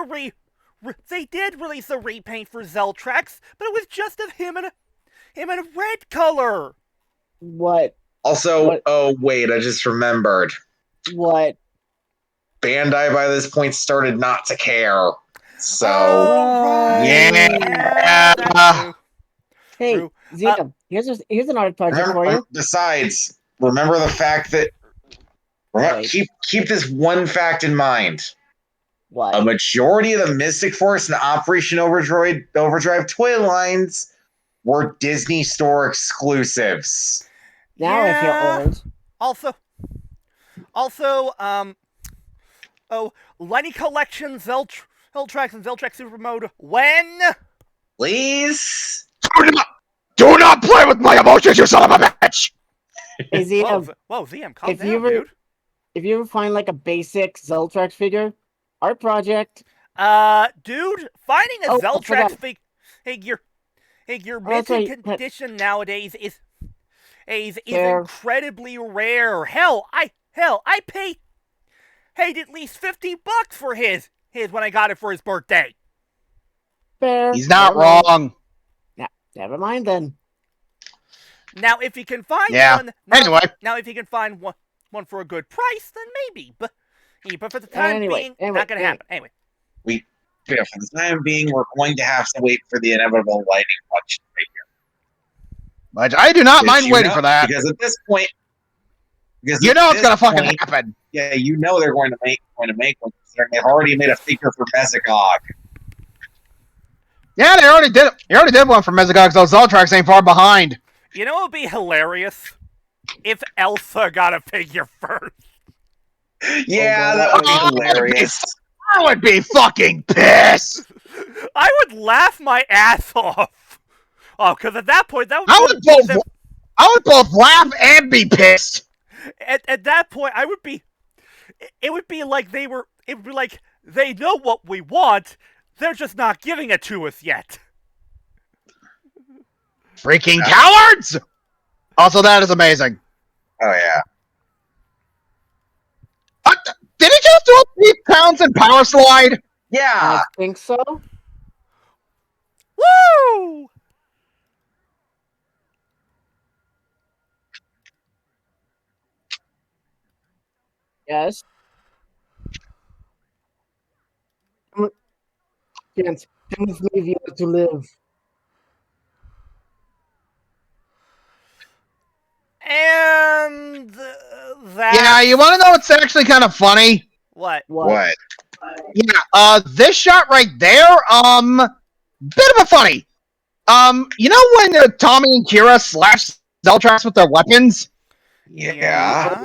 Speaker 2: release a repaint for Zeltrax, but it was just of him in a red color.
Speaker 5: What?
Speaker 3: Also, oh wait, I just remembered.
Speaker 5: What?
Speaker 3: Bandai by this point started not to care. So
Speaker 2: yeah.
Speaker 5: Hey, Zeta, here's an art project for you.
Speaker 3: Besides, remember the fact that keep this one fact in mind.
Speaker 5: What?
Speaker 3: A majority of the Mystic Force and Operation Overdrive toy lines were Disney Store exclusives.
Speaker 5: Now I feel old.
Speaker 2: Also, Lenny Collection, Zeltrax, and Zeltrax Super Mode. When?
Speaker 3: Please?
Speaker 4: Do not play with my emotions, you son of a bitch!
Speaker 5: Hey, Zeta,
Speaker 2: whoa, ZM, calm down, dude.
Speaker 5: If you ever find like a basic Zeltrax figure, art project.
Speaker 2: Dude, finding a Zeltrax figure mint condition nowadays is incredibly rare. Hell, I paid at least $50 for his when I got it for his birthday.
Speaker 5: Fair.
Speaker 4: He's not wrong.
Speaker 5: Never mind then.
Speaker 2: Now, if you can find one, now if you can find one for a good price, then maybe. But for the time being, not gonna happen. Anyway,
Speaker 3: for the time being, we're going to have to wait for the inevitable lighting function figure.
Speaker 4: But I do not mind waiting for that
Speaker 3: because at this point, Because
Speaker 4: You
Speaker 3: at
Speaker 4: know it's
Speaker 3: this
Speaker 4: gonna fucking
Speaker 3: point,
Speaker 4: happen.
Speaker 3: yeah, you know they're going to make one. Considering they've already made a figure for Mesogog.
Speaker 4: Yeah, they already did. They already did one for Mesogog, so Zeltrax ain't far behind.
Speaker 2: You know what would be hilarious? If Elsa got a figure first.
Speaker 3: Yeah,
Speaker 5: God.
Speaker 3: that would be
Speaker 4: Oh,
Speaker 3: hilarious.
Speaker 4: I would be fucking pissed.
Speaker 2: I would laugh my ass off. Oh, because at that point, that would
Speaker 4: I would both laugh and be pissed.
Speaker 2: at that point, I would be. It would be like they were. It would be like they know what we want. They're just not giving it to us yet.
Speaker 4: Freaking cowards! Also, that is amazing.
Speaker 3: Oh yeah.
Speaker 4: What the- Did he just do a 3 pounds and power slide?
Speaker 3: Yeah.
Speaker 5: I think so.
Speaker 2: Woo!
Speaker 5: Yes. Can't come with me if you want to live.
Speaker 2: And that.
Speaker 4: Yeah, you want to know what's actually kind of funny?
Speaker 2: What?
Speaker 3: What?
Speaker 4: Yeah, this shot right there, bit of a funny. You know when Tommy and Kira slash Zeltrax with their weapons?
Speaker 3: Yeah.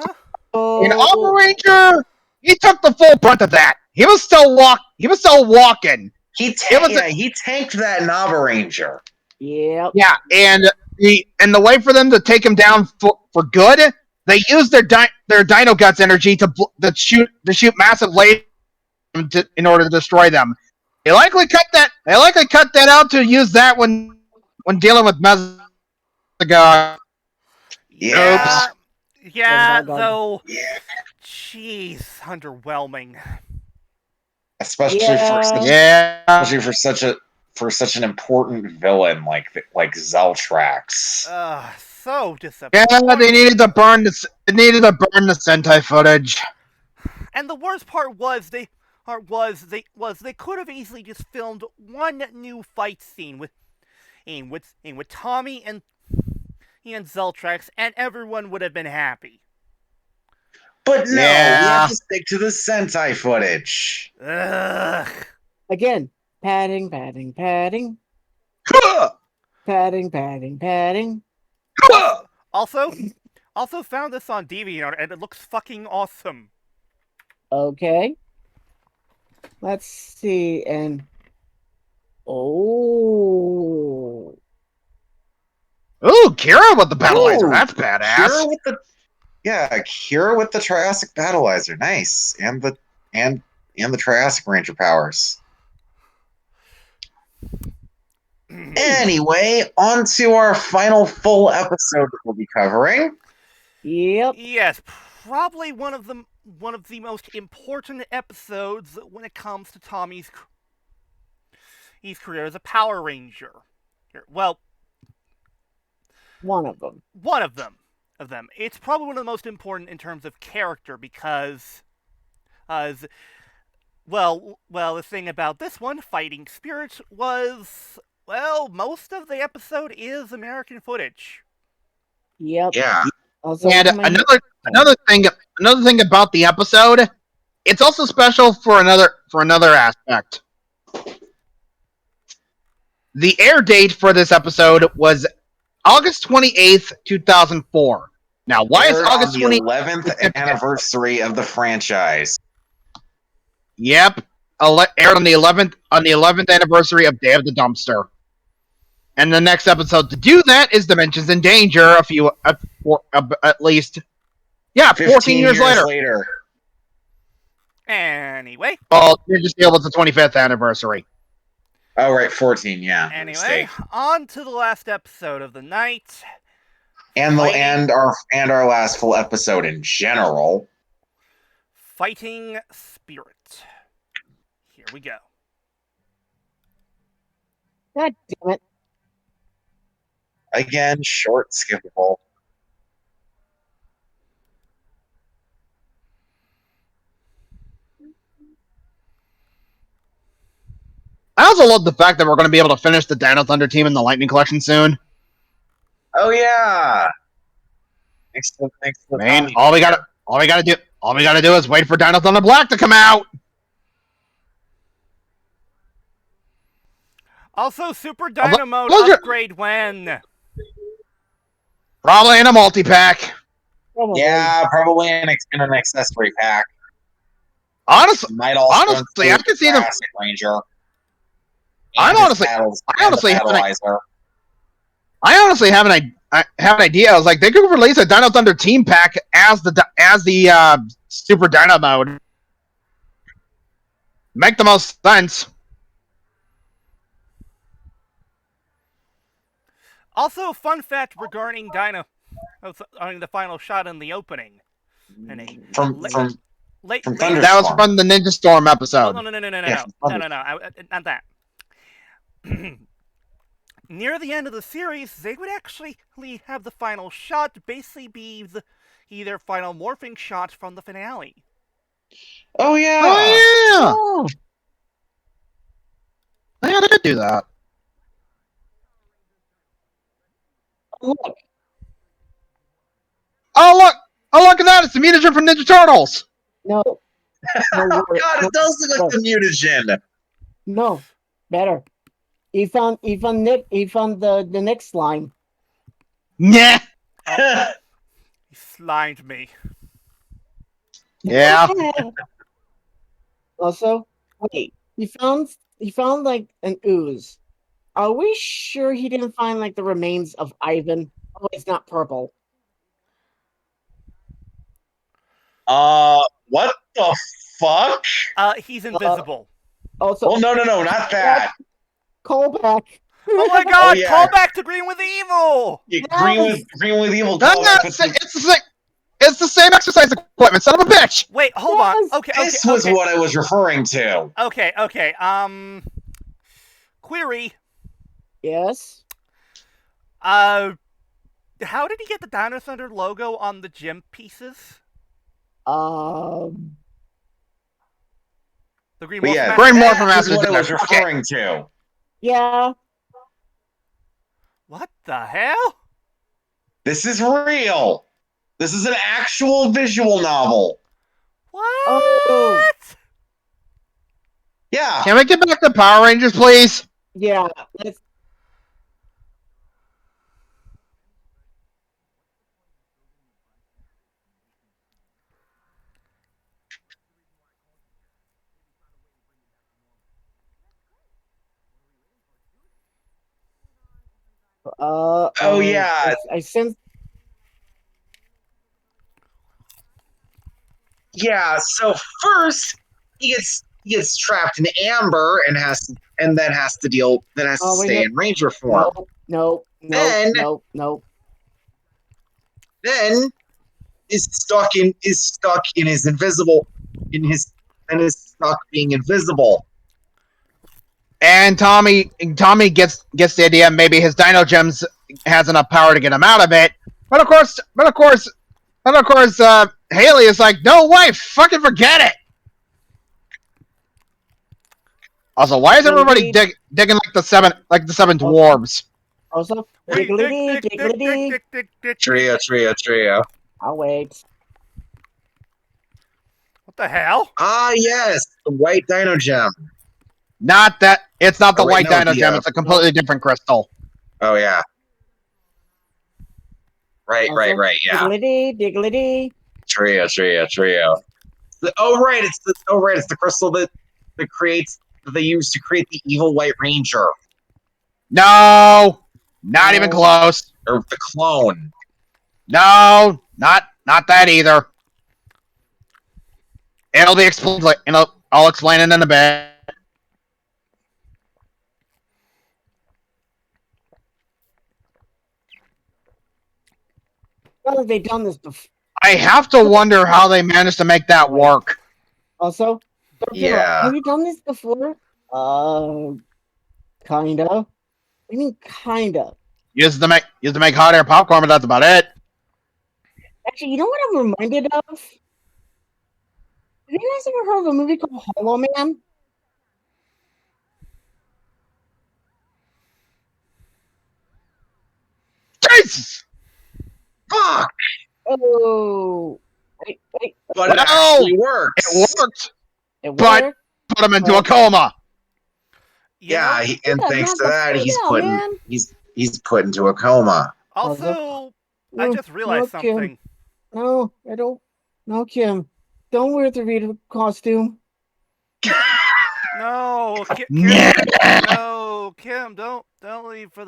Speaker 4: In Upper Ranger, he took the full brunt of that. He was still walking.
Speaker 3: He tanked that Nava Ranger.
Speaker 5: Yep.
Speaker 4: Yeah, and the way for them to take him down for good, they used their Dino Guts energy to shoot massive lasers in order to destroy them. They likely cut that out to use that when dealing with Mesogog.
Speaker 3: Yeah.
Speaker 2: Yeah,
Speaker 5: Hexagon.
Speaker 2: though.
Speaker 3: Yeah.
Speaker 2: Jeez, underwhelming.
Speaker 3: Especially
Speaker 5: Yeah.
Speaker 3: for such an important villain like Zeltrax.
Speaker 2: So disappointing.
Speaker 4: Yeah, they needed to burn the Sentai footage.
Speaker 2: And the worst part was they could have easily just filmed one new fight scene with Tommy and Zeltrax, and everyone would have been happy.
Speaker 3: But no, we
Speaker 4: Yeah.
Speaker 3: have to stick to the Sentai footage.
Speaker 2: Ugh.
Speaker 5: Again, padding. Padding.
Speaker 2: Also found this on DeviantArt, and it looks fucking awesome.
Speaker 5: Okay. Let's see. And oh,
Speaker 4: Ooh, Kira with the battleizer.
Speaker 3: Ooh,
Speaker 4: That's badass.
Speaker 3: Kira with the Triassic Battleizer, nice, and the Triassic Ranger powers. Anyway, on to our final full episode that we'll be covering.
Speaker 5: yep.
Speaker 2: Yes, probably one of the most important episodes when it comes to Tommy's career as a Power Ranger. Well,
Speaker 5: One of them.
Speaker 2: one of them. It's probably one of the most important in terms of character because, the thing about this one, Fighting Spirit, was, most of the episode is American footage.
Speaker 5: Yep.
Speaker 3: Yeah.
Speaker 5: Also,
Speaker 4: And
Speaker 5: coming-
Speaker 4: another thing about the episode, it's also special for another aspect. The air date for this episode was August 28th, 2004. Now, why is
Speaker 3: Aired
Speaker 4: August
Speaker 3: on the
Speaker 4: 20th?
Speaker 3: 11th anniversary of the franchise?
Speaker 4: Yep, aired on the 11th anniversary of Day of the Dumpster. And the next episode to do that is Dimensions in Danger. At least, 14 years later.
Speaker 2: Anyway.
Speaker 4: Well, Ninja Steel was the 25th anniversary.
Speaker 3: Oh, right, 14, yeah.
Speaker 2: Anyway,
Speaker 3: Mistake.
Speaker 2: on to the last episode of the night.
Speaker 3: And
Speaker 2: Fighting-
Speaker 3: our last full episode in general.
Speaker 2: Fighting Spirit. Here we go.
Speaker 5: God damn it.
Speaker 3: Again, short, skippable.
Speaker 4: I also love the fact that we're going to be able to finish the Dino Thunder team in the Lightning Collection soon.
Speaker 3: Oh yeah. Thanks to
Speaker 4: Man,
Speaker 3: Tommy.
Speaker 4: all we gotta do is wait for Dino Thunder Black to come out.
Speaker 2: Also, Super Dino Mode
Speaker 4: those are-
Speaker 2: upgrade when?
Speaker 4: Probably in a multi-pack.
Speaker 5: Probably.
Speaker 3: Yeah, probably in an accessory pack.
Speaker 4: Honestly,
Speaker 3: Might also
Speaker 4: honestly, I
Speaker 3: include
Speaker 4: can see them.
Speaker 3: Jurassic Ranger.
Speaker 4: I
Speaker 3: And
Speaker 4: honestly
Speaker 3: and
Speaker 4: have
Speaker 3: the
Speaker 4: an
Speaker 3: Battleizer.
Speaker 4: I honestly have an idea. I was like, they could release a Dino Thunder team pack as the Super Dino mode. Make the most sense.
Speaker 2: Also, fun fact regarding Dino, the final shot in the opening.
Speaker 3: From
Speaker 2: Late,
Speaker 3: Thunderstorm.
Speaker 4: That was from the Ninja Storm episode.
Speaker 2: Oh, no,
Speaker 3: Yeah,
Speaker 2: not that. Near the end of the series, they would actually have the final shot basically be their final morphing shot from the finale.
Speaker 3: Oh yeah.
Speaker 4: Oh yeah. Yeah, they did do that.
Speaker 5: Look,
Speaker 4: Oh look at that! It's the mutagen from Ninja Turtles.
Speaker 5: no.
Speaker 3: Oh god, it does look like the mutagen.
Speaker 5: No, better. He found the next slime.
Speaker 4: Yeah.
Speaker 2: He slimed me.
Speaker 4: Yeah.
Speaker 5: Also, wait. He found like an ooze. Are we sure he didn't find like the remains of Ivan? Oh, it's not purple.
Speaker 3: What the fuck?
Speaker 2: He's invisible.
Speaker 5: Also,
Speaker 3: Oh no, not that.
Speaker 5: callback.
Speaker 2: Oh my god,
Speaker 3: yeah.
Speaker 2: call back to Green with Evil!
Speaker 3: Yeah, green with evil.
Speaker 4: That's not. It's the same exercise equipment. Son of a bitch.
Speaker 2: Wait, hold on. Okay,
Speaker 3: This was what I was referring to.
Speaker 2: Okay. Query.
Speaker 5: Yes.
Speaker 2: How did he get the Dino Thunder logo on the gym pieces?
Speaker 5: Um.
Speaker 2: The Green
Speaker 3: But
Speaker 2: Wolf
Speaker 3: yeah,
Speaker 2: Master-
Speaker 4: Green Morphin
Speaker 3: That's
Speaker 4: Master
Speaker 3: what I was
Speaker 4: Design.
Speaker 3: referring to.
Speaker 5: Yeah.
Speaker 2: What the hell?
Speaker 3: This is real. This is an actual visual novel.
Speaker 2: What?
Speaker 5: Oh.
Speaker 3: Yeah.
Speaker 4: Can we get back to Power Rangers, please?
Speaker 5: Yeah. Let's.
Speaker 3: Oh yeah.
Speaker 5: I sense.
Speaker 3: Yeah. So first he gets trapped in amber and then has to
Speaker 5: Oh, wait,
Speaker 3: stay
Speaker 5: no.
Speaker 3: in ranger form.
Speaker 5: No.
Speaker 3: Then- Then is stuck in his invisible and is stuck being invisible.
Speaker 4: And Tommy gets the idea. Maybe his Dino Gems has enough power to get him out of it. But of course, Haley is like, no way, fucking forget it. Also, why is everybody digging like the seven dwarves?
Speaker 5: Also, diggly.
Speaker 3: Trio.
Speaker 5: I'll wait.
Speaker 2: What the hell?
Speaker 3: Ah, yes, the white Dino Gem.
Speaker 4: Not that. It's not the
Speaker 3: Oh, wait,
Speaker 4: white
Speaker 3: no,
Speaker 4: Dino
Speaker 3: the,
Speaker 4: Gem. It's a completely different crystal.
Speaker 3: Oh yeah. Right. Yeah.
Speaker 5: Diggly.
Speaker 3: Trio. It's the crystal that they use to create the evil White Ranger
Speaker 4: No, not even close.
Speaker 3: or the clone.
Speaker 4: No, not that either. It'll be explained. I'll explain it in a bit.
Speaker 5: How have they done this before?
Speaker 4: I have to wonder how they managed to make that work.
Speaker 5: Also,
Speaker 3: Yeah.
Speaker 5: have you done this before? Kinda. What do you mean, kinda?
Speaker 4: Used to make hot air popcorn, but that's about it.
Speaker 5: Actually, you know what I'm reminded of? Have you guys ever heard of a movie called Hollow Man?
Speaker 4: Jesus!
Speaker 3: Fuck!
Speaker 5: Oh, wait.
Speaker 3: But it
Speaker 4: Well,
Speaker 3: actually works.
Speaker 4: It worked.
Speaker 5: It
Speaker 4: But-
Speaker 5: worked.
Speaker 4: Put him into a coma.
Speaker 2: You know,
Speaker 3: And
Speaker 5: doesn't
Speaker 3: thanks
Speaker 5: have
Speaker 3: to
Speaker 5: to
Speaker 3: that,
Speaker 5: find out, man.
Speaker 3: he's put into a coma.
Speaker 2: also, I
Speaker 5: No,
Speaker 2: just realized
Speaker 5: no, Kim.
Speaker 2: something.
Speaker 5: No, I don't. No, Kim. Don't wear the Rita costume.
Speaker 2: No, Kim,
Speaker 4: Yeah.
Speaker 2: no, Kim, don't leave for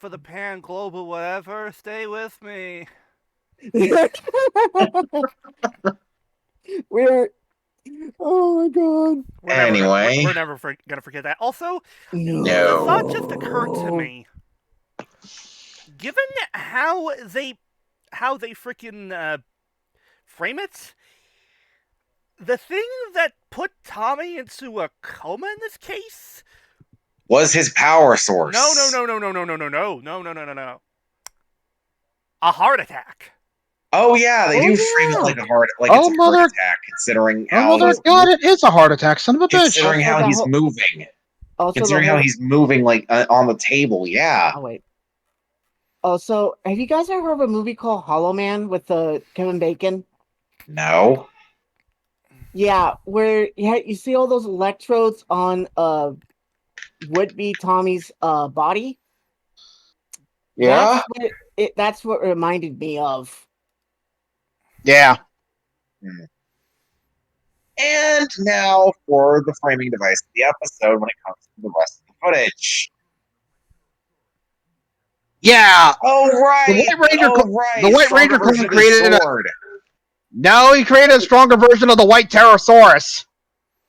Speaker 2: the pan global whatever. Stay with me.
Speaker 5: We're. Oh my god.
Speaker 3: Anyway.
Speaker 2: We're never gonna forget that. Also,
Speaker 5: No.
Speaker 2: the thought just occurred to me. Given how they freaking frame it, the thing that put Tommy into a coma in this case
Speaker 3: Was his power source.
Speaker 2: No. A heart attack.
Speaker 3: Oh yeah, they do frame it like a heart it's a heart attack, considering how
Speaker 4: God, it is a heart attack, son of a bitch.
Speaker 3: considering how he's moving.
Speaker 5: Also,
Speaker 3: Considering how he's moving like on the table, yeah.
Speaker 5: Oh wait. Also, have you guys ever heard of a movie called Hollow Man with Kevin Bacon?
Speaker 3: No.
Speaker 5: Yeah, where you see all those electrodes on would-be Tommy's body.
Speaker 3: Yeah.
Speaker 5: That's what it reminded me of.
Speaker 4: Yeah.
Speaker 3: And now for the framing device of the episode when it comes to the rest of the footage.
Speaker 4: Yeah.
Speaker 3: Oh right.
Speaker 4: The White Ranger,
Speaker 3: right.
Speaker 4: the White Ranger
Speaker 3: version of
Speaker 4: created
Speaker 3: his sword.
Speaker 4: No, he created a stronger version of the White Pterosaurus.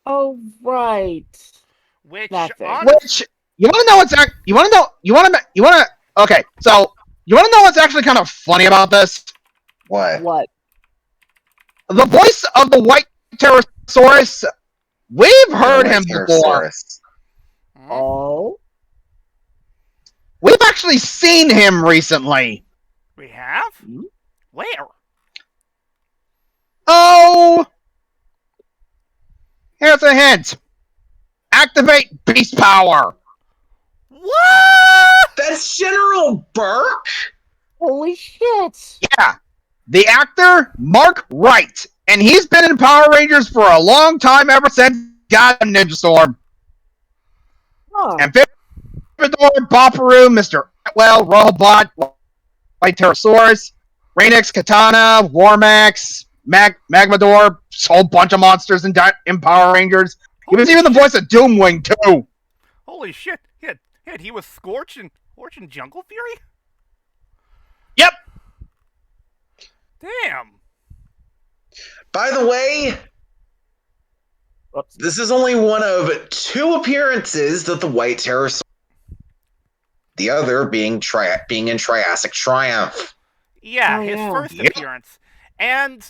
Speaker 5: Oh right.
Speaker 2: Which
Speaker 4: You want to know what's okay, so you want to know what's actually kind of funny about this?
Speaker 3: What?
Speaker 4: The voice of the White Pterosaurus, we've heard him before.
Speaker 5: Oh?
Speaker 4: We've actually seen him recently.
Speaker 2: We have? Where?
Speaker 4: Oh! Here's a hint. Activate beast power.
Speaker 2: What?
Speaker 3: That's General Burke?
Speaker 5: Holy shit!
Speaker 4: Yeah. The actor, Mark Wright. And he's been in Power Rangers for a long time, ever since Goddamn Ninja Storm.
Speaker 5: Huh.
Speaker 4: Amphibiador, Bopperoo, Mr. Atwell, Robot, White Pterosaurus, Rainix, Katana, Warmax, Magmador, a whole bunch of monsters in Power Rangers. He was even the voice of Doomwing, too.
Speaker 2: Holy shit. He was Scorch in Jungle Fury?
Speaker 4: Yep.
Speaker 2: Damn.
Speaker 3: By the way, this is only one of 2 appearances that the White Pterosaurus, the other being in Triassic Triumph.
Speaker 2: Yeah, his first appearance. And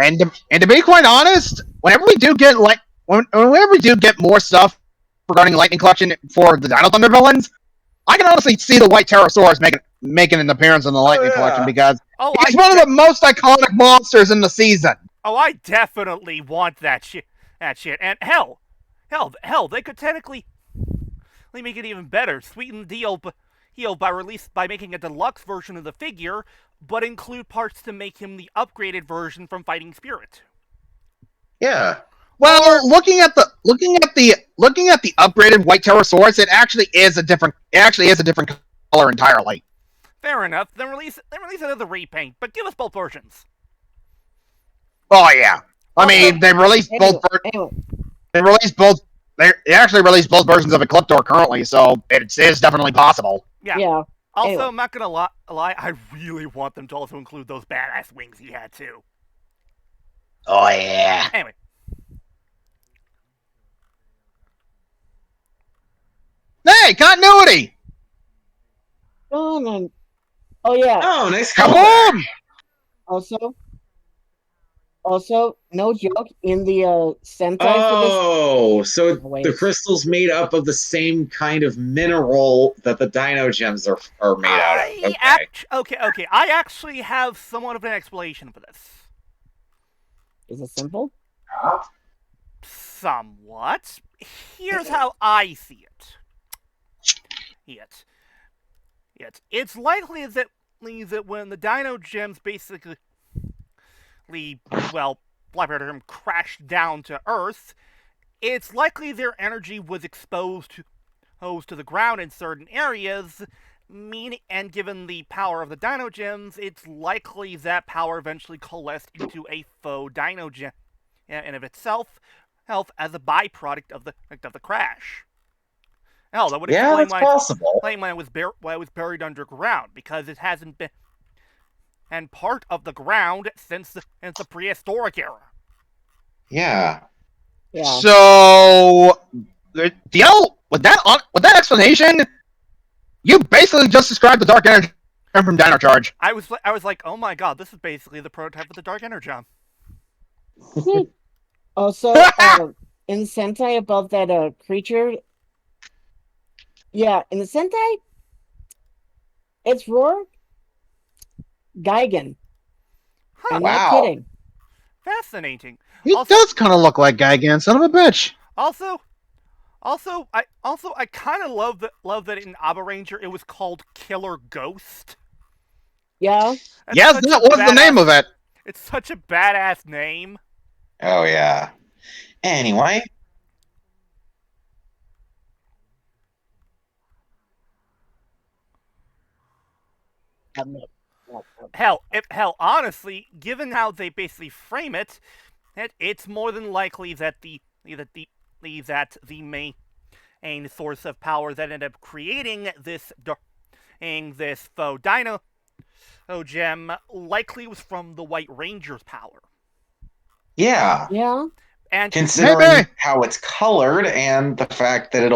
Speaker 4: to be quite honest, whenever we do get more stuff regarding Lightning Collection for the Dino Thunder villains, I can honestly see the White Pterosaurus making an appearance in the Lightning Collection because he's one of the most iconic monsters in the season.
Speaker 2: Oh, I definitely want that shit. And hell, they could technically make it even better. Sweeten the deal by making a deluxe version of the figure, but include parts to make him the upgraded version from Fighting Spirit.
Speaker 3: Yeah.
Speaker 4: Well, looking at the upgraded White Pterosaurus, it actually is a different color entirely.
Speaker 2: Fair enough. Then release another repaint, but give us both versions.
Speaker 4: Oh yeah. I mean, they released both. They actually released both versions of Ecliptor currently, so it is definitely possible.
Speaker 2: Yeah. Also, I'm not gonna lie. I really want them to also include those badass wings he had too.
Speaker 4: Oh yeah.
Speaker 2: Anyway.
Speaker 4: Hey, continuity.
Speaker 5: Oh yeah.
Speaker 3: Oh, nice
Speaker 4: Kaboom!
Speaker 5: Also, no joke, in the Sentai
Speaker 3: for this... so the crystal's made up of the same kind of mineral that the Dino Gems are made out of.
Speaker 2: Okay. I actually have somewhat of an explanation for this.
Speaker 5: Is it simple?
Speaker 2: Somewhat. Here's how I see it. It's likely that when the Dino Gems basically, well, Blackbeard term, crashed down to Earth, it's likely their energy was exposed to the ground in certain areas, and given the power of the Dino Gems, it's likely that power eventually coalesced into a faux Dino Gem in of itself, as a byproduct of the crash. Hell, that would
Speaker 3: Yeah,
Speaker 2: explain
Speaker 3: that's possible.
Speaker 2: why it was buried underground, because it hasn't been and part of the ground since the prehistoric era.
Speaker 3: Yeah.
Speaker 5: Yeah.
Speaker 4: So, with that explanation, you basically just described the dark energy from Dino Charge.
Speaker 2: I was like, oh my god, this is basically the prototype of the Dark Energon.
Speaker 5: Also, in Sentai above that creature, yeah, in the Sentai, it's Roar Gigan.
Speaker 2: Huh,
Speaker 5: I'm
Speaker 3: Wow.
Speaker 5: not kidding.
Speaker 2: fascinating.
Speaker 4: He
Speaker 2: Also-
Speaker 4: does kind of look like Gigan, son of a bitch.
Speaker 2: Also, I kind of love that in Abba Ranger it was called Killer Ghost.
Speaker 5: Yeah.
Speaker 2: That's
Speaker 4: Yes,
Speaker 2: such
Speaker 4: that
Speaker 2: a
Speaker 4: was the name
Speaker 2: badass-
Speaker 4: of it.
Speaker 2: It's such a badass name.
Speaker 3: Oh yeah. Anyway,
Speaker 2: Hell, honestly, given how they basically frame it, it's more than likely that the main source of power that ended up creating this faux Dino gem likely was from the White Ranger's power.
Speaker 3: yeah.
Speaker 5: Yeah.
Speaker 2: And
Speaker 3: Considering
Speaker 4: Maybe.
Speaker 3: how it's colored and the fact that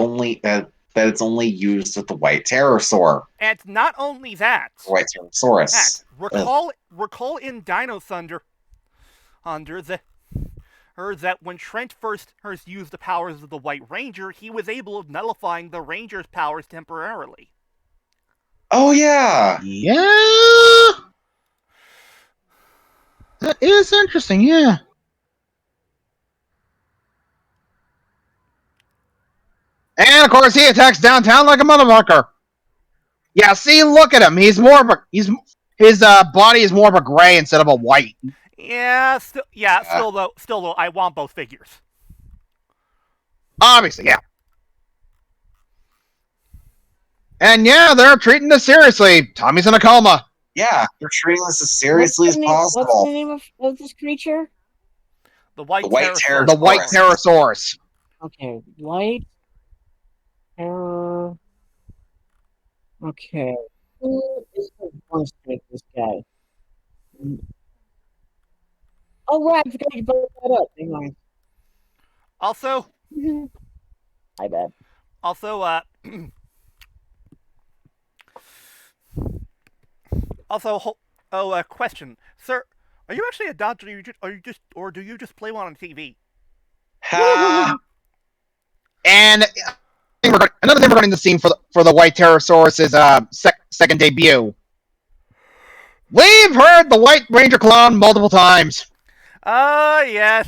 Speaker 3: that it's only used with the white pterosaur,
Speaker 2: and not only that,
Speaker 3: white pterosaurus.
Speaker 2: recall in Dino Thunder, that when Trent first used the powers of the White Ranger, he was able of nullifying the Ranger's powers temporarily.
Speaker 3: Oh yeah.
Speaker 4: Yeah. That is interesting, yeah. And of course, he attacks downtown like a motherfucker. Yeah, see, look at him. His body is more of a gray instead of a white.
Speaker 2: Still though, I want both figures.
Speaker 4: Obviously, yeah. And yeah, they're treating this seriously. Tommy's in a coma.
Speaker 3: Yeah, they're treating this as seriously as
Speaker 5: What's the
Speaker 3: possible.
Speaker 5: name of this creature?
Speaker 2: The White
Speaker 3: The White
Speaker 2: Pterosaurus.
Speaker 4: The white pterosaurus.
Speaker 5: Okay, White Terror. Okay. Who is the one to make this guy? Oh, right, I forgot you brought that up. Hang on.
Speaker 2: Also,
Speaker 5: My bad.
Speaker 2: Question, sir. Are you actually a doctor, or do you just play one on TV?
Speaker 3: Ha!
Speaker 4: And another thing regarding the scene for the white pterosaurus' second debut. We've heard the White Ranger clone multiple times.
Speaker 2: Yes.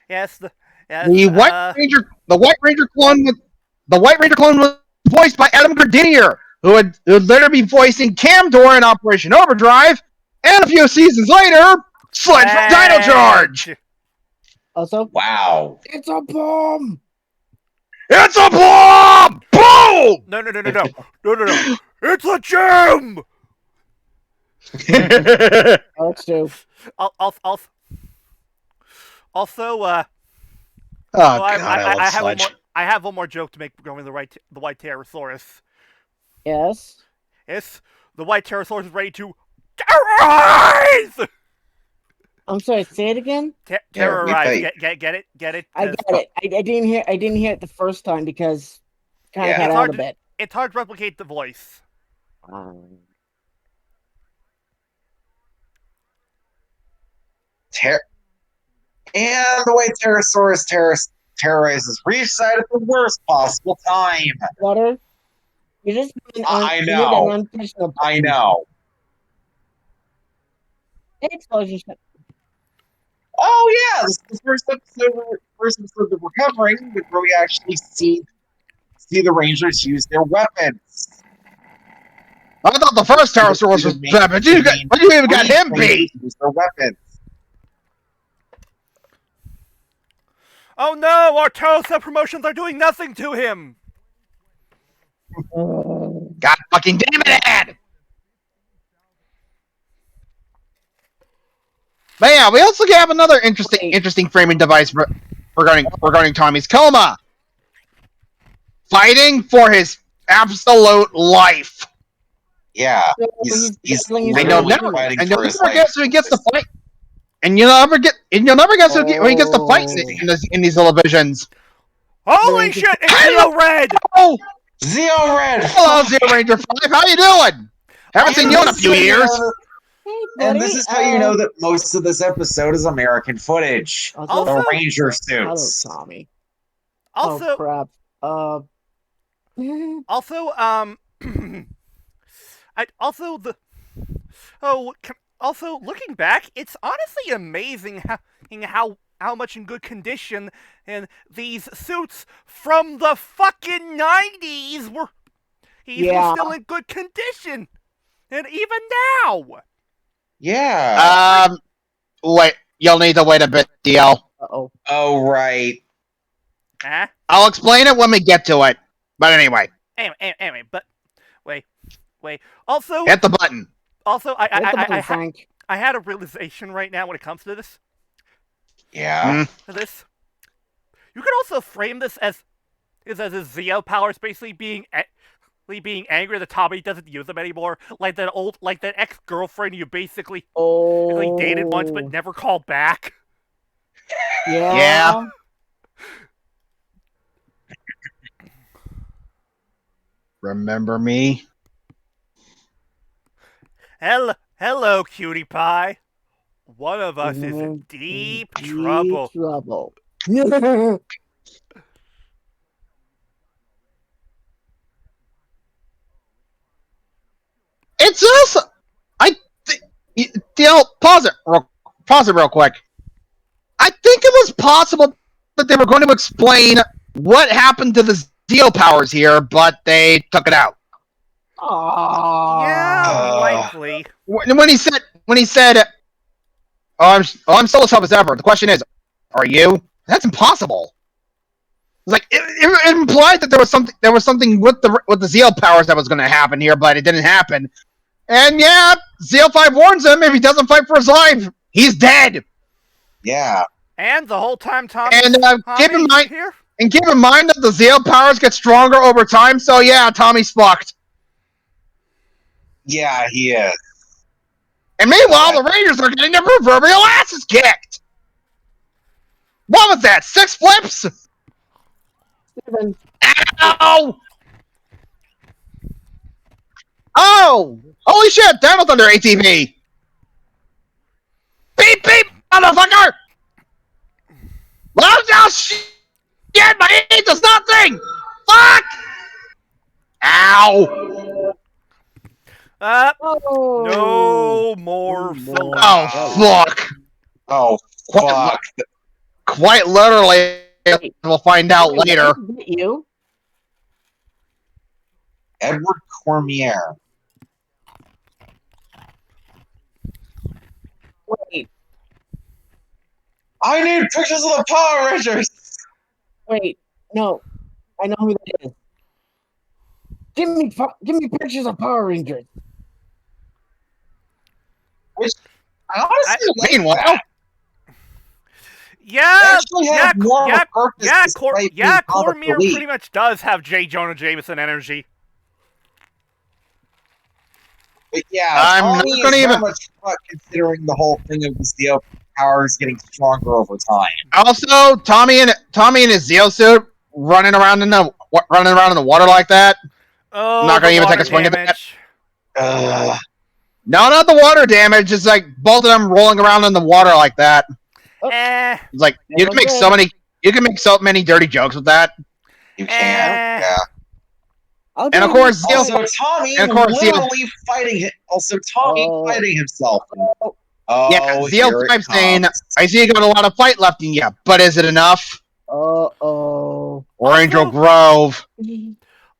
Speaker 2: Yes,
Speaker 4: The White Ranger clone was voiced by Adam Gardinier, who would later be voicing Camdor in Operation Overdrive, and a few seasons later, Sledge from Dino Charge.
Speaker 5: Also,
Speaker 3: Wow.
Speaker 5: it's a bomb!
Speaker 4: It's a bomb! Boom!
Speaker 2: No. It's a gem!
Speaker 5: Alex too.
Speaker 2: Also,
Speaker 4: Oh God,
Speaker 2: I have one more joke to make regarding the White Pterosaurus.
Speaker 5: Yes.
Speaker 2: Yes, the White Pterosaurus is ready to terrorize!
Speaker 5: I'm sorry, say it again?
Speaker 2: Terrorize.
Speaker 3: Yeah,
Speaker 2: Get it?
Speaker 5: I get it. I didn't hear it the first time because kind of
Speaker 3: Yeah.
Speaker 5: got
Speaker 2: It's
Speaker 5: out
Speaker 2: hard
Speaker 5: a bit.
Speaker 2: It's hard to replicate the voice.
Speaker 3: And the White Pterosaurus terrorizes Reefside at the worst possible time.
Speaker 5: Flutter, you just been
Speaker 3: I
Speaker 5: you
Speaker 3: know.
Speaker 5: an unprofessional
Speaker 3: I know.
Speaker 5: explosion.
Speaker 3: Oh yeah, this is the first episode that we're covering, where we actually see the Rangers use their weapons.
Speaker 4: I thought the first Pterosaurus was bad, but you even got him beat.
Speaker 3: Use their weapons.
Speaker 2: Oh no, our Pterosaur promotions are doing nothing to him!
Speaker 4: God fucking damn it, Ed! But yeah, we also have another interesting framing device regarding Tommy's coma. Fighting for his absolute life.
Speaker 3: Yeah,
Speaker 5: So
Speaker 3: he's
Speaker 5: battling his
Speaker 4: And you'll
Speaker 3: literally
Speaker 4: never,
Speaker 3: fighting
Speaker 4: and
Speaker 3: for
Speaker 4: you'll
Speaker 3: his
Speaker 4: never
Speaker 3: life.
Speaker 4: guess who he gets to fight. And you'll never guess when he gets to fight in these little visions.
Speaker 2: Holy shit, it's Zeo Red!
Speaker 4: Oh,
Speaker 3: Zeo Red!
Speaker 4: hello, Zero Ranger 5. How you doing? Haven't seen you in a few years.
Speaker 5: Hey,
Speaker 3: And
Speaker 5: buddy,
Speaker 3: this is how you know that most of this episode is American footage.
Speaker 2: Also-
Speaker 3: The Ranger
Speaker 5: Hello,
Speaker 3: suits.
Speaker 5: Tommy.
Speaker 2: Also,
Speaker 5: Oh crap.
Speaker 2: also, also looking back, it's honestly amazing how much in good condition and these suits from the fucking 90s were. He was still in good condition, and even now.
Speaker 3: Yeah.
Speaker 4: Wait, you'll need to wait a bit, DL.
Speaker 5: Uh-oh.
Speaker 3: Oh, right.
Speaker 2: Huh?
Speaker 4: I'll explain it when we get to it. But anyway,
Speaker 2: Anyway, but wait. Also,
Speaker 4: hit the button.
Speaker 2: also,
Speaker 5: Hit the button, Frank.
Speaker 2: I had a realization right now when it comes to this.
Speaker 3: Yeah.
Speaker 2: This, you could also frame this as his Zeo powers basically being angry that Tommy doesn't use them anymore, like that ex-girlfriend you basically dated once but never called back.
Speaker 5: Yeah.
Speaker 4: Remember me?
Speaker 2: Hello, cutie pie. One of us is in deep trouble.
Speaker 4: It's also DL, pause it real quick. I think it was possible that they were going to explain what happened to the Zeo powers here, but they took it out.
Speaker 2: Yeah, likely.
Speaker 4: When he said, I'm still as tough as ever. The question is, are you? That's impossible. It's like it implied that there was something with the Zeo powers that was going to happen here, but it didn't happen. And yeah, Zeo 5 warns him if he doesn't fight for his life, he's dead.
Speaker 3: Yeah.
Speaker 2: And the whole time Tommy
Speaker 4: keep in mind
Speaker 2: here.
Speaker 4: And keep in mind that the Zeo powers get stronger over time, so yeah, Tommy's fucked.
Speaker 3: Yeah, he is.
Speaker 4: And meanwhile, the Rangers are getting their proverbial asses kicked! What was that, 6 flips?
Speaker 5: 7.
Speaker 4: Ow! Oh! Holy shit, Dino Thunder ATV! Beep beep, motherfucker! Well, now shit, my aim does nothing! Fuck! Ow!
Speaker 2: No more.
Speaker 4: Oh, fuck.
Speaker 3: Oh, fuck.
Speaker 4: Quite literally, we'll find out later.
Speaker 5: You?
Speaker 3: Edward Cormier.
Speaker 5: Wait.
Speaker 3: I need pictures of the Power Rangers!
Speaker 5: Wait. No. I know who that is. Give me pictures of Power Rangers.
Speaker 3: Which, I honestly like
Speaker 4: Meanwhile,
Speaker 3: that.
Speaker 2: Yeah,
Speaker 3: Actually has more of a purpose despite being comic
Speaker 2: Cormier
Speaker 3: relief.
Speaker 2: pretty much does have J. Jonah Jameson energy.
Speaker 3: But yeah,
Speaker 4: I'm
Speaker 3: Tommy
Speaker 4: not
Speaker 3: is
Speaker 4: gonna
Speaker 3: very
Speaker 4: even-
Speaker 3: much fun considering the whole thing of the Zeo powers getting stronger over time.
Speaker 4: also, Tommy in his Zeo suit running around in the water like that.
Speaker 2: Oh,
Speaker 4: Not gonna
Speaker 2: the
Speaker 4: even take
Speaker 2: water
Speaker 4: a swing at that.
Speaker 2: damage.
Speaker 4: No, not the water damage. It's like both of them rolling around in the water like that.
Speaker 2: Eh,
Speaker 4: It's like you can make so many dirty jokes with that.
Speaker 3: You can, yeah.
Speaker 4: And of course, Zeo,
Speaker 3: Also, Tommy
Speaker 4: and of course,
Speaker 3: literally fighting it. Also, Tommy fighting himself. Oh,
Speaker 4: yeah,
Speaker 3: here
Speaker 4: Zeo
Speaker 3: it
Speaker 4: 5 saying,
Speaker 3: comes.
Speaker 4: I see you got a lot of fight left in you, but is it enough?
Speaker 5: Uh-oh.
Speaker 4: Or Angel Grove.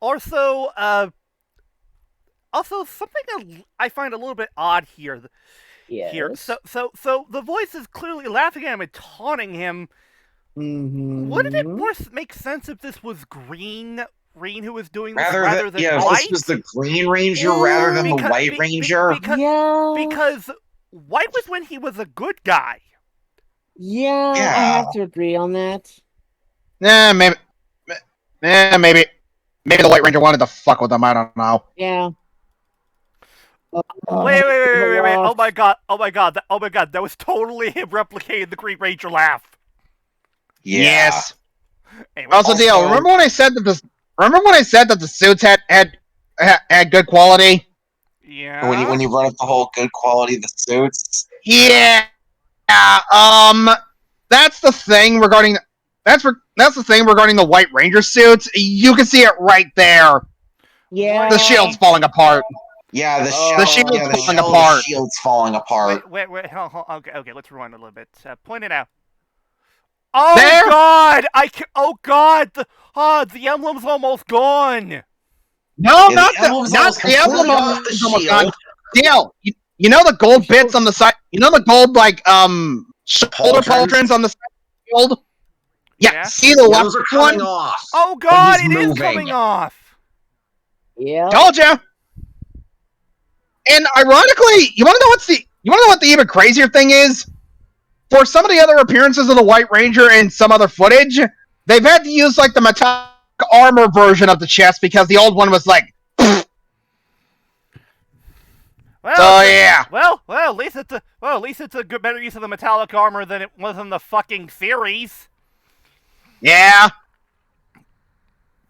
Speaker 2: also, Also, something I find a little bit odd here. Here,
Speaker 5: Yes.
Speaker 2: so the voice is clearly laughing at him and taunting him.
Speaker 5: Mm-hmm.
Speaker 2: Wouldn't it more make sense if this was Green who was doing this
Speaker 3: Rather
Speaker 2: than
Speaker 3: than, if
Speaker 2: White?
Speaker 3: this was the Green Ranger rather than the White Ranger.
Speaker 2: Because White was when he was a good guy.
Speaker 5: Yeah, I
Speaker 3: Yeah.
Speaker 5: have to agree on that.
Speaker 4: Maybe the White Ranger wanted to fuck with them. I don't know.
Speaker 5: Yeah.
Speaker 2: Wait. Oh my god. That was totally him replicating the Green Ranger laugh.
Speaker 3: Yeah.
Speaker 4: Yes.
Speaker 2: Anyway,
Speaker 4: Also, Dale, remember when I said that the suits had good quality?
Speaker 2: Yeah.
Speaker 3: When you brought up the whole good quality of the suits.
Speaker 4: Yeah. That's the thing regarding the White Ranger suits. You can see it right there.
Speaker 5: Yeah.
Speaker 4: The shield's falling apart.
Speaker 3: Yeah, the shield's falling apart.
Speaker 2: Wait. Okay, let's rewind a little bit. Point it out. Oh
Speaker 4: there?
Speaker 2: God! The emblem's almost gone.
Speaker 4: No,
Speaker 3: Yeah,
Speaker 4: not the emblem.
Speaker 3: off the shield.
Speaker 4: Dale, you know the gold bits on the side. You know the gold shoulder pauldrons on the side of the shield. Yeah. See the left
Speaker 3: those are coming
Speaker 4: one?
Speaker 3: off.
Speaker 2: Oh God! It
Speaker 3: moving.
Speaker 2: is coming off.
Speaker 5: Yeah.
Speaker 4: Told you. And ironically, you want to know what the even crazier thing is? For some of the other appearances of the White Ranger and some other footage, they've had to use like the metallic armor version of the chest because the old one was like. Yeah.
Speaker 2: Well, at least it's a good, better use of the metallic armor than it was in the fucking series.
Speaker 4: Yeah.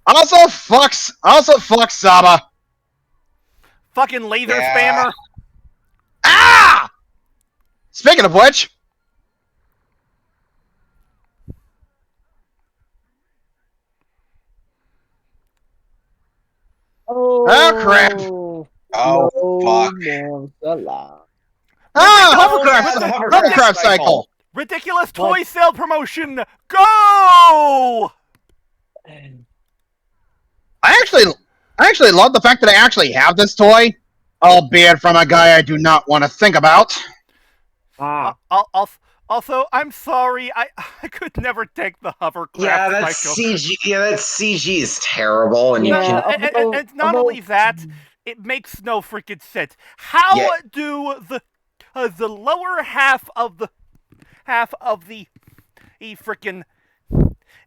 Speaker 4: Also fuck Saba.
Speaker 2: Fucking laser spammer.
Speaker 4: Ah! Speaking of which.
Speaker 5: Oh
Speaker 4: crap.
Speaker 3: Fuck.
Speaker 4: Hovercraft cycle.
Speaker 2: Ridiculous toy sale promotion. Go!
Speaker 4: I actually love the fact that I actually have this toy, albeit from a guy I do not want to think about.
Speaker 2: Also, I'm sorry, I could never take the hovercraft cycle.
Speaker 3: CG. Yeah, that CG is terrible, and
Speaker 2: and not only that, it makes no freaking sense. How do the lower half of the freaking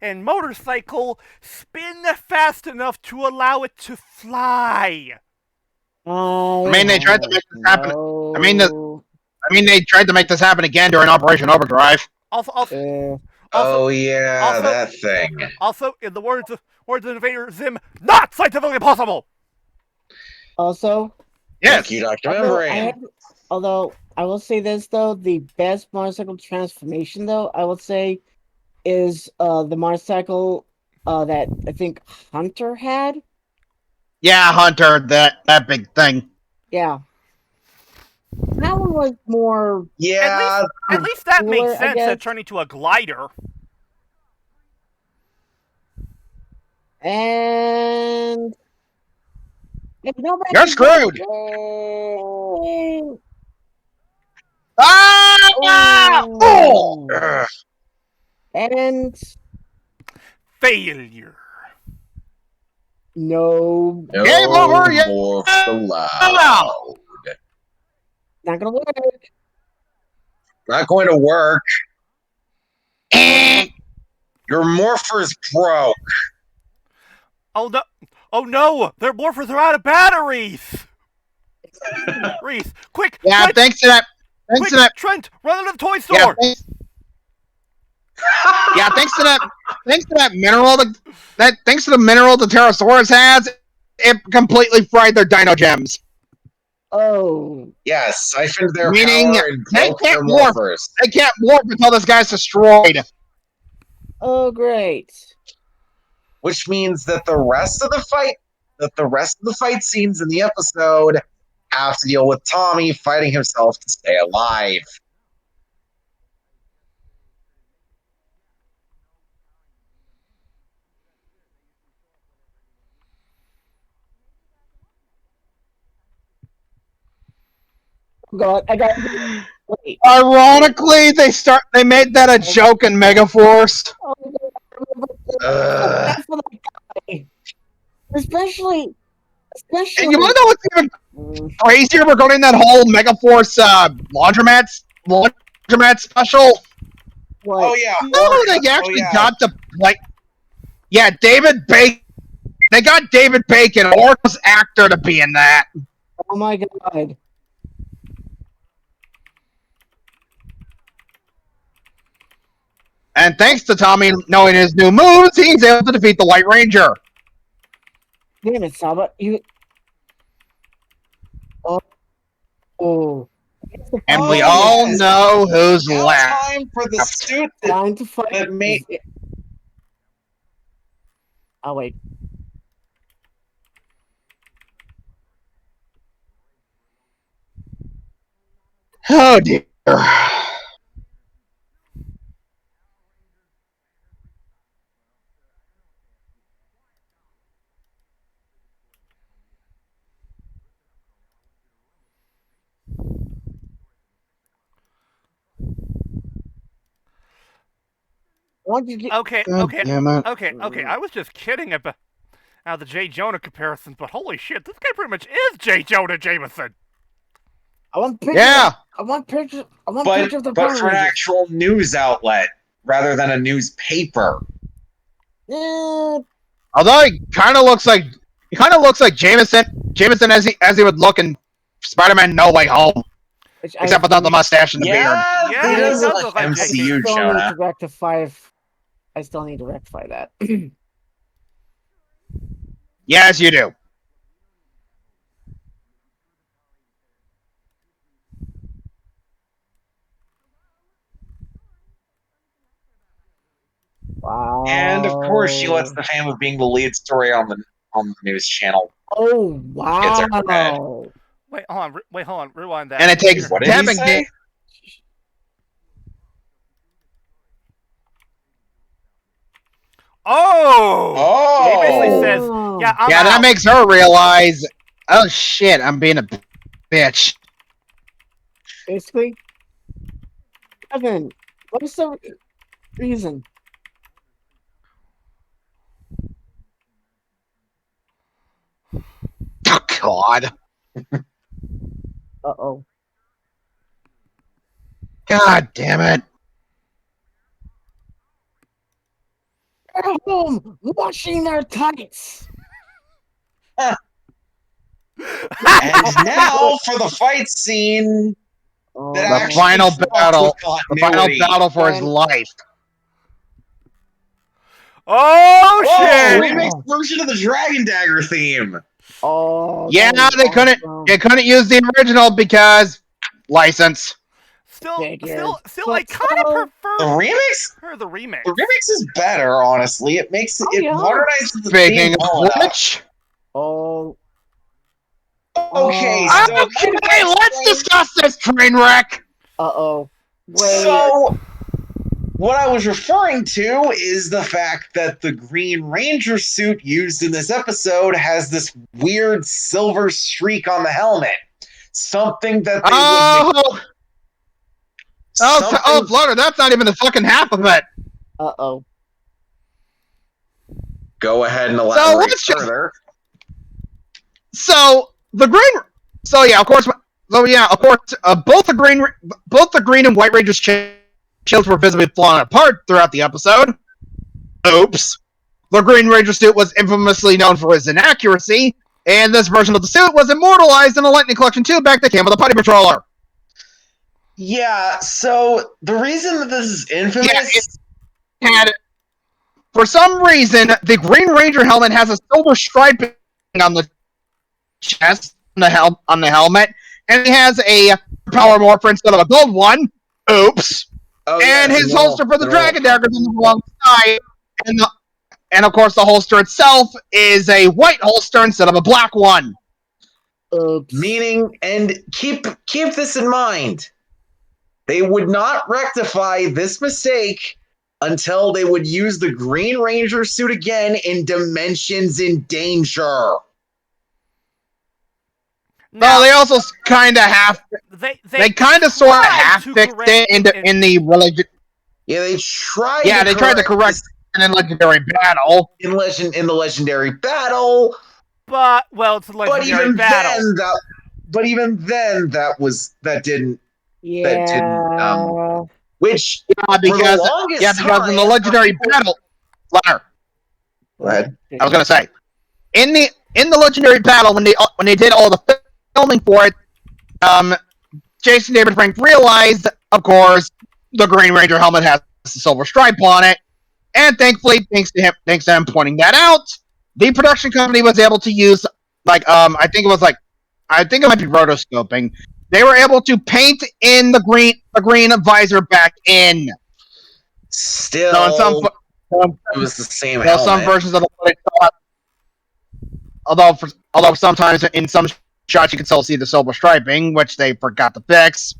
Speaker 2: and motorcycle spin fast enough to allow it to fly?
Speaker 4: I mean, they tried to make this happen. They tried to make this happen again during Operation Overdrive.
Speaker 2: Also,
Speaker 3: that thing.
Speaker 2: Also, in the words of Invader Zim, not scientifically possible.
Speaker 5: Also,
Speaker 4: yes.
Speaker 3: Thank you, Dr. Membrane.
Speaker 5: Although I will say this though, the best motorcycle transformation though, I would say, is the motorcycle that I think Hunter had.
Speaker 4: Yeah, Hunter, that big thing.
Speaker 5: Yeah. That one was more.
Speaker 3: Yeah.
Speaker 2: At least that
Speaker 5: cooler,
Speaker 2: makes sense. That turning to a glider.
Speaker 5: And
Speaker 4: you're screwed.
Speaker 5: Oh. And
Speaker 2: failure.
Speaker 5: No.
Speaker 4: Game over.
Speaker 3: More allowed.
Speaker 5: Not gonna work.
Speaker 3: Not going to work. Your morpher's broke.
Speaker 2: Oh no! Their morphers are out of batteries! Reese, quick!
Speaker 4: Yeah,
Speaker 2: Trent,
Speaker 4: thanks to that.
Speaker 2: Trent, run to the toy store!
Speaker 4: Thanks to that mineral thanks to the mineral the Pterosaurus has, it completely fried their dino gems.
Speaker 5: Oh.
Speaker 3: Yes, siphoned their
Speaker 4: Meaning
Speaker 3: power and
Speaker 4: they
Speaker 3: broke
Speaker 4: can't
Speaker 3: their morphers.
Speaker 4: They can't morph until this guy's destroyed.
Speaker 5: Oh, great.
Speaker 3: Which means that the rest of the fight scenes in the episode have to deal with Tommy fighting himself to stay alive.
Speaker 5: God, I got. Wait.
Speaker 4: Ironically, they made that a joke in Megaforce.
Speaker 5: Oh, that's what I got. Especially.
Speaker 4: And you want to know what's even crazier regarding that whole Megaforce laundromat special?
Speaker 5: What?
Speaker 3: Oh yeah.
Speaker 4: No, they actually got to David Bacon. They got David Bacon, Orca's actor, to be in that.
Speaker 5: Oh my God.
Speaker 4: And thanks to Tommy knowing his new moves, he's able to defeat the White Ranger.
Speaker 5: Damn it, Saba. You. Oh.
Speaker 4: And we all know who's
Speaker 3: Now
Speaker 4: left.
Speaker 3: time for the suit
Speaker 5: Time to fight.
Speaker 3: that made.
Speaker 5: Oh wait.
Speaker 4: Oh dear.
Speaker 2: Okay.
Speaker 4: Damn it.
Speaker 2: Okay. I was just kidding about the J. Jonah comparisons, but holy shit, this guy pretty much is J. Jonah Jameson.
Speaker 5: I want pictures.
Speaker 4: Yeah.
Speaker 5: I want pictures. I want pictures of the
Speaker 3: But
Speaker 5: Power
Speaker 3: for an
Speaker 5: Rangers.
Speaker 3: actual news outlet rather than a newspaper.
Speaker 4: Although he kind of looks like Jameson as he would look in Spider-Man No Way Home, except without the mustache and the beard.
Speaker 2: Yeah,
Speaker 3: he
Speaker 2: he
Speaker 3: does
Speaker 2: does
Speaker 3: look
Speaker 2: look like
Speaker 3: MCU,
Speaker 5: I still need
Speaker 3: Jonah.
Speaker 5: to rectify. I still need to rectify that.
Speaker 4: Yes, you do.
Speaker 5: Wow.
Speaker 3: And of course, she lets the fame of being the lead story on the news channel.
Speaker 5: Oh
Speaker 3: Gets her head.
Speaker 5: wow.
Speaker 2: Wait, hold on. Rewind that.
Speaker 4: And it takes
Speaker 3: What did he
Speaker 4: Devin.
Speaker 3: say?
Speaker 2: Oh! He basically says,
Speaker 5: Oh.
Speaker 2: "Yeah, I'm
Speaker 4: Yeah,
Speaker 2: out."
Speaker 4: that makes her realize, oh shit, I'm being a bitch.
Speaker 5: Basically. Evan, what is the reason?
Speaker 4: Oh God.
Speaker 5: Uh-oh.
Speaker 4: God damn it.
Speaker 5: They're home washing their tights.
Speaker 3: And now for the fight scene.
Speaker 5: Oh,
Speaker 3: That
Speaker 4: The
Speaker 3: actually
Speaker 4: final
Speaker 3: fought
Speaker 4: battle.
Speaker 3: with
Speaker 4: The final
Speaker 3: continuity.
Speaker 4: battle for his
Speaker 5: And-
Speaker 4: life.
Speaker 2: Oh
Speaker 3: Oh,
Speaker 2: shit!
Speaker 3: remix version of the Dragon Dagger theme.
Speaker 5: Oh,
Speaker 4: Yeah,
Speaker 5: that
Speaker 4: they
Speaker 5: was
Speaker 4: couldn't.
Speaker 5: awesome.
Speaker 4: They couldn't use the original because license.
Speaker 2: Still,
Speaker 5: Figured.
Speaker 2: I
Speaker 5: But
Speaker 2: kind
Speaker 5: still-
Speaker 2: of
Speaker 3: The
Speaker 2: prefer
Speaker 3: remix?
Speaker 2: the remix.
Speaker 3: The remix is better, honestly. It makes it
Speaker 5: yeah.
Speaker 3: modernizes the
Speaker 4: Speaking
Speaker 3: theme well
Speaker 4: of
Speaker 3: enough.
Speaker 4: which,
Speaker 5: Oh,
Speaker 3: Okay,
Speaker 5: Oh.
Speaker 3: so
Speaker 4: okay, let's discuss this train wreck.
Speaker 5: uh-oh. Wait.
Speaker 3: So, what I was referring to is the fact that the Green Ranger suit used in this episode has this weird silver streak on the helmet. Something that they would.
Speaker 4: Oh, Flutter, that's not even the fucking half of it.
Speaker 5: Uh-oh.
Speaker 3: Go ahead and elaborate
Speaker 4: let's just-
Speaker 3: further.
Speaker 4: So of course, both the Green and White Rangers shields were visibly falling apart throughout the episode. Oops. The Green Ranger suit was infamously known for his inaccuracy, and this version of the suit was immortalized in a Lightning Collection 2 back that came with a Putty Patroller.
Speaker 3: Yeah, so the reason that this is infamous.
Speaker 4: And for some reason, the Green Ranger helmet has a silver striping on the chest, on the helmet, and he has a power morpher instead of a gold one. Oops.
Speaker 3: Oh,
Speaker 4: And
Speaker 3: yes,
Speaker 4: his
Speaker 3: no,
Speaker 4: holster for the
Speaker 3: no.
Speaker 4: Dragon Dagger is on the wrong side. And of course, the holster itself is a white holster instead of a black one.
Speaker 5: Oops.
Speaker 3: Meaning, and keep this in mind, they would not rectify this mistake until they would use the Green Ranger suit again in Dimensions in Danger.
Speaker 2: Now,
Speaker 4: No, they also kind of half. They kind of sort of
Speaker 2: tried
Speaker 4: half
Speaker 2: to
Speaker 4: fixed
Speaker 2: correct
Speaker 4: it in the religion.
Speaker 3: Yeah, they tried.
Speaker 4: Yeah,
Speaker 3: to
Speaker 4: they tried to correct it in legendary battle.
Speaker 3: in the legendary battle.
Speaker 2: But it's a
Speaker 3: But
Speaker 2: legendary
Speaker 3: even
Speaker 2: battle.
Speaker 3: then, that didn't. That didn't.
Speaker 5: Yeah.
Speaker 3: Which
Speaker 4: Because
Speaker 3: for the longest
Speaker 4: because in the legendary battle, Flutter,
Speaker 3: Go ahead.
Speaker 4: I was gonna say in the legendary battle when they did all the filming for it, Jason David Frank realized, of course, the Green Ranger helmet has a silver stripe on it, and thankfully, thanks to him pointing that out, the production company was able to use I think it might be rotoscoping. They were able to paint in the green visor back in.
Speaker 3: Still,
Speaker 4: So in
Speaker 3: it was the same
Speaker 4: some
Speaker 3: helmet.
Speaker 4: versions of the footage, although sometimes in some shots you can still see the silver striping, which they forgot to fix.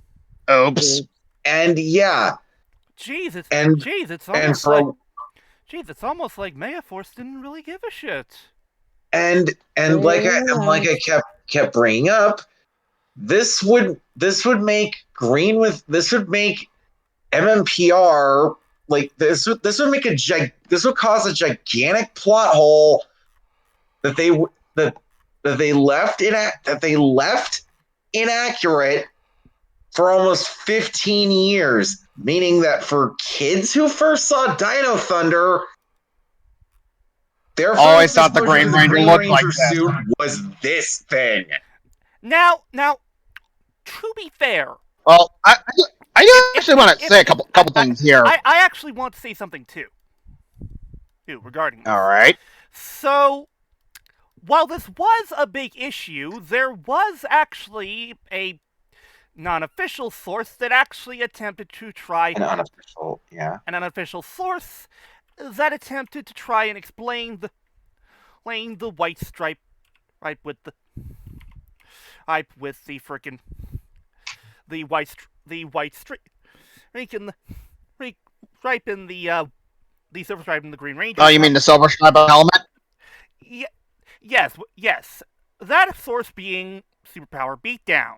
Speaker 4: Oops.
Speaker 3: And yeah,
Speaker 2: Jeez, it's
Speaker 3: and
Speaker 2: it's almost like Megaforce didn't really give a shit.
Speaker 3: and like I kept bringing up, this would make MMPR like this would cause a gigantic plot hole that they left inaccurate for almost 15 years, meaning that for kids who first saw Dino Thunder, their
Speaker 4: Always
Speaker 3: first
Speaker 4: thought the
Speaker 3: exposure
Speaker 4: Green
Speaker 3: to
Speaker 4: Ranger looked like this.
Speaker 3: suit was this thing.
Speaker 2: Now, to be fair,
Speaker 4: Well, I actually want to say a couple things here.
Speaker 2: I actually want to say something too regarding this.
Speaker 4: All right.
Speaker 2: So, while this was a big issue, there was actually a non-official source that actually attempted to try
Speaker 3: An unofficial, yeah.
Speaker 2: an unofficial source that attempted to try and explain the white stripe with the frickin' the white stripe in the silver stripe in the Green Ranger.
Speaker 4: Oh, you mean the silver stripe helmet?
Speaker 2: Yes. That source being Superpower Beatdown.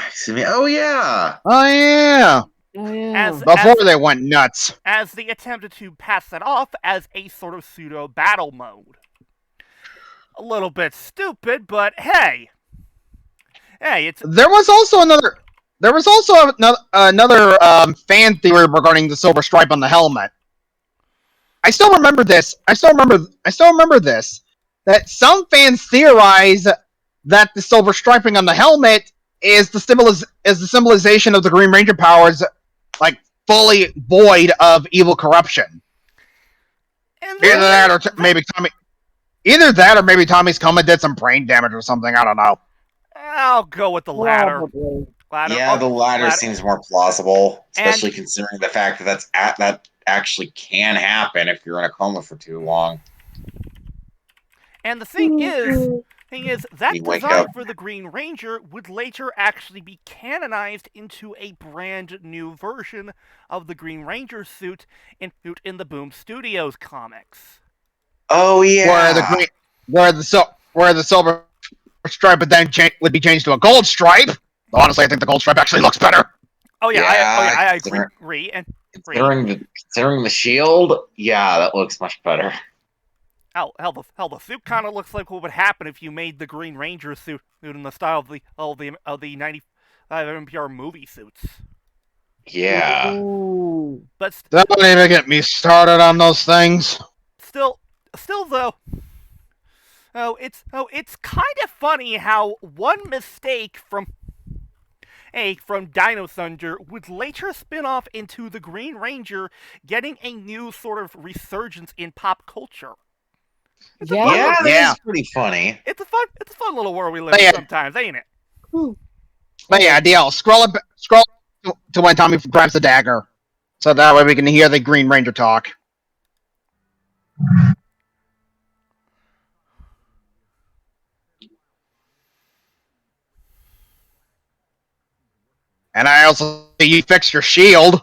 Speaker 3: Excuse me. Oh yeah.
Speaker 4: Oh yeah.
Speaker 5: Oh, yeah.
Speaker 4: Before they went nuts.
Speaker 2: As they attempted to pass that off as a sort of pseudo battle mode. A little bit stupid, but hey, it's.
Speaker 4: There was also another fan theory regarding the silver stripe on the helmet. I still remember this. That some fans theorize that the silver striping on the helmet is the symbolization of the Green Ranger powers, like fully void of evil corruption. Either that, or maybe Tommy's coma did some brain damage or something. I don't know.
Speaker 2: I'll go with the latter.
Speaker 3: Yeah, the latter seems more plausible, especially considering the fact that that actually can happen if you're in a coma for too long.
Speaker 2: And the thing is that
Speaker 3: You wake
Speaker 2: design
Speaker 3: up.
Speaker 2: for the Green Ranger would later actually be canonized into a brand new version of the Green Ranger suit in the Boom Studios comics.
Speaker 3: Oh yeah.
Speaker 4: Where the silver stripe would then would be changed to a gold stripe. Honestly, I think the gold stripe actually looks better.
Speaker 2: Oh yeah,
Speaker 3: Yeah,
Speaker 2: I agree.
Speaker 3: Considering the shield, yeah, that looks much better.
Speaker 2: Hell, the suit kind of looks like what would happen if you made the Green Ranger suit in the style of the 95 MPR movie suits.
Speaker 3: Yeah.
Speaker 5: Ooh.
Speaker 2: But
Speaker 4: Don't even get me started on those things.
Speaker 2: still though, it's kind of funny how one mistake from Dino Thunder would later spin off into the Green Ranger getting a new sort of resurgence in pop culture.
Speaker 3: Yeah, that's pretty funny.
Speaker 2: It's a fun little world we live in sometimes, ain't it?
Speaker 4: But yeah, DL, scroll to when Tommy grabs the dagger, so that way we can hear the Green Ranger talk. And I also see you fixed your shield.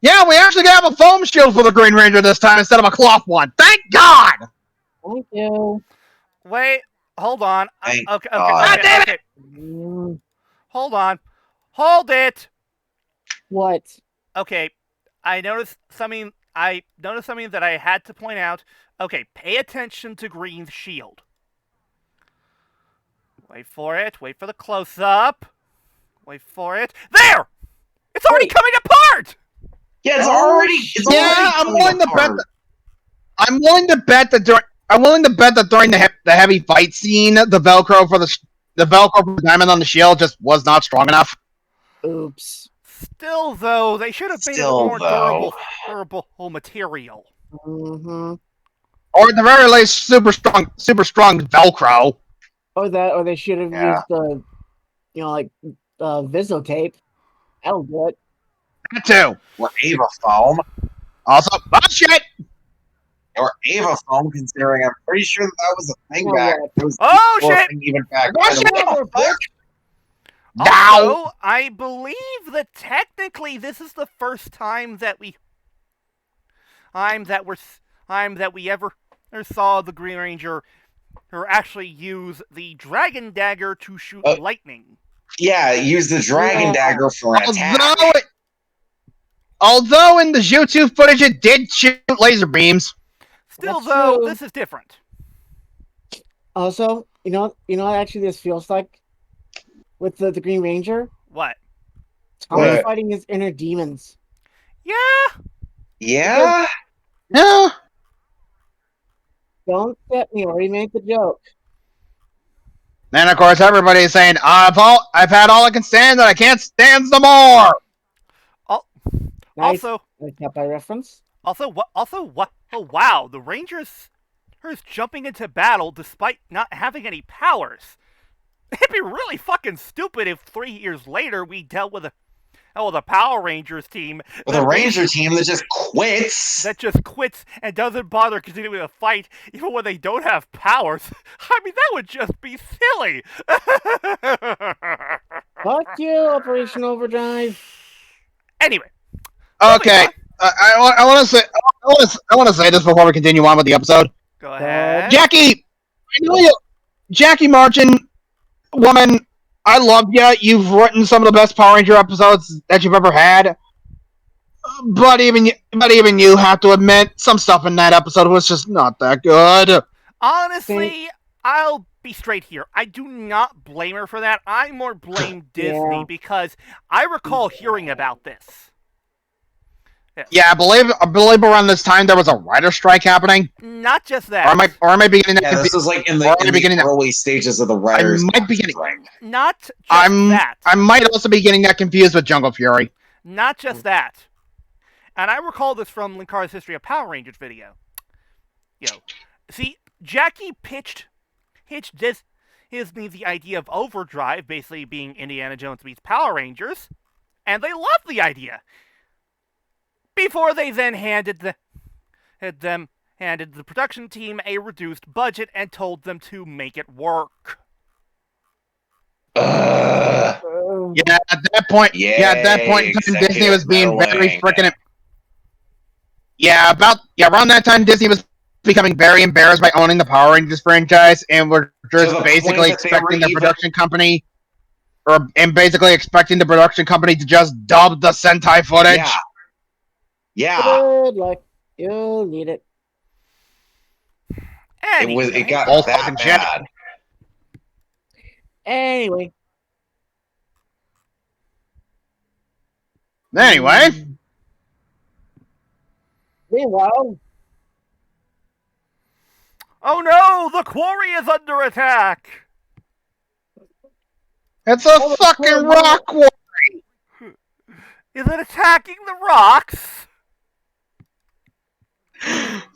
Speaker 4: Yeah, we actually have a foam shield for the Green Ranger this time instead of a cloth one. Thank God!
Speaker 5: Thank you.
Speaker 2: Wait, hold on.
Speaker 3: Thank
Speaker 2: Okay,
Speaker 3: God.
Speaker 4: damn it!
Speaker 2: okay.
Speaker 5: Mm,
Speaker 2: Hold on. Hold it.
Speaker 5: what?
Speaker 2: Okay, I noticed something. I noticed something that I had to point out. Okay, pay attention to Green's shield. Wait for it. Wait for the close up. Wait for it. There! It's already
Speaker 5: Wait.
Speaker 2: coming apart!
Speaker 3: Yeah, it's
Speaker 5: Oh,
Speaker 3: already. It's
Speaker 4: Yeah,
Speaker 3: already
Speaker 4: I'm
Speaker 3: coming
Speaker 4: willing to bet.
Speaker 3: apart.
Speaker 4: I'm willing to bet that during the heavy fight scene, the Velcro for the diamond on the shield just was not strong enough.
Speaker 5: Oops.
Speaker 2: Still, though, they should have made it
Speaker 3: Still,
Speaker 2: more
Speaker 3: though.
Speaker 2: durable material.
Speaker 5: Mm-hmm.
Speaker 4: Or at the very least, super strong Velcro.
Speaker 5: Or they should have
Speaker 3: Yeah.
Speaker 5: used the, like, Visotape. That'll do it.
Speaker 4: That too.
Speaker 3: Or Ava foam.
Speaker 4: Also, oh shit!
Speaker 3: Or Ava foam, considering I'm pretty sure that was a thing
Speaker 5: Now
Speaker 3: back.
Speaker 5: what?
Speaker 3: It was
Speaker 2: Oh,
Speaker 3: before
Speaker 2: shit!
Speaker 3: thing even back.
Speaker 4: Oh,
Speaker 3: then.
Speaker 4: shit!
Speaker 3: What the fuck?
Speaker 4: Now!
Speaker 2: Also, I believe that technically this is the first time that we ever saw the Green Ranger or actually use the Dragon Dagger to shoot lightning.
Speaker 3: Yeah, use the dragon
Speaker 5: Yeah.
Speaker 3: dagger for an attack.
Speaker 4: Although in the Jutsu footage it did shoot laser beams.
Speaker 2: Still,
Speaker 5: That's
Speaker 2: though,
Speaker 5: true.
Speaker 2: this is different.
Speaker 5: Also, what actually this feels like with the Green Ranger?
Speaker 2: What?
Speaker 5: Tommy's
Speaker 3: What?
Speaker 5: fighting his inner demons.
Speaker 2: Yeah.
Speaker 3: Yeah?
Speaker 4: Yeah.
Speaker 5: Don't get me, I already made the joke.
Speaker 4: And of course everybody's saying, I've had all I can stand and I can't stand some more.
Speaker 5: Nice.
Speaker 2: Also,
Speaker 5: By reference.
Speaker 2: what? Oh wow, the Rangers are jumping into battle despite not having any powers. It'd be really fucking stupid if 3 years later we dealt with a Power Rangers team
Speaker 3: With a Ranger team that just quits.
Speaker 2: that just quits and doesn't bother continuing the fight even when they don't have powers. I mean, that would just be silly.
Speaker 5: Fuck you, Operation Overdrive.
Speaker 2: Anyway,
Speaker 4: Okay. I want to say this before we continue on with the episode.
Speaker 2: go ahead.
Speaker 4: Jackie, Jackie Martin, woman, I love you. You've written some of the best Power Ranger episodes that you've ever had. But even you have to admit, some stuff in that episode was just not that good.
Speaker 2: Honestly, I'll be straight here. I do not blame her for that. I more blame Disney
Speaker 5: Yeah.
Speaker 2: because I recall hearing about this.
Speaker 4: Yeah, I believe around this time there was a writer strike happening.
Speaker 2: Not just that.
Speaker 4: Or am I beginning that?
Speaker 3: Yeah, this was like in
Speaker 4: Or
Speaker 3: the
Speaker 4: beginning to-
Speaker 3: early stages of the writers.
Speaker 4: I might be getting.
Speaker 2: Not just that.
Speaker 4: I might also be getting that confused with Jungle Fury.
Speaker 2: Not just that. And I recall this from Linkar's History of Power Rangers video. See, Jackie pitched Disney the idea of Overdrive, basically being Indiana Jones meets Power Rangers, and they loved the idea. Before they then handed the production team a reduced budget and told them to make it work.
Speaker 3: Ugh.
Speaker 4: Yeah, at that point. Yeah, at that point in time,
Speaker 3: Yay,
Speaker 4: Disney was being very
Speaker 3: executive
Speaker 4: freaking. Around that time, Disney was becoming very embarrassed by owning the Power Rangers franchise, and were
Speaker 3: To
Speaker 4: just
Speaker 3: the
Speaker 4: basically
Speaker 3: point that they
Speaker 4: expecting
Speaker 3: were
Speaker 4: the production company, to just dub the Sentai footage.
Speaker 3: Yeah. Yeah.
Speaker 5: Good luck. You'll need it.
Speaker 3: It got
Speaker 4: All
Speaker 3: that
Speaker 4: fucking shit.
Speaker 3: bad.
Speaker 5: Anyway.
Speaker 4: Anyway,
Speaker 5: Meanwhile,
Speaker 2: Oh no! The quarry is under attack!
Speaker 4: it's a fucking rock war.
Speaker 2: Is it attacking the rocks?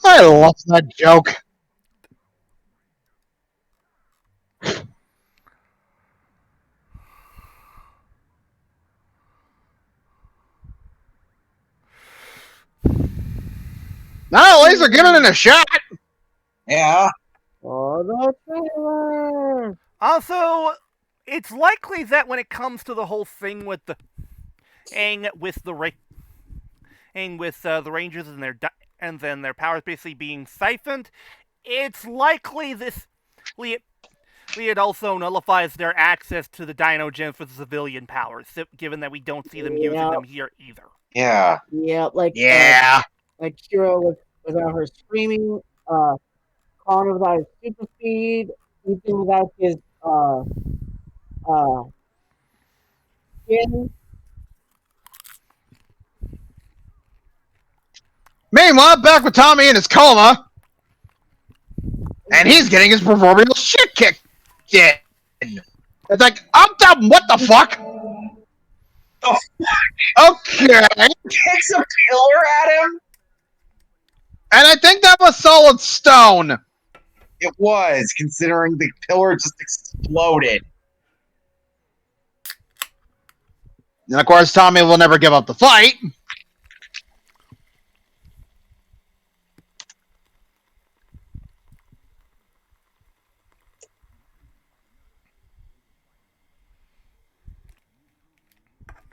Speaker 4: I lost that joke. No, at least they're giving it a shot.
Speaker 3: Yeah.
Speaker 5: for the trailer.
Speaker 2: Also, it's likely that when it comes to the whole thing with the with the Rangers and then their powers basically being siphoned, it's likely it also nullifies their access to the Dino Gems for the civilian powers, given that we don't see them using them here either.
Speaker 3: Yeah.
Speaker 5: Yeah,
Speaker 4: Yeah.
Speaker 5: like Kira without her screaming, Connor without his super speed, Ethan without his skin.
Speaker 4: Meanwhile, back with Tommy in his coma, and he's getting his proverbial shit kicked in. It's like, I'm done. What the fuck?
Speaker 3: Oh.
Speaker 4: Okay.
Speaker 3: Kicks a pillar at him?
Speaker 4: And I think that was solid stone.
Speaker 3: It was, considering the pillar just exploded.
Speaker 4: And of course, Tommy will never give up the fight.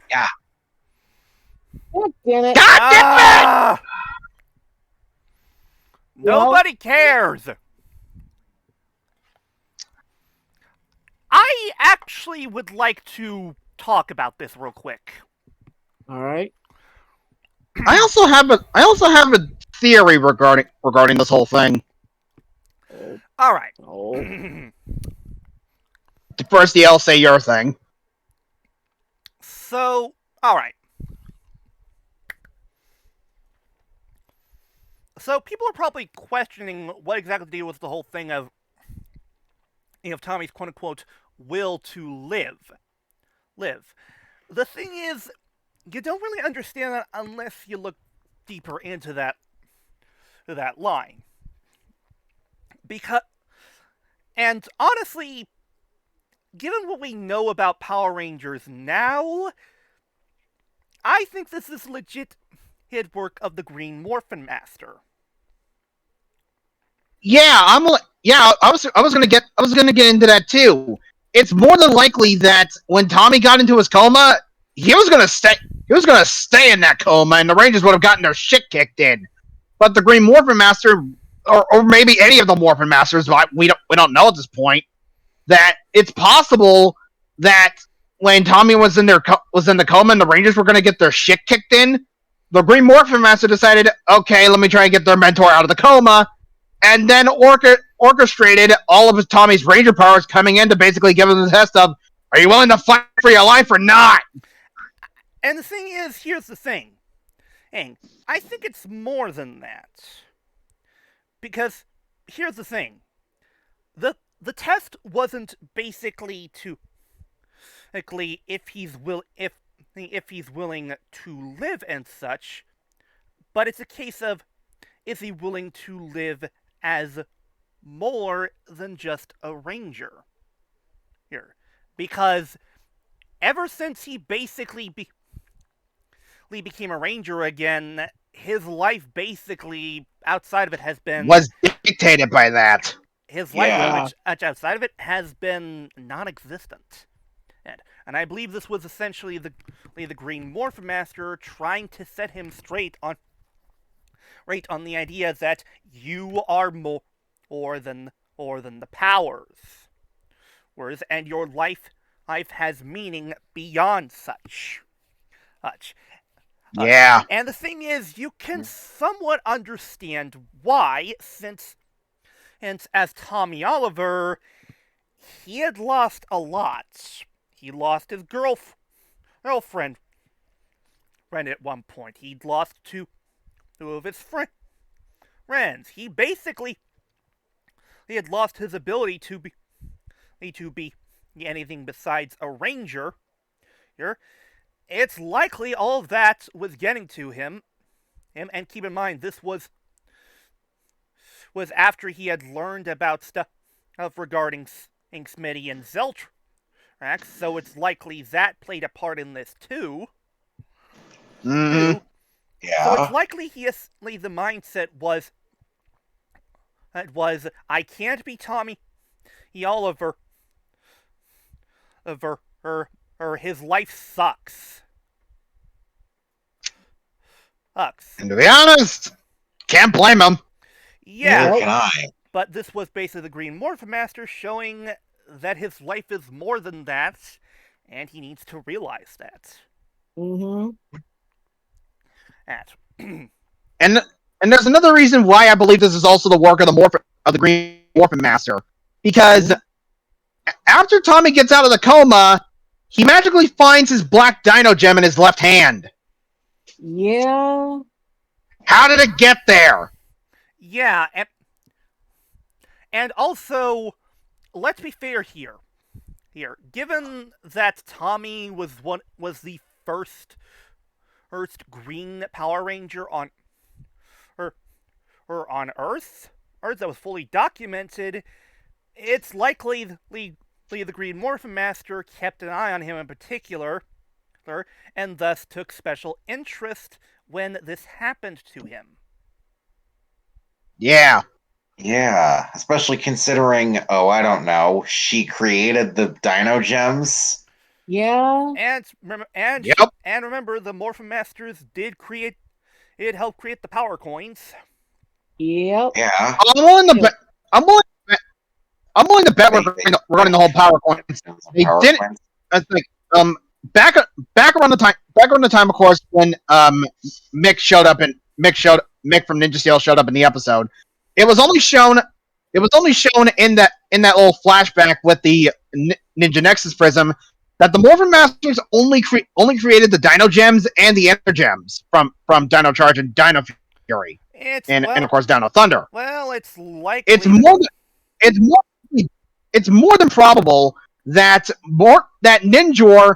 Speaker 3: Yeah.
Speaker 5: God damn it!
Speaker 4: God damn it!
Speaker 2: Nobody cares. I actually would like to talk about this real quick.
Speaker 5: All right.
Speaker 4: I also have a theory regarding this whole thing.
Speaker 2: All right.
Speaker 5: Oh.
Speaker 4: First, I'll say your thing.
Speaker 2: So, all right. So people are probably questioning what exactly to do with the whole thing of Tommy's quote-unquote will to live. The thing is, you don't really understand that unless you look deeper into that line. And honestly, given what we know about Power Rangers now, I think this is legit hit work of the Green Morphin Master.
Speaker 4: Yeah, I was gonna get into that too. It's more than likely that when Tommy got into his coma, he was gonna stay in that coma, and the Rangers would have gotten their shit kicked in. But the Green Morphin Master, or maybe any of the Morphin Masters, we don't know at this point, that it's possible that when Tommy was in the coma and the Rangers were gonna get their shit kicked in, the Green Morphin Master decided, okay, let me try and get their mentor out of the coma. And then orchestrated all of Tommy's Ranger powers coming in to basically give him the test of, are you willing to fight for your life or not?
Speaker 2: And the thing is, here's the thing. I think it's more than that. Because, here's the thing. The test wasn't basically if he's willing to live and such, but it's a case of, is he willing to live as more than just a ranger here? Because ever since he basically became a ranger again, his life basically outside of it was
Speaker 4: dictated by that.
Speaker 2: His life outside of it has been non-existent. And I believe this was essentially the Green Morphin Master trying to set him straight on the idea that you are more than the powers. And your life has meaning beyond such.
Speaker 4: Yeah.
Speaker 2: And the thing is, you can somewhat understand why, since as Tommy Oliver, he had lost a lot. He lost his girlfriend at one point. He'd lost two of his friends. He had lost his ability to be anything besides a ranger. It's likely all of that was getting to him. And keep in mind, this was after he had learned about stuff regarding Smitty and Zeltrax, so it's likely that played a part in this too.
Speaker 4: Mm-hmm.
Speaker 3: Yeah.
Speaker 2: So it's likely the mindset was I can't be Tommy Oliver or his life sucks. Hux.
Speaker 4: And to be honest, can't blame him.
Speaker 2: Yeah,
Speaker 3: Neither can I.
Speaker 2: but this was basically the Green Morphin Master showing that his life is more than that, and he needs to realize that.
Speaker 5: Mm-hmm.
Speaker 2: At.
Speaker 4: And there's another reason why I believe this is also the work of the Green Morphin Master, because after Tommy gets out of the coma, he magically finds his black Dino Gem in his left hand.
Speaker 5: Yeah.
Speaker 4: How did it get there?
Speaker 2: Yeah, and also, let's be fair here. Given that Tommy was the first Green Power Ranger on Earth that was fully documented, it's likely the Green Morphin Master kept an eye on him in particular, and thus took special interest when this happened to him.
Speaker 4: Yeah.
Speaker 3: Yeah, especially considering, I don't know, she created the Dino Gems.
Speaker 5: Yeah.
Speaker 2: And
Speaker 4: Yep.
Speaker 2: remember, the Morphin Masters did help create the power coins.
Speaker 5: Yep.
Speaker 3: Yeah.
Speaker 4: I'm willing to bet. I'm willing to bet we're running the whole power coins. They didn't. I think back around the time, of course, when Mick from Ninja Steel showed up in the episode. It was only shown in that little flashback with the Ninja Nexus Prism that the Morphin Masters only created the Dino Gems and the Ender Gems from Dino Charge and Dino Fury, and of course Dino Thunder.
Speaker 2: Well, it's likely
Speaker 4: it's more than probable that Ninjor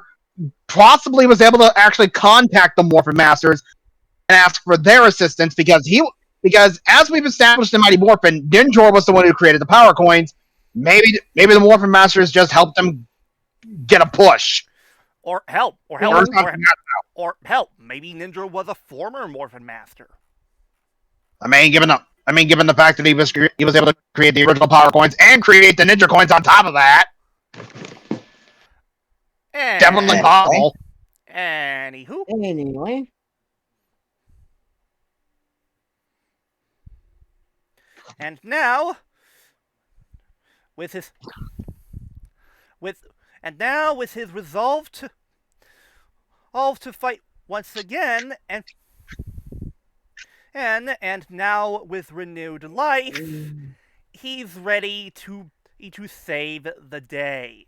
Speaker 4: possibly was able to actually contact the Morphin Masters and ask for their assistance because as we've established in Mighty Morphin, Ninjor was the one who created the power coins. Maybe the Morphin Masters just helped them get a push.
Speaker 2: Or help. Maybe Ninja was a former Morphin Master.
Speaker 4: I mean, given the fact that he was able to create the original power coins and create the Ninja coins on top of that, definitely possible.
Speaker 5: Anyway.
Speaker 2: And now, with his resolve to fight once again, and now with renewed life, he's ready to save the day.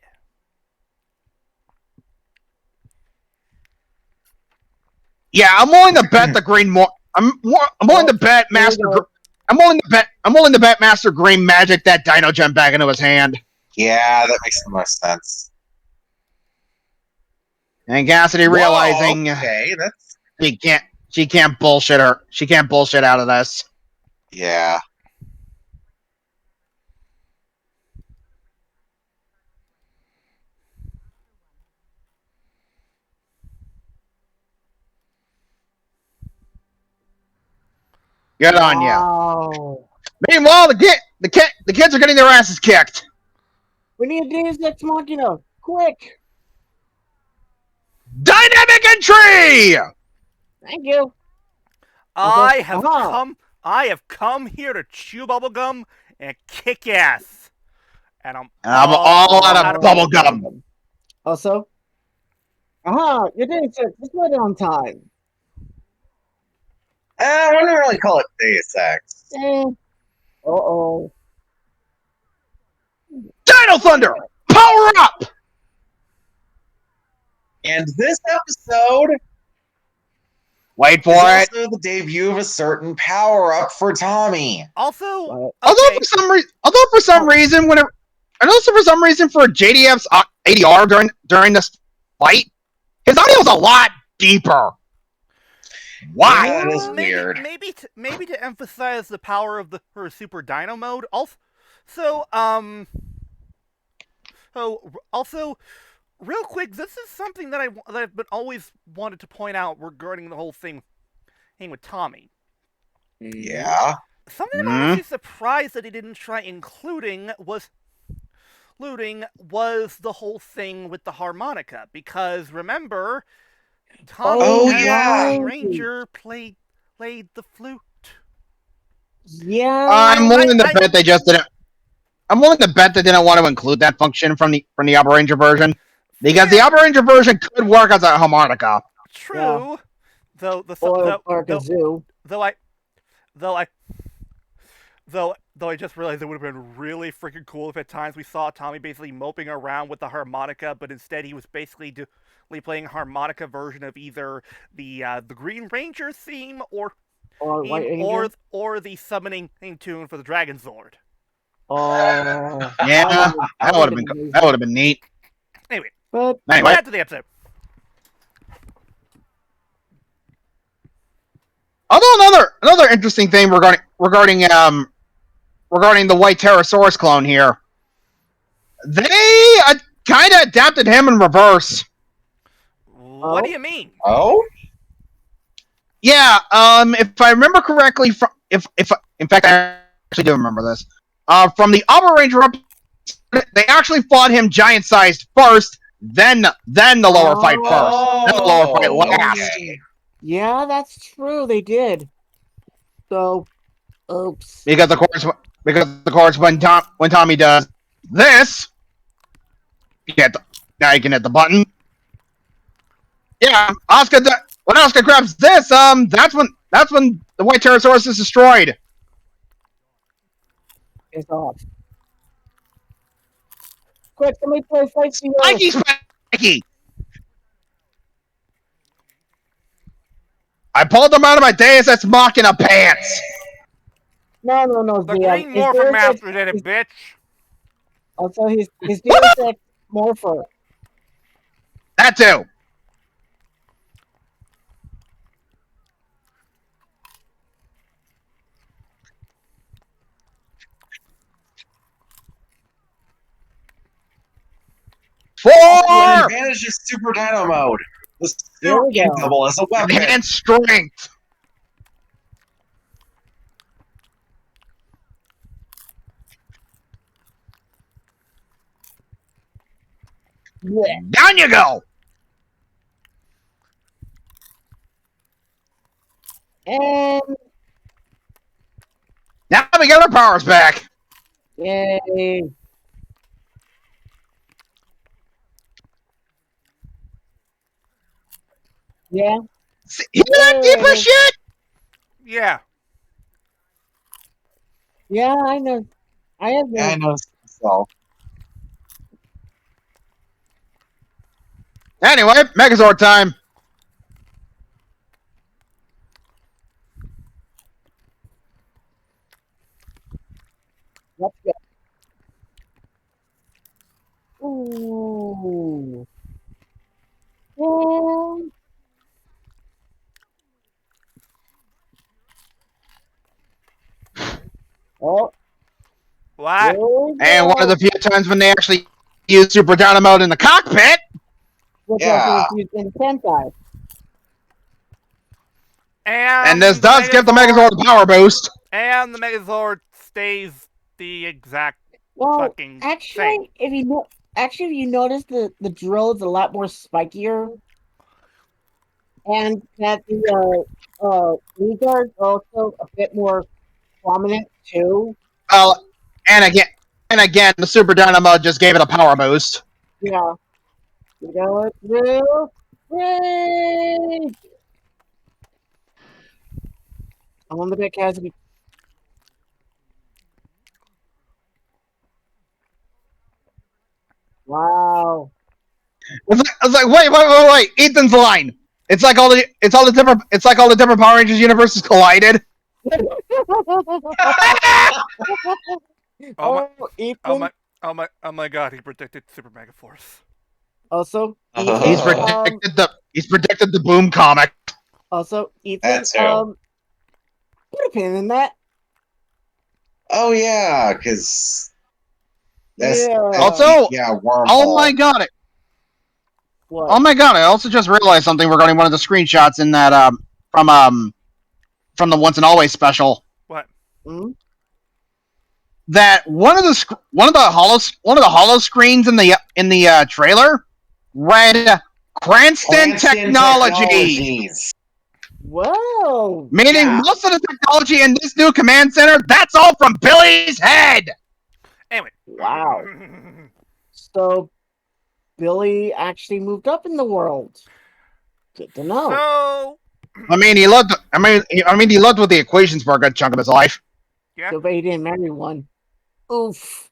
Speaker 4: Yeah, I'm willing to bet the Green I'm willing to bet Master. I'm willing to bet Master Green magic that Dino Gem back into his hand.
Speaker 3: Yeah, that makes the most sense.
Speaker 4: And Cassidy realizing she can't bullshit out of this.
Speaker 3: Yeah.
Speaker 4: Good on you. Meanwhile, the kids are getting their asses kicked.
Speaker 5: We need Deus Ex Machina, quick!
Speaker 4: Dynamic entry.
Speaker 5: Thank you.
Speaker 2: I have come here to chew bubblegum and kick ass. And I'm
Speaker 4: all out of bubblegum.
Speaker 5: Also, you're doing it. Just right on time.
Speaker 3: I wouldn't really call it Deus Ex.
Speaker 5: Uh-oh.
Speaker 4: Dino Thunder, power up!
Speaker 3: And this episode,
Speaker 4: wait for it.
Speaker 3: Also the debut of a certain power up for Tommy.
Speaker 2: Also,
Speaker 4: although for some reason for JDF's ADR during this fight, his audio was a lot deeper. Why?
Speaker 3: Yeah, that is weird.
Speaker 2: Maybe to emphasize the power of her Super Dino mode. Also, real quick, this is something that I've been always wanted to point out regarding the whole thing with Tommy.
Speaker 3: Yeah.
Speaker 2: Something I'm honestly surprised that he didn't try including was the whole thing with the harmonica, because remember, Tommy as Green Ranger played played the flute.
Speaker 5: Yeah.
Speaker 4: I'm willing to bet they just didn't. I'm willing to bet they didn't want to include that function from the Upper Ranger version because the Upper Ranger version could work as a harmonica.
Speaker 2: True. Though the
Speaker 5: or kazoo.
Speaker 2: though I just realized it would have been really freaking cool if at times we saw Tommy basically moping around with the harmonica, but instead he was basically playing a harmonica version of either the Green Ranger theme or the summoning theme tune for the Dragon Sword.
Speaker 5: Oh,
Speaker 4: yeah, that would have been neat.
Speaker 2: Anyway,
Speaker 5: back
Speaker 2: to the episode.
Speaker 4: Although another interesting thing regarding the White Pterosaurus clone here, they kind of adapted him in reverse.
Speaker 2: What do you mean?
Speaker 3: Oh?
Speaker 4: Yeah, if I remember correctly, if in fact I actually do remember this, from the Upper Ranger up, they actually fought him giant-sized first, then the lower fight first, then the lower fight last.
Speaker 3: Okay.
Speaker 5: Yeah, that's true. They did. So, oops.
Speaker 4: Because of course, when Tommy does this, now you can hit the button. Yeah, when Oscar grabs this, that's when the White Pterosaurus is destroyed.
Speaker 5: It's off. Quick, somebody play Fight the
Speaker 4: Spiky! I pulled him out of my Deus Ex Machina pants!
Speaker 5: No,
Speaker 2: The Green Morphin Master did it, bitch!
Speaker 5: Also, his Deus Ex Morpher.
Speaker 4: That too!
Speaker 3: The advantage is Super Dino mode. The Super can double as a weapon.
Speaker 4: And strength.
Speaker 5: Yeah.
Speaker 4: Down you go.
Speaker 5: And
Speaker 4: now we get our powers back.
Speaker 5: yay. Yeah.
Speaker 4: Hear that deeper shit?
Speaker 2: Yeah.
Speaker 5: Yeah, I know. I have.
Speaker 3: Yeah, I know. So.
Speaker 4: Anyway, Megazord time.
Speaker 5: Let's go. Ooh. Yeah. Oh.
Speaker 2: What?
Speaker 4: And one of the few times when they actually use Super Dino mode in the cockpit.
Speaker 5: Which
Speaker 3: Yeah.
Speaker 5: also is used in Sentai.
Speaker 4: And this does give the Megazord a power boost.
Speaker 2: And the Megazord stays the exact
Speaker 5: Well,
Speaker 2: fucking
Speaker 5: actually,
Speaker 2: same.
Speaker 5: if you notice the drill is a lot more spikier, and that the Lizard's also a bit more prominent too.
Speaker 4: And again, the Super Dino mode just gave it a power boost.
Speaker 5: Yeah. You know what, drill? Great! I'm on the big Casby. Wow.
Speaker 4: I was like, wait! Ethan's line. It's like all the different Power Rangers universes collided.
Speaker 2: Oh
Speaker 5: Ethan.
Speaker 2: Oh my god, he predicted Super Mega Force.
Speaker 5: Also,
Speaker 4: He's predicted the Boom comic.
Speaker 5: Also, Ethan.
Speaker 3: That too.
Speaker 5: Put a pin in that.
Speaker 3: Oh yeah, because
Speaker 4: Also,
Speaker 3: wormhole.
Speaker 4: oh my god!
Speaker 5: What?
Speaker 4: Oh my god! I also just realized something regarding one of the screenshots in that from the Once and Always special.
Speaker 2: What?
Speaker 5: Hmm?
Speaker 4: That one of the hollow screens in the trailer read Cranston Technologies.
Speaker 5: Well,
Speaker 4: Meaning
Speaker 3: Yeah.
Speaker 4: most of the technology in this new command center, that's all from Billy's head.
Speaker 2: Anyway.
Speaker 5: wow. So Billy actually moved up in the world. Good to know.
Speaker 2: So,
Speaker 4: I mean, he loved. He loved with the equations for a good chunk of his life.
Speaker 2: yeah.
Speaker 5: So he didn't marry one. Oof.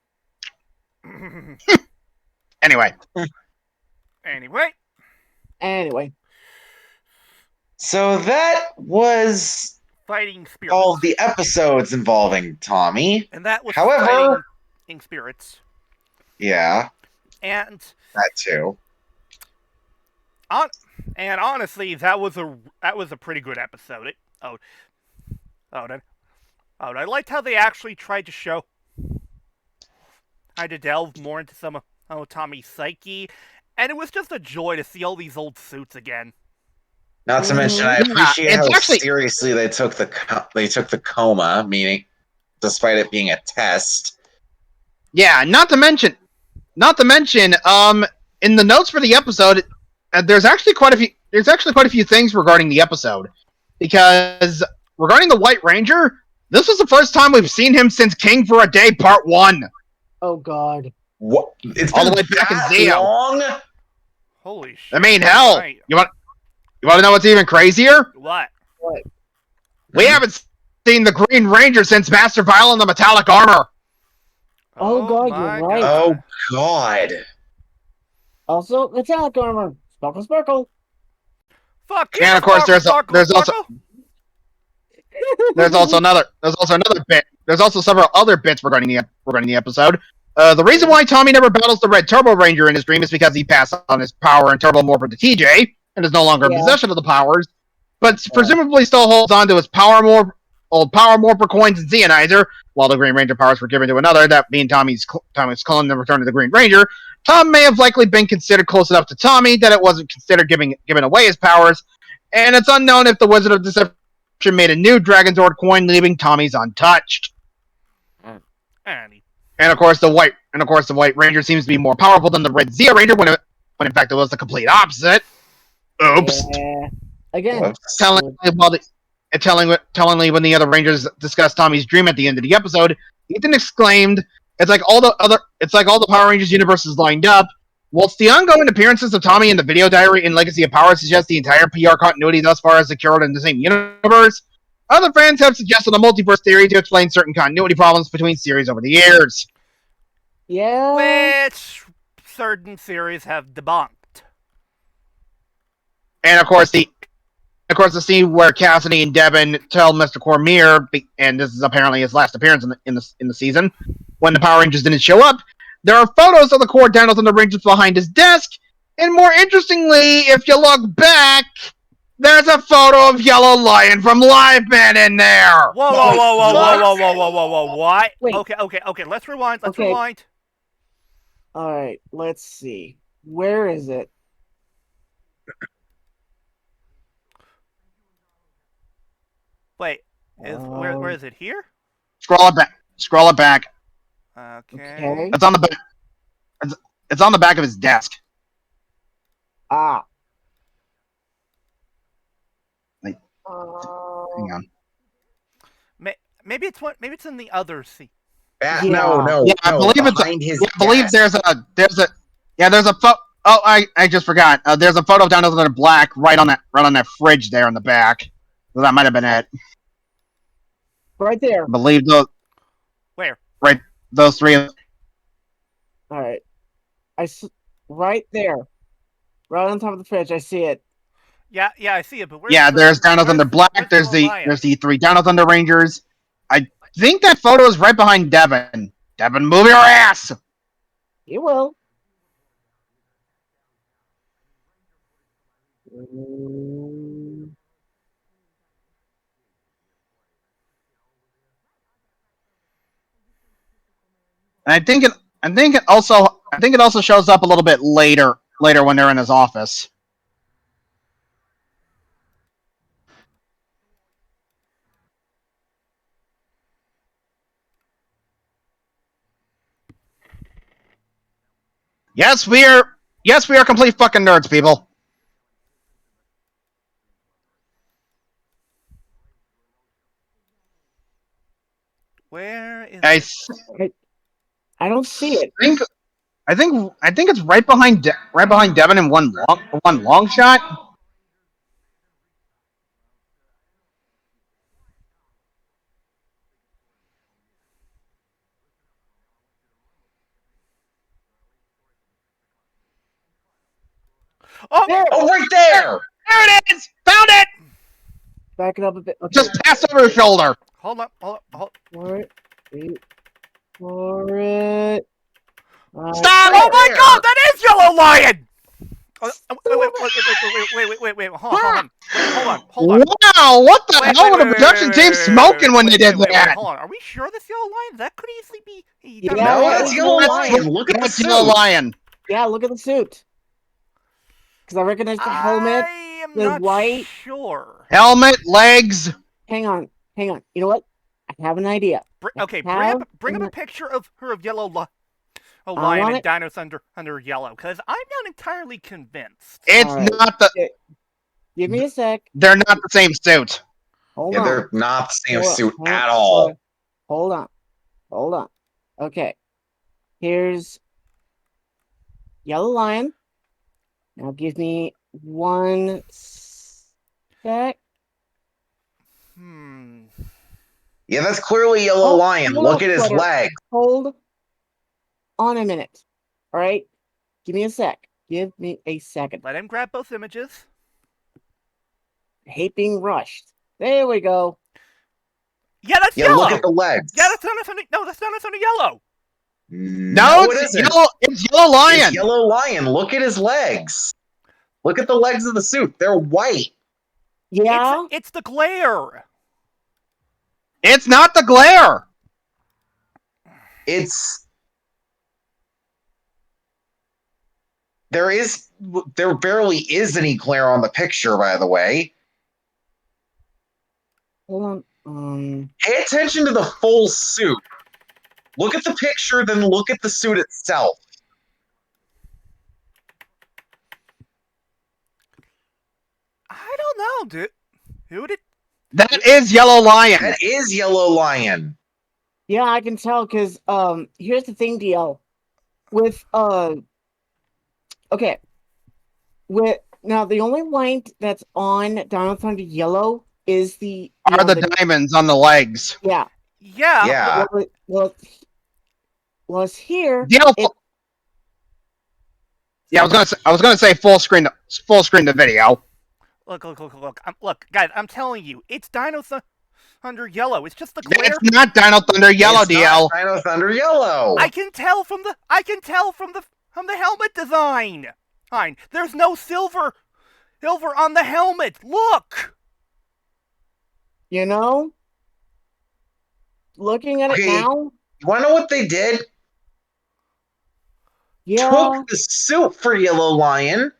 Speaker 4: Anyway,
Speaker 2: Anyway.
Speaker 5: Anyway,
Speaker 3: So that was
Speaker 2: Fighting spirits.
Speaker 3: all of the episodes involving Tommy.
Speaker 2: And that was
Speaker 3: However-
Speaker 2: fighting spirits.
Speaker 3: Yeah,
Speaker 2: And
Speaker 3: that too.
Speaker 2: honestly, that was a pretty good episode. I liked how they actually tried to show. I had to delve more into some of Tommy's psyche, and it was just a joy to see all these old suits again.
Speaker 3: Not to mention, I
Speaker 5: Mhm.
Speaker 3: appreciate
Speaker 4: It's
Speaker 3: how
Speaker 4: actually-
Speaker 3: seriously they took the coma, meaning, despite it being a test.
Speaker 4: yeah. Not to mention, in the notes for the episode, there's actually quite a few things regarding the episode, because regarding the White Ranger, this was the first time we've seen him since King for a Day Part 1.
Speaker 5: oh god.
Speaker 3: What? It's
Speaker 4: All the
Speaker 3: been
Speaker 4: way back in
Speaker 3: that
Speaker 4: Zeo.
Speaker 3: long?
Speaker 2: Holy shit!
Speaker 4: I mean, hell,
Speaker 2: Right.
Speaker 4: you want to know what's even crazier?
Speaker 2: What?
Speaker 4: We haven't seen the Green Ranger since Master Vile in the metallic armor.
Speaker 5: Oh, God,
Speaker 2: my
Speaker 5: you're right.
Speaker 3: Oh God!
Speaker 5: Also, metallic armor. Sparkle, sparkle.
Speaker 2: Fuck.
Speaker 4: And of course, there's also another bit. There's also several other bits regarding the episode. The reason why Tommy never battles the Red Turbo Ranger in his dream is because he passed on his power and Turbo Morpher to TJ and is no longer in
Speaker 5: Yeah.
Speaker 4: possession of the powers, but presumably still holds on to his old Power Morpher coins and Zeonizer, while the Green Ranger powers were given to another, that being Tommy's clone, the Return of the Green Ranger. Tom may have likely been considered close enough to Tommy that it wasn't considered giving away his powers, and it's unknown if the Wizard of Deception made a new Dragon Zord coin, leaving Tommy's untouched.
Speaker 2: Annie.
Speaker 4: And of course, the White Ranger seems to be more powerful than the Red Zeo Ranger, when in fact it was the complete opposite. Oops.
Speaker 5: Yeah. Again.
Speaker 3: Whoops.
Speaker 4: Tellingly, when the other Rangers discussed Tommy's dream at the end of the episode, Ethan exclaimed, "It's like all the Power Rangers universes lined up." Whilst the ongoing appearances of Tommy in the video diary in Legacy of Power suggest the entire PR continuity thus far is secured in the same universe, other fans have suggested a multiverse theory to explain certain continuity problems between series over the years.
Speaker 5: Yeah.
Speaker 2: Which certain series have debunked.
Speaker 4: And of course, the scene where Cassidy and Devin tell Mr. Cormier, and this is apparently his last appearance in the season, when the Power Rangers didn't show up, there are photos of the core Dino Thunder Rangers behind his desk, and more interestingly, if you look back, there's a photo of Yellow Lion from Live Man in there.
Speaker 2: Whoa, what?
Speaker 5: Wait.
Speaker 2: Okay, let's rewind,
Speaker 5: Okay. Alright, let's see. Where is it?
Speaker 2: Wait, where is it here?
Speaker 4: Scroll it back.
Speaker 2: Okay.
Speaker 4: It's on the back. It's on the back of his desk.
Speaker 5: Ah.
Speaker 4: Wait. Hang on.
Speaker 2: Maybe it's in the other scene.
Speaker 3: Ah,
Speaker 5: Yeah.
Speaker 3: No.
Speaker 4: Yeah, I believe it's
Speaker 3: behind his
Speaker 4: I believe
Speaker 3: desk.
Speaker 4: there's a photo. Oh, I just forgot. There's a photo of Dino Thunder Black right on that fridge there in the back. So that might have been it.
Speaker 5: Right there.
Speaker 4: I believe
Speaker 2: Where?
Speaker 4: those three.
Speaker 5: Alright. Right there. Right on top of the fridge. I see it.
Speaker 2: Yeah, I see it, but where's
Speaker 4: Yeah, there's Dino Thunder Black.
Speaker 2: where's
Speaker 4: There's the
Speaker 2: Lion?
Speaker 4: three Dino Thunder Rangers. I think that photo is right behind Devin. Devin, move your ass.
Speaker 5: You will. Mm,
Speaker 4: And I think it also shows up a little bit later when they're in his office. Yes, we are complete fucking nerds, people.
Speaker 2: Where is
Speaker 4: I
Speaker 2: it?
Speaker 5: I don't see it.
Speaker 4: think I think it's right behind Devin in one long shot.
Speaker 2: Oh,
Speaker 5: There!
Speaker 3: Oh, right there!
Speaker 4: There it is! Found it!
Speaker 5: Back it up a bit. Okay.
Speaker 4: Just pass over his shoulder.
Speaker 2: hold up.
Speaker 5: For it. Wait for it.
Speaker 4: Stop!
Speaker 2: Oh my
Speaker 3: there.
Speaker 2: God, that is Yellow Lion! Wait, hold on.
Speaker 4: Wow, what the
Speaker 2: Wait,
Speaker 4: hell
Speaker 2: wait,
Speaker 4: were the
Speaker 2: wait,
Speaker 4: production
Speaker 2: wait,
Speaker 4: team
Speaker 2: wait,
Speaker 4: smoking when
Speaker 2: wait,
Speaker 4: they did
Speaker 2: wait,
Speaker 4: that?
Speaker 2: hold on. Are we sure this Yellow Lion? That could easily be.
Speaker 5: Yeah,
Speaker 3: No, that's
Speaker 5: it's
Speaker 3: Yellow
Speaker 5: Yellow
Speaker 3: Lion.
Speaker 5: Lion.
Speaker 3: Look at the
Speaker 4: That's Yellow
Speaker 3: suit.
Speaker 4: Lion.
Speaker 5: Yeah, look at the suit. Because I recognize the helmet,
Speaker 2: I am
Speaker 5: the
Speaker 2: not
Speaker 5: white.
Speaker 2: sure.
Speaker 4: Helmet, legs.
Speaker 5: Hang on. You know what? I have an idea.
Speaker 2: Okay,
Speaker 5: Have
Speaker 2: bring up
Speaker 5: an-
Speaker 2: a picture of her of Yellow
Speaker 5: I
Speaker 2: Lion
Speaker 5: want
Speaker 2: and
Speaker 5: it.
Speaker 2: Dino Thunder under yellow, because I'm not entirely convinced.
Speaker 4: It's
Speaker 5: Alright.
Speaker 4: not the.
Speaker 5: Give me a sec.
Speaker 4: They're not the same suit.
Speaker 5: Hold
Speaker 3: Yeah,
Speaker 5: on.
Speaker 3: they're not the same
Speaker 5: Hold on,
Speaker 3: suit
Speaker 5: hold
Speaker 3: at
Speaker 5: on,
Speaker 3: all.
Speaker 5: Hold on. Okay. Here's Yellow Lion. Now give me 1 sec.
Speaker 3: Yeah, that's clearly Yellow
Speaker 5: Oh,
Speaker 3: Lion.
Speaker 5: hold
Speaker 3: Look
Speaker 5: on,
Speaker 3: at his
Speaker 5: Flutter.
Speaker 3: leg.
Speaker 5: Hold on a minute. All right? Give me a sec. Give me a second.
Speaker 2: Let him grab both images.
Speaker 5: I hate being rushed. There we go.
Speaker 2: Yeah, that's
Speaker 3: Yeah,
Speaker 2: yellow.
Speaker 3: look at the legs.
Speaker 2: Yeah, that's Dino Thunder. No, that's Dino Thunder yellow.
Speaker 4: No,
Speaker 3: it
Speaker 4: it's
Speaker 3: isn't.
Speaker 4: yellow. It's Yellow Lion.
Speaker 3: It's Yellow Lion. Look at his legs. Look at the legs of the suit. They're white.
Speaker 5: Yeah.
Speaker 2: It's the glare.
Speaker 4: It's not the glare.
Speaker 3: There barely is any glare on the picture, by the way.
Speaker 5: Hold on.
Speaker 3: Pay attention to the full suit. Look at the picture, then look at the suit itself.
Speaker 2: I don't know, dude. Who did?
Speaker 4: That is Yellow Lion.
Speaker 3: That is Yellow Lion.
Speaker 5: Yeah, I can tell because here's the thing, DL. With okay. With now the only light that's on Dino Thunder yellow is the
Speaker 4: Are the diamonds on the legs?
Speaker 5: yeah.
Speaker 2: Yeah.
Speaker 5: Well, it's here.
Speaker 4: Yeah, I was gonna say full screen the video.
Speaker 2: Look. Look, guys, I'm telling you, it's Dino Thunder yellow. It's just the glare.
Speaker 4: It's not Dino Thunder yellow,
Speaker 3: It's
Speaker 4: DL.
Speaker 3: not Dino Thunder Yellow.
Speaker 2: I can tell from the helmet design. Fine. There's no silver on the helmet. Look.
Speaker 5: You know, looking at it
Speaker 3: Okay.
Speaker 5: now,
Speaker 3: You want to know what they did?
Speaker 5: yeah,
Speaker 3: Took the suit for Yellow Lion,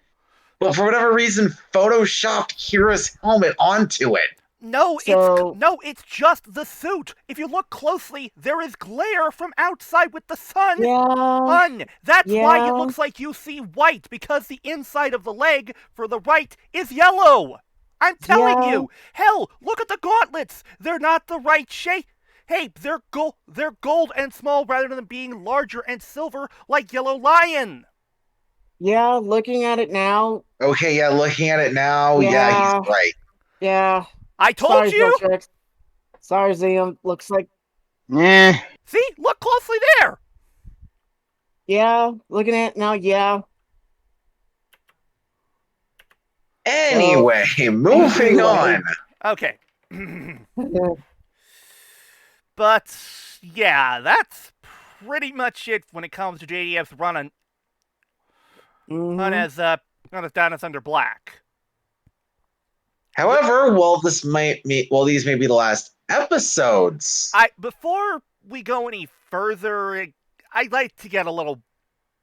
Speaker 3: but for whatever reason, photoshopped Kira's helmet onto it.
Speaker 2: No,
Speaker 5: So-
Speaker 2: it's just the suit. If you look closely, there is glare from outside with the sun.
Speaker 5: yeah,
Speaker 2: That's why it
Speaker 5: Yeah.
Speaker 2: looks like you see white, because the inside of the leg for the right is yellow. I'm telling
Speaker 5: Yeah.
Speaker 2: you. Hell, look at the gauntlets. They're not the right shape. Hey, they're gold and small rather than being larger and silver like Yellow Lion.
Speaker 5: yeah. Looking at it now,
Speaker 3: Okay, yeah, looking at it now, yeah,
Speaker 5: Yeah.
Speaker 3: he's right.
Speaker 5: yeah.
Speaker 2: I told
Speaker 5: Sorry,
Speaker 2: you.
Speaker 5: Zeltrax. Sorry, Zium. Looks like
Speaker 4: Eh.
Speaker 2: See, look closely there.
Speaker 5: yeah. Looking at it now, yeah.
Speaker 3: Anyway, moving on.
Speaker 2: Okay. But yeah, that's pretty much it when it comes to JDF's run on
Speaker 5: Mhm.
Speaker 2: as Dino Thunder Black.
Speaker 3: However, these may be the last episodes.
Speaker 2: Before we go any further, I'd like to get a little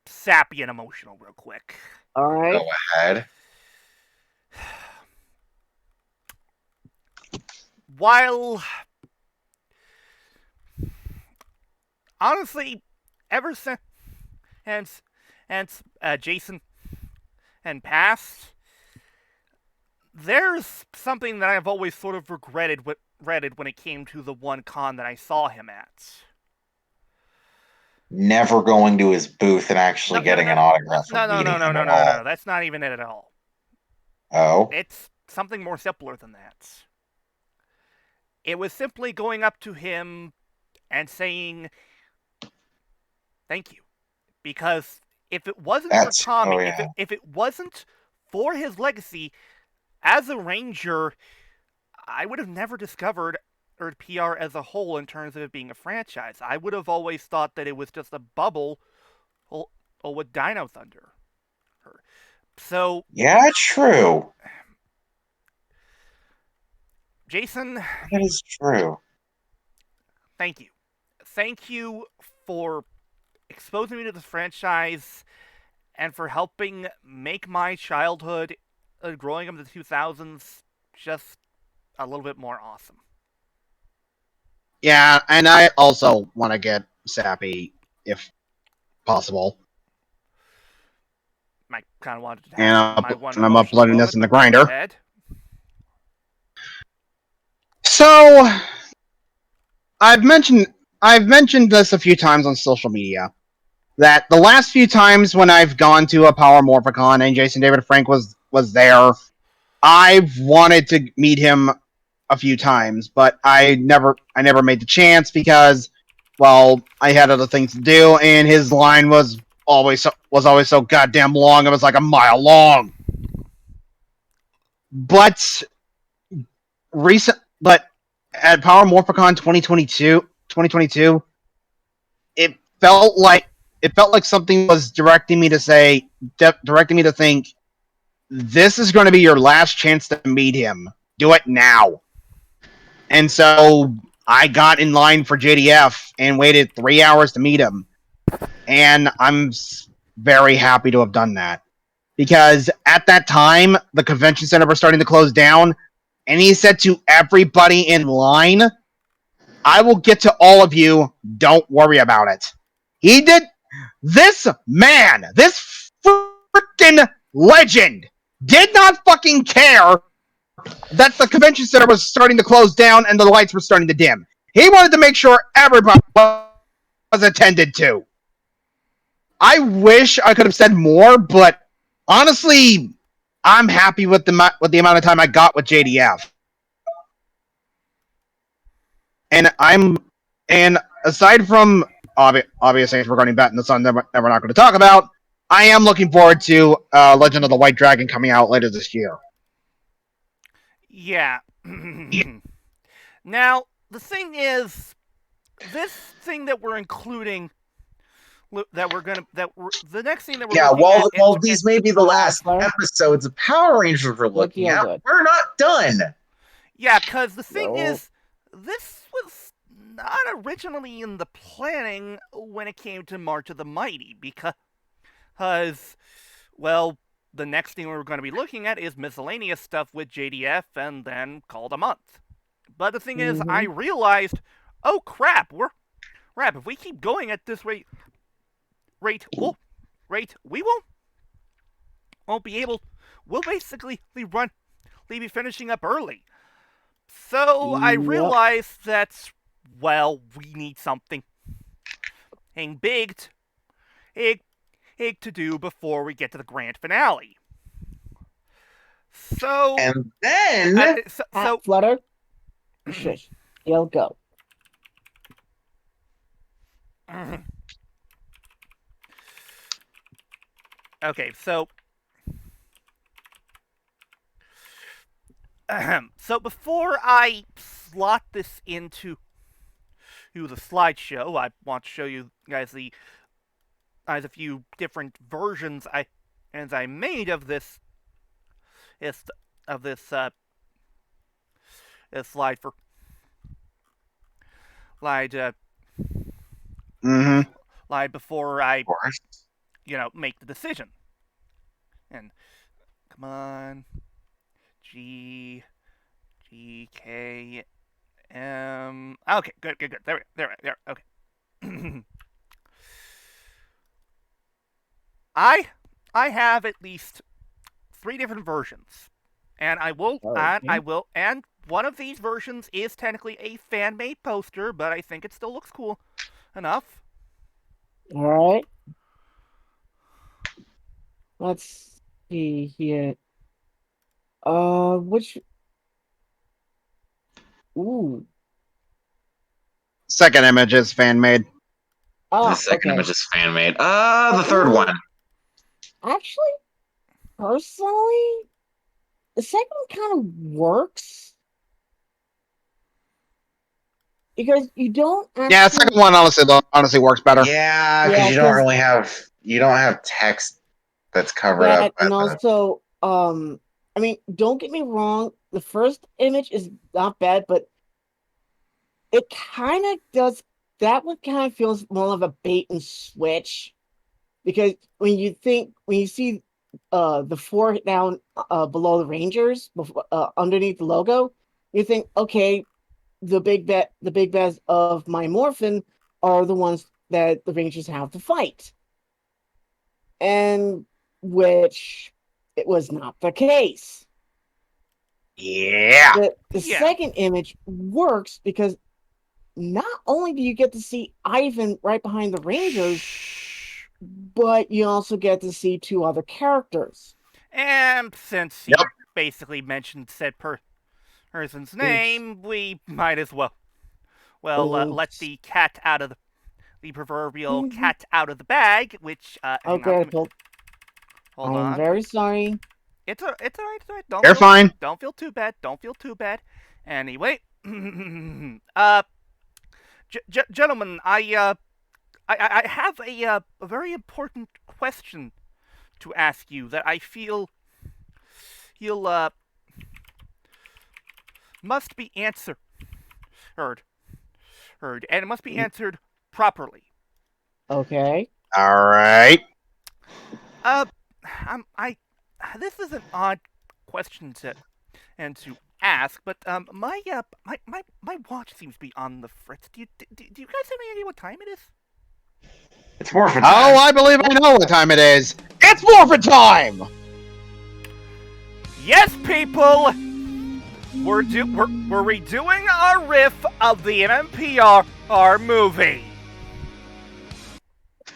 Speaker 2: sappy and emotional real quick.
Speaker 5: All right.
Speaker 3: Go ahead.
Speaker 2: While honestly, ever since Jason and past, there's something that I've always sort of regretted when it came to the one con that I saw him at.
Speaker 3: Never going to his booth and actually getting an autograph
Speaker 2: no,
Speaker 3: or
Speaker 2: no,
Speaker 3: meeting
Speaker 2: no, no,
Speaker 3: him
Speaker 2: no,
Speaker 3: at
Speaker 2: no,
Speaker 3: all.
Speaker 2: no, no. That's not even it at all.
Speaker 3: Oh,
Speaker 2: It's something more simpler than that. It was simply going up to him and saying, thank you. Because if it wasn't for
Speaker 3: that's
Speaker 2: Tommy,
Speaker 3: oh yeah.
Speaker 2: if it wasn't for his legacy, as a Ranger, I would have never discovered Earth PR as a whole in terms of it being a franchise. I would have always thought that it was just a bubble with Dino Thunder. So,
Speaker 3: Yeah, true.
Speaker 2: Jason,
Speaker 3: That is true.
Speaker 2: thank you. Thank you for exposing me to this franchise and for helping make my childhood growing up in the 2000s just a little bit more awesome.
Speaker 4: Yeah, and I also want to get Sappy if possible.
Speaker 2: I kind of wanted to
Speaker 4: And
Speaker 2: have my one
Speaker 4: I'm
Speaker 2: emotional
Speaker 4: uploading
Speaker 2: moment,
Speaker 4: this in the
Speaker 2: but go
Speaker 4: grinder.
Speaker 2: ahead.
Speaker 4: So I've mentioned this a few times on social media that the last few times when I've gone to a Power Morphicon and Jason David Frank was there, I've wanted to meet him a few times, but I never made the chance because, well, I had other things to do, and his line was always so goddamn long. It was like a mile long. But at Power Morphicon 2022, it felt like something was directing me to think, this is going to be your last chance to meet him. Do it now. And so I got in line for JDF and waited 3 hours to meet him. And I'm very happy to have done that. Because at that time, the convention center was starting to close down, and he said to everybody in line, I will get to all of you, don't worry about it. He did. This man, this freaking legend, did not fucking care that the convention center was starting to close down and the lights were starting to dim. He wanted to make sure everybody was attended to. I wish I could have said more, but honestly, I'm happy with the amount of time I got with JDF. And aside from obvious things regarding Bat in the Sun that we're not going to talk about, I am looking forward to Legend of the White Dragon coming out later this year.
Speaker 2: Yeah. Now, the thing is, this thing that we're including, the next thing that we're
Speaker 3: Yeah,
Speaker 2: looking at,
Speaker 3: while these may be the last episodes of Power Rangers we're looking at, we're not done.
Speaker 2: Yeah, because the thing is, this was not originally in the planning when it came to March of the Mighty, because, well, the next thing we're going to be looking at is miscellaneous stuff with JDF and then called a month. But the thing is, I realized, oh crap, if we keep going at this rate, we won't be able, we'll basically be finishing up early. So I realized that, well, we need something big to do before we get to the grand finale. So,
Speaker 3: and then
Speaker 5: Flutter, shush, he'll go.
Speaker 2: Okay, so before I slot this into the slideshow, I want to show you guys a few different versions I made of this slide for slide before I make the decision. And come on, G K M. Okay, good. There. Okay. I have at least 3 different versions And I will,
Speaker 5: Okay.
Speaker 2: and one of these versions is technically a fan-made poster, but I think it still looks cool enough.
Speaker 5: All right. Let's see here. Which? Ooh.
Speaker 4: Second image is fan made.
Speaker 3: The
Speaker 5: Ah,
Speaker 3: second
Speaker 5: okay.
Speaker 3: image is fan made. The third
Speaker 5: Ooh.
Speaker 3: one.
Speaker 5: Actually, personally, the second one kind of works because you don't
Speaker 4: Yeah, the
Speaker 5: actually.
Speaker 4: second one honestly works better.
Speaker 3: Yeah, because
Speaker 5: Yeah, because
Speaker 3: you don't have text that's covered up
Speaker 5: that,
Speaker 3: by
Speaker 5: and
Speaker 3: the.
Speaker 5: also, I mean, don't get me wrong. The first image is not bad, but it kind of does. That one kind of feels more of a bait and switch because when you see the four down below the Rangers before, underneath the logo, you think, okay, the big bads of my Morphin are the ones that the Rangers have to fight, and which it was not the case.
Speaker 4: Yeah.
Speaker 5: The
Speaker 2: Yeah.
Speaker 5: second image works because not only do you get to see Ivan right behind the Rangers,
Speaker 2: Shh.
Speaker 5: but you also get to see two other characters.
Speaker 2: And since
Speaker 4: Yep.
Speaker 2: you basically mentioned said person's
Speaker 5: Oops.
Speaker 2: name, we might as well let
Speaker 5: Oops.
Speaker 2: the cat out of the proverbial
Speaker 5: Mhm.
Speaker 2: cat out of the bag. Which hang on,
Speaker 5: Okay, well,
Speaker 2: hold
Speaker 5: I am
Speaker 2: on.
Speaker 5: very sorry.
Speaker 2: It's alright. It's alright.
Speaker 4: You're fine.
Speaker 2: Don't feel too bad. Don't feel too bad. Anyway, gentlemen, I have a very important question to ask you that I feel you'll must be heard, and it must be answered properly.
Speaker 5: Okay.
Speaker 4: All right.
Speaker 2: Uh, I this is an odd question to ask, but my watch seems to be on the fritz. Do you guys have any idea what time it is?
Speaker 3: It's Morphin
Speaker 4: Oh,
Speaker 3: time.
Speaker 4: I believe I know what time it is. It's morphin' time.
Speaker 2: Yes, people, we're redoing our riff of the MMPR movie.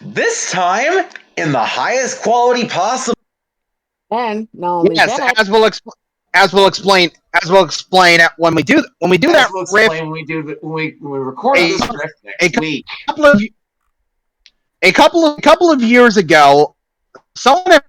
Speaker 3: This time in the highest quality possible.
Speaker 5: And not only
Speaker 4: Yes,
Speaker 5: that,
Speaker 4: as we'll explain when we do
Speaker 3: As
Speaker 4: that
Speaker 3: we'll
Speaker 4: riff.
Speaker 3: explain when we record
Speaker 4: A,
Speaker 3: this riff
Speaker 4: a
Speaker 3: next week.
Speaker 4: couple of years ago, someone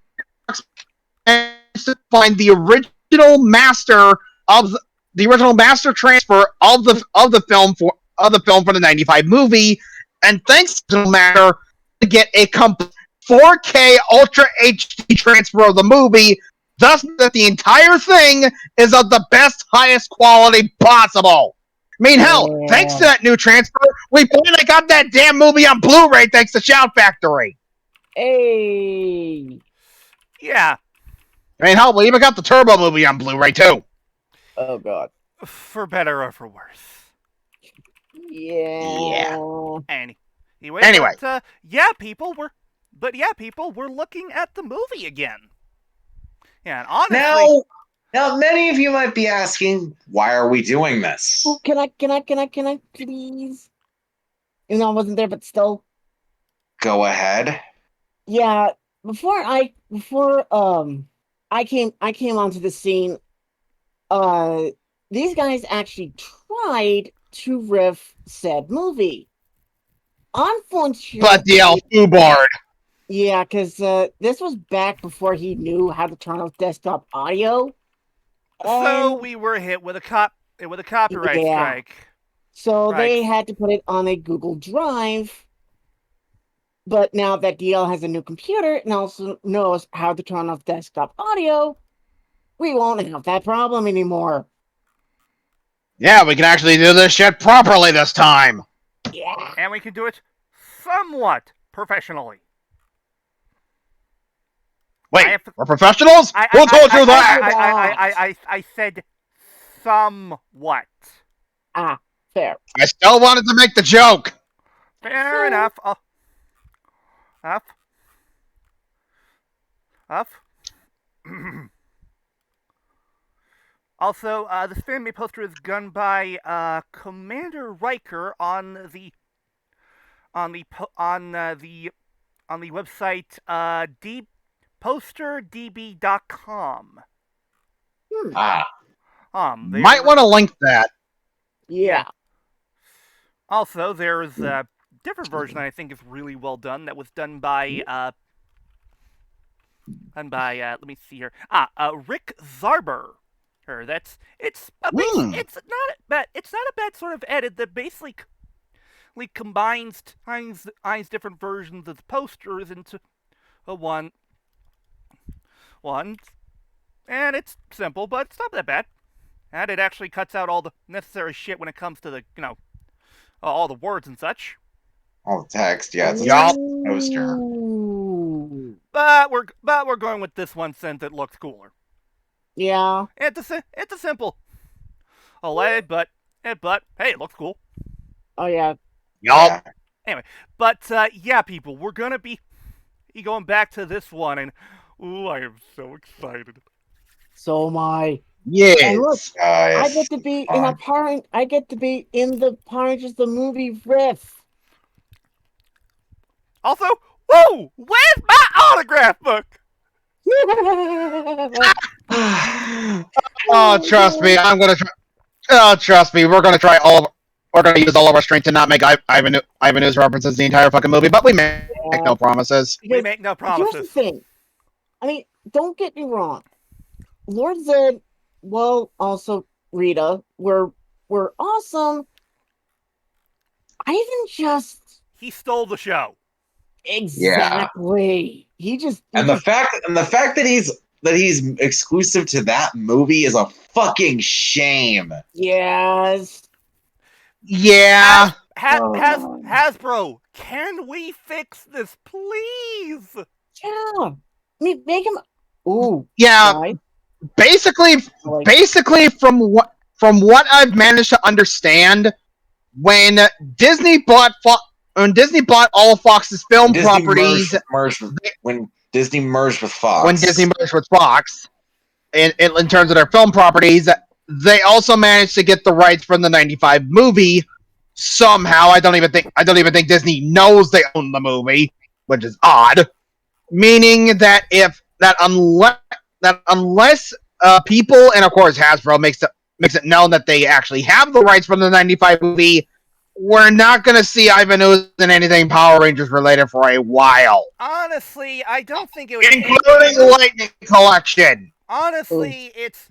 Speaker 4: managed to find the original master of the original master transfer of the film for the '95 movie, and thanks to the master to get a complete 4K Ultra HD transfer of the movie, thus that the entire thing is of the best, highest quality possible. I mean, hell, thanks to
Speaker 5: yeah.
Speaker 4: that new transfer, we finally got that damn movie on Blu-ray thanks to Shout Factory.
Speaker 5: Hey.
Speaker 2: Yeah,
Speaker 4: I mean, hell, we even got the Turbo movie on Blu-ray too.
Speaker 5: Oh God.
Speaker 2: for better or for worse.
Speaker 4: Yeah.
Speaker 5: Yeah.
Speaker 2: Anyway,
Speaker 4: Anyway,
Speaker 2: yeah, people, we're looking at the movie again. Yeah, and honestly,
Speaker 3: Now, many of you might be asking, why are we doing this?
Speaker 5: Oh, can I, please? Even though I wasn't there, but still.
Speaker 3: Go ahead.
Speaker 5: Yeah. Before I came onto the scene. Uh, these guys actually tried to riff said movie.
Speaker 4: but the
Speaker 5: Unfortunately,
Speaker 4: Alfubard.
Speaker 5: yeah, because this was back before he knew how to turn off desktop audio,
Speaker 2: so
Speaker 5: and
Speaker 2: we were hit with a copyright
Speaker 5: yeah,
Speaker 2: strike.
Speaker 5: so
Speaker 2: Right.
Speaker 5: they had to put it on a Google Drive. But now that DL has a new computer and also knows how to turn off desktop audio, we won't have that problem anymore.
Speaker 4: Yeah, we can actually do this shit properly this time.
Speaker 5: Yeah.
Speaker 2: And we can do it somewhat professionally.
Speaker 4: Wait, we're professionals? Who told you that?
Speaker 2: I said somewhat.
Speaker 5: Ah, fair.
Speaker 4: I still wanted to make the joke.
Speaker 2: Fair enough. Up. Up. Also, this fan made poster is done by Commander Riker on the website posterdb.com.
Speaker 3: Ah,
Speaker 4: Might want to link that.
Speaker 5: Yeah.
Speaker 2: Also, there's a different version that I think is really well done. That was done by let me see here. Rick Zarber. It's not a bad sort of edit that basically combines different versions of the posters into one, and it's simple, but it's not that bad. And it actually cuts out all the necessary shit when it comes to the all the words and such.
Speaker 3: all the text. Yeah, it's a
Speaker 4: Yup.
Speaker 3: poster.
Speaker 5: Ooh.
Speaker 2: But we're going with this one since it looks cooler.
Speaker 5: Yeah.
Speaker 2: It's a simple OLED, but hey, it looks cool.
Speaker 5: Oh yeah.
Speaker 4: Yup.
Speaker 2: But yeah, people, we're gonna be going back to this one, and ooh, I am so excited.
Speaker 5: So am I.
Speaker 4: Yes.
Speaker 5: And look, I
Speaker 3: Yes.
Speaker 5: get to be in a part. I get to be in the Power Rangers the movie riff.
Speaker 2: Also, whoa, where's my autograph book?
Speaker 4: Oh, trust me, I'm gonna try. Oh, trust me, we're gonna try we're gonna use all of our strength to not make Ivanhoe's references the entire fucking movie, but we make no promises.
Speaker 2: We make no
Speaker 5: Here's the
Speaker 2: promises.
Speaker 5: thing. I mean, don't get me wrong. Lord Zed, well, also Rita, were awesome. Ivan just
Speaker 2: He stole the show.
Speaker 5: exactly. He just
Speaker 3: And the fact that he's exclusive to that movie is a fucking shame.
Speaker 5: yes.
Speaker 4: Yeah.
Speaker 2: Hasbro, can we fix this, please?
Speaker 5: Yeah. I mean, make him. Ooh.
Speaker 4: Yeah.
Speaker 5: right?
Speaker 4: Basically, from what I've managed to understand, when Disney bought all of Fox's film
Speaker 3: Disney
Speaker 4: properties,
Speaker 3: when Disney merged with Fox.
Speaker 4: when Disney merged with Fox, in terms of their film properties, they also managed to get the rights from the '95 movie. Somehow, I don't even think Disney knows they own the movie, which is odd. Meaning that unless people, and of course Hasbro makes it known that they actually have the rights from the '95 movie, we're not going to see Ivanhoe in anything Power Rangers related for a while.
Speaker 2: Honestly, I don't think it would.
Speaker 4: Including Lightning Collection.
Speaker 2: Honestly, it's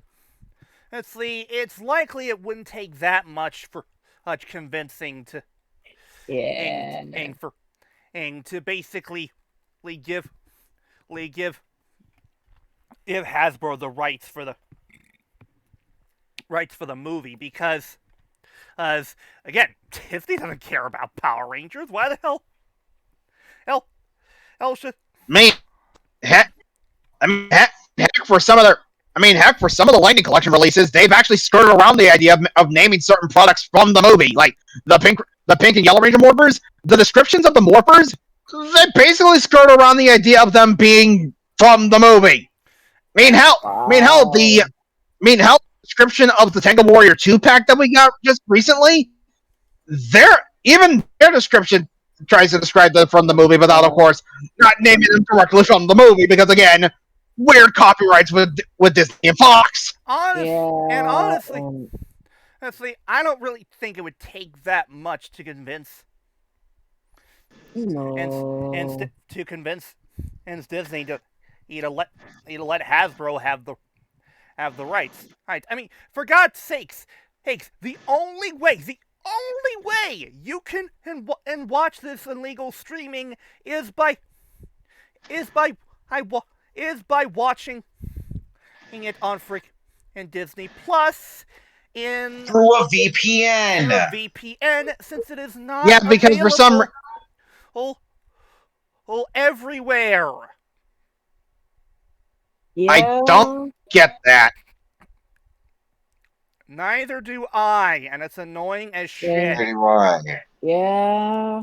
Speaker 2: likely it wouldn't take that much for convincing to
Speaker 5: Yeah.
Speaker 2: and to basically give Hasbro the rights for the movie, because again, Disney doesn't care about Power Rangers. Why the hell should
Speaker 4: Heck for some of the Lightning Collection releases, they've actually skirted around the idea of naming certain products from the movie, like the pink and yellow Ranger morphers. The descriptions of the morphers, they basically skirt around the idea of them being from the movie. The description of the Tango Warrior 2 pack that we got just recently, their description tries to describe them from the movie without, of course, not naming them directly from the movie, because again, weird copyrights with Disney and Fox.
Speaker 2: Honestly, I don't really think it would take that much to convince
Speaker 5: No.
Speaker 2: to convince Disney to let Hasbro have the rights. Right? I mean, for God's sakes, the only way you can and watch this illegal streaming is by watching it on and Disney Plus
Speaker 3: through a VPN.
Speaker 2: Since it is not
Speaker 4: because for some
Speaker 2: everywhere.
Speaker 5: Yeah.
Speaker 4: I don't get that.
Speaker 2: Neither do I, and it's annoying as shit.
Speaker 3: Anyway.
Speaker 5: Yeah.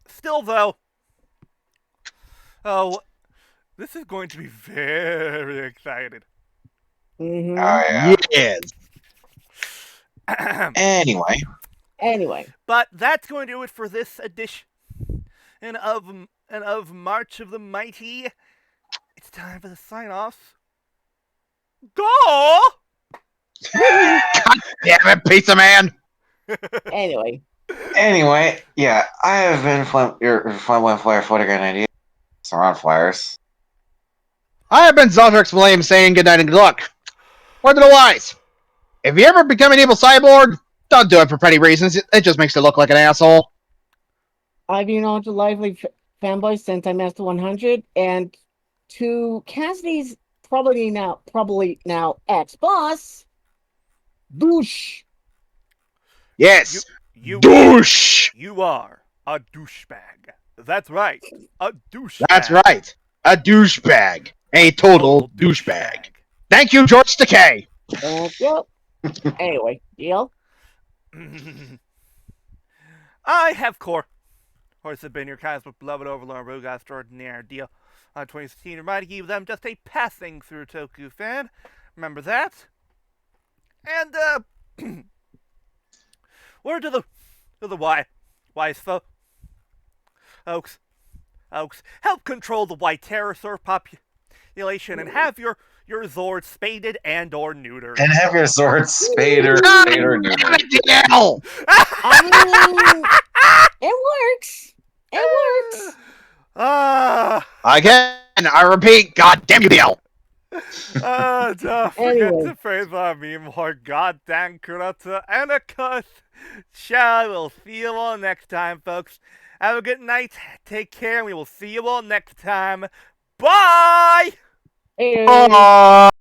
Speaker 2: Still, though, this is going to be very excited.
Speaker 5: Hmm.
Speaker 3: Oh yeah.
Speaker 4: Yes.
Speaker 3: Anyway,
Speaker 5: Anyway,
Speaker 2: But that's going to do it for this edition of March of the Mighty. It's time for the sign-offs. Go!
Speaker 4: God damn it, pizza man.
Speaker 5: anyway.
Speaker 3: yeah, I have been your Fun Flyer Photograph idea. Surround flyers.
Speaker 4: I have been Zeltrax William saying goodnight and good luck. Word to the wise. If you ever become an evil cyborg, don't do it for petty reasons. It just makes you look like an asshole.
Speaker 5: I've been on to lively fanboy Sentai Master 100, and to Cassidy's probably now ex-boss, douche.
Speaker 4: Yes.
Speaker 2: You
Speaker 4: Douche.
Speaker 2: You are a douchebag. That's right, a douchebag.
Speaker 4: That's right. A douchebag. A total douchebag. Thank you, George Takei.
Speaker 5: Yep. Anyway, deal.
Speaker 2: I have course have been your cosmic beloved overlord Rogue Extraordinaire Deal 2016, reminding you of them just a passing through Toku fan. Remember that? And word to the wise folks, help control the white pterosaur population and have your Zord spaded and or neutered.
Speaker 3: And have your sword spade or neutered.
Speaker 4: Hell.
Speaker 5: I mean, it works. It works.
Speaker 4: Again, I repeat, God damn you, Bill.
Speaker 2: Don't forget
Speaker 5: Anyway.
Speaker 2: to praise me more goddamn kurata and a cuss. Ciao, we'll see you all next time, folks. Have a good night, take care, and we will see you all next time. Bye!
Speaker 5: Hey.